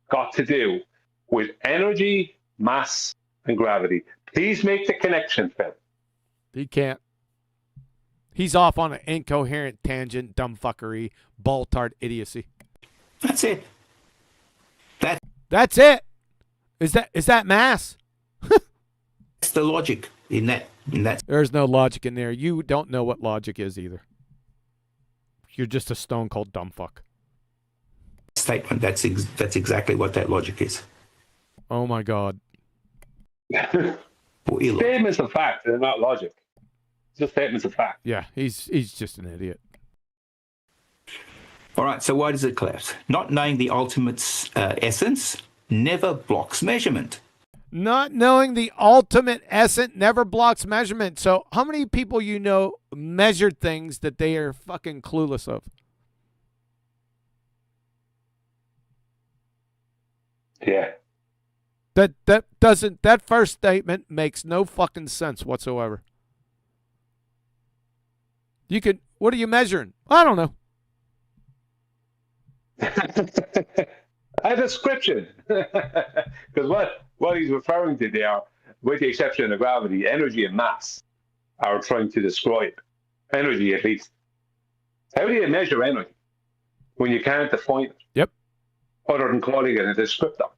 got to do with energy, mass, and gravity? Please make the connection, Phil. He can't. He's off on an incoherent tangent, dumb fuckery, baltard idiocy. That's it. That's it. Is that mass? That's the logic. in that There's no logic in there. You don't know what logic is either. You're just a stone cold dumb fuck. statement, that's exactly what that logic is. Oh my God. Statements of fact, they're not logic. Just statements of fact. Yeah, he's just an idiot. All right, so why does it collapse? Not knowing the ultimate essence never blocks measurement. Not knowing the ultimate essence never blocks measurement. So how many people you know measured things that they are fucking clueless of? Yeah. That first statement makes no fucking sense whatsoever. What are you measuring? I don't know. A description. Because what he's referring to there, with the exception of gravity, energy and mass are trying to describe energy, at least. How do you measure energy when you can't define it? Yep. Other than calling it a descriptor.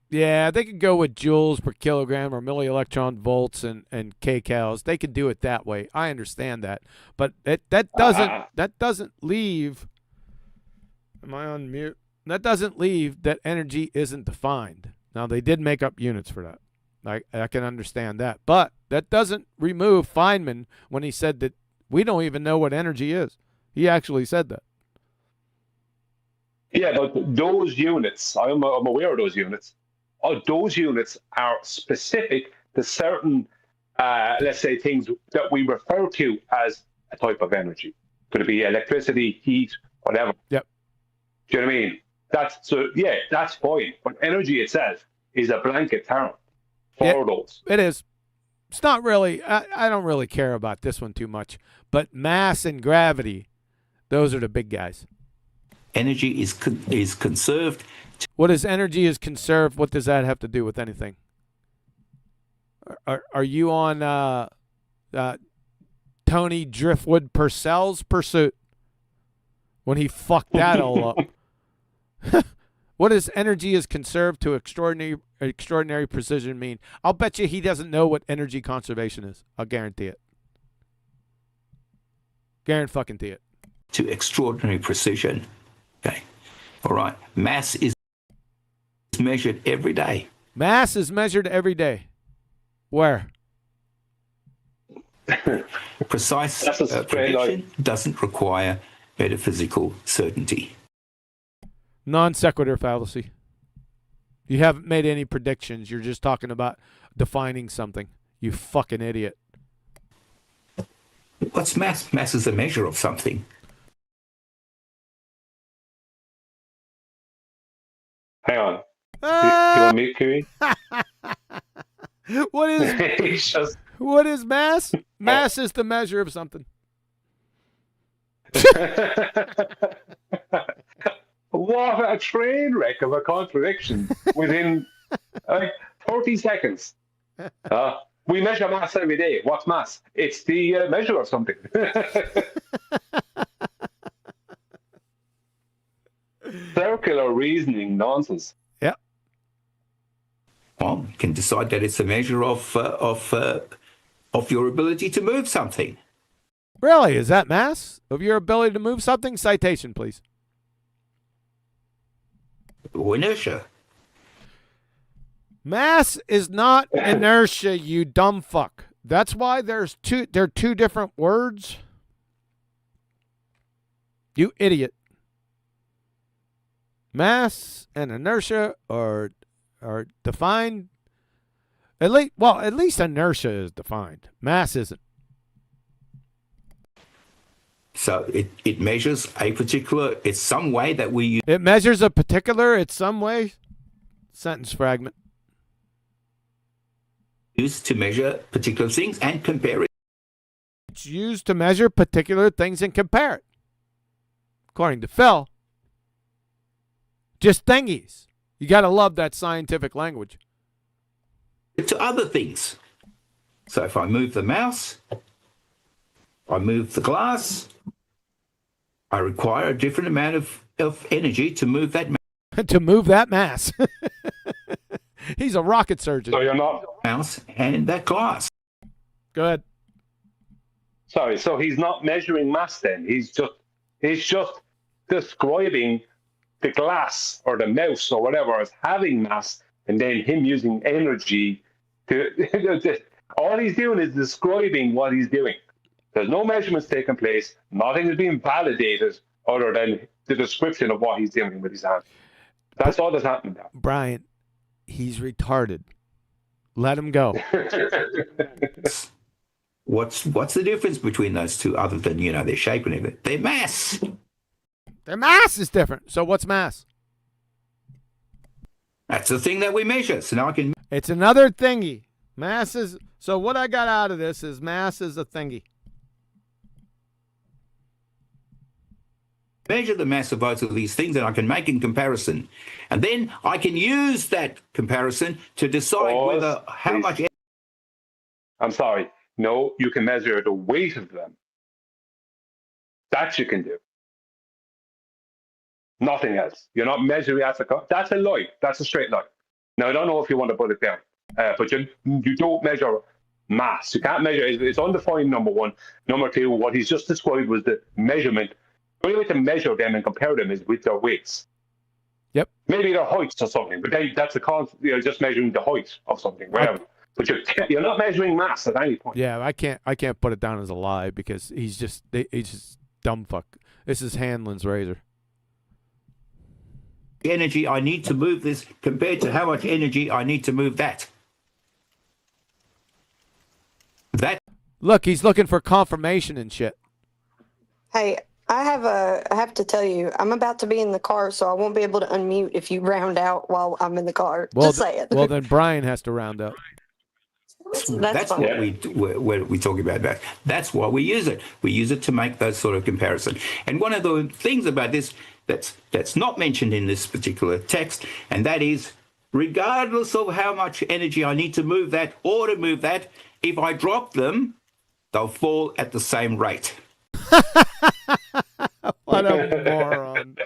Yeah, they could go with joules per kilogram or millielectron volts and kcals. They could do it that way. I understand that, but that doesn't leave. Am I on mute? That doesn't leave that energy isn't defined. Now they did make up units for that. I can understand that, but that doesn't remove Feynman when he said that we don't even know what energy is. He actually said that. Yeah, but those units, I'm aware of those units. Those units are specific to certain, let's say, things that we refer to as a type of energy. Could it be electricity, heat, whatever? Yep. Do you know what I mean? That's fine. But energy itself is a blanket term for those. It is. It's not really. I don't really care about this one too much. But mass and gravity, those are the big guys. Energy is conserved. What is energy is conserved? What does that have to do with anything? Are you on Tony Driftwood Purcell's Pursuit when he fucked that all up? What does energy is conserved to extraordinary precision mean? I'll bet you he doesn't know what energy conservation is. I'll guarantee it. Guarantee it. To extraordinary precision. Okay. All right. Mass is measured every day. Mass is measured every day. Where? Precise prediction doesn't require metaphysical certainty. Non sequitur fallacy. You haven't made any predictions. You're just talking about defining something. You fucking idiot. What's mass? Mass is a measure of something. Hang on. You want me, Kiwi? What is mass? Mass is the measure of something. What a train wreck of a contradiction within 30 seconds. We measure mass every day. What's mass? It's the measure of something. Circular reasoning nonsense. Yep. Well, you can decide that it's a measure of your ability to move something. Really? Is that mass? Of your ability to move something? Citation, please. Inertia. Mass is not inertia, you dumb fuck. That's why there are two different words. You idiot. Mass and inertia are defined. At least inertia is defined. Mass isn't. So it measures a particular. It's some way that we use. It measures a particular. It's some way. Sentence fragment. Used to measure particular things and compare it. It's used to measure particular things and compare it. According to Phil. Just thingies. You got to love that scientific language. To other things. So if I move the mouse, I move the glass, I require a different amount of energy to move that mass. To move that mass. He's a rocket surgeon. So you're not mouse and that glass. Go ahead. Sorry, so he's not measuring mass then. He's just describing the glass or the mouse or whatever as having mass, and then him using energy to all he's doing is describing what he's doing. There's no measurements taking place. Nothing is being validated other than the description of what he's doing with his hand. That's all that's happening now. Brian, he's retarded. Let him go. What's the difference between those two other than, their shape and everything? Their mass. Their mass is different. So what's mass? That's the thing that we measure. So now I can... It's another thingy. Mass is... So what I got out of this is mass is a thingy. Measure the mass of both of these things and I can make a comparison. And then I can use that comparison to decide how much... I'm sorry. No, you can measure the weight of them. That you can do. Nothing else. You're not measuring that's a lie. That's a straight lie. Now, I don't know if you want to put it down, but you don't measure mass. You can't measure. It's undefined, number one. Number two, what he's just described was the measurement. The only way to measure them and compare them is with their weights. Yep. Maybe their heights or something, but that's you're just measuring the height of something, whatever. But you're not measuring mass at any point. Yeah, I can't put it down as a lie because he's just dumb fuck. This is Hanlon's razor. Energy I need to move this compared to how much energy I need to move that. Look, he's looking for confirmation and shit. Hey, I have to tell you, I'm about to be in the car, so I won't be able to unmute if you round out while I'm in the car. Well, Just say it. Well, then Brian has to round up. That's fine. what we talk about that. That's why we use it. We use it to make those sort of comparison. And one of the things about this that's not mentioned in this particular text, and that is, regardless of how much energy I need to move that or to move that, if I drop them, they'll fall at the same rate. What a moron.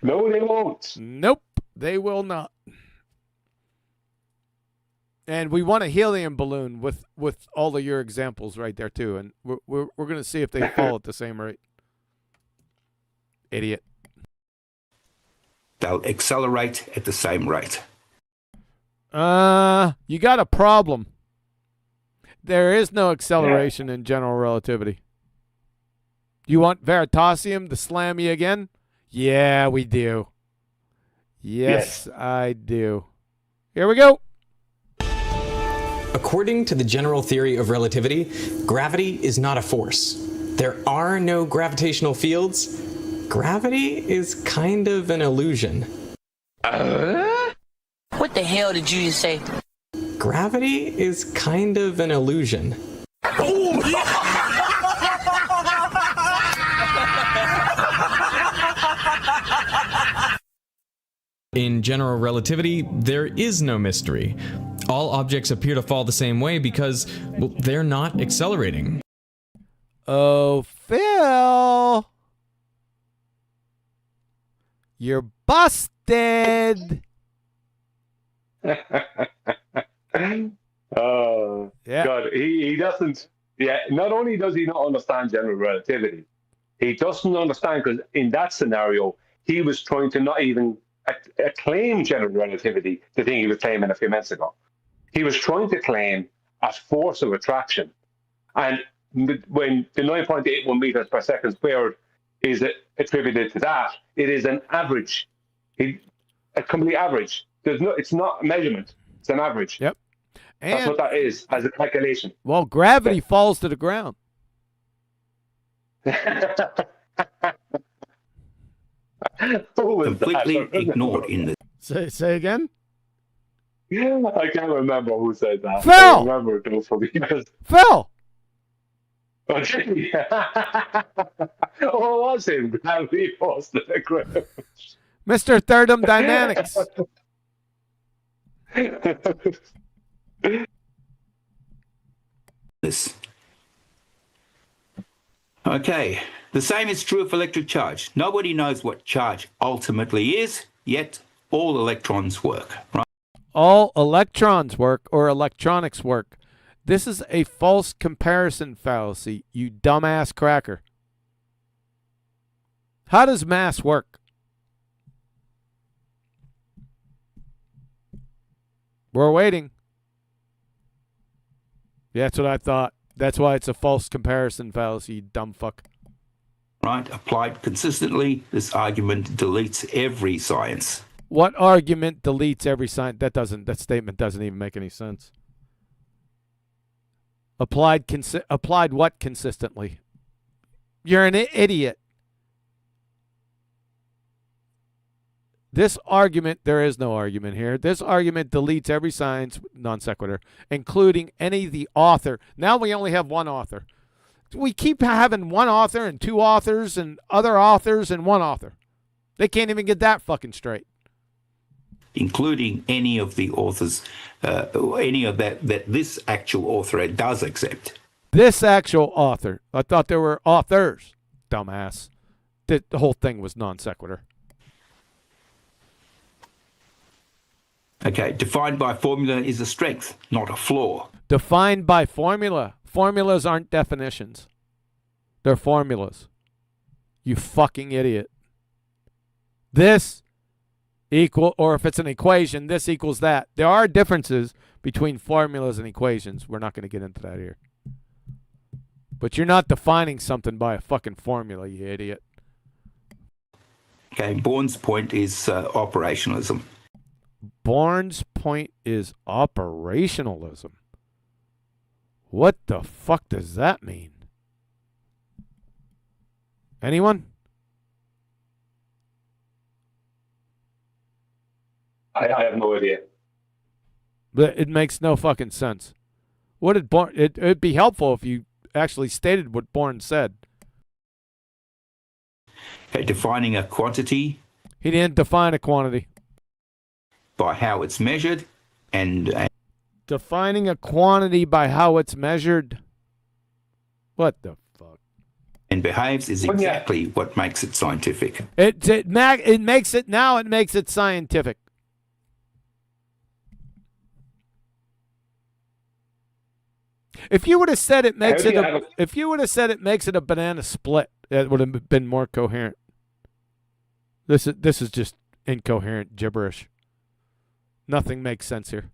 No, they won't. Nope, they will not. And we want a helium balloon with all of your examples right there too, and we're going to see if they fall at the same rate. Idiot. They'll accelerate at the same rate. You got a problem. There is no acceleration in general relativity. You want Veritasium to slam you again? Yeah, we do. Yes, I do. Here we go. According to the general theory of relativity, gravity is not a force. There are no gravitational fields. Gravity is kind of an illusion. What the hell did you just say? Gravity is kind of an illusion. In general relativity, there is no mystery. All objects appear to fall the same way because, well, they're not accelerating. Oh, Phil! You're busted! Oh, yeah. God, he doesn't. Yeah, not only does he not understand general relativity, he doesn't understand because in that scenario, he was trying to not even claim general relativity, the thing he was claiming a few minutes ago. He was trying to claim a force of attraction. And when the 9.81 meters per second squared is attributed to that, it is an average. A complete average. It's not a measurement. It's an average. Yep. And that's what that is as a calculation. Well, gravity falls to the ground. Completely ignored in the... Say again? Yeah, I can't remember who said that. Phil! I remember it was for because... Phil! Oh, it was him. Gravity falls to the ground. Mr. Thermodynamics. This. Okay, the same is true of electric charge. Nobody knows what charge ultimately is, yet all electrons work, right? all electrons work or electronics work. This is a false comparison fallacy, you dumbass cracker. How does mass work? We're waiting. Yeah, that's what I thought. That's why it's a false comparison fallacy, you dumb fuck. Right, applied consistently, this argument deletes every science. What argument deletes every science? That statement doesn't even make any sense. Applied what consistently? You're an idiot. This argument, there is no argument here. This argument deletes every science non sequitur, including any of the author. Now we only have one author. We keep having one author and two authors and other authors and one author. They can't even get that fucking straight. Including any of the authors, any of that this actual author does accept. This actual author. I thought there were authors, dumbass. The whole thing was non sequitur. Okay, defined by formula is a strength, not a flaw. Defined by formula. Formulas aren't definitions. They're formulas. You fucking idiot. This equal, or if it's an equation, this equals that. There are differences between formulas and equations. We're not going to get into that here. But you're not defining something by a fucking formula, you idiot. Okay, Bourne's point is operationalism. Bourne's point is operationalism. What the fuck does that mean? Anyone? I have no idea. But it makes no fucking sense. What did Bourne? It'd be helpful if you actually stated what Bourne said. Okay, defining a quantity. He didn't define a quantity. By how it's measured and defining a quantity by how it's measured. What the fuck? And behaves is exactly what makes it scientific. It makes it scientific. If you would have said it makes it a banana split, it would have been more coherent. This is just incoherent gibberish. Nothing makes sense here.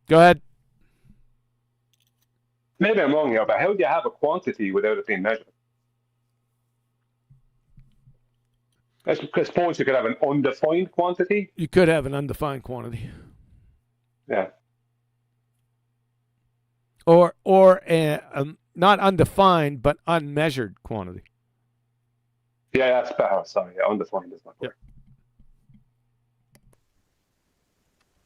Go ahead. Maybe I'm wrong here, but how do you have a quantity without it being measured? I suppose you could have an undefined quantity. You could have an undefined quantity. Yeah. Or not undefined, but unmeasured quantity. Yeah, that's better. Sorry, undefined is not correct.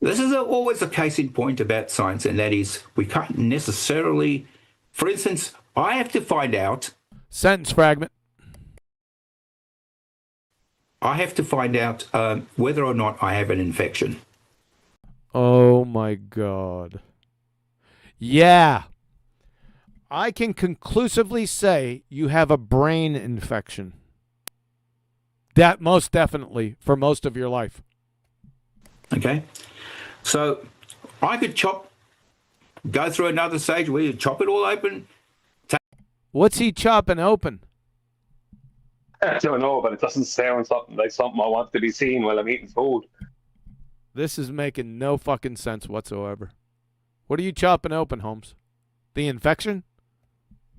This is always a case in point about science, and that is we can't necessarily, for instance, I have to find out. Sentence fragment. I have to find out whether or not I have an infection. Oh my God. Yeah. I can conclusively say you have a brain infection. That most definitely for most of your life. Okay. So I could go through another stage where you chop it all open. What's he chopping open? I don't know, but it doesn't sound like something I want to be seen while I'm eating food. This is making no fucking sense whatsoever. What are you chopping open, Holmes? The infection?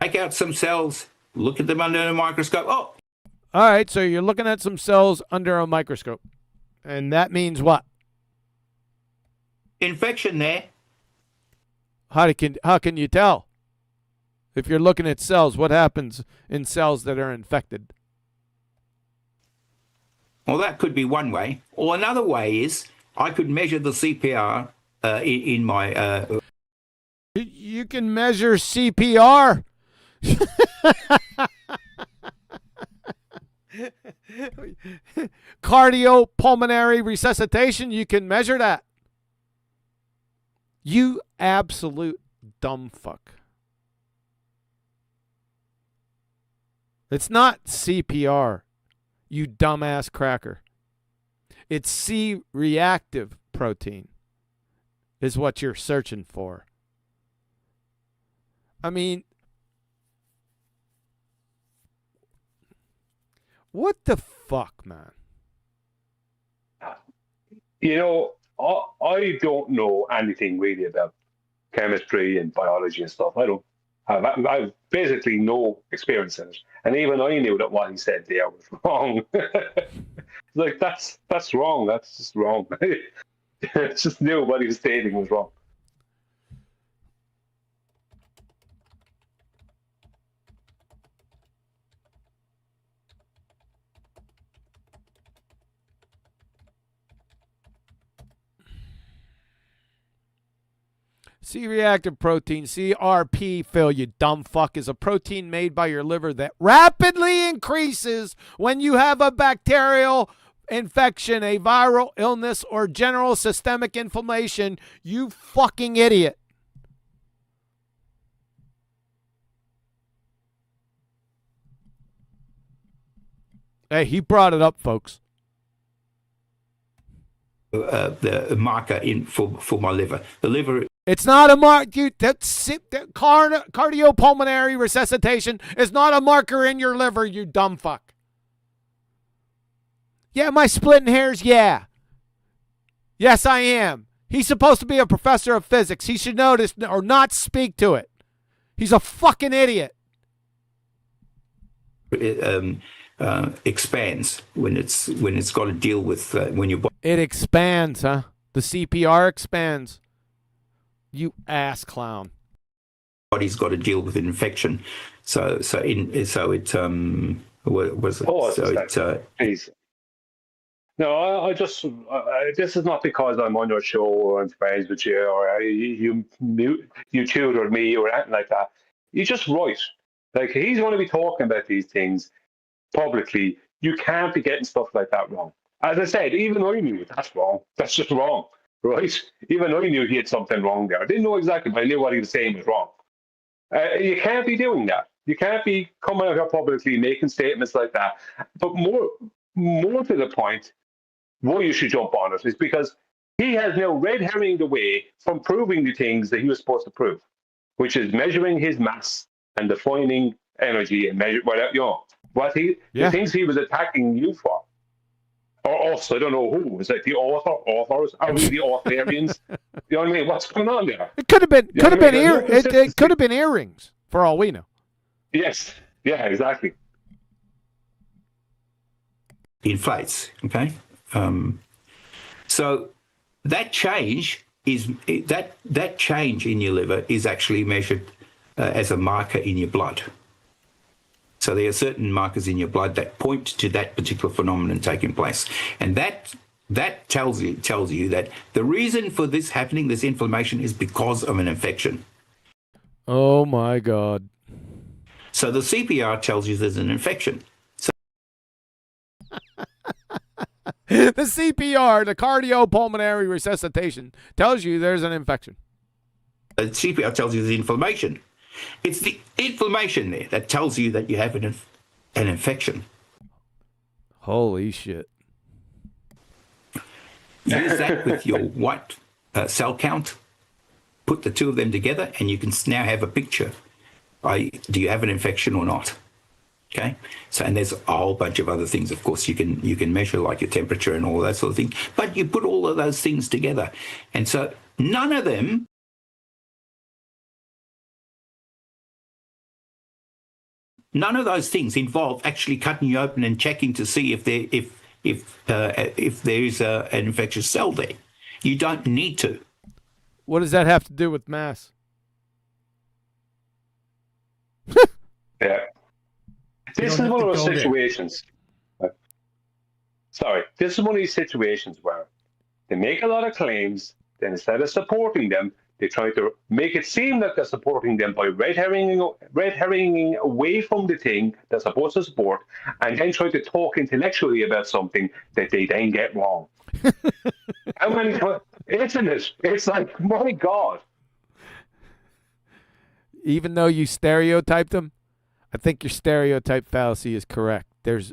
Take out some cells, look at them under a microscope. Oh! All right, so you're looking at some cells under a microscope. And that means what? Infection there. How can you tell? If you're looking at cells, what happens in cells that are infected? Well, that could be one way. Or another way is I could measure the CPR in my... You can measure CPR. Cardiopulmonary resuscitation, you can measure that. You absolute dumb fuck. It's not CPR, you dumbass cracker. It's C-reactive protein. is what you're searching for. I mean, what the fuck, man? You know, I don't know anything really about chemistry and biology and stuff. I've basically no experience in it. And even I knew that what he said there was wrong. Like, that's wrong. That's just wrong. Just knew what he was stating was wrong. C-reactive protein, CRP, Phil, you dumb fuck, is a protein made by your liver that rapidly increases when you have a bacterial infection, a viral illness, or general systemic inflammation. You fucking idiot. Hey, he brought it up, folks. The marker for my liver. The liver. It's not a mark. Cardiopulmonary resuscitation is not a marker in your liver, you dumb fuck. Yeah, am I splitting hairs? Yeah. Yes, I am. He's supposed to be a professor of physics. He should know this or not speak to it. He's a fucking idiot. It expands when it's got to deal with when you. It expands, huh? The CPR expands. You ass clown. Body's got to deal with an infection, so please. No, this is not because I'm on your show or I'm friends with you or you tutored me or anything like that. You just write. Like, he's going to be talking about these things publicly. You can't be getting stuff like that wrong. As I said, even I knew that's wrong. That's just wrong, right? Even I knew he had something wrong there. I didn't know exactly, but I knew what he was saying was wrong. You can't be doing that. You can't be coming out here publicly making statements like that. But more to the point, why you should jump on it is because he has now red herringed away from proving the things that he was supposed to prove, which is measuring his mass and defining energy and measure the things he was attacking you for. Or us, I don't know who. Was it the authors? Are we the authorians? You know what I mean? What's going on there? It could have been it could have been earrings for all we know. Yes. Yeah, exactly. Inflates, okay? So that change that change in your liver is actually measured as a marker in your blood. So there are certain markers in your blood that point to that particular phenomenon taking place, and that tells you that the reason for this happening, this inflammation, is because of an infection. Oh my God! So the CPR tells you there's an infection. So the CPR, the cardiopulmonary resuscitation, tells you there's an infection. The CPR tells you there's inflammation. It's the inflammation there that tells you that you have an infection. Holy shit. Use that with your white cell count. Put the two of them together and you can now have a picture. Do you have an infection or not? Okay. So, and there's a whole bunch of other things, of course, you can measure, like your temperature and all that sort of thing. But you put all of those things together. And so none of those things involve actually cutting you open and checking to see if there is an infectious cell there. You don't need to. What does that have to do with mass? Yeah. This is one of those situations. This is one of these situations where they make a lot of claims, then instead of supporting them, they try to make it seem that they're supporting them by red herringing away from the thing they're supposed to support, and then try to talk intellectually about something that they then get wrong. How many times? Isn't it? It's like, my God. Even though you stereotyped them, I think your stereotype fallacy is correct. There's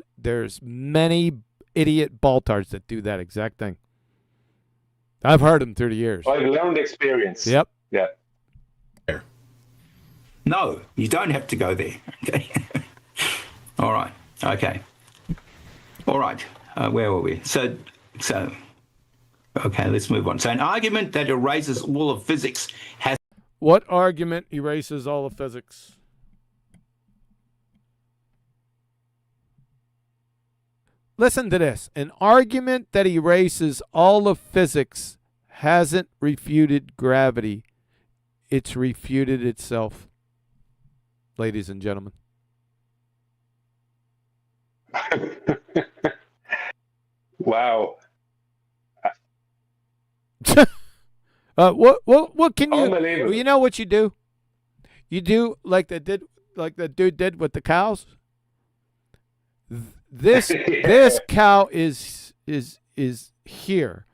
many idiot baltards that do that exact thing. I've heard them through the years. I've learned experience. Yep. Yeah. No, you don't have to go there. Okay. All right. Okay. All right. Where were we? So, okay, let's move on. So, an argument that erases all of physics has. What argument erases all of physics? Listen to this. An argument that erases all of physics hasn't refuted gravity. It's refuted itself. Ladies and gentlemen. Wow. What can you? Unbelievable. You know what you do? You do like the dude did with the cows. This cow is here.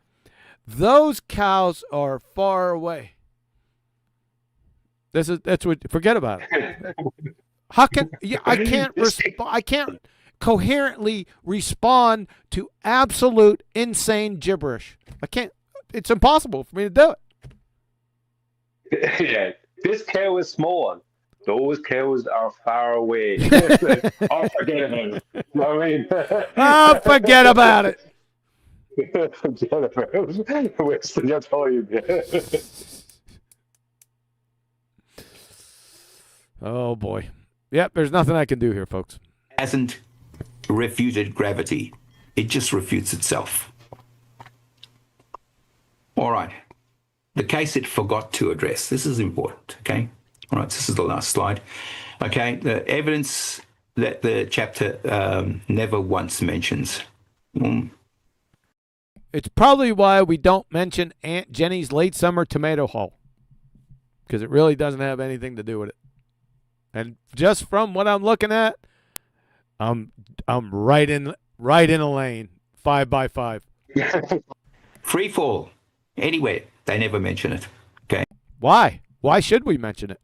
Those cows are far away. That's what. Forget about it. How can I can't coherently respond to absolute insane gibberish. I can't. It's impossible for me to do it. Yeah, this cow is small. Those cows are far away. Oh, forget about it. You know what I mean? Oh, forget about it. Forget about it. Wasting your time. Oh boy. Yep, there's nothing I can do here, folks. Hasn't refuted gravity. It just refutes itself. All right. The case it forgot to address. This is important, okay? All right, this is the last slide. Okay, the evidence that the chapter never once mentions. It's probably why we don't mention Aunt Jenny's late summer tomato haul, because it really doesn't have anything to do with it. And just from what I'm looking at, I'm right in a lane, 5x5. Free fall, anywhere. They never mention it. Okay. Why? Why should we mention it?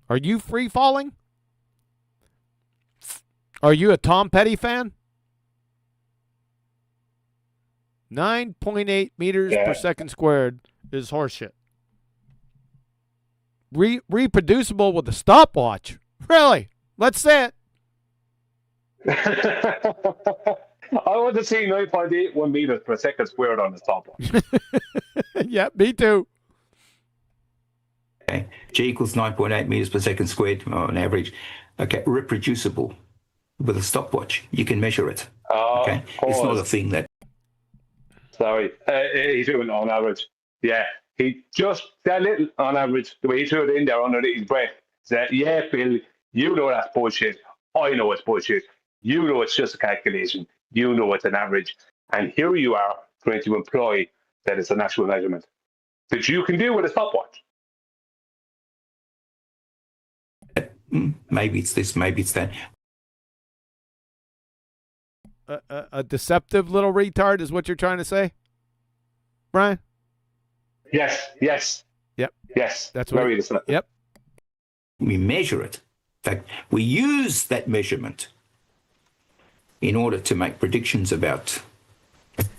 Are you free falling? Are you a Tom Petty fan? 9.8 meters per second squared is horseshit. Reproducible with a stopwatch. Really? Let's say it. I want to see 9.81 meters per second squared on the stopwatch. Yeah, me too. Okay. G equals 9.8 meters per second squared on average. Okay, reproducible with a stopwatch. You can measure it. Okay, it's not a thing that. Sorry, he's doing on average. Yeah, he just that little on average. The way he threw it in there under his breath. Said, "Yeah, Bill, you know that's bullshit. I know it's bullshit. You know it's just a calculation. You know it's an average. And here you are trying to imply that it's an actual measurement that you can do with a stopwatch." Maybe it's this, maybe it's that. A deceptive little retard is what you're trying to say, Brian? Yes. Yep. Yes. That's what. Very deceptive. Yep. We measure it. In fact, we use that measurement in order to make predictions about.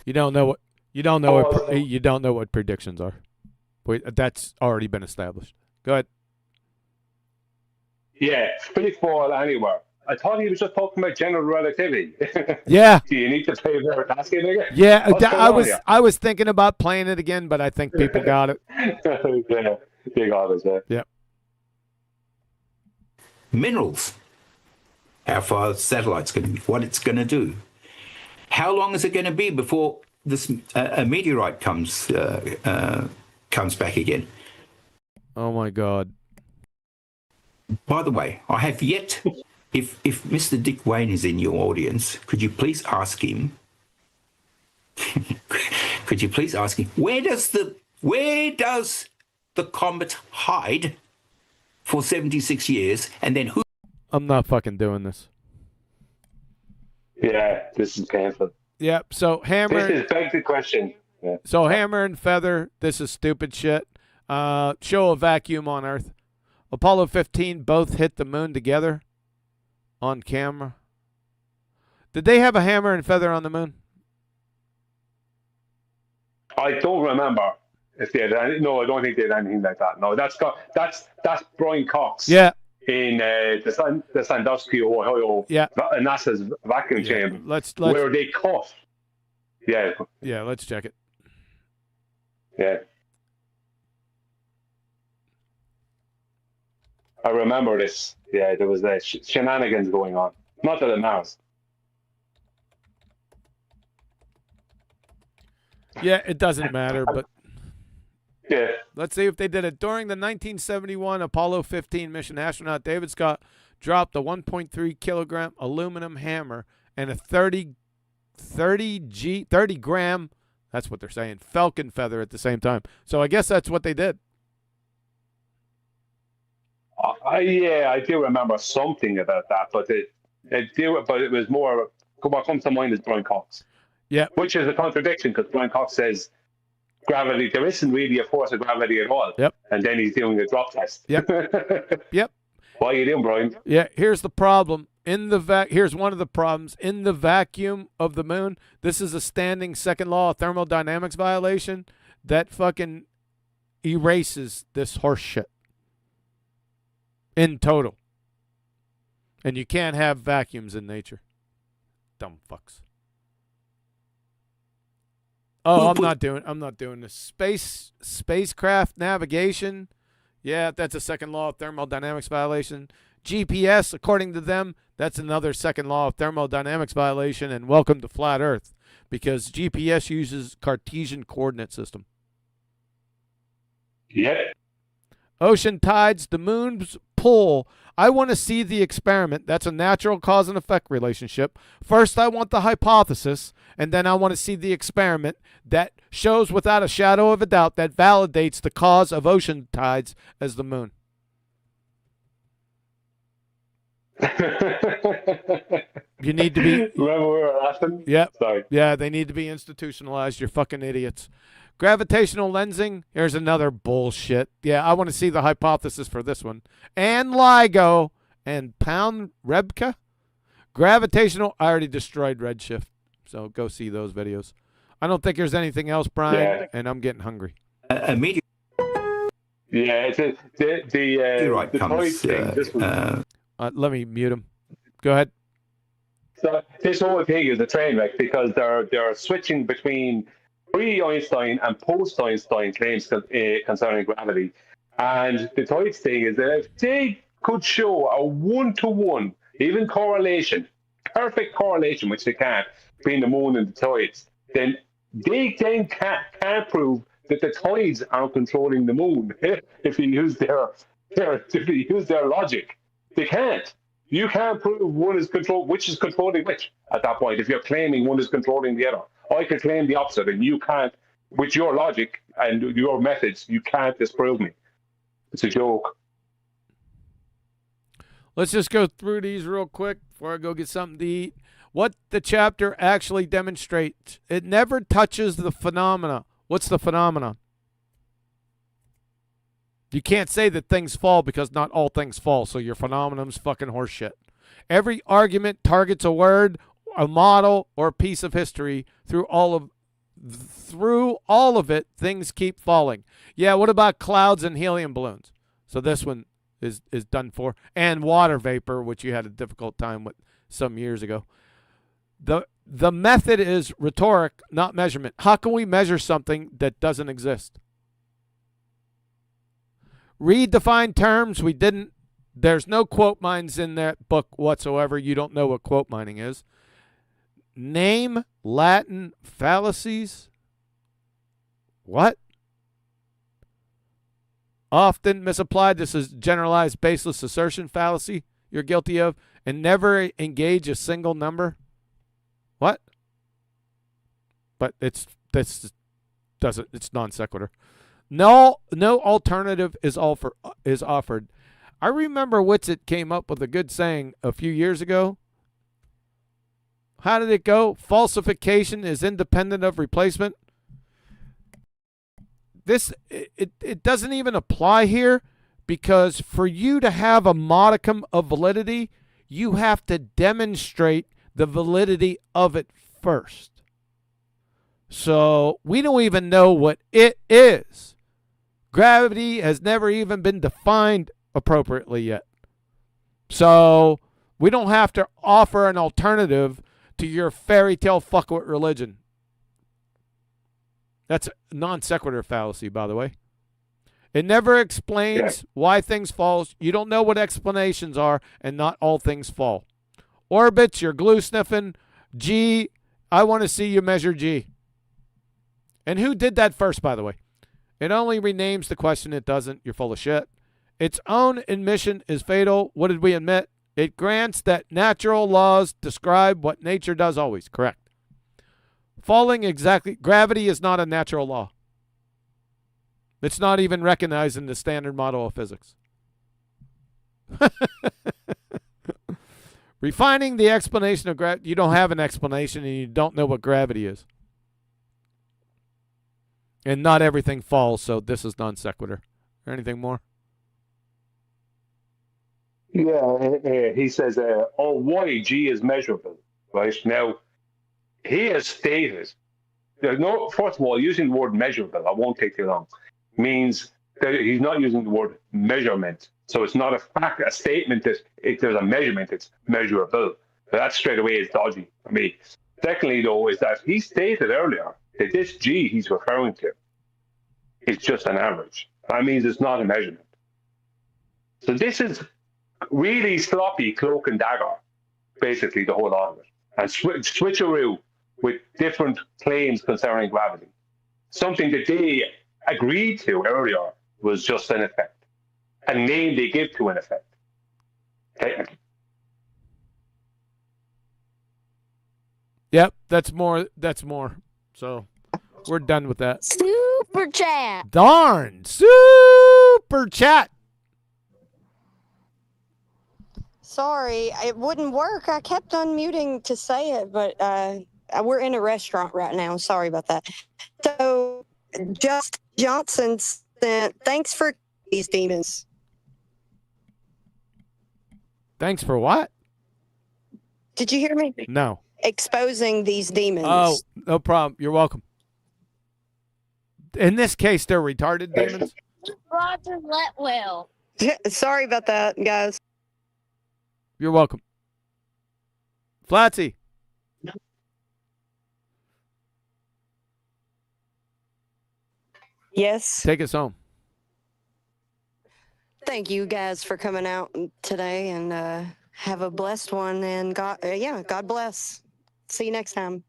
You don't know what predictions are. That's already been established. Go ahead. Yeah, free fall anywhere. I thought he was just talking about general relativity. Yeah. Do you need to play Veritasking again? Yeah, I was thinking about playing it again, but I think people got it. Yeah, they got it. Yeah. Yep. Minerals. How far satellites going to be? What it's going to do? How long is it going to be before this a meteorite comes back again? Oh my God. By the way, I have yet. If Mr. Dick Wayne is in your audience, could you please ask him? Could you please ask him where does the comet hide for 76 years, and then who? I'm not fucking doing this. Yeah, this is painful. Yep. So Hammer. This is back to the question. Yeah. So Hammer and Feather. This is stupid shit. Show a vacuum on Earth. Apollo 15 both hit the moon together on camera. Did they have a hammer and feather on the moon? I don't remember if they had any. No, I don't think they had anything like that. No, that's Brian Cox. Yeah. In the Sandusky, Ohio, NASA's vacuum chamber, let's where they cut. Yeah. Yeah, let's check it. Yeah. I remember this. Yeah, there was shenanigans going on. Not that it matters. Yeah, it doesn't matter, but yeah. Let's see if they did it. During the 1971 Apollo 15 mission, astronaut David Scott dropped a 1.3 kilogram aluminum hammer and a 30 gram, that's what they're saying, falcon feather at the same time. So I guess that's what they did. Yeah, I do remember something about that, but it was more. What comes to mind is Brian Cox. Yeah, which is a contradiction because Brian Cox says gravity. There isn't really a force of gravity at all. Yep. And then he's doing a drop test. Yep. Yep. What are you doing, Brian? Yeah. Here's the problem. Here's one of the problems in the vacuum of the moon. This is a standing second law of thermodynamics violation that fucking erases this horse shit in total. And you can't have vacuums in nature. Dumb fucks. Oh, I'm not doing this. Spacecraft navigation. Yeah, that's a second law of thermodynamics violation. GPS, according to them, that's another second law of thermodynamics violation. And welcome to flat Earth, because GPS uses Cartesian coordinate system. Yeah. Ocean tides, the moon's pull. I want to see the experiment. That's a natural cause and effect relationship. First, I want the hypothesis, and then I want to see the experiment that shows without a shadow of a doubt that validates the cause of ocean tides as the moon. You need to be. Remember we were laughing? Yeah. Sorry. Yeah, they need to be institutionalized. You're fucking idiots. Gravitational lensing. Here's another bullshit. Yeah, I want to see the hypothesis for this one. And LIGO and Pound Rebka. Gravitational. I already destroyed Redshift, so go see those videos. I don't think there's anything else, Brian, and I'm getting hungry. A meteor. Yeah, the toy thing. Let me mute him. Go ahead. So this whole thing is a train wreck because they're switching between pre-Einstein and post-Einstein claims concerning gravity. And the toy thing is that if they could show a one-to-one, even correlation, perfect correlation, which they can't, between the moon and the tides, then they can't prove that the tides are controlling the moon if you use their logic. They can't. You can't prove which is controlling which at that point. If you're claiming one is controlling the other, I could claim the opposite, and you can't. With your logic and your methods, you can't disprove me. It's a joke. Let's just go through these real quick before I go get something to eat. What the chapter actually demonstrates. It never touches the phenomena. What's the phenomena? You can't say that things fall because not all things fall, so your phenomenon's fucking horseshit. Every argument targets a word, a model, or a piece of history. Through all of it, things keep falling. Yeah, what about clouds and helium balloons? So this one is done for. And water vapor, which you had a difficult time with some years ago. The method is rhetoric, not measurement. How can we measure something that doesn't exist? Redefine terms. We didn't. There's no quote mines in that book whatsoever. You don't know what quote mining is. Name Latin fallacies. What? Often misapplied. This is generalized baseless assertion fallacy you're guilty of. And never engage a single number. What? But it's non sequitur. No alternative is offered. I remember Whitsitt came up with a good saying a few years ago. How did it go? Falsification is independent of replacement. It doesn't even apply here, because for you to have a modicum of validity, you have to demonstrate the validity of it first. So we don't even know what it is. Gravity has never even been defined appropriately yet. So we don't have to offer an alternative to your fairy tale fuckwit religion. That's a non sequitur fallacy, by the way. It never explains why things fall. You don't know what explanations are, and not all things fall. Orbits, you're glue sniffing. G, I want to see you measure G. And who did that first, by the way? It only renames the question. It doesn't. You're full of shit. Its own admission is fatal. What did we admit? It grants that natural laws describe what nature does always. Correct. Falling exactly. Gravity is not a natural law. It's not even recognized in the standard model of physics. Refining the explanation of gravity. You don't have an explanation and you don't know what gravity is. And not everything falls, so this is non sequitur. Anything more? Yeah, he says, why G is measurable, right? Now, he has stated, first of all, using the word measurable, I won't take too long, means that he's not using the word measurement. So it's not a fact, a statement that if there's a measurement, it's measurable. So that straight away is dodgy for me. Secondly, though, is that he stated earlier that this G he's referring to is just an average. That means it's not a measurement. So this is really sloppy cloak and dagger, basically the whole lot of it. And switcheroo with different claims concerning gravity. Something that they agreed to earlier was just an effect. A name they give to an effect. Technically. Yep, that's more. So we're done with that. Super chat. Darn. Super chat. Sorry, it wouldn't work. I kept unmuting to say it, but we're in a restaurant right now. Sorry about that. So, Just Johnson sent, thanks for these demons. Thanks for what? Did you hear me? No. Exposing these demons. Oh, no problem. You're welcome. In this case, they're retarded demons. Roger Letwell. Sorry about that, guys. You're welcome. Flatsy. Yes. Take us home. Thank you guys for coming out today, and have a blessed one. And God bless. See you next time.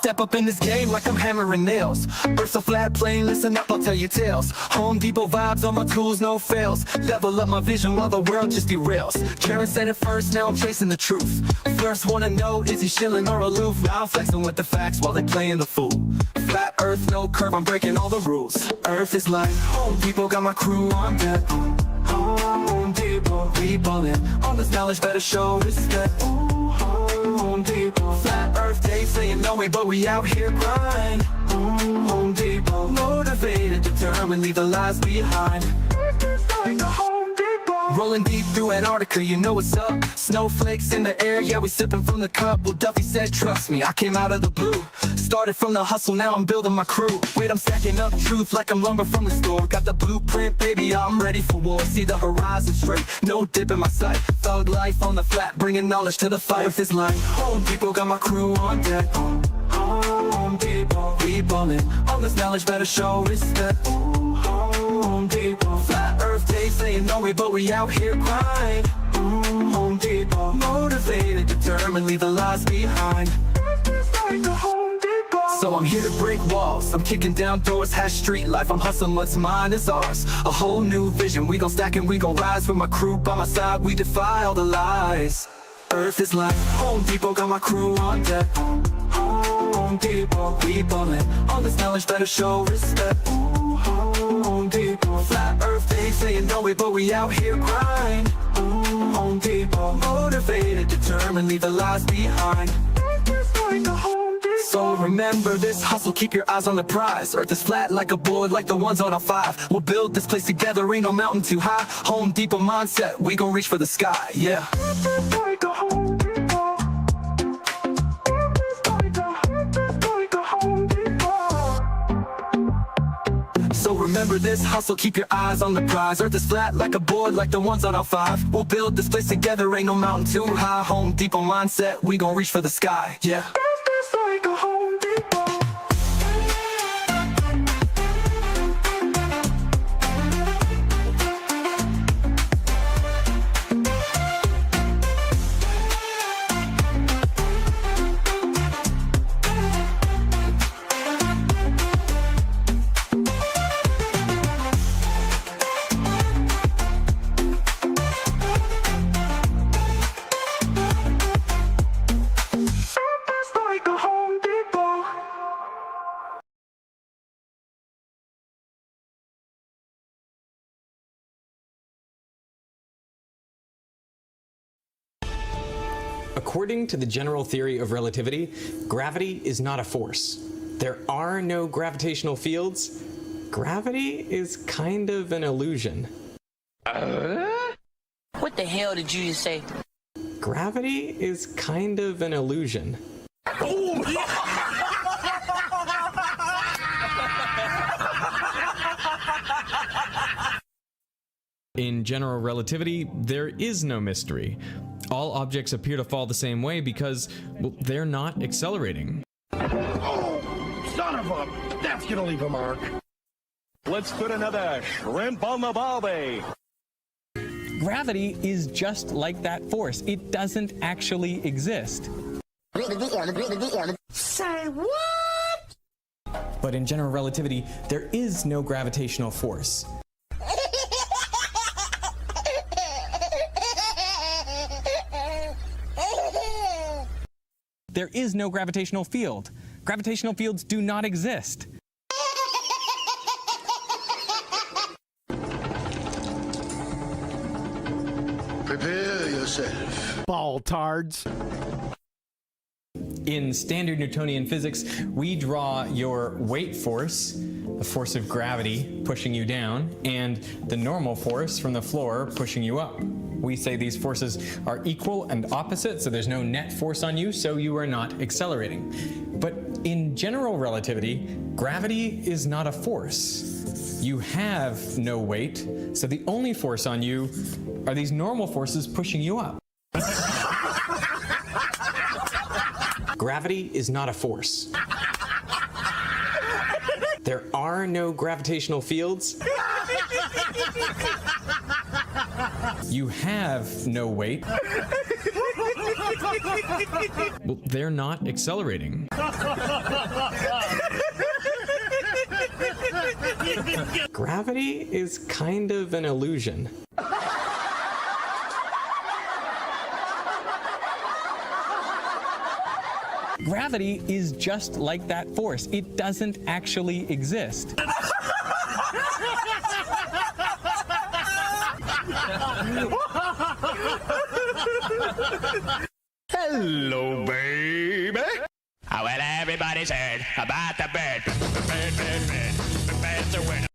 Step up in this game like I'm hammering nails. Earth so flat, plain, listen up, I'll tell you tales. Home Depot vibes on my tools, no fails. Level up my vision while the world just derails. Jared said it first, now I'm chasing the truth. First wanna know, is he shilling or aloof? Now I'm flexing with the facts while they playing the fool. Flat earth, no curve, I'm breaking all the rules. Earth is like Home Depot, got my crew on deck. Home Depot, we ballin'. All this knowledge better show respect. Home Depot, flat earth, they saying no way, but we out here grind. Home Depot, motivated, determined, leave the lies behind. Rolling deep through Antarctica, you know what's up. Snowflakes in the air, yeah, we sipping from the cup. Well, Duffy said, trust me, I came out of the blue. Started from the hustle, now I'm building my crew. Wait, I'm stacking up truth like I'm lumber from the store. Got the blueprint, baby, I'm ready for war. See the horizon straight, no dip in my sight. Thug life on the flat, bringing knowledge to the fight. With this line, Home Depot, got my crew on deck. Home Depot, we ballin'. All this knowledge better show respect. Home Depot, flat earth, they saying no way, but we out here grind. Home Depot, motivated, determined, leave the lies behind. So I'm here to break walls, I'm kicking down doors, hash street life, I'm hustling, what's mine is ours. A whole new vision, we gon' stack and we gon' rise. With my crew by my side, we defy all the lies. Earth is like Home Depot, got my crew on deck. Home Depot, we ballin'. All this knowledge better show respect. Home Depot, Flat Earth, they say you know it, but we out here grind. Home Depot, motivated, determined, leave the lies behind. So remember this hustle, keep your eyes on the prize. Earth is flat like a board, like the ones on a 5. We'll build this place together, ain't no mountain too high. Home Depot mindset, we gon' reach for the sky, yeah. So remember this hustle, keep your eyes on the prize. Earth is flat like a board, like the ones on our 5. We'll build this place together, ain't no mountain too high. Home Depot mindset, we gon' reach for the sky, yeah. According to the general theory of relativity, gravity is not a force. There are no gravitational fields. Gravity is kind of an illusion. What the hell did you just say? Gravity is kind of an illusion. In general relativity, there is no mystery. All objects appear to fall the same way because, well, they're not accelerating. Oh, son of a... That's gonna leave a mark. Let's put another shrimp on the barbie. Gravity is just like that force. It doesn't actually exist. Say what? But in general relativity, there is no gravitational force. There is no gravitational field. Gravitational fields do not exist. Prepare yourself. Ball tards. In standard Newtonian physics, we draw your weight force, the force of gravity pushing you down, and the normal force from the floor pushing you up. We say these forces are equal and opposite, so there's no net force on you, so you are not accelerating. But in general relativity, gravity is not a force. You have no weight, so the only force on you are these normal forces pushing you up. Gravity is not a force. There are no gravitational fields. You have no weight. Well, they're not accelerating. Gravity is kind of an illusion. Gravity is just like that force. It doesn't actually exist. Hello, baby. Well, everybody's heard about the bird. The bird's a winner.